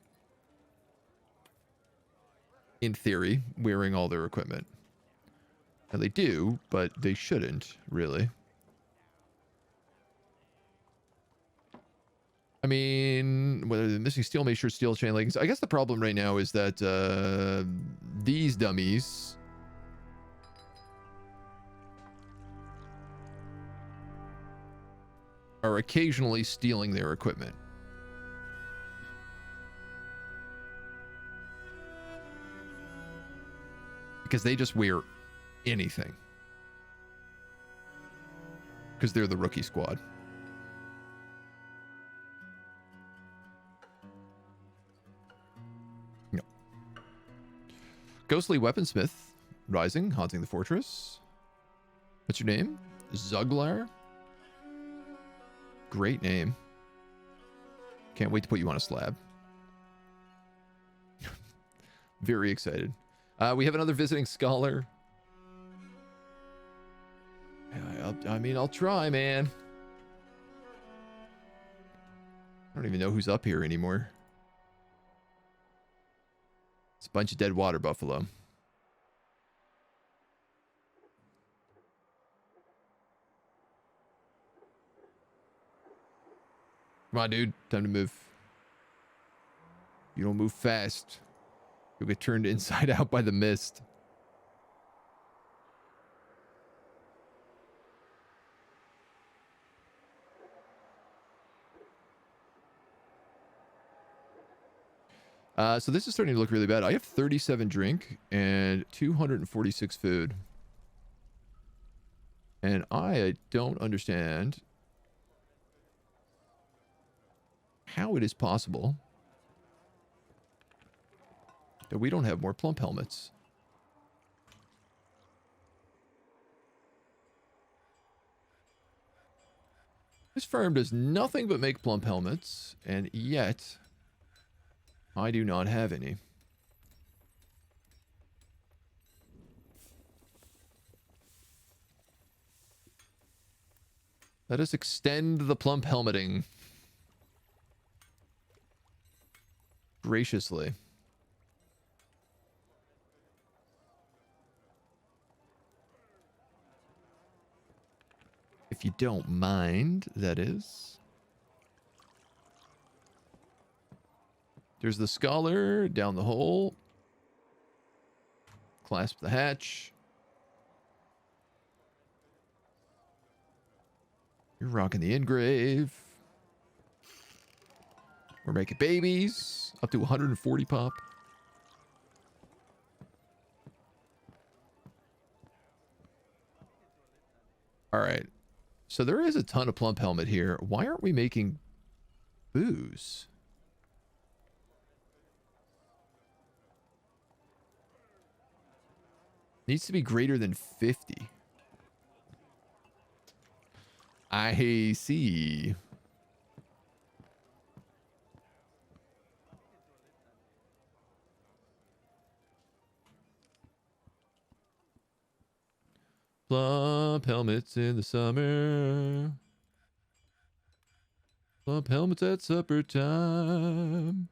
in theory, wearing all their equipment. Now they do, but they shouldn't, really. I mean, whether they're missing steel mace shirt, steel chain leggings. I guess the problem right now is that these dummies are occasionally stealing their equipment. Because they just wear anything. Because they're the rookie squad. No. Ghostly weaponsmith rising, haunting the fortress. What's your name? Zuglar? Great name. Can't wait to put you on a slab. Very excited. We have another visiting scholar. I mean, I'll try, man. I don't even know who's up here anymore. It's a bunch of dead water buffalo. Come on, dude. Time to move. You don't move fast, you'll get turned inside out by the mist. So this is starting to look really bad. I have 37 drink and 246 food. And I don't understand how it is possible that we don't have more plump helmets. This firm does nothing but make plump helmets, and yet I do not have any. Let us extend the plump helmeting. Graciously. If you don't mind, that is. There's the scholar down the hole. Clasp the hatch. You're rocking the engrave. We're making babies. Up to 140 pop. All right. So there is a ton of plump helmet here. Why aren't we making booze? Needs to be greater than 50. I see. Plump helmets in the summer. Plump helmets at supper time.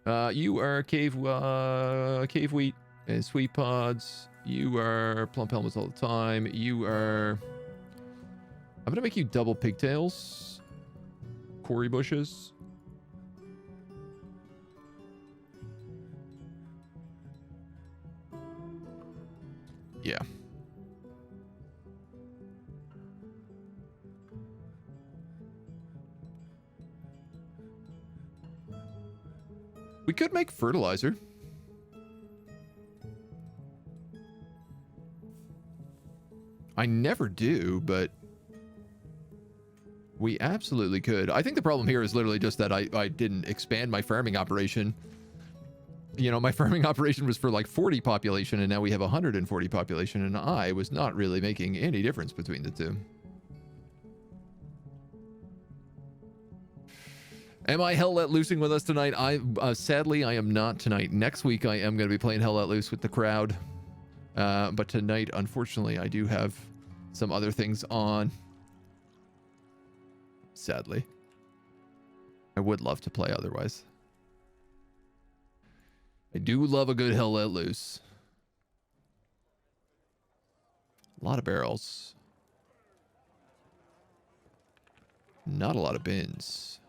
You are cave wheat and sweet pods. You are plump helmets all the time. You are... I'm gonna make you double pigtails. Quarry bushes. Yeah. We could make fertilizer. I never do, but we absolutely could. I think the problem here is literally just that I didn't expand my farming operation. You know, my farming operation was for like 40 population, and now we have 140 population, and I was not really making any difference between the two. Am I Hell Let Loosing with us tonight? Sadly, I am not tonight. Next week, I am going to be playing Hell Let Loose with the crowd. But tonight, unfortunately, I do have some other things on. Sadly. I would love to play otherwise. I do love a good Hell Let Loose. A lot of barrels. Not a lot of bins.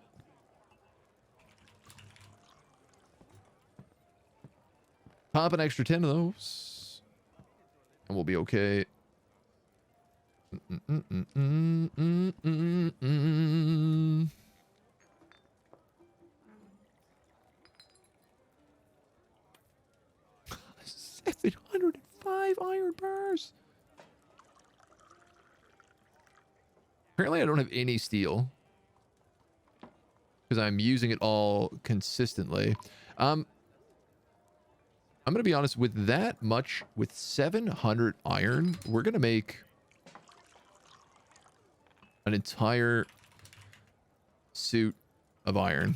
Pop an extra 10 of those. And we'll be okay. $705 iron bars. Apparently I don't have any steel, because I'm using it all consistently. I'm going to be honest, with that much, with 700 iron, we're going to make an entire suit of iron.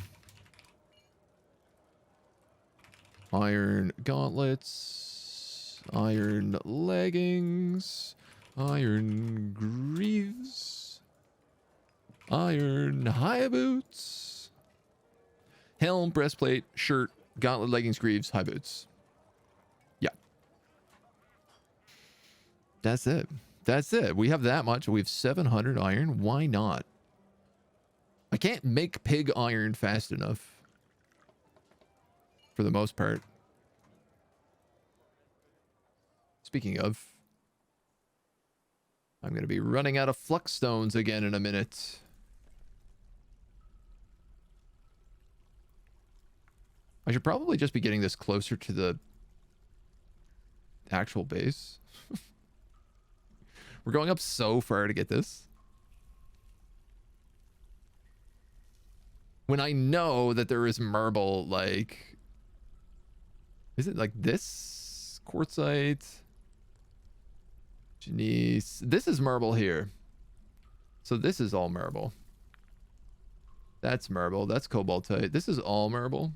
Iron gauntlets, iron leggings, iron greaves, iron high boots, helm, breastplate, shirt, gauntlet, leggings, greaves, high boots. Yeah. That's it. That's it. We have that much. We have 700 iron. Why not? I can't make pig iron fast enough. For the most part. Speaking of, I'm going to be running out of flux stones again in a minute. I should probably just be getting this closer to the actual base. We're going up so far to get this. When I know that there is marble, like... Is it like this? Quartzite. Janice. This is marble here. So this is all marble. That's marble. That's cobaltite. This is all marble.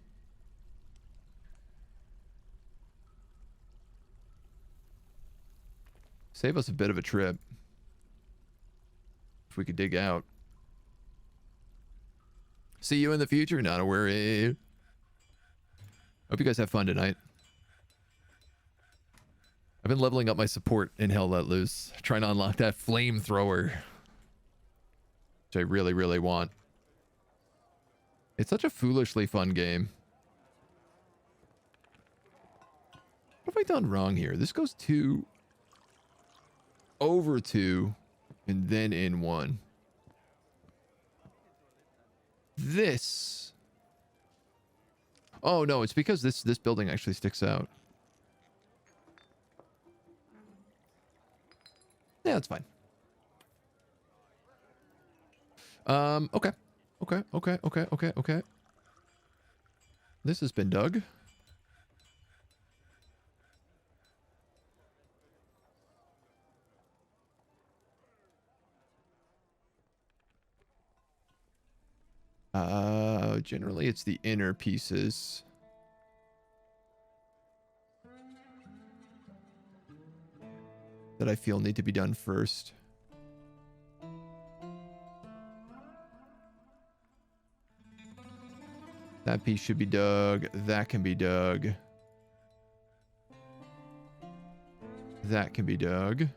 Save us a bit of a trip. If we could dig out. See you in the future. Not a worry. Hope you guys have fun tonight. I've been leveling up my support in Hell Let Loose, trying to unlock that flamethrower, which I really, really want. It's such a foolishly fun game. What have I done wrong here? This goes 2, over 2, and then in 1. This. Oh no, it's because this building actually sticks out. Yeah, that's fine. Okay. Okay. This has been dug. Generally it's the inner pieces. That I feel need to be done first. That piece should be dug. That can be dug. That can be dug.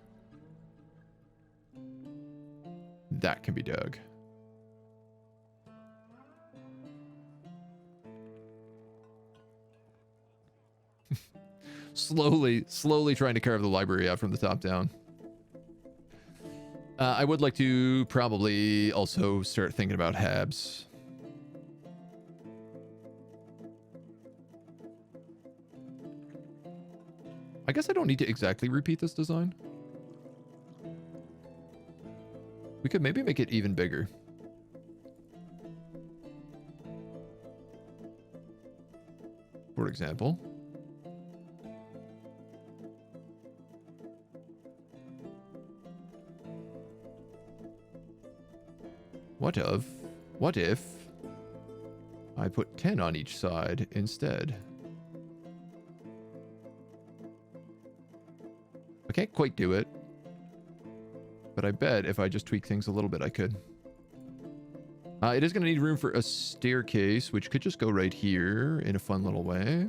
That can be dug. Slowly trying to carve the library out from the top down. I would like to probably also start thinking about Habs. I guess I don't need to exactly repeat this design. We could maybe make it even bigger. For example. What if I put 10 on each side instead? I can't quite do it, but I bet if I just tweak things a little bit, I could. It is going to need room for a staircase, which could just go right here in a fun little way.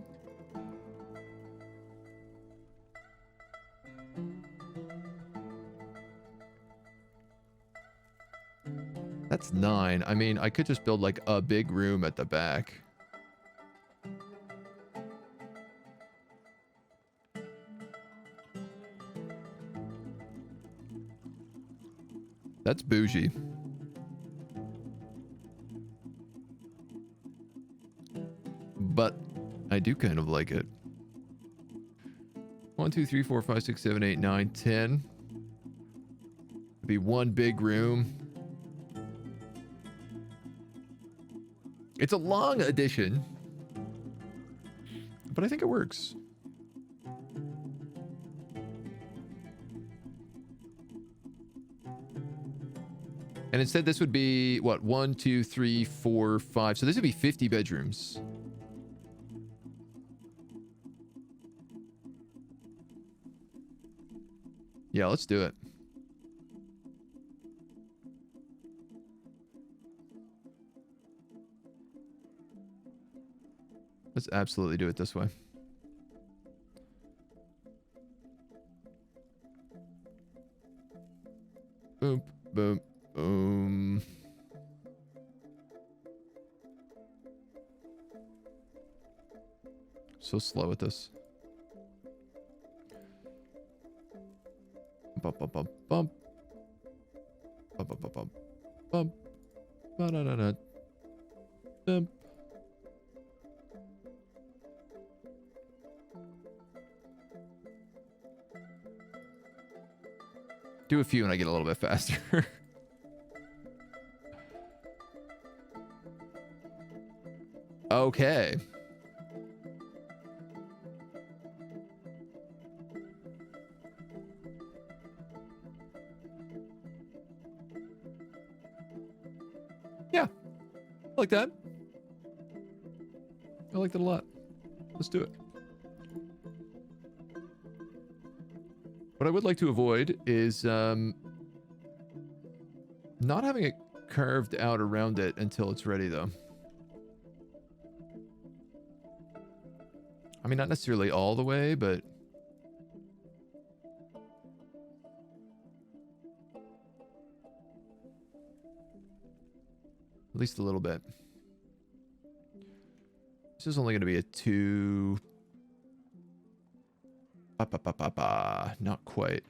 That's 9. I mean, I could just build like a big room at the back. That's bougie. But I do kind of like it. 1, 2, 3, 4, 5, 6, 7, 8, 9, 10. It'd be one big room. It's a long addition, but I think it works. And instead, this would be, what, 1, 2, 3, 4, 5. So this would be 50 bedrooms. Yeah, let's do it. Let's absolutely do it this way. Boom, boom, boom. So slow at this. Bump, bump, bump, bump. Bump, bump, bump, bump. Bump. Ba-da-da-da. Bump. Do a few and I get a little bit faster. Okay. Yeah. I like that. I like that a lot. Let's do it. What I would like to avoid is not having it carved out around it until it's ready, though. I mean, not necessarily all the way, but... at least a little bit. This is only going to be a 2... Not quite.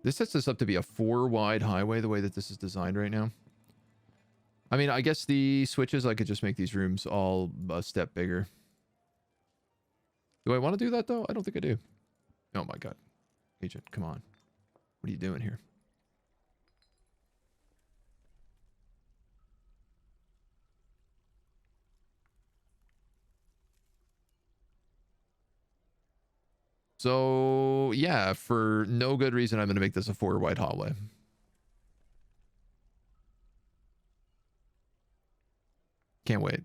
This sets this up to be a 4 wide highway the way that this is designed right now. I mean, I guess the switches, I could just make these rooms all a step bigger. Do I want to do that, though? I don't think I do. Oh my god. Agent, come on. What are you doing here? So, yeah, for no good reason, I'm going to make this a 4 wide hallway. Can't wait.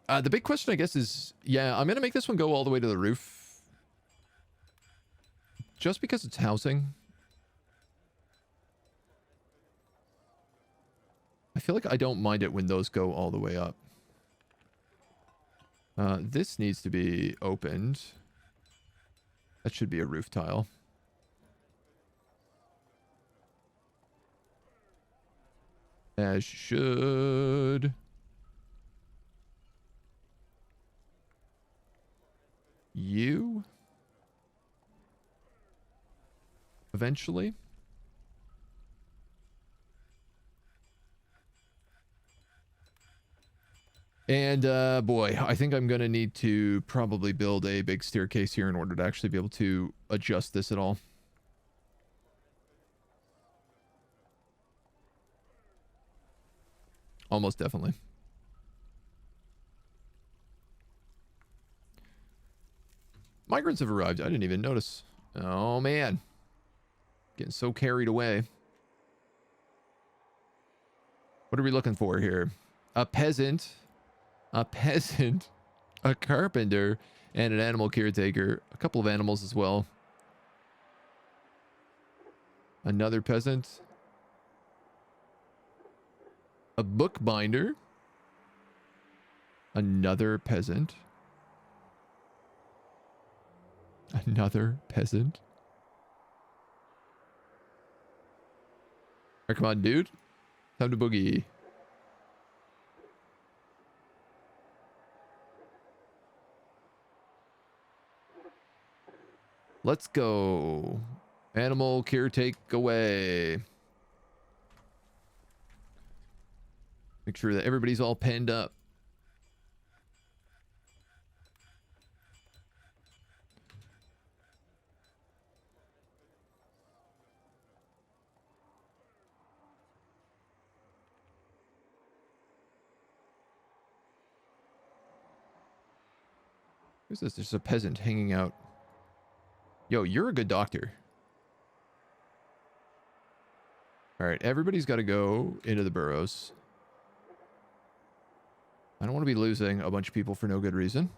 The big question, I guess, is... yeah, I'm going to make this one go all the way to the roof. Just because it's housing. I feel like I don't mind it when those go all the way up. This needs to be opened. That should be a roof tile. As should. You. Eventually. And boy, I think I'm going to need to probably build a big staircase here in order to actually be able to adjust this at all. Almost definitely. Migrants have arrived. I didn't even notice. Oh, man. Getting so carried away. What are we looking for here? A peasant. A peasant. A carpenter. And an animal caretaker. A couple of animals as well. Another peasant. A bookbinder. Another peasant. Another peasant. Right, come on, dude. Time to boogie. Let's go. Animal caretake away. Make sure that everybody's all penned up. Who's this? There's a peasant hanging out. Yo, you're a good doctor. All right, everybody's got to go into the burrows. I don't want to be losing a bunch of people for no good reason.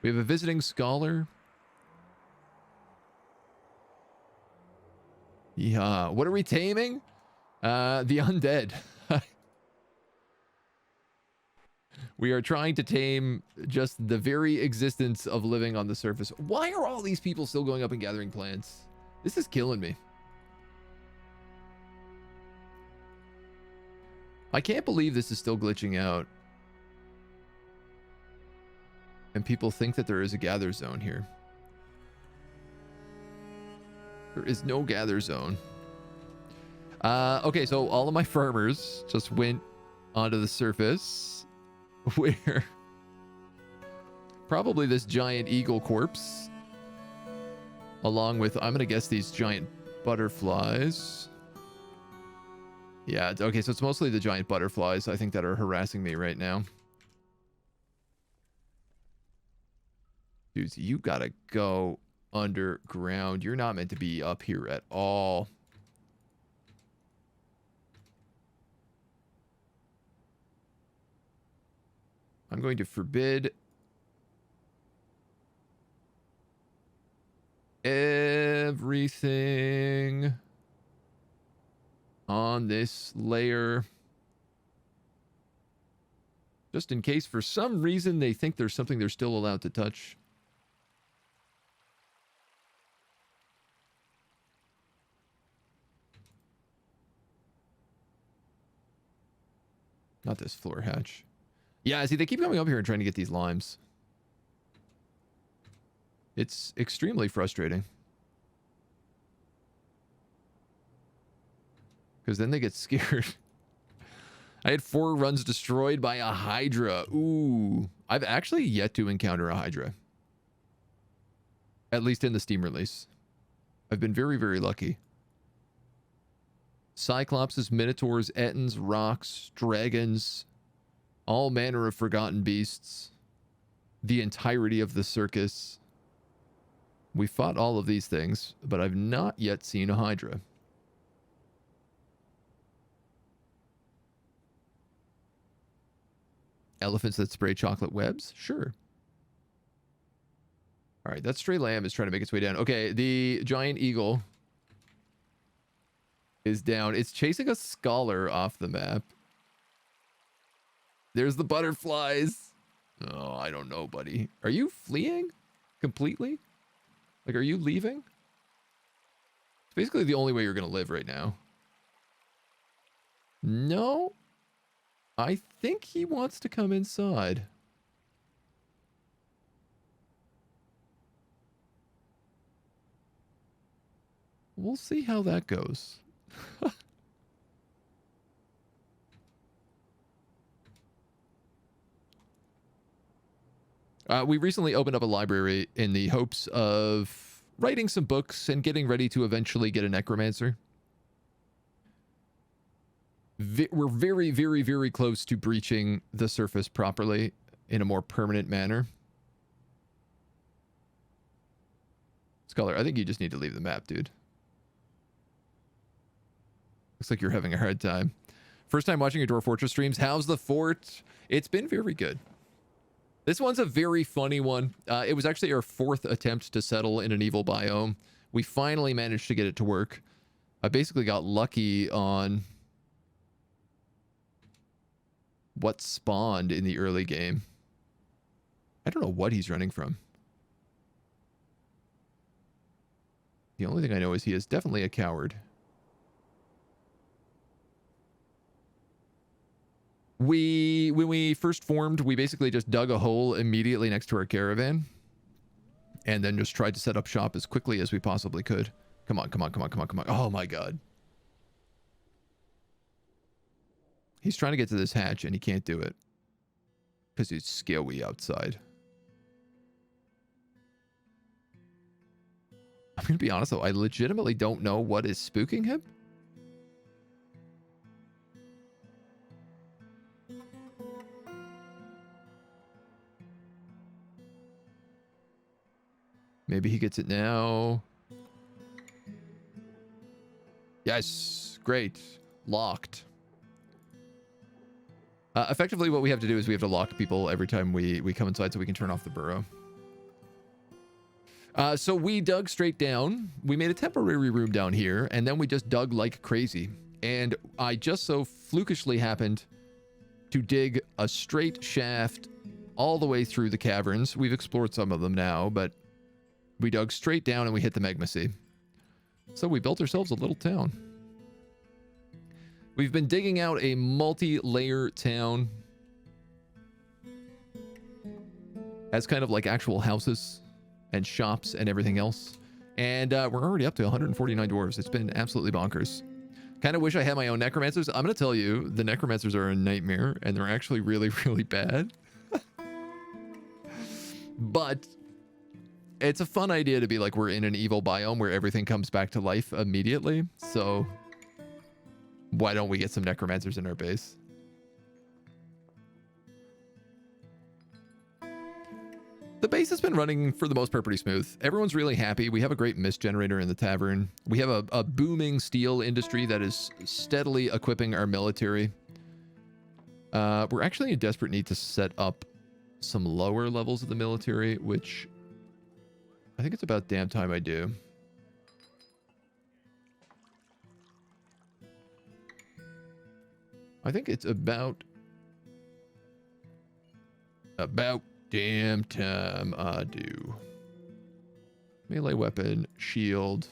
We have a visiting scholar. Yeah, what are we taming? The undead. We are trying to tame just the very existence of living on the surface. Why are all these people still going up and gathering plants? This is killing me. I can't believe this is still glitching out. And people think that there is a gather zone here. There is no gather zone. Okay, so all of my farmers just went onto the surface. Where probably this giant eagle corpse, along with, I'm gonna guess, these giant butterflies. Yeah, okay, so it's mostly the giant butterflies, I think, that are harassing me right now. Dudes, you gotta go underground. You're not meant to be up here at all. I'm going to forbid everything on this layer. Just in case for some reason they think there's something they're still allowed to touch. Not this floor hatch. Yeah, see, they keep coming up here and trying to get these limes. It's extremely frustrating. Because then they get scared. I had 4 runs destroyed by a Hydra. Ooh. I've actually yet to encounter a Hydra. At least in the Steam release. I've been very, very lucky. Cyclopses, Minotaurs, Ettins, Rocks, Dragons... all manner of forgotten beasts. The entirety of the circus. We fought all of these things, but I've not yet seen a Hydra. Elephants that spray chocolate webs? Sure. All right, that stray lamb is trying to make its way down. Okay, the giant eagle is down. It's chasing a scholar off the map. There's the butterflies. Oh, I don't know, buddy. Are you fleeing completely? Like, are you leaving? It's basically the only way you're going to live right now. No. I think he wants to come inside. We'll see how that goes. We recently opened up a library in the hopes of writing some books and getting ready to eventually get a necromancer. We're very, very, very close to breaching the surface properly in a more permanent manner. Scholar, I think you just need to leave the map, dude. Looks like you're having a hard time. First time watching your Dwarf Fortress streams. How's the fort? It's been very good. This one's a very funny one. It was actually our 4th attempt to settle in an evil biome. We finally managed to get it to work. I basically got lucky on what spawned in the early game. I don't know what he's running from. The only thing I know is he is definitely a coward. When we first formed, we basically just dug a hole immediately next to our caravan and then just tried to set up shop as quickly as we possibly could. Come on, come on, come on, come on, come on. Oh my god. He's trying to get to this hatch and he can't do it because he's scary outside. I'm going to be honest though, I legitimately don't know what is spooking him. Maybe he gets it now. Yes, great. Locked. Effectively, what we have to do is we have to lock people every time we come inside so we can turn off the burrow. So we dug straight down. We made a temporary room down here, and then we just dug like crazy. And I just so flukishly happened to dig a straight shaft all the way through the caverns. We've explored some of them now, but we dug straight down and we hit the magma sea. So we built ourselves a little town. We've been digging out a multi-layer town. As kind of like actual houses and shops and everything else. And we're already up to 149 dwarves. It's been absolutely bonkers. Kind of wish I had my own necromancers. I'm going to tell you, the necromancers are a nightmare and they're actually really, really bad. But it's a fun idea to be like, we're in an evil biome where everything comes back to life immediately. So why don't we get some necromancers in our base? The base has been running for the most part pretty smooth. Everyone's really happy. We have a great mist generator in the tavern. We have a booming steel industry that is steadily equipping our military. We're actually in desperate need to set up some lower levels of the military, which I think it's about damn time I do. I think it's about damn time I do. Melee weapon, shield.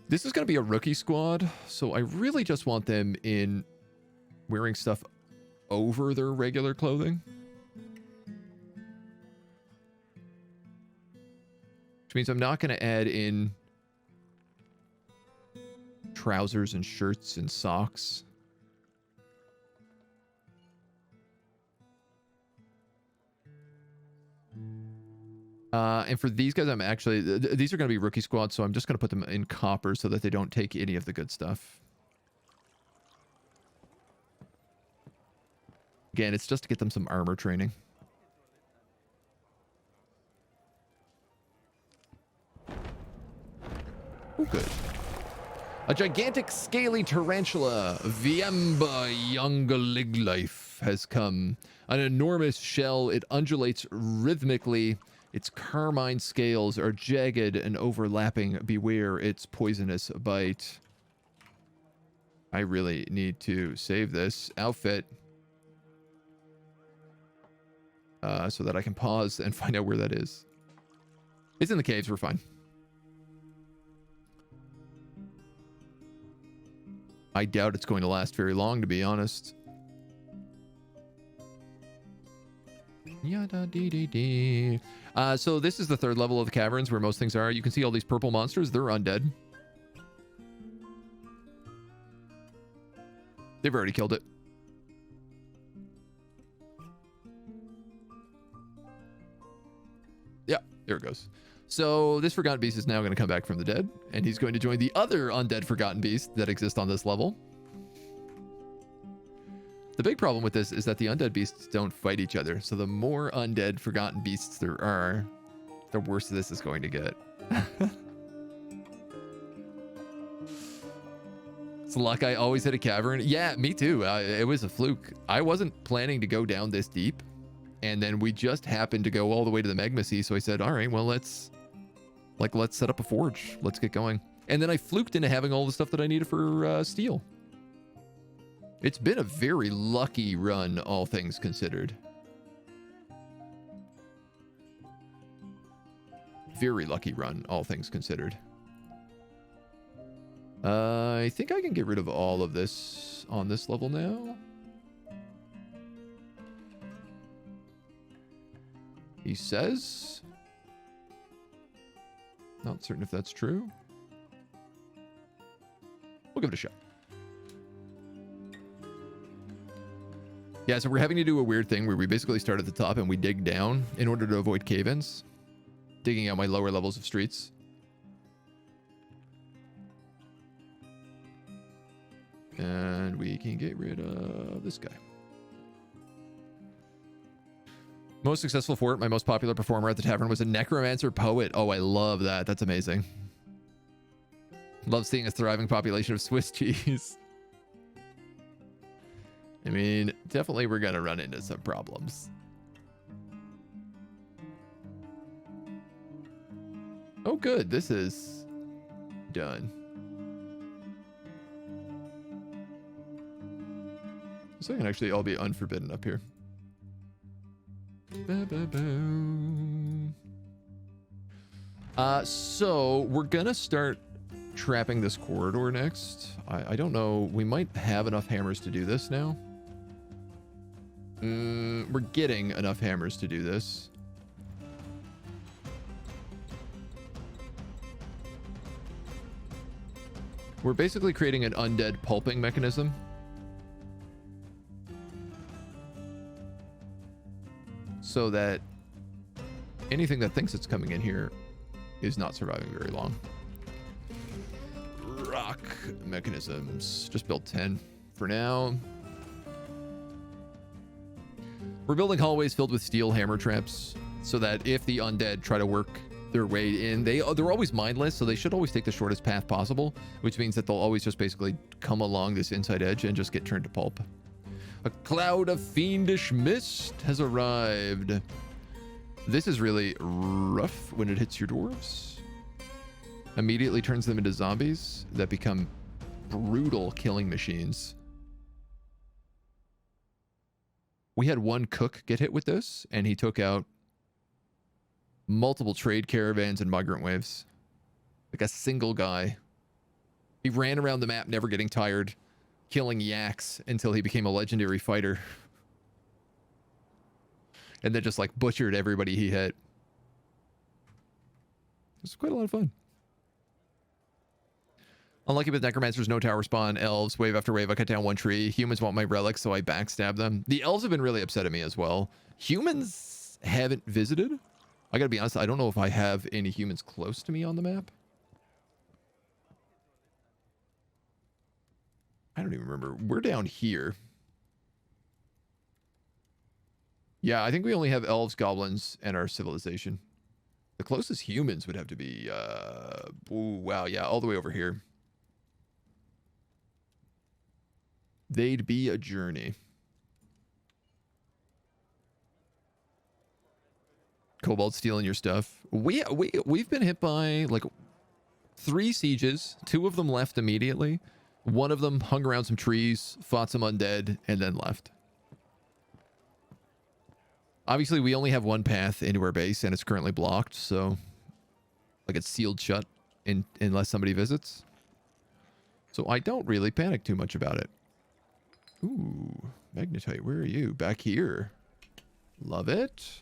This is going to be a rookie squad, so I really just want them in wearing stuff over their regular clothing. Which means I'm not going to add in trousers and shirts and socks. And for these guys, I'm actually... these are going to be rookie squads, so I'm just going to put them in copper so that they don't take any of the good stuff. Again, it's just to get them some armor training. Oh, good. A gigantic scaly tarantula, Viamba Youngalig life, has come. An enormous shell, it undulates rhythmically. Its carmine scales are jagged and overlapping. Beware its poisonous bite. I really need to save this outfit so that I can pause and find out where that is. It's in the caves, we're fine. I doubt it's going to last very long, to be honest. Yada dee dee dee. So this is the 3rd level of the caverns where most things are. You can see all these purple monsters. They're undead. They've already killed it. There it goes. So this Forgotten Beast is now going to come back from the dead, and he's going to join the other undead Forgotten Beasts that exist on this level. The big problem with this is that the undead beasts don't fight each other. So the more undead Forgotten Beasts there are, the worse this is going to get. It's luck I always hit a cavern. Yeah, me too. It was a fluke. I wasn't planning to go down this deep. And then we just happened to go all the way to the Magma Sea. So I said, all right, well, let's set up a forge. Let's get going. And then I fluked into having all the stuff that I needed for steel. It's been a very lucky run, all things considered. Very lucky run, all things considered. I think I can get rid of all of this on this level now. He says. Not certain if that's true. We'll give it a shot. Yeah, so we're having to do a weird thing where we basically start at the top and we dig down in order to avoid cave-ins. Digging out my lower levels of streets. And we can get rid of this guy. Most successful fort, my most popular performer at the tavern was a necromancer poet. Oh, I love that. That's amazing. Love seeing a thriving population of Swiss cheese. I mean, definitely we're going to run into some problems. Oh, good. This is done. So I can actually all be unforbidden up here. So we're going to start trapping this corridor next. I don't know. We might have enough hammers to do this now. We're getting enough hammers to do this. We're basically creating an undead pulping mechanism. So that anything that thinks it's coming in here is not surviving very long. Rock mechanisms. Just build 10 for now. We're building hallways filled with steel hammer traps so that if the undead try to work their way in, they're always mindless, so they should always take the shortest path possible, which means that they'll always just basically come along this inside edge and just get turned to pulp. A cloud of fiendish mist has arrived. This is really rough when it hits your dwarves. Immediately turns them into zombies that become brutal killing machines. We had one cook get hit with this, and he took out multiple trade caravans and migrant waves. Like a single guy. He ran around the map, never getting tired, killing yaks until he became a legendary fighter. And then just like butchered everybody he hit. It was quite a lot of fun. Unlucky with necromancers, no tower spawn. Elves, wave after wave, I cut down one tree. Humans want my relics, so I backstab them. The elves have been really upset at me as well. Humans haven't visited. I gotta be honest, I don't know if I have any humans close to me on the map. I don't even remember. We're down here. Yeah, I think we only have elves, goblins, and our civilization. The closest humans would have to be, ooh, wow, yeah, all the way over here. They'd be a journey. Cobalt stealing your stuff. We've been hit by like 3 sieges. 2 of them left immediately. One of them hung around some trees, fought some undead, and then left. Obviously, we only have one path into our base, and it's currently blocked, so like it's sealed shut unless somebody visits. So I don't really panic too much about it. Ooh, magnetite, where are you? Back here. Love it.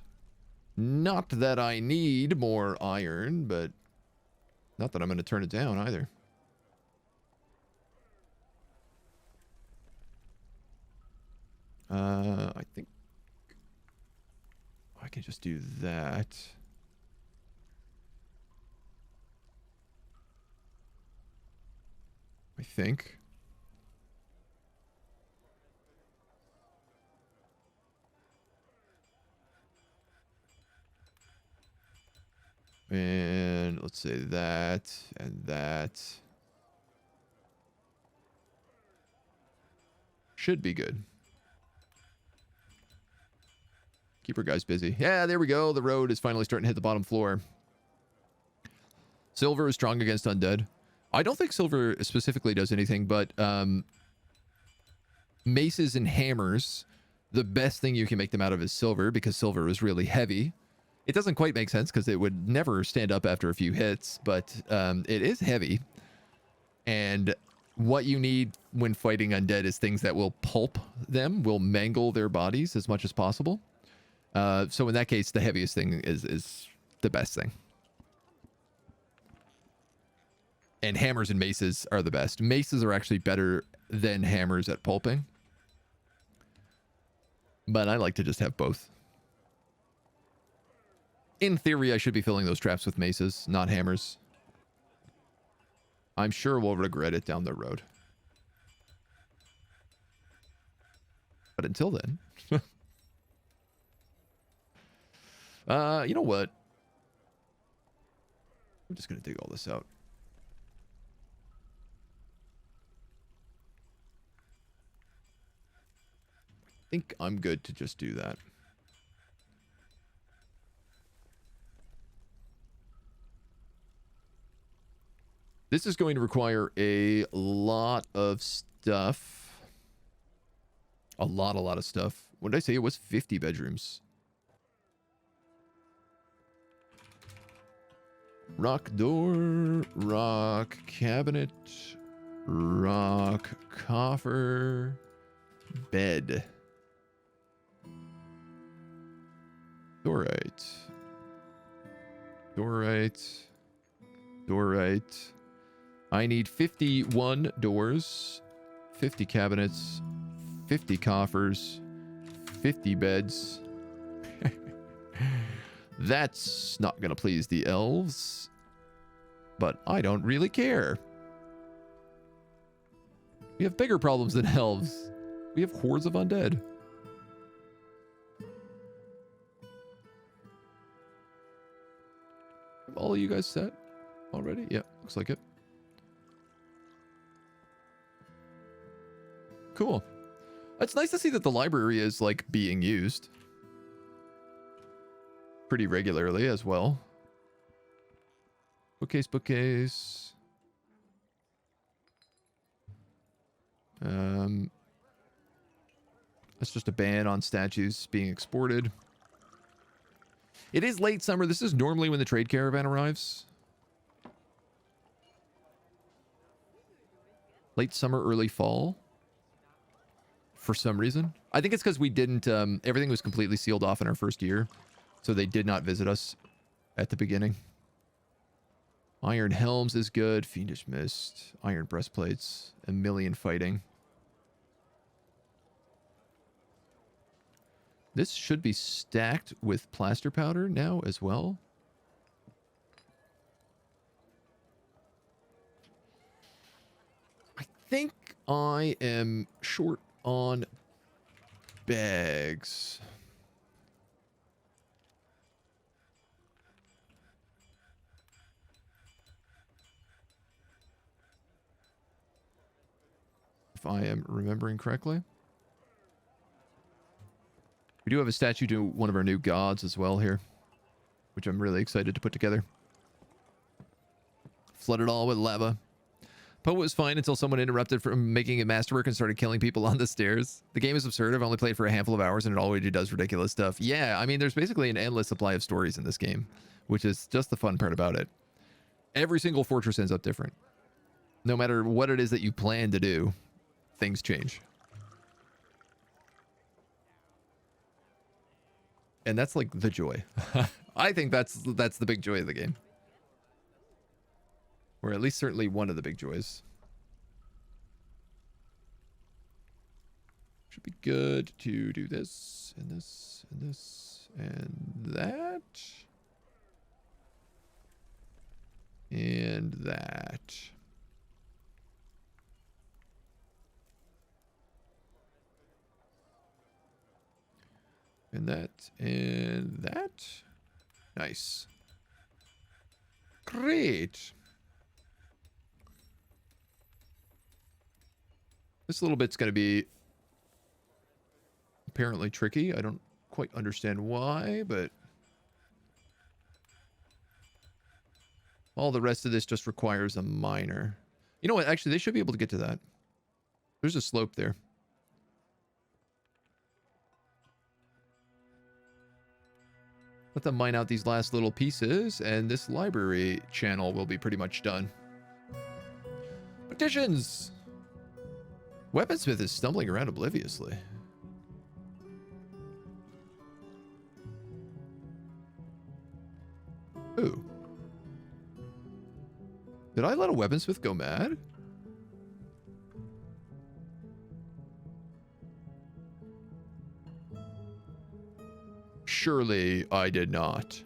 Not that I need more iron, but not that I'm going to turn it down either. I think I can just do that. I think. And let's say that and that. Should be good. Keep our guys busy. Yeah, there we go. The road is finally starting to hit the bottom floor. Silver is strong against undead. I don't think silver specifically does anything, but maces and hammers, the best thing you can make them out of is silver, because silver is really heavy. It doesn't quite make sense because it would never stand up after a few hits, but it is heavy. And what you need when fighting undead is things that will pulp them, will mangle their bodies as much as possible. So in that case, the heaviest thing is the best thing. And hammers and maces are the best. Maces are actually better than hammers at pulping. But I like to just have both. In theory, I should be filling those traps with maces, not hammers. I'm sure we'll regret it down the road. But until then... you know what? I'm just going to dig all this out. I think I'm good to just do that. This is going to require a lot of stuff. A lot of stuff. What did I say? It was 50 bedrooms. Rock door, rock cabinet, rock coffer, bed. Dorite. Dorite. Dorite. I need 51 doors, 50 cabinets, 50 coffers, 50 beds. That's not going to please the elves, but I don't really care. We have bigger problems than elves. We have hordes of undead. Have all of you guys set already? Yeah, looks like it. Cool. It's nice to see that the library is like being used pretty regularly as well. Bookcase, bookcase. That's just a ban on statues being exported. It is late summer. This is normally when the trade caravan arrives. Late summer, early fall. For some reason. I think it's because we didn't, everything was completely sealed off in our first year. So they did not visit us at the beginning. Iron helms is good. Fiendish mist. Iron breastplates. A million fighting. This should be stacked with plaster powder now as well. I think I am short on bags. If I am remembering correctly. We do have a statue to one of our new gods as well here, which I'm really excited to put together. Flood it all with lava. Poe was fine until someone interrupted from making a masterwork and started killing people on the stairs. The game is absurd. I've only played for a handful of hours and it already does ridiculous stuff. Yeah, I mean, there's basically an endless supply of stories in this game, which is just the fun part about it. Every single fortress ends up different. No matter what it is that you plan to do, things change. And that's like the joy. I think that's the big joy of the game. Or at least certainly one of the big joys. Should be good to do this, and this, and this, and that. And that. And that. And that. Nice. Great. This little bit's going to be apparently tricky. I don't quite understand why, but all the rest of this just requires a miner. You know what? Actually, they should be able to get to that. There's a slope there. Let them mine out these last little pieces, and this library channel will be pretty much done. Petitions! Weaponsmith is stumbling around obliviously. Ooh. Did I let a weaponsmith go mad? Surely I did not.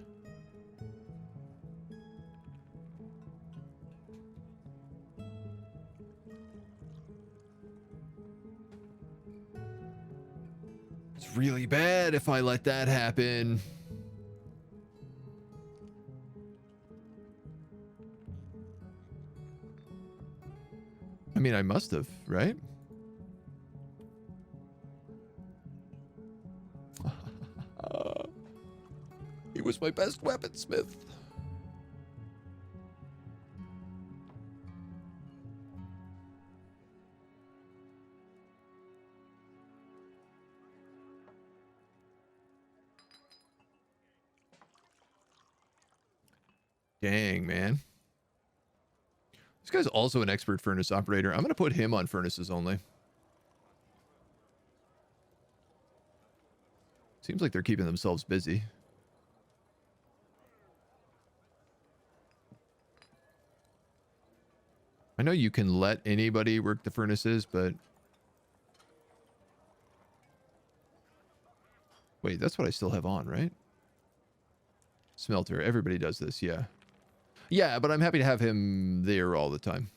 It's really bad if I let that happen. I mean, I must have, right? He was my best weaponsmith. Dang, man. This guy's also an expert furnace operator. I'm going to put him on furnaces only. Seems like they're keeping themselves busy. I know you can let anybody work the furnaces, but... Wait, that's what I still have on, right? Smelter. Everybody does this, yeah. Yeah, but I'm happy to have him there all the time.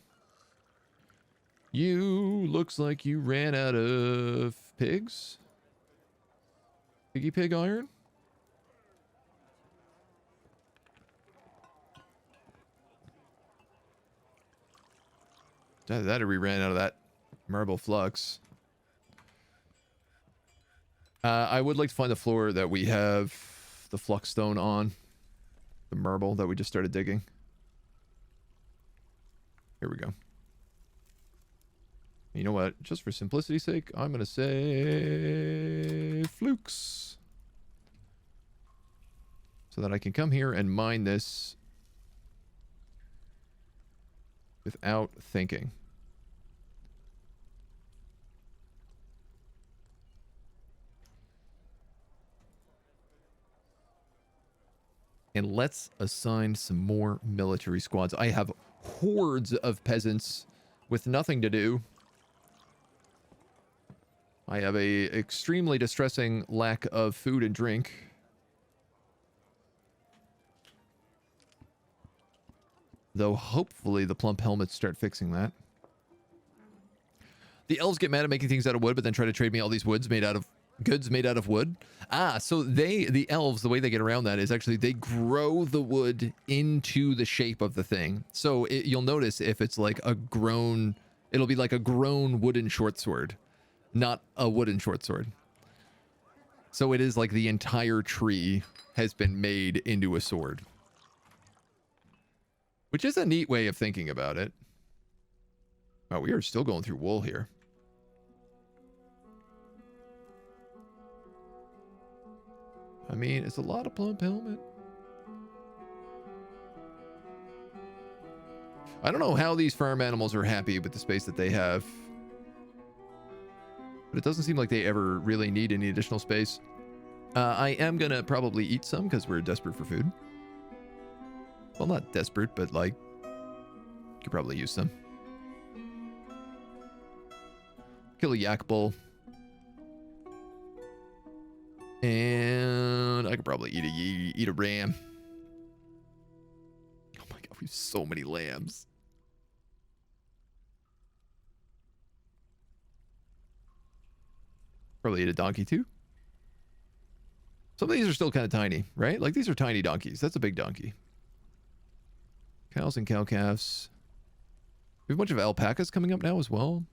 You looks like you ran out of pigs. Piggy pig iron? Either that or we ran out of that marble flux. I would like to find the floor that we have the flux stone on. The marble that we just started digging. Here we go. You know what? Just for simplicity's sake, I'm going to say flukes. So that I can come here and mine this without thinking. And let's assign some more military squads. I have hordes of peasants with nothing to do. I have a extremely distressing lack of food and drink. Though hopefully the plump helmets start fixing that. The elves get mad at making things out of wood, but then try to trade me all these goods made out of wood. Ah, so the elves, the way they get around that is actually they grow the wood into the shape of the thing. So you'll notice if it's like a grown, it'll be like a grown wooden short sword, not a wooden short sword. So it is like the entire tree has been made into a sword. Which is a neat way of thinking about it. Oh, we are still going through wool here. I mean, it's a lot of plump helmet. I don't know how these farm animals are happy with the space that they have. But it doesn't seem like they ever really need any additional space. I am going to probably eat some because we're desperate for food. Well, not desperate, but like, could probably use some. Kill a yak bull. And I could probably eat a ram. Oh my god, we have so many lambs. Probably eat a donkey too. Some of these are still kind of tiny, right? Like these are tiny donkeys. That's a big donkey. Cows and cow calves. We have a bunch of alpacas coming up now as well.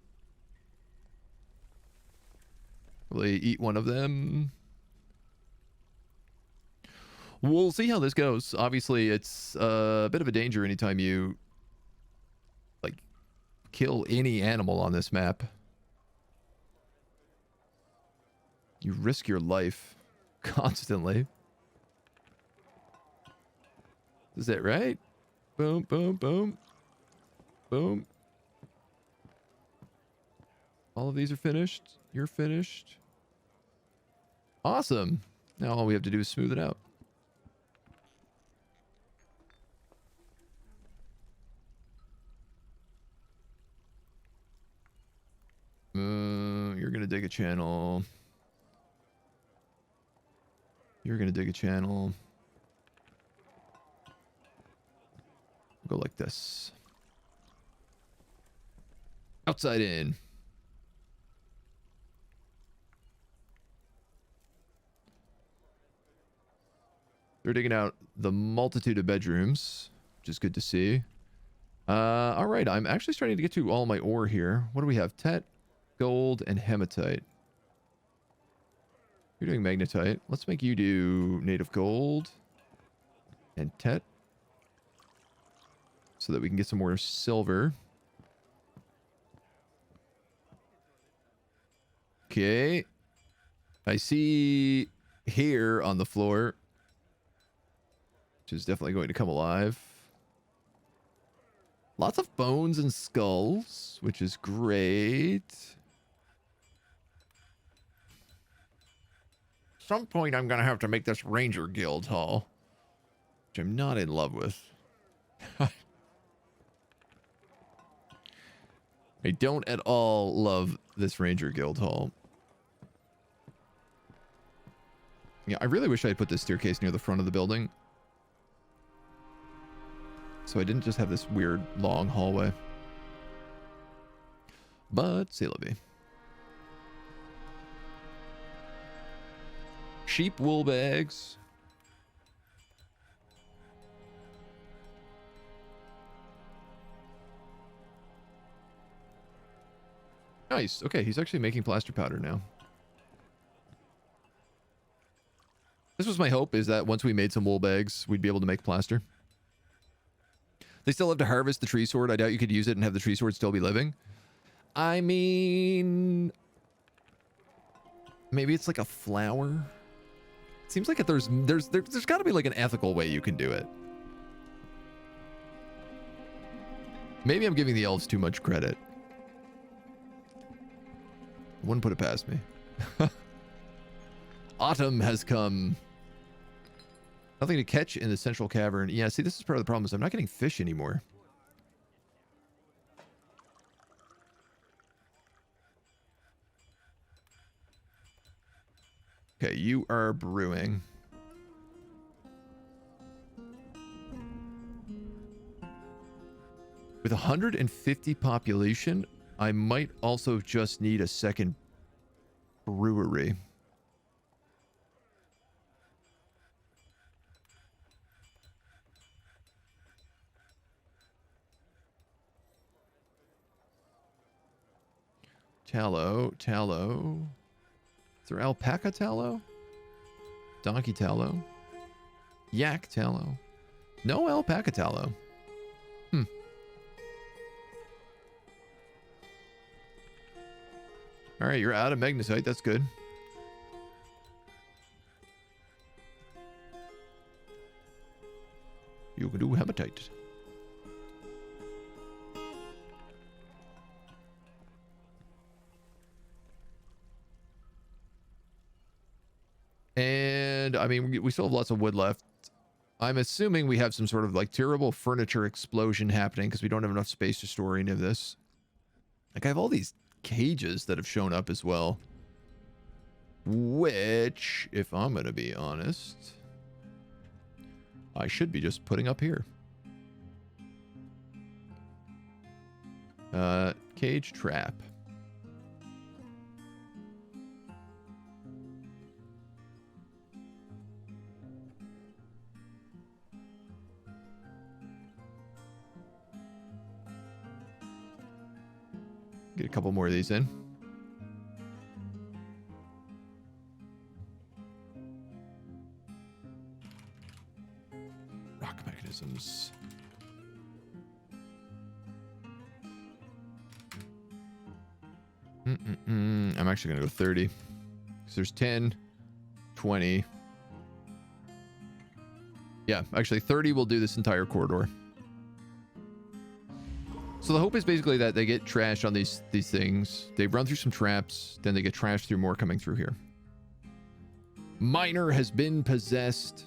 Will they eat one of them? We'll see how this goes. Obviously, it's a bit of a danger anytime you like kill any animal on this map. You risk your life constantly. Is that right? Boom, boom, boom. Boom. All of these are finished. You're finished. Awesome. Now all we have to do is smooth it out. You're gonna dig a channel. You're gonna dig a channel. Go like this. Outside in. They're digging out the multitude of bedrooms, which is good to see. All right, I'm actually starting to get to all my ore here. What do we have? Tet, gold, and hematite. You're doing magnetite. Let's make you do native gold and tet so that we can get some more silver. Okay. I see hair on the floor, which is definitely going to come alive. Lots of bones and skulls, which is great. At some point, I'm going to have to make this Ranger Guild Hall, which I'm not in love with. I don't at all love this Ranger Guild Hall. Yeah, I really wish I had put this staircase near the front of the building, so I didn't just have this weird long hallway. But c'est la vie. Sheep wool bags. Nice. Okay, he's actually making plaster powder now. This was my hope, is that once we made some wool bags, we'd be able to make plaster. They still have to harvest the tree sword. I doubt you could use it and have the tree sword still be living. I mean, maybe it's like a flower. It seems like there's got to be like an ethical way you can do it. Maybe I'm giving the elves too much credit. Wouldn't put it past me. Autumn has come. Nothing to catch in the central cavern. Yeah, see, this is part of the problem, is I'm not getting fish anymore. Okay, you are brewing. With 150 population, I might also just need a second brewery. Tallow, tallow. Is there alpaca tallow? Donkey tallow? Yak tallow? No alpaca tallow. All right, you're out of magnetite. That's good. You can do hematite. And, I mean, we still have lots of wood left. I'm assuming we have some sort of, like, terrible furniture explosion happening because we don't have enough space to store any of this. Like, I have all these cages that have shown up as well. Which, if I'm going to be honest, I should be just putting up here. Cage trap. Get a couple more of these in. Rock mechanisms. I'm actually going to go 30. So there's 10, 20. Yeah, actually 30 will do this entire corridor. So the hope is basically that they get trashed on these things. They run through some traps, then they get trashed through more coming through here. Miner has been possessed.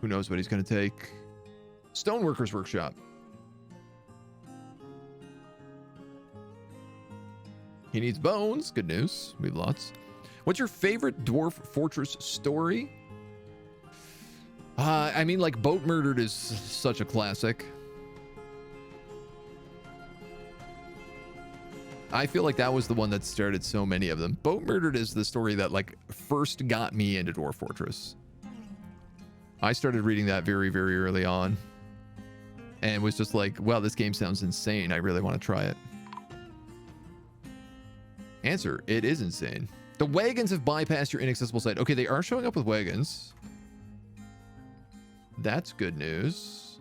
Who knows what he's going to take? Stoneworkers Workshop. He needs bones. Good news. We have lots. What's your favorite Dwarf Fortress story? I mean, like, Boat Murdered is such a classic. I feel like that was the one that started so many of them. Boat Murdered is the story that, like, first got me into Dwarf Fortress. I started reading that very, very early on. And was just like, wow, this game sounds insane. I really want to try it. Answer, it is insane. The wagons have bypassed your inaccessible site. Okay, they are showing up with wagons. That's good news.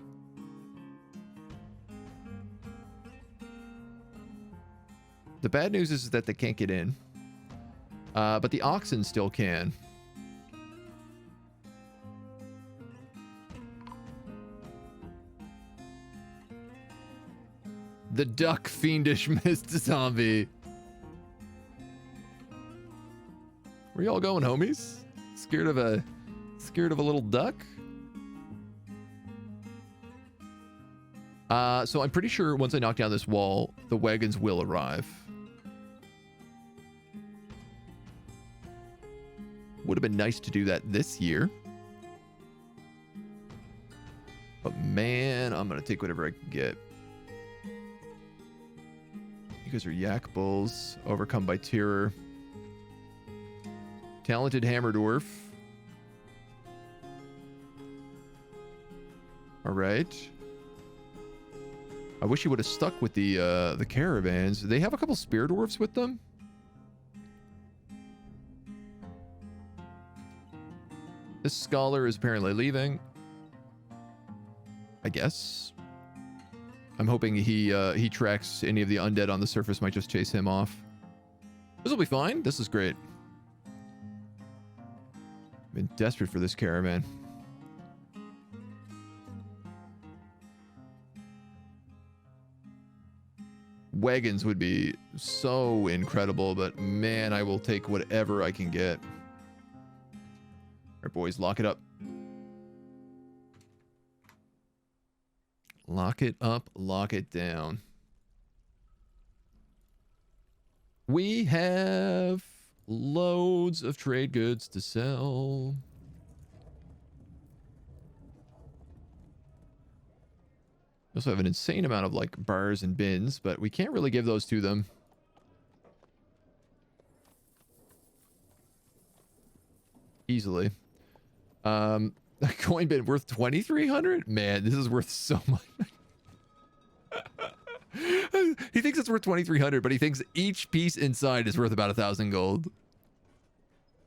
The bad news is that they can't get in. But the oxen still can. The duck fiendish mist zombie. Where y'all going, homies? Scared of a little duck? So I'm pretty sure once I knock down this wall, the wagons will arrive. Would have been nice to do that this year. But man, I'm going to take whatever I can get. You guys are yak bulls, overcome by terror. Talented hammer dwarf. All right. I wish he would have stuck with the caravans. They have a couple spear dwarfs with them. This scholar is apparently leaving. I guess. I'm hoping he tracks any of the undead on the surface. Might just chase him off. This will be fine. This is great. Been desperate for this caravan. Wagons would be so incredible, but man, I will take whatever I can get. All right, boys, lock it up. Lock it up, lock it down. We have loads of trade goods to sell. We also have an insane amount of like bars and bins, but we can't really give those to them. Easily. A coin bin worth 2,300? Man, this is worth so much. He thinks it's worth 2,300, but he thinks each piece inside is worth about 1,000 gold.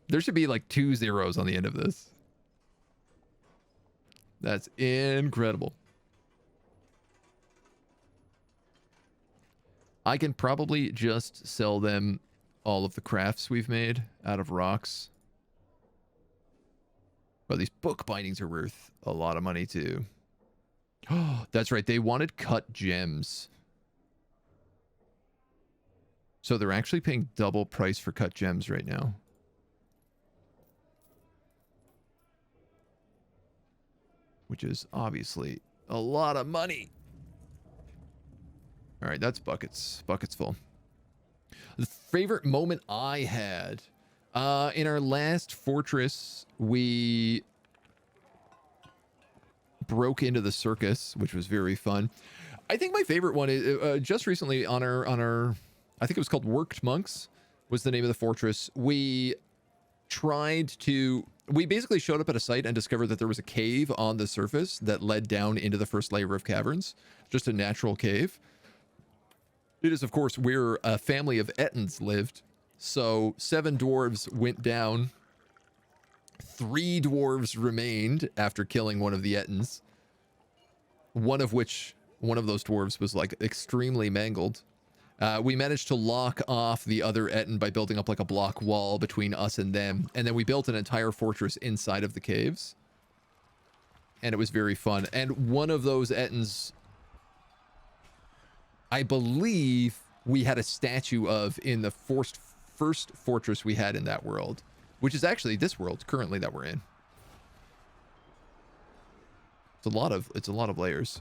There should be like 2 zeros on the end of this. That's incredible. I can probably just sell them all of the crafts we've made out of rocks. But these book bindings are worth a lot of money too. Oh, that's right. They wanted cut gems. So they're actually paying double price for cut gems right now. Which is obviously a lot of money. All right, that's buckets. Buckets full. The favorite moment I had. In our last fortress, we broke into the circus, which was very fun. I think my favorite one is just recently on our I think it was called Worked Monks was the name of the fortress. We basically showed up at a site and discovered that there was a cave on the surface that led down into the first layer of caverns, just a natural cave. It is, of course, where a family of Ettins lived. So 7 dwarves went down. 3 dwarves remained after killing one of the Ettins. One of those dwarves was like extremely mangled. We managed to lock off the other Ettin by building up like a block wall between us and them. And then we built an entire fortress inside of the caves. And it was very fun. And one of those Ettins, I believe we had a statue of in the first fortress we had in that world, which is actually this world currently that we're in. It's a lot of layers.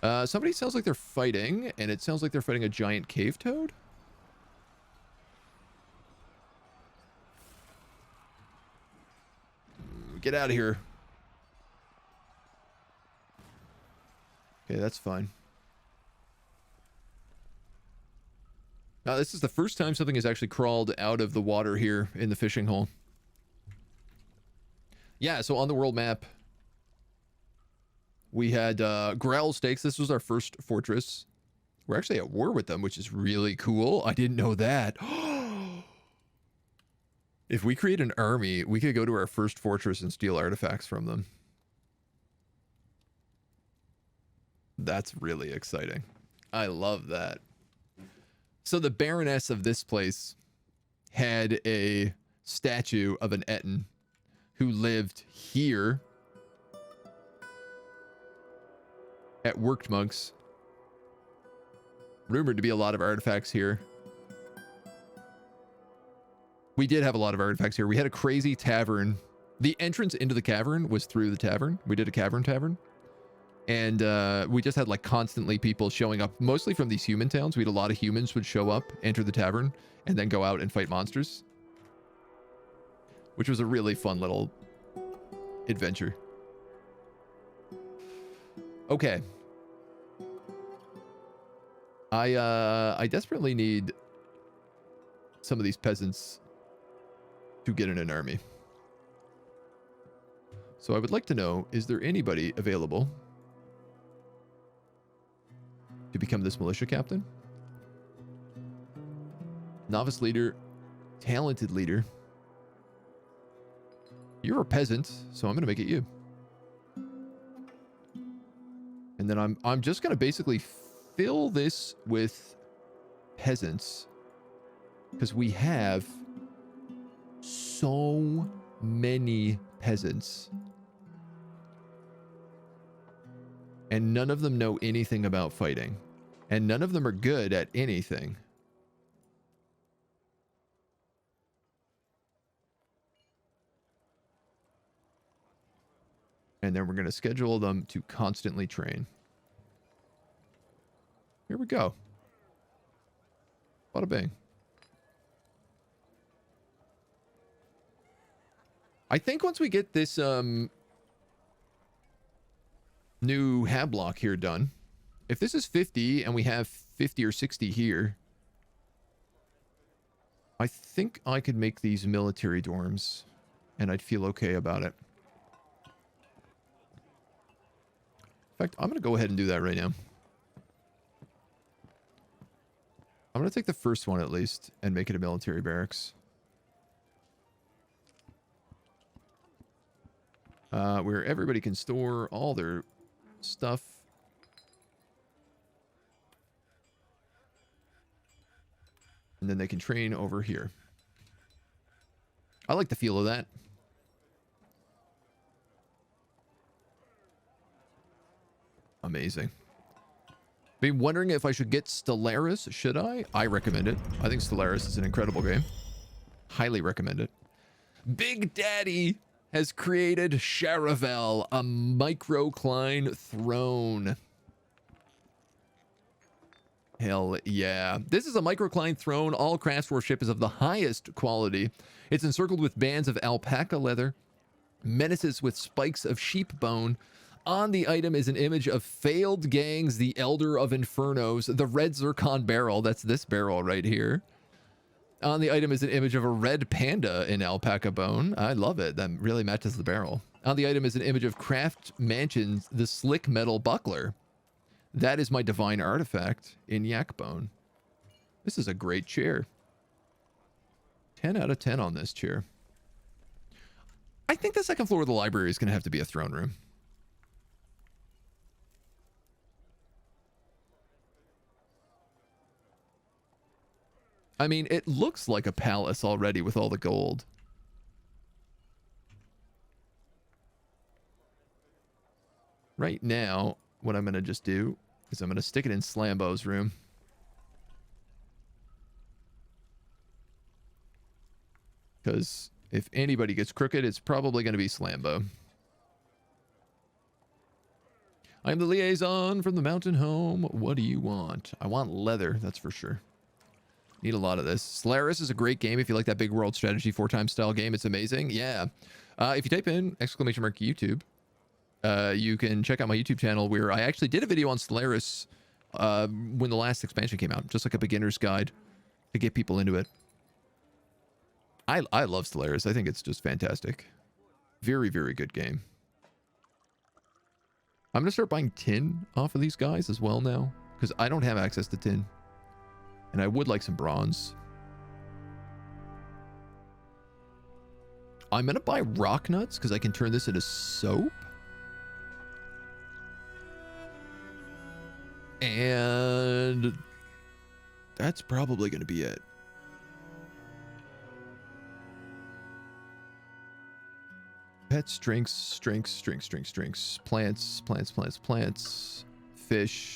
Somebody sounds like they're fighting, and it sounds like they're fighting a giant cave toad. Get out of here. Okay, that's fine. Now, this is the first time something has actually crawled out of the water here in the fishing hole. Yeah, so on the world map, we had Growl Stakes. This was our first fortress. We're actually at war with them, which is really cool. I didn't know that. If we create an army, we could go to our first fortress and steal artifacts from them. That's really exciting. I love that. So the Baroness of this place had a statue of an Ettin who lived here at Worked Monks. Rumored to be a lot of artifacts here. We did have a lot of artifacts here. We had a crazy tavern. The entrance into the cavern was through the tavern. We did a tavern. And we just had like constantly people showing up, mostly from these human towns. We had a lot of humans would show up, enter the tavern, and then go out and fight monsters. Which was a really fun little adventure. Okay. I desperately need some of these peasants to get in an army. So I would like to know, is there anybody available to become this militia captain? Novice leader, talented leader. You're a peasant, so I'm going to make it you. And then I'm just going to basically fill this with peasants because we have so many peasants. And none of them know anything about fighting. And none of them are good at anything. And then we're going to schedule them to constantly train. Here we go. Bada bing. I think once we get this new hab block here done, if this is 50 and we have 50 or 60 here, I think I could make these military dorms and I'd feel okay about it. In fact, I'm going to go ahead and do that right now. I'm going to take the first one at least and make it a military barracks. Where everybody can store all their stuff. And then they can train over here. I like the feel of that. Amazing. Been wondering if I should get Stellaris. Should I? I recommend it. I think Stellaris is an incredible game. Highly recommend it. Big Daddy has created Charavel, a microcline throne. Hell yeah. This is a microcline throne. All craft worship is of the highest quality. It's encircled with bands of alpaca leather, menaces with spikes of sheep bone. On the item is an image of failed gangs, the Elder of Infernos, the red zircon barrel. That's this barrel right here. On the item is an image of a red panda in alpaca bone. I love it. That really matches the barrel. On the item is an image of Craft Mansions, the slick metal buckler. That is my divine artifact in yak bone. This is a great chair. 10 out of 10 on this chair. I think the second floor of the library is going to have to be a throne room. I mean, it looks like a palace already with all the gold. Right now, what I'm going to just do is I'm going to stick it in Slambo's room. Because if anybody gets crooked, it's probably going to be Slambo. I'm the liaison from the mountain home. What do you want? I want leather, that's for sure. Need a lot of this. Solaris is a great game if you like that big world strategy 4-time style game. It's amazing. Yeah. If you type in !YouTube, you can check out my YouTube channel where I actually did a video on Solaris when the last expansion came out. Just like a beginner's guide to get people into it. I love Solaris. I think it's just fantastic. Very, very good game. I'm going to start buying tin off of these guys as well now. Because I don't have access to tin. And I would like some bronze. I'm going to buy rock nuts because I can turn this into soap. And that's probably going to be it. Pets, drinks, plants, fish.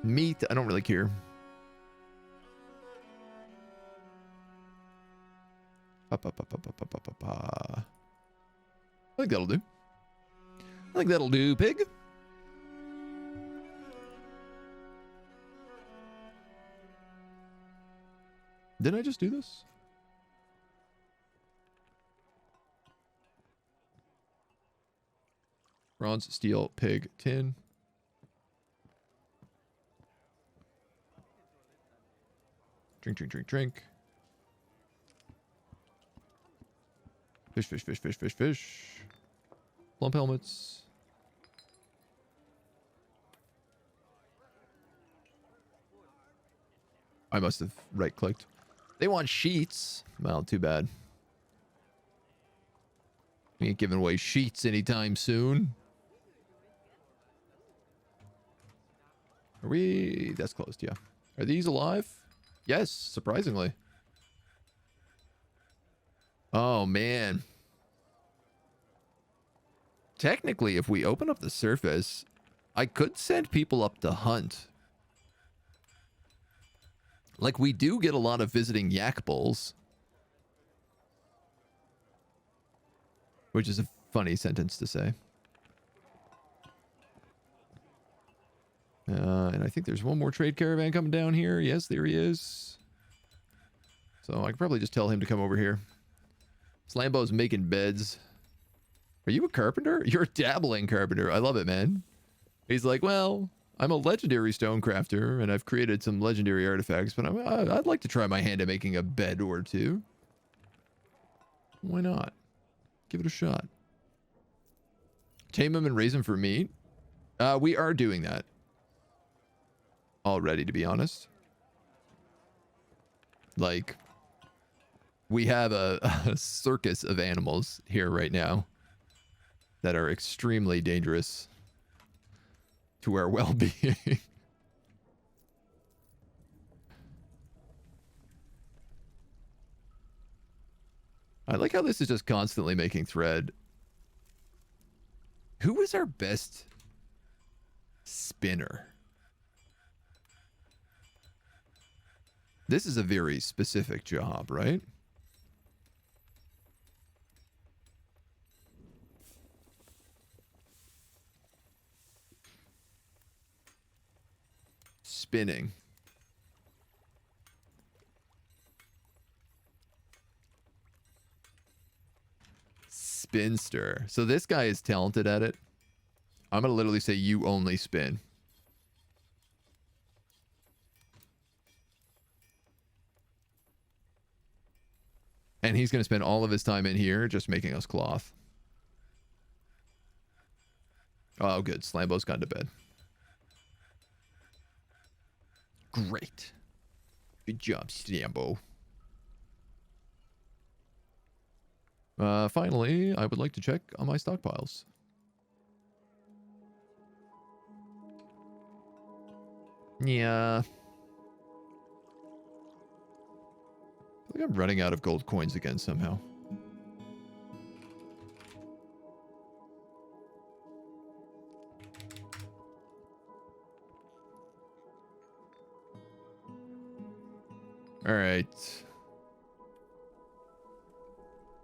Meat, I don't really care. I think that'll do. I think that'll do, pig. Didn't I just do this? Bronze, steel, pig, tin. Drink. Fish. Plump helmets. I must have right-clicked. They want sheets. Well, too bad. We ain't giving away sheets anytime soon. Are we? That's closed, yeah. Are these alive? Yes, surprisingly. Oh, man. Technically, if we open up the surface, I could send people up to hunt. Like, we do get a lot of visiting yak bulls. Which is a funny sentence to say. And I think there's one more trade caravan coming down here. Yes, there he is. So I could probably just tell him to come over here. Slambo's making beds. Are you a carpenter? You're a dabbling carpenter. I love it, man. He's like, well, I'm a legendary stonecrafter, and I've created some legendary artifacts, but I'd like to try my hand at making a bed or two. Why not? Give it a shot. Tame him and raise him for meat. We are doing that already, to be honest. Like, we have a circus of animals here right now that are extremely dangerous to our well-being. I like how this is just constantly making thread. Who is our best spinner? This is a very specific job, right? Spinning. Spinster. So this guy is talented at it. I'm going to literally say you only spin. And he's going to spend all of his time in here just making us cloth. Oh, good. Slambo's gone to bed. Great. Good job, Slambo. Finally, I would like to check on my stockpiles. Yeah. I think I'm running out of gold coins again somehow. All right.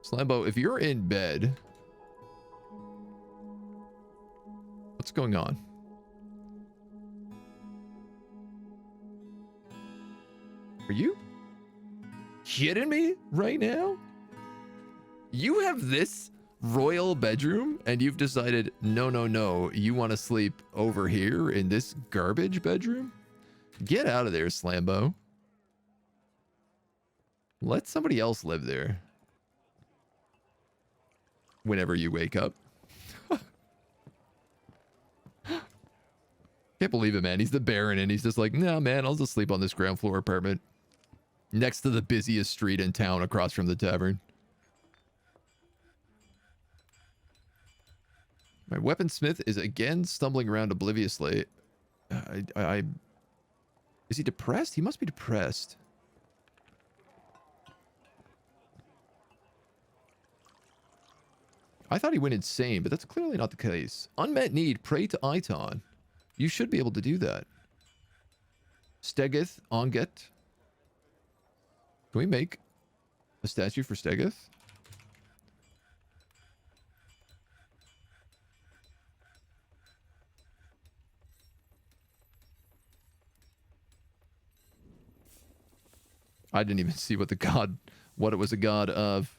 Slambo, if you're in bed, what's going on? Are you kidding me right now? You have this royal bedroom and you've decided, no, you want to sleep over here in this garbage bedroom? Get out of there, Slambo. Let somebody else live there. Whenever you wake up. Can't believe it, man. He's the Baron and he's just like, nah, man, I'll just sleep on this ground floor apartment. Next to the busiest street in town across from the tavern. My weaponsmith is again stumbling around obliviously. Is he depressed? He must be depressed. I thought he went insane, but that's clearly not the case. Unmet need, pray to Iton. You should be able to do that. Stegith, Onget. Can we make a statue for Stegith? I didn't even see what it was a god of.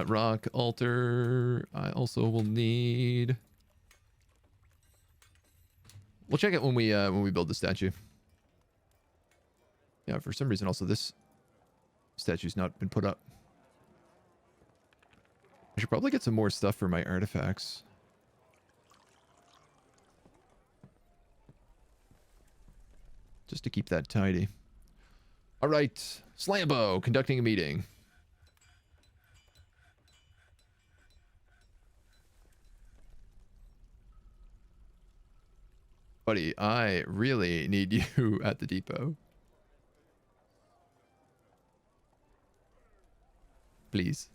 Rock altar. I also will need. We'll check it when we build the statue. Yeah, for some reason also this statue's not been put up. I should probably get some more stuff for my artifacts. Just to keep that tidy. All right, Slambo conducting a meeting. Buddy, I really need you at the depot. Please.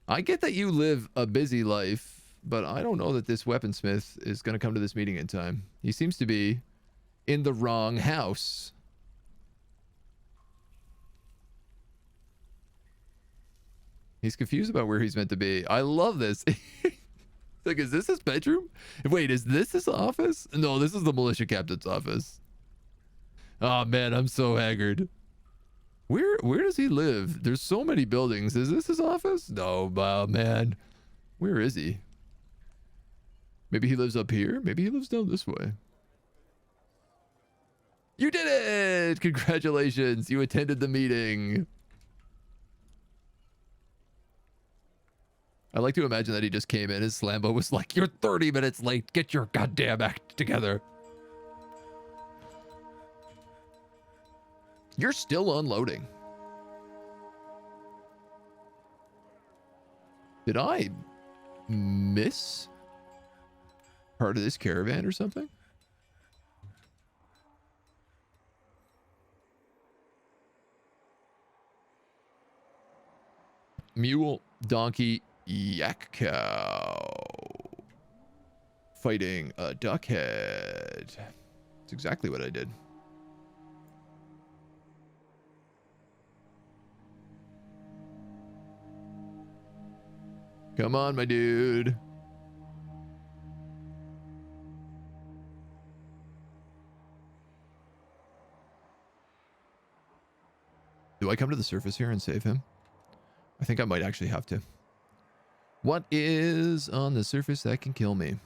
I get that you live a busy life, but I don't know that this weaponsmith is going to come to this meeting in time. He seems to be in the wrong house. He's confused about where he's meant to be. I love this. Like, is this his bedroom? Wait, is this his office? No, this is the militia captain's office. Oh man, I'm so haggard. Where does he live? There's so many buildings. Is this his office? No, man. Where is he? Maybe he lives up here? Maybe he lives down this way. You did it! Congratulations, you attended the meeting. I like to imagine that he just came in and Slambo was like, you're 30 minutes late. Get your goddamn act together. You're still unloading. Did I miss part of this caravan or something? Mule, donkey, yak cow. Fighting a duckhead. That's exactly what I did. Come on, my dude. Do I come to the surface here and save him? I think I might actually have to. What is on the surface that can kill me?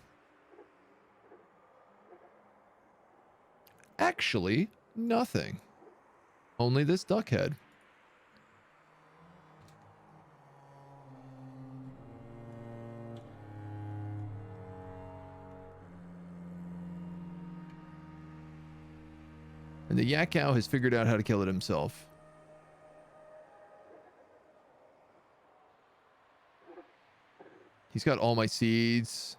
Actually, nothing. Only this duck head. And the yak cow has figured out how to kill it himself. He's got all my seeds.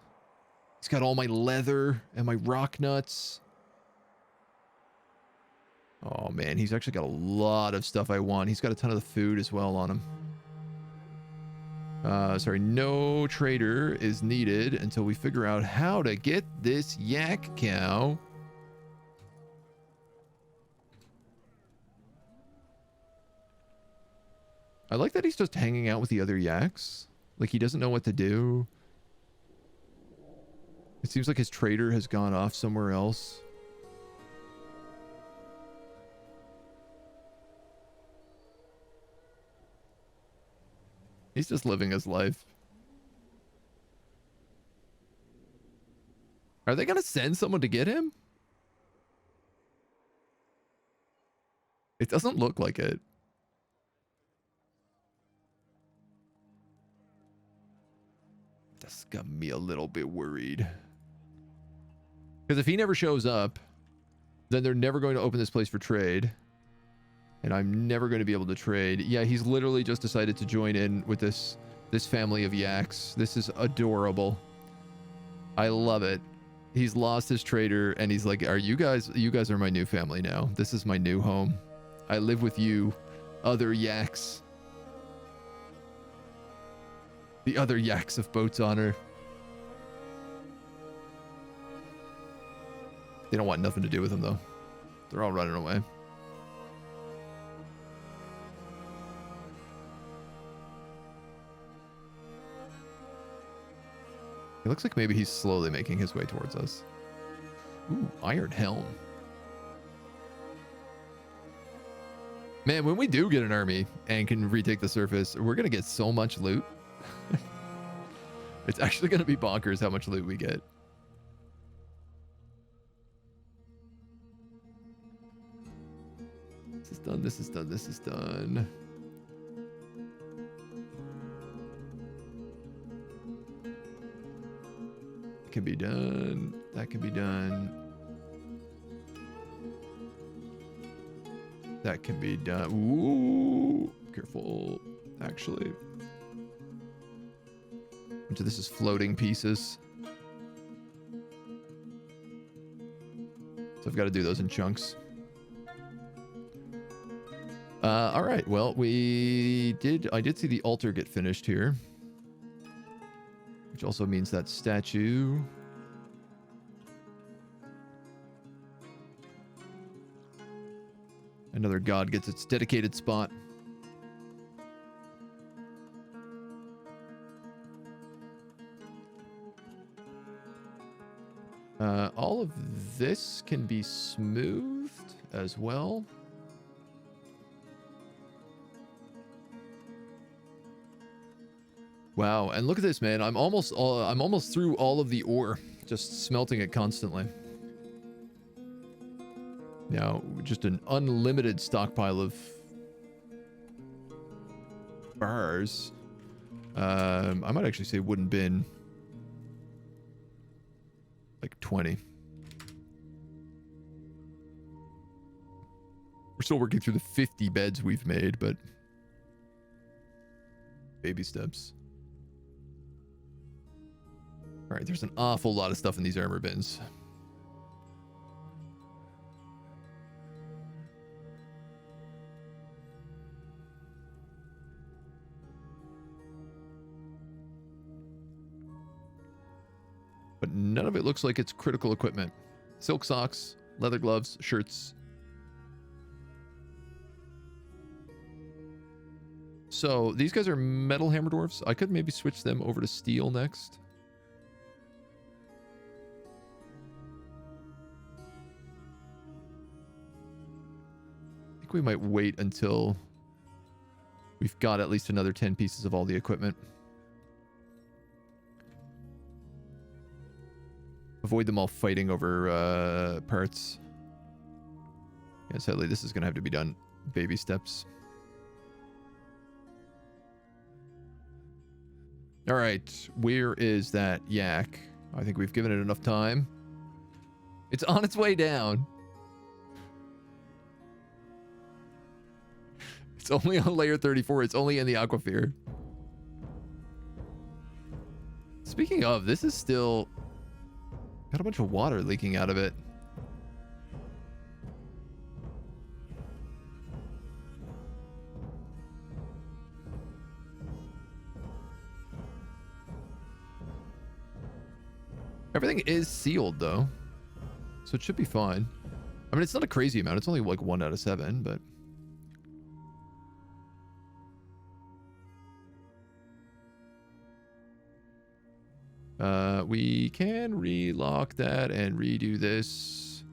He's got all my leather and my rock nuts. Oh man, he's actually got a lot of stuff I want. He's got a ton of the food as well on him. Sorry, no trader is needed until we figure out how to get this yak cow. I like that he's just hanging out with the other yaks. Like he doesn't know what to do. It seems like his trader has gone off somewhere else. He's just living his life. Are they going to send someone to get him? It doesn't look like it. That's got me a little bit worried. Because if he never shows up, then they're never going to open this place for trade. And I'm never going to be able to trade. Yeah, he's literally just decided to join in with this family of yaks. This is adorable. I love it. He's lost his trader and he's like, you guys are my new family now. This is my new home. I live with you, other yaks. The other yaks of Boatshonor. They don't want nothing to do with him though. They're all running away. It looks like maybe he's slowly making his way towards us. Ooh, iron helm. Man, when we do get an army and can retake the surface, we're going to get so much loot. It's actually going to be bonkers how much loot we get. This is done, this is done, this is done. Can be done. That can be done. That can be done. Ooh, careful. Actually, so this is floating pieces. So I've got to do those in chunks. All right. Well, I did see the altar get finished here. Which also means that statue. Another god gets its dedicated spot. All of this can be smoothed as well. Wow, and look at this, man. I'm almost through all of the ore, just smelting it constantly. Now, just an unlimited stockpile of bars. I might actually say wooden bin. Like 20. We're still working through the 50 beds we've made, but baby steps. All right, there's an awful lot of stuff in these armor bins. But none of it looks like it's critical equipment. Silk socks, leather gloves, shirts. So these guys are metal hammer dwarves. I could maybe switch them over to steel next. I think we might wait until we've got at least another 10 pieces of all the equipment. Avoid them all fighting over parts. Yeah, sadly, this is going to have to be done baby steps. All right, where is that yak? I think we've given it enough time. It's on its way down. It's only on layer 34. It's only in the aquifer. Speaking of, this is still got a bunch of water leaking out of it. Everything is sealed though, so it should be fine. I mean, it's not a crazy amount. It's only like 1 out of 7, but we can relock that and redo this.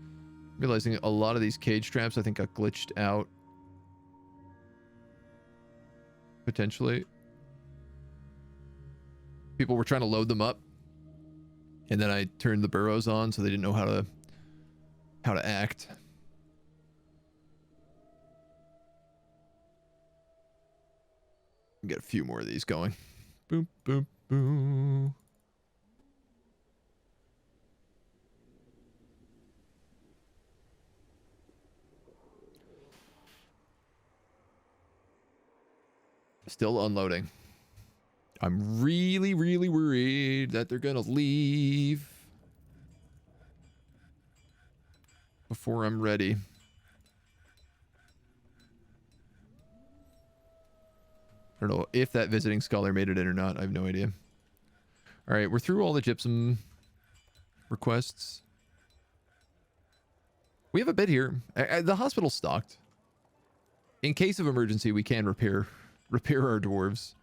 Realizing a lot of these cage traps I think got glitched out. Potentially. People were trying to load them up. And then I turned the burrows on so they didn't know how to act. Get a few more of these going. Boom, boom, boom. Still unloading. I'm really, really worried that they're gonna leave before I'm ready. I don't know if that visiting scholar made it in or not. I have no idea. All right, we're through all the gypsum requests. We have a bed here. The hospital's stocked. In case of emergency, we can repair our dwarves.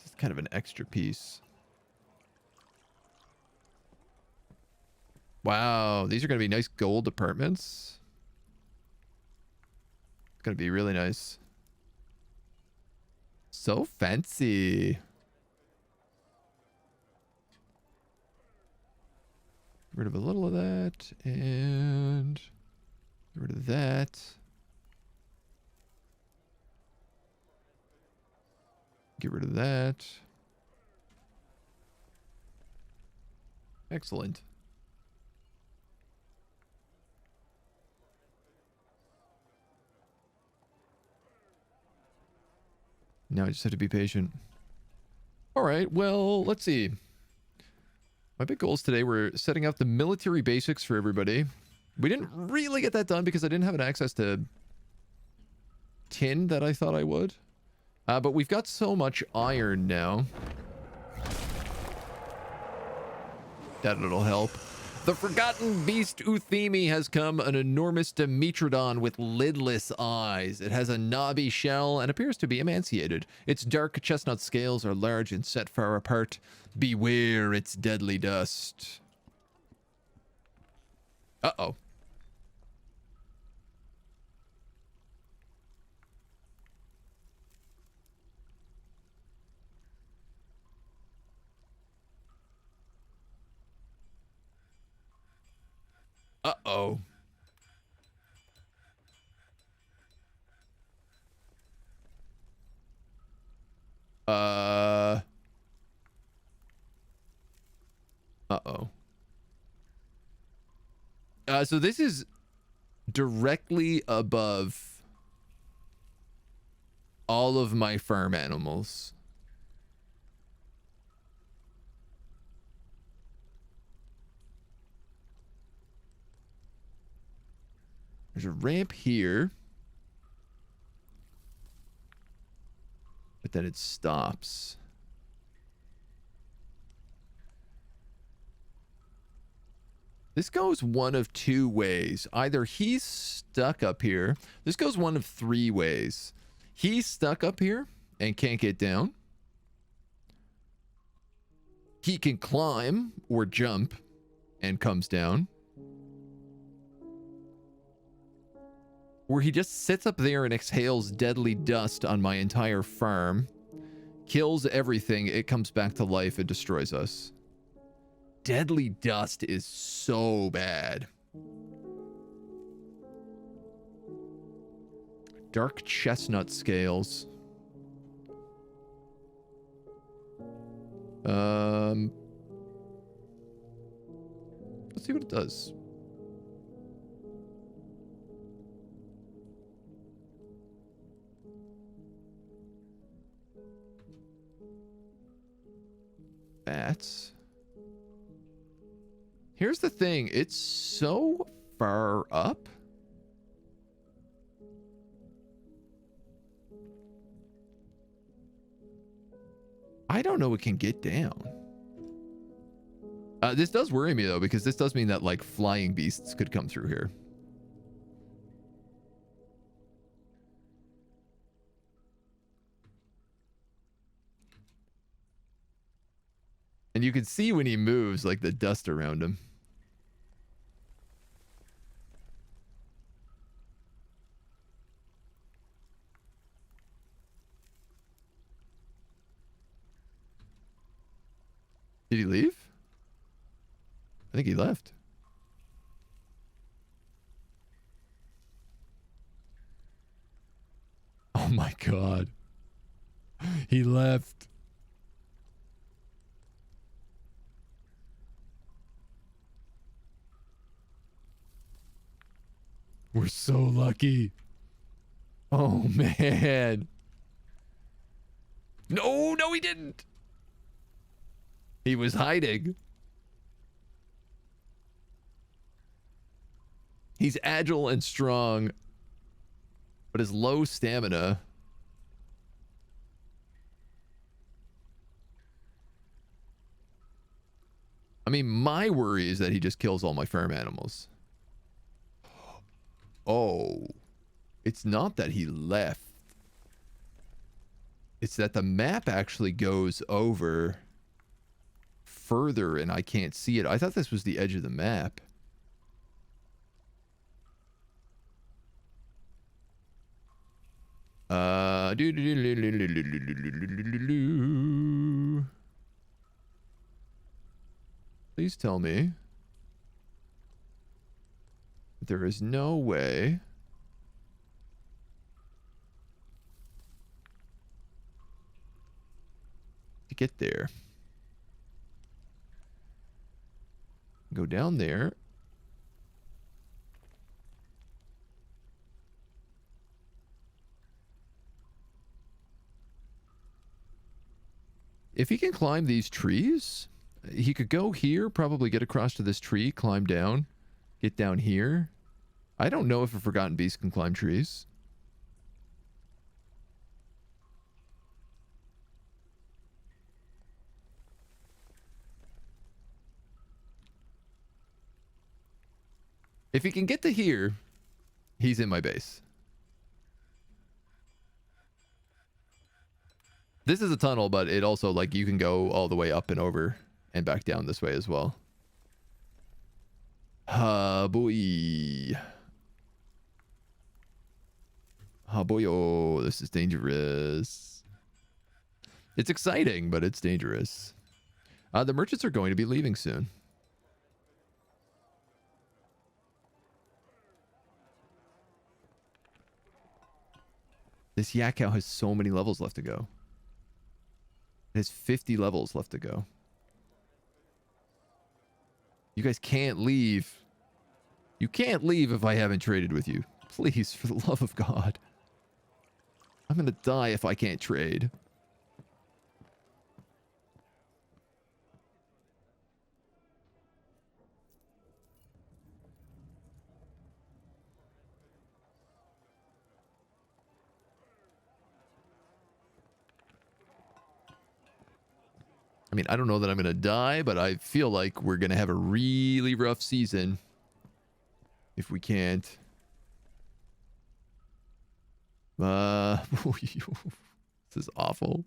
Just kind of an extra piece. Wow, these are going to be nice gold apartments. It's going to be really nice. So fancy. Get rid of a little of that and get rid of that. Get rid of that. Excellent. Now I just have to be patient. All right, well, let's see. My big goals today were setting up the military basics for everybody. We didn't really get that done because I didn't have an access to tin that I thought I would. But we've got so much iron now that it'll help. The forgotten beast Uthemi has come, an enormous Dimetrodon with lidless eyes. It has a knobby shell and appears to be emaciated. Its dark chestnut scales are large and set far apart. Beware its deadly dust. Uh-oh. Uh-oh. Uh-oh. So this is directly above all of my farm animals. There's a ramp here. But then it stops. This goes one of two ways. Either he's stuck up here. This goes one of three ways. He's stuck up here and can't get down. He can climb or jump and comes down. where he just sits up there and exhales deadly dust on my entire farm, kills everything, it comes back to life and destroys us. Deadly dust is so bad. Dark chestnut scales. Let's see what it does. Bats. Here's the thing, it's so far up. I don't know it can get down. This does worry me though, because this does mean that like flying beasts could come through here. And you can see when he moves, like the dust around him. Did he leave? I think he left. Oh my God. He left. We're so lucky. Oh man. No, no, he didn't. He was hiding. He's agile and strong, but has low stamina. I mean, my worry is that he just kills all my farm animals. Oh, it's not that he left. It's that the map actually goes over further and I can't see it. I thought this was the edge of the map. Please tell me that there is no way to get there. Go down there. If he can climb these trees, he could go here, probably get across to this tree, climb down, get down here. I don't know if a Forgotten Beast can climb trees. If he can get to here, he's in my base. This is a tunnel, but it also, like, you can go all the way up and over and back down this way as well. Boy. Boy, oh, this is dangerous. It's exciting, but it's dangerous. The merchants are going to be leaving soon. This yak cow has so many levels left to go. It has 50 levels left to go. You guys can't leave. You can't leave if I haven't traded with you. Please, for the love of God. I'm gonna die if I can't trade. I mean, I don't know that I'm going to die, but I feel like we're going to have a really rough season if we can't. This is awful.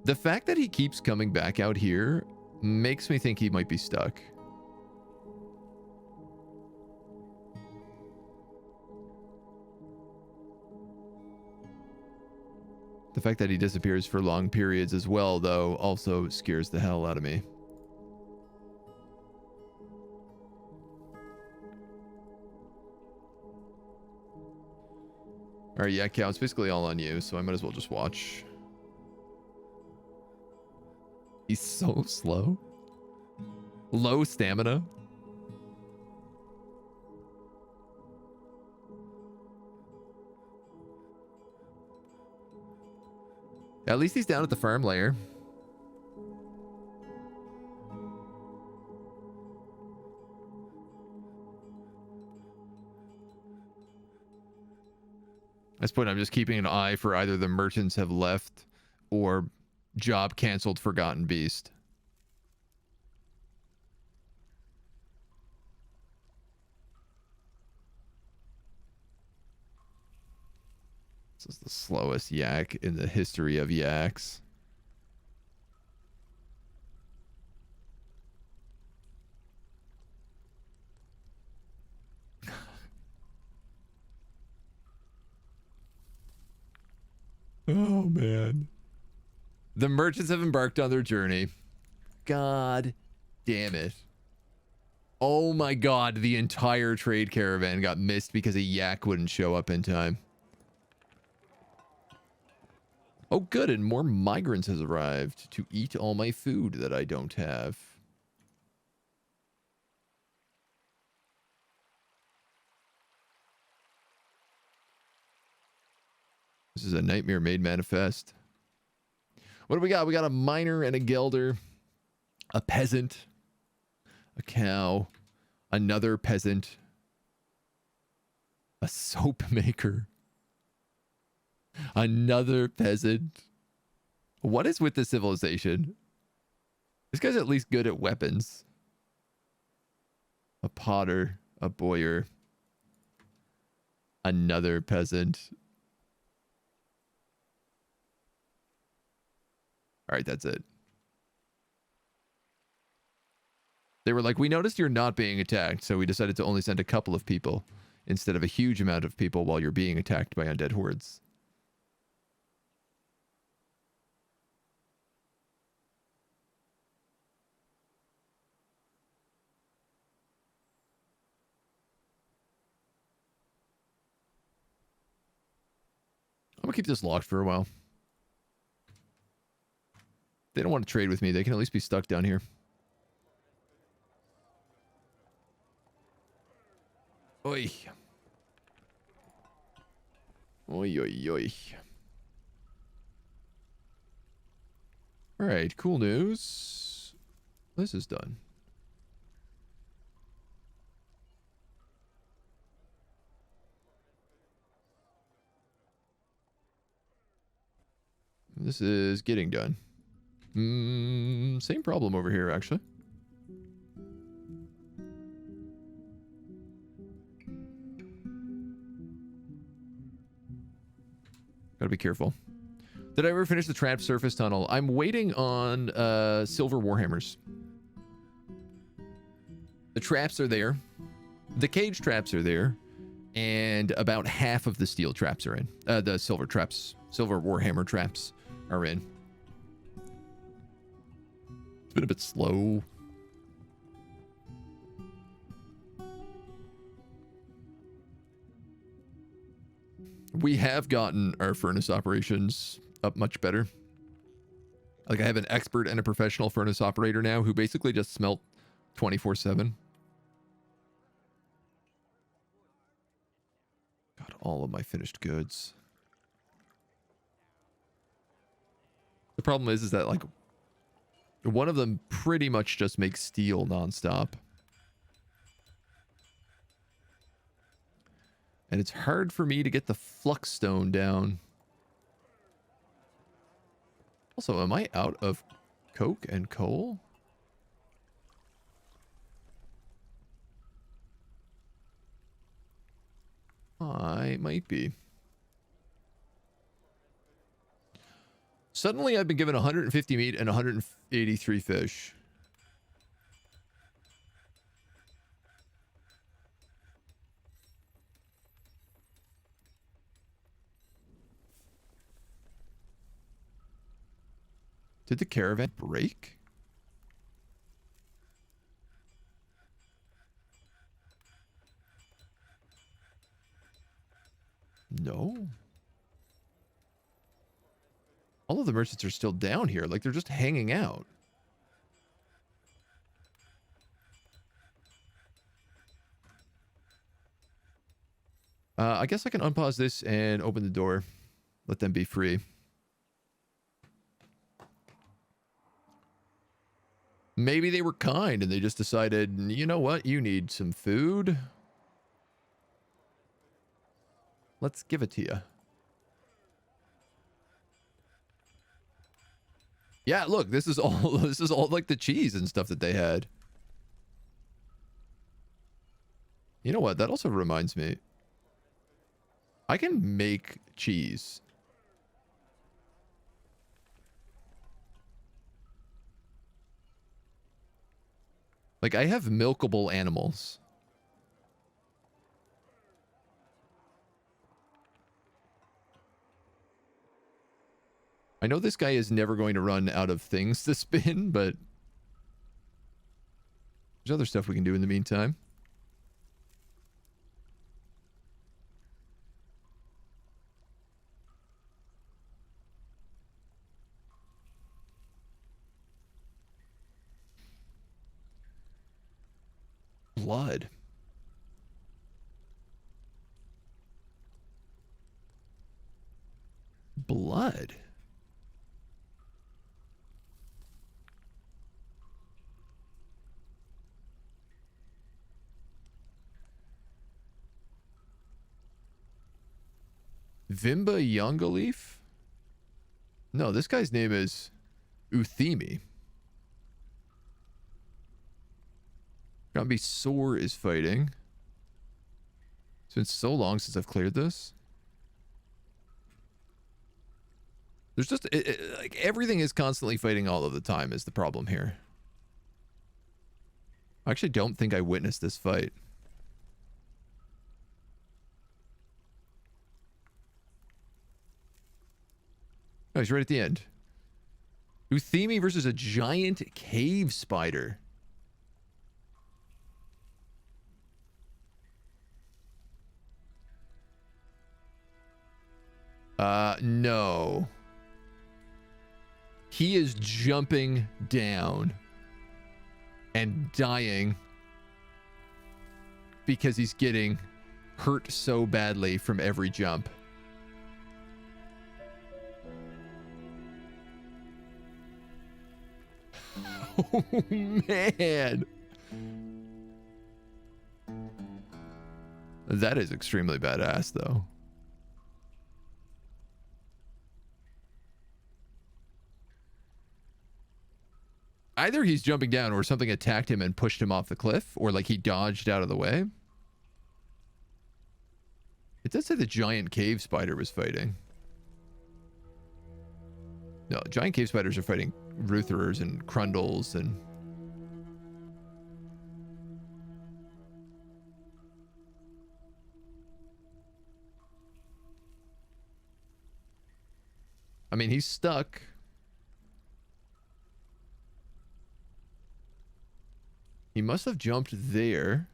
The fact that he keeps coming back out here makes me think he might be stuck. fact that he disappears for long periods as well, though, also scares the hell out of me. Alright, yeah, Cow, it's basically all on you, so I might as well just watch. He's so slow. Low stamina. At least he's down at the farm layer. At this point, I'm just keeping an eye for either the merchants have left or job canceled Forgotten Beast. This is the slowest yak in the history of yaks. Oh, man. The merchants have embarked on their journey. God damn it. Oh my god, the entire trade caravan got missed because a yak wouldn't show up in time. Oh good, and more migrants has arrived to eat all my food that I don't have. This is a nightmare made manifest. What do we got? We got a miner and a gelder, a peasant, a cow, another peasant, a soap maker, another peasant. What is with the civilization? This guy's at least good at weapons. A potter, a bowyer, another peasant. All right, that's it. They were like, we noticed you're not being attacked, so we decided to only send a couple of people instead of a huge amount of people while you're being attacked by undead hordes. I'm gonna keep this locked for a while. They don't want to trade with me. They can at least be stuck down here. Oi. Oi, oi, oi. Alright, cool news. This is done. This is getting done. Same problem over here, actually. Gotta be careful. Did I ever finish the trap surface tunnel? I'm waiting on silver warhammers. The traps are there. The cage traps are there. And about half of the steel traps are in. The silver traps, silver warhammer traps are in. It's been a bit slow. We have gotten our furnace operations up much better. Like, I have an expert and a professional furnace operator now who basically just smelt 24/7. Got all of my finished goods. The problem is that, like, one of them pretty much just makes steel nonstop. And it's hard for me to get the flux stone down. Also, am I out of coke and coal? I might be. Suddenly, I've been given 150 meat and 183 fish. Did the caravan break? No. All of the merchants are still down here. Like, they're just hanging out. I guess I can unpause this and open the door. Let them be free. Maybe they were kind and they just decided, you know what? You need some food. Let's give it to you. Yeah, look, this is all like the cheese and stuff that they had. You know what? That also reminds me. I can make cheese. Like, I have milkable animals. I know this guy is never going to run out of things to spin, but there's other stuff we can do in the meantime. Blood. Blood. Vimba Yongaleaf? No, this guy's name is Uthimi. Gombi Sore is fighting. It's been so long since I've cleared this. There's just... like, everything is constantly fighting all of the time is the problem here. I actually don't think I witnessed this fight. Oh, he's right at the end. Uthimi versus a giant cave spider. No. He is jumping down and dying because he's getting hurt so badly from every jump. Oh, man. That is extremely badass, though. Either he's jumping down or something attacked him and pushed him off the cliff, or like he dodged out of the way. It does say the giant cave spider was fighting. No, giant cave spiders are fighting Rutherers and Crundles and... I mean, he's stuck. He must have jumped there.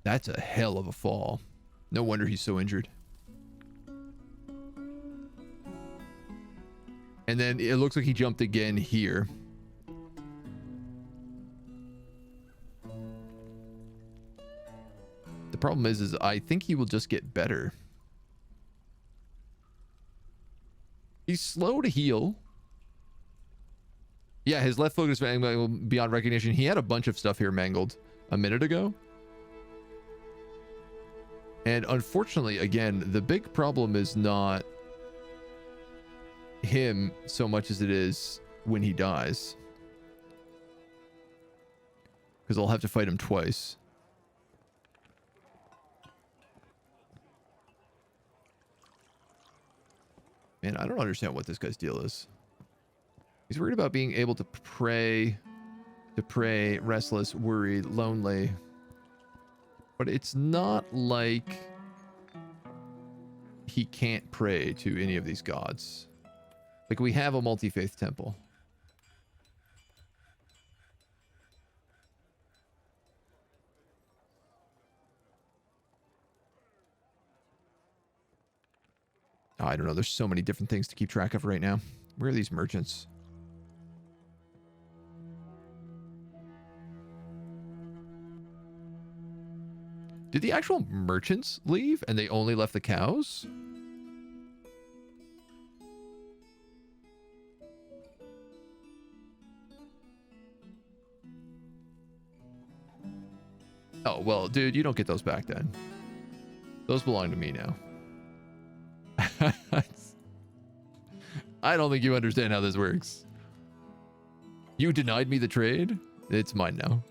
That's a hell of a fall. No wonder he's so injured. And then it looks like he jumped again here. The problem is I think he will just get better. He's slow to heal. Yeah, his left foot is beyond recognition. He had a bunch of stuff here mangled a minute ago. And unfortunately, again, the big problem is not him so much as it is when he dies. Because I'll have to fight him twice. Man, I don't understand what this guy's deal is. He's worried about being able to pray, restless, worried, lonely. But it's not like he can't pray to any of these gods. Like, we have a multi-faith temple. Oh, I don't know. There's so many different things to keep track of right now. Where are these merchants? Did the actual merchants leave and they only left the cows? Oh, well, dude, you don't get those back then. Those belong to me now. I don't think you understand how this works. You denied me the trade? It's mine now.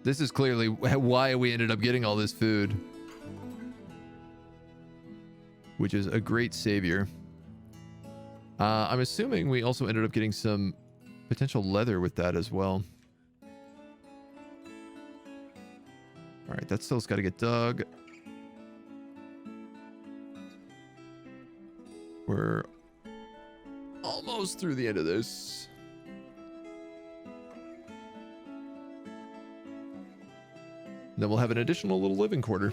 This is clearly why we ended up getting all this food. Which is a great savior. I'm assuming we also ended up getting some potential leather with that as well. Alright, that still's got to get dug. We're almost through the end of this. Then we'll have an additional little living quarter.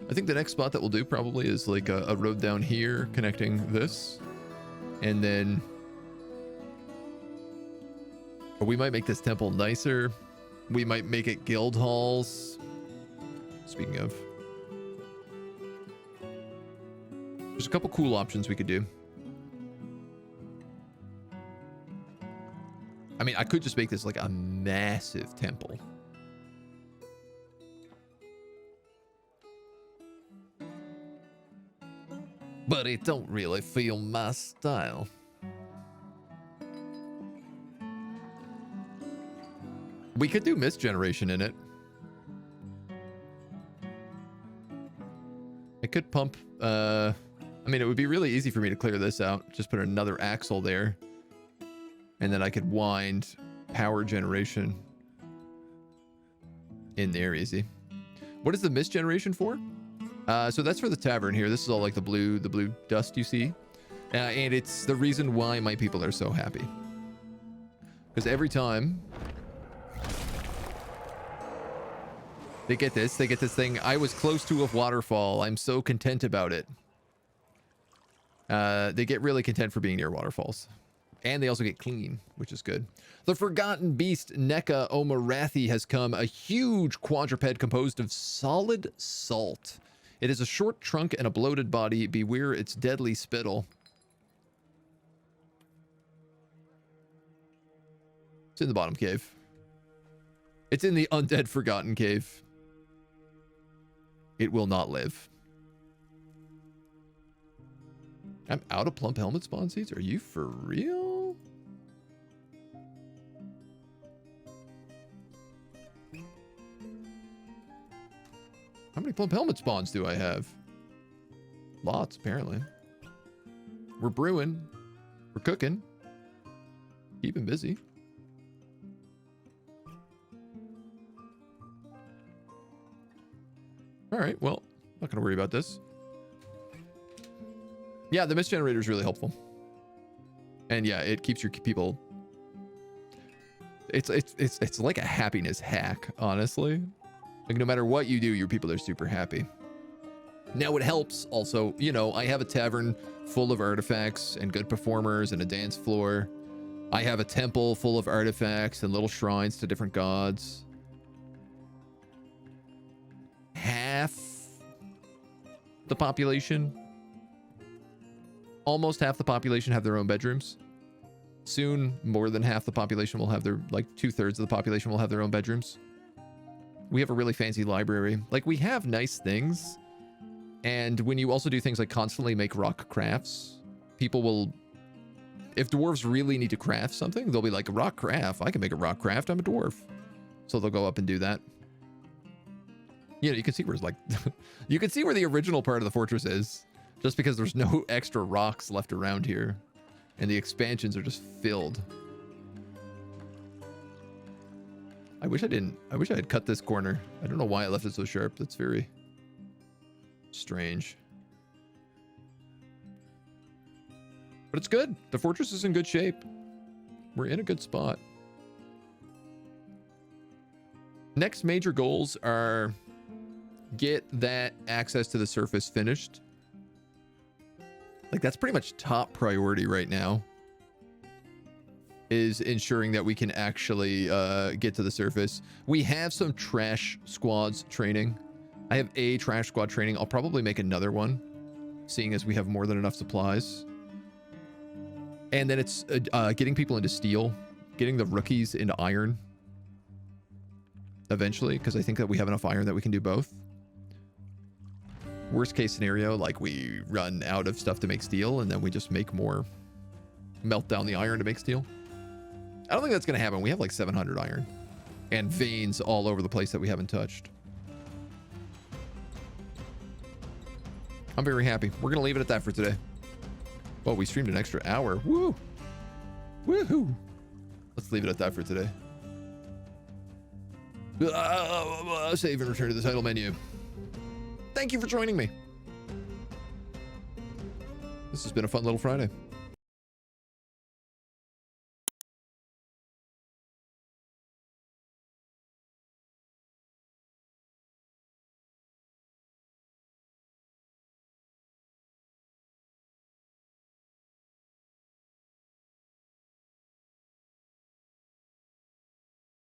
I think the next spot that we'll do probably is like a road down here connecting this. And then... or we might make this temple nicer. We might make it guild halls. Speaking of... there's a couple cool options we could do. I mean, I could just make this like a massive temple. But it don't really feel my style. We could do mist generation in it. I could pump, I mean, it would be really easy for me to clear this out. Just put another axle there. And then I could wind power generation in there easy. What is the mist generation for? So that's for the tavern here. This is all like the blue dust you see. And it's the reason why my people are so happy. Because every time they get this thing. I was close to a waterfall. I'm so content about it. They get really content for being near waterfalls. And they also get clean, which is good. The Forgotten Beast, Neka Omarathi, has come. A huge quadruped composed of solid salt. It has a short trunk and a bloated body. Beware its deadly spittle. It's in the bottom cave. It's in the undead Forgotten Cave. It will not live. I'm out of plump helmet spawn seeds? Are you for real? How many plump helmet spawns do I have? Lots, apparently. We're brewing. We're cooking. Keeping busy. Alright, well, not going to worry about this. Yeah, the mist generator is really helpful. And yeah, it keeps your people... It's like a happiness hack, honestly. Like, no matter what you do, your people are super happy. Now, it helps also, you know, I have a tavern full of artifacts and good performers and a dance floor. I have a temple full of artifacts and little shrines to different gods. Half the population, almost half the population have their own bedrooms. Soon, more than half the population will have their, like 2/3 of the population will have their own bedrooms. We have a really fancy library. Like, we have nice things. And when you also do things like constantly make rock crafts, people will... if dwarves really need to craft something, they'll be like, rock craft? I can make a rock craft. I'm a dwarf. So they'll go up and do that. You know, you can see where it's like... you can see where the original part of the fortress is. Just because there's no extra rocks left around here. And the expansions are just filled. I wish I had cut this corner. I don't know why I left it so sharp. That's very strange. But it's good. The fortress is in good shape. We're in a good spot. Next major goals are get that access to the surface finished. Like, that's pretty much top priority right now, is ensuring that we can actually get to the surface. We have some trash squads training. I have a trash squad training. I'll probably make another one, seeing as we have more than enough supplies. And then it's getting people into steel, getting the rookies into iron eventually, because I think that we have enough iron that we can do both. Worst case scenario, like, we run out of stuff to make steel and then we just make more, melt down the iron to make steel. I don't think that's going to happen. We have like 700 iron and veins all over the place that we haven't touched. I'm very happy. We're going to leave it at that for today. Well, we streamed an extra hour. Woo! Woohoo! Let's leave it at that for today. Save and return to the title menu. Thank you for joining me. This has been a fun little Friday.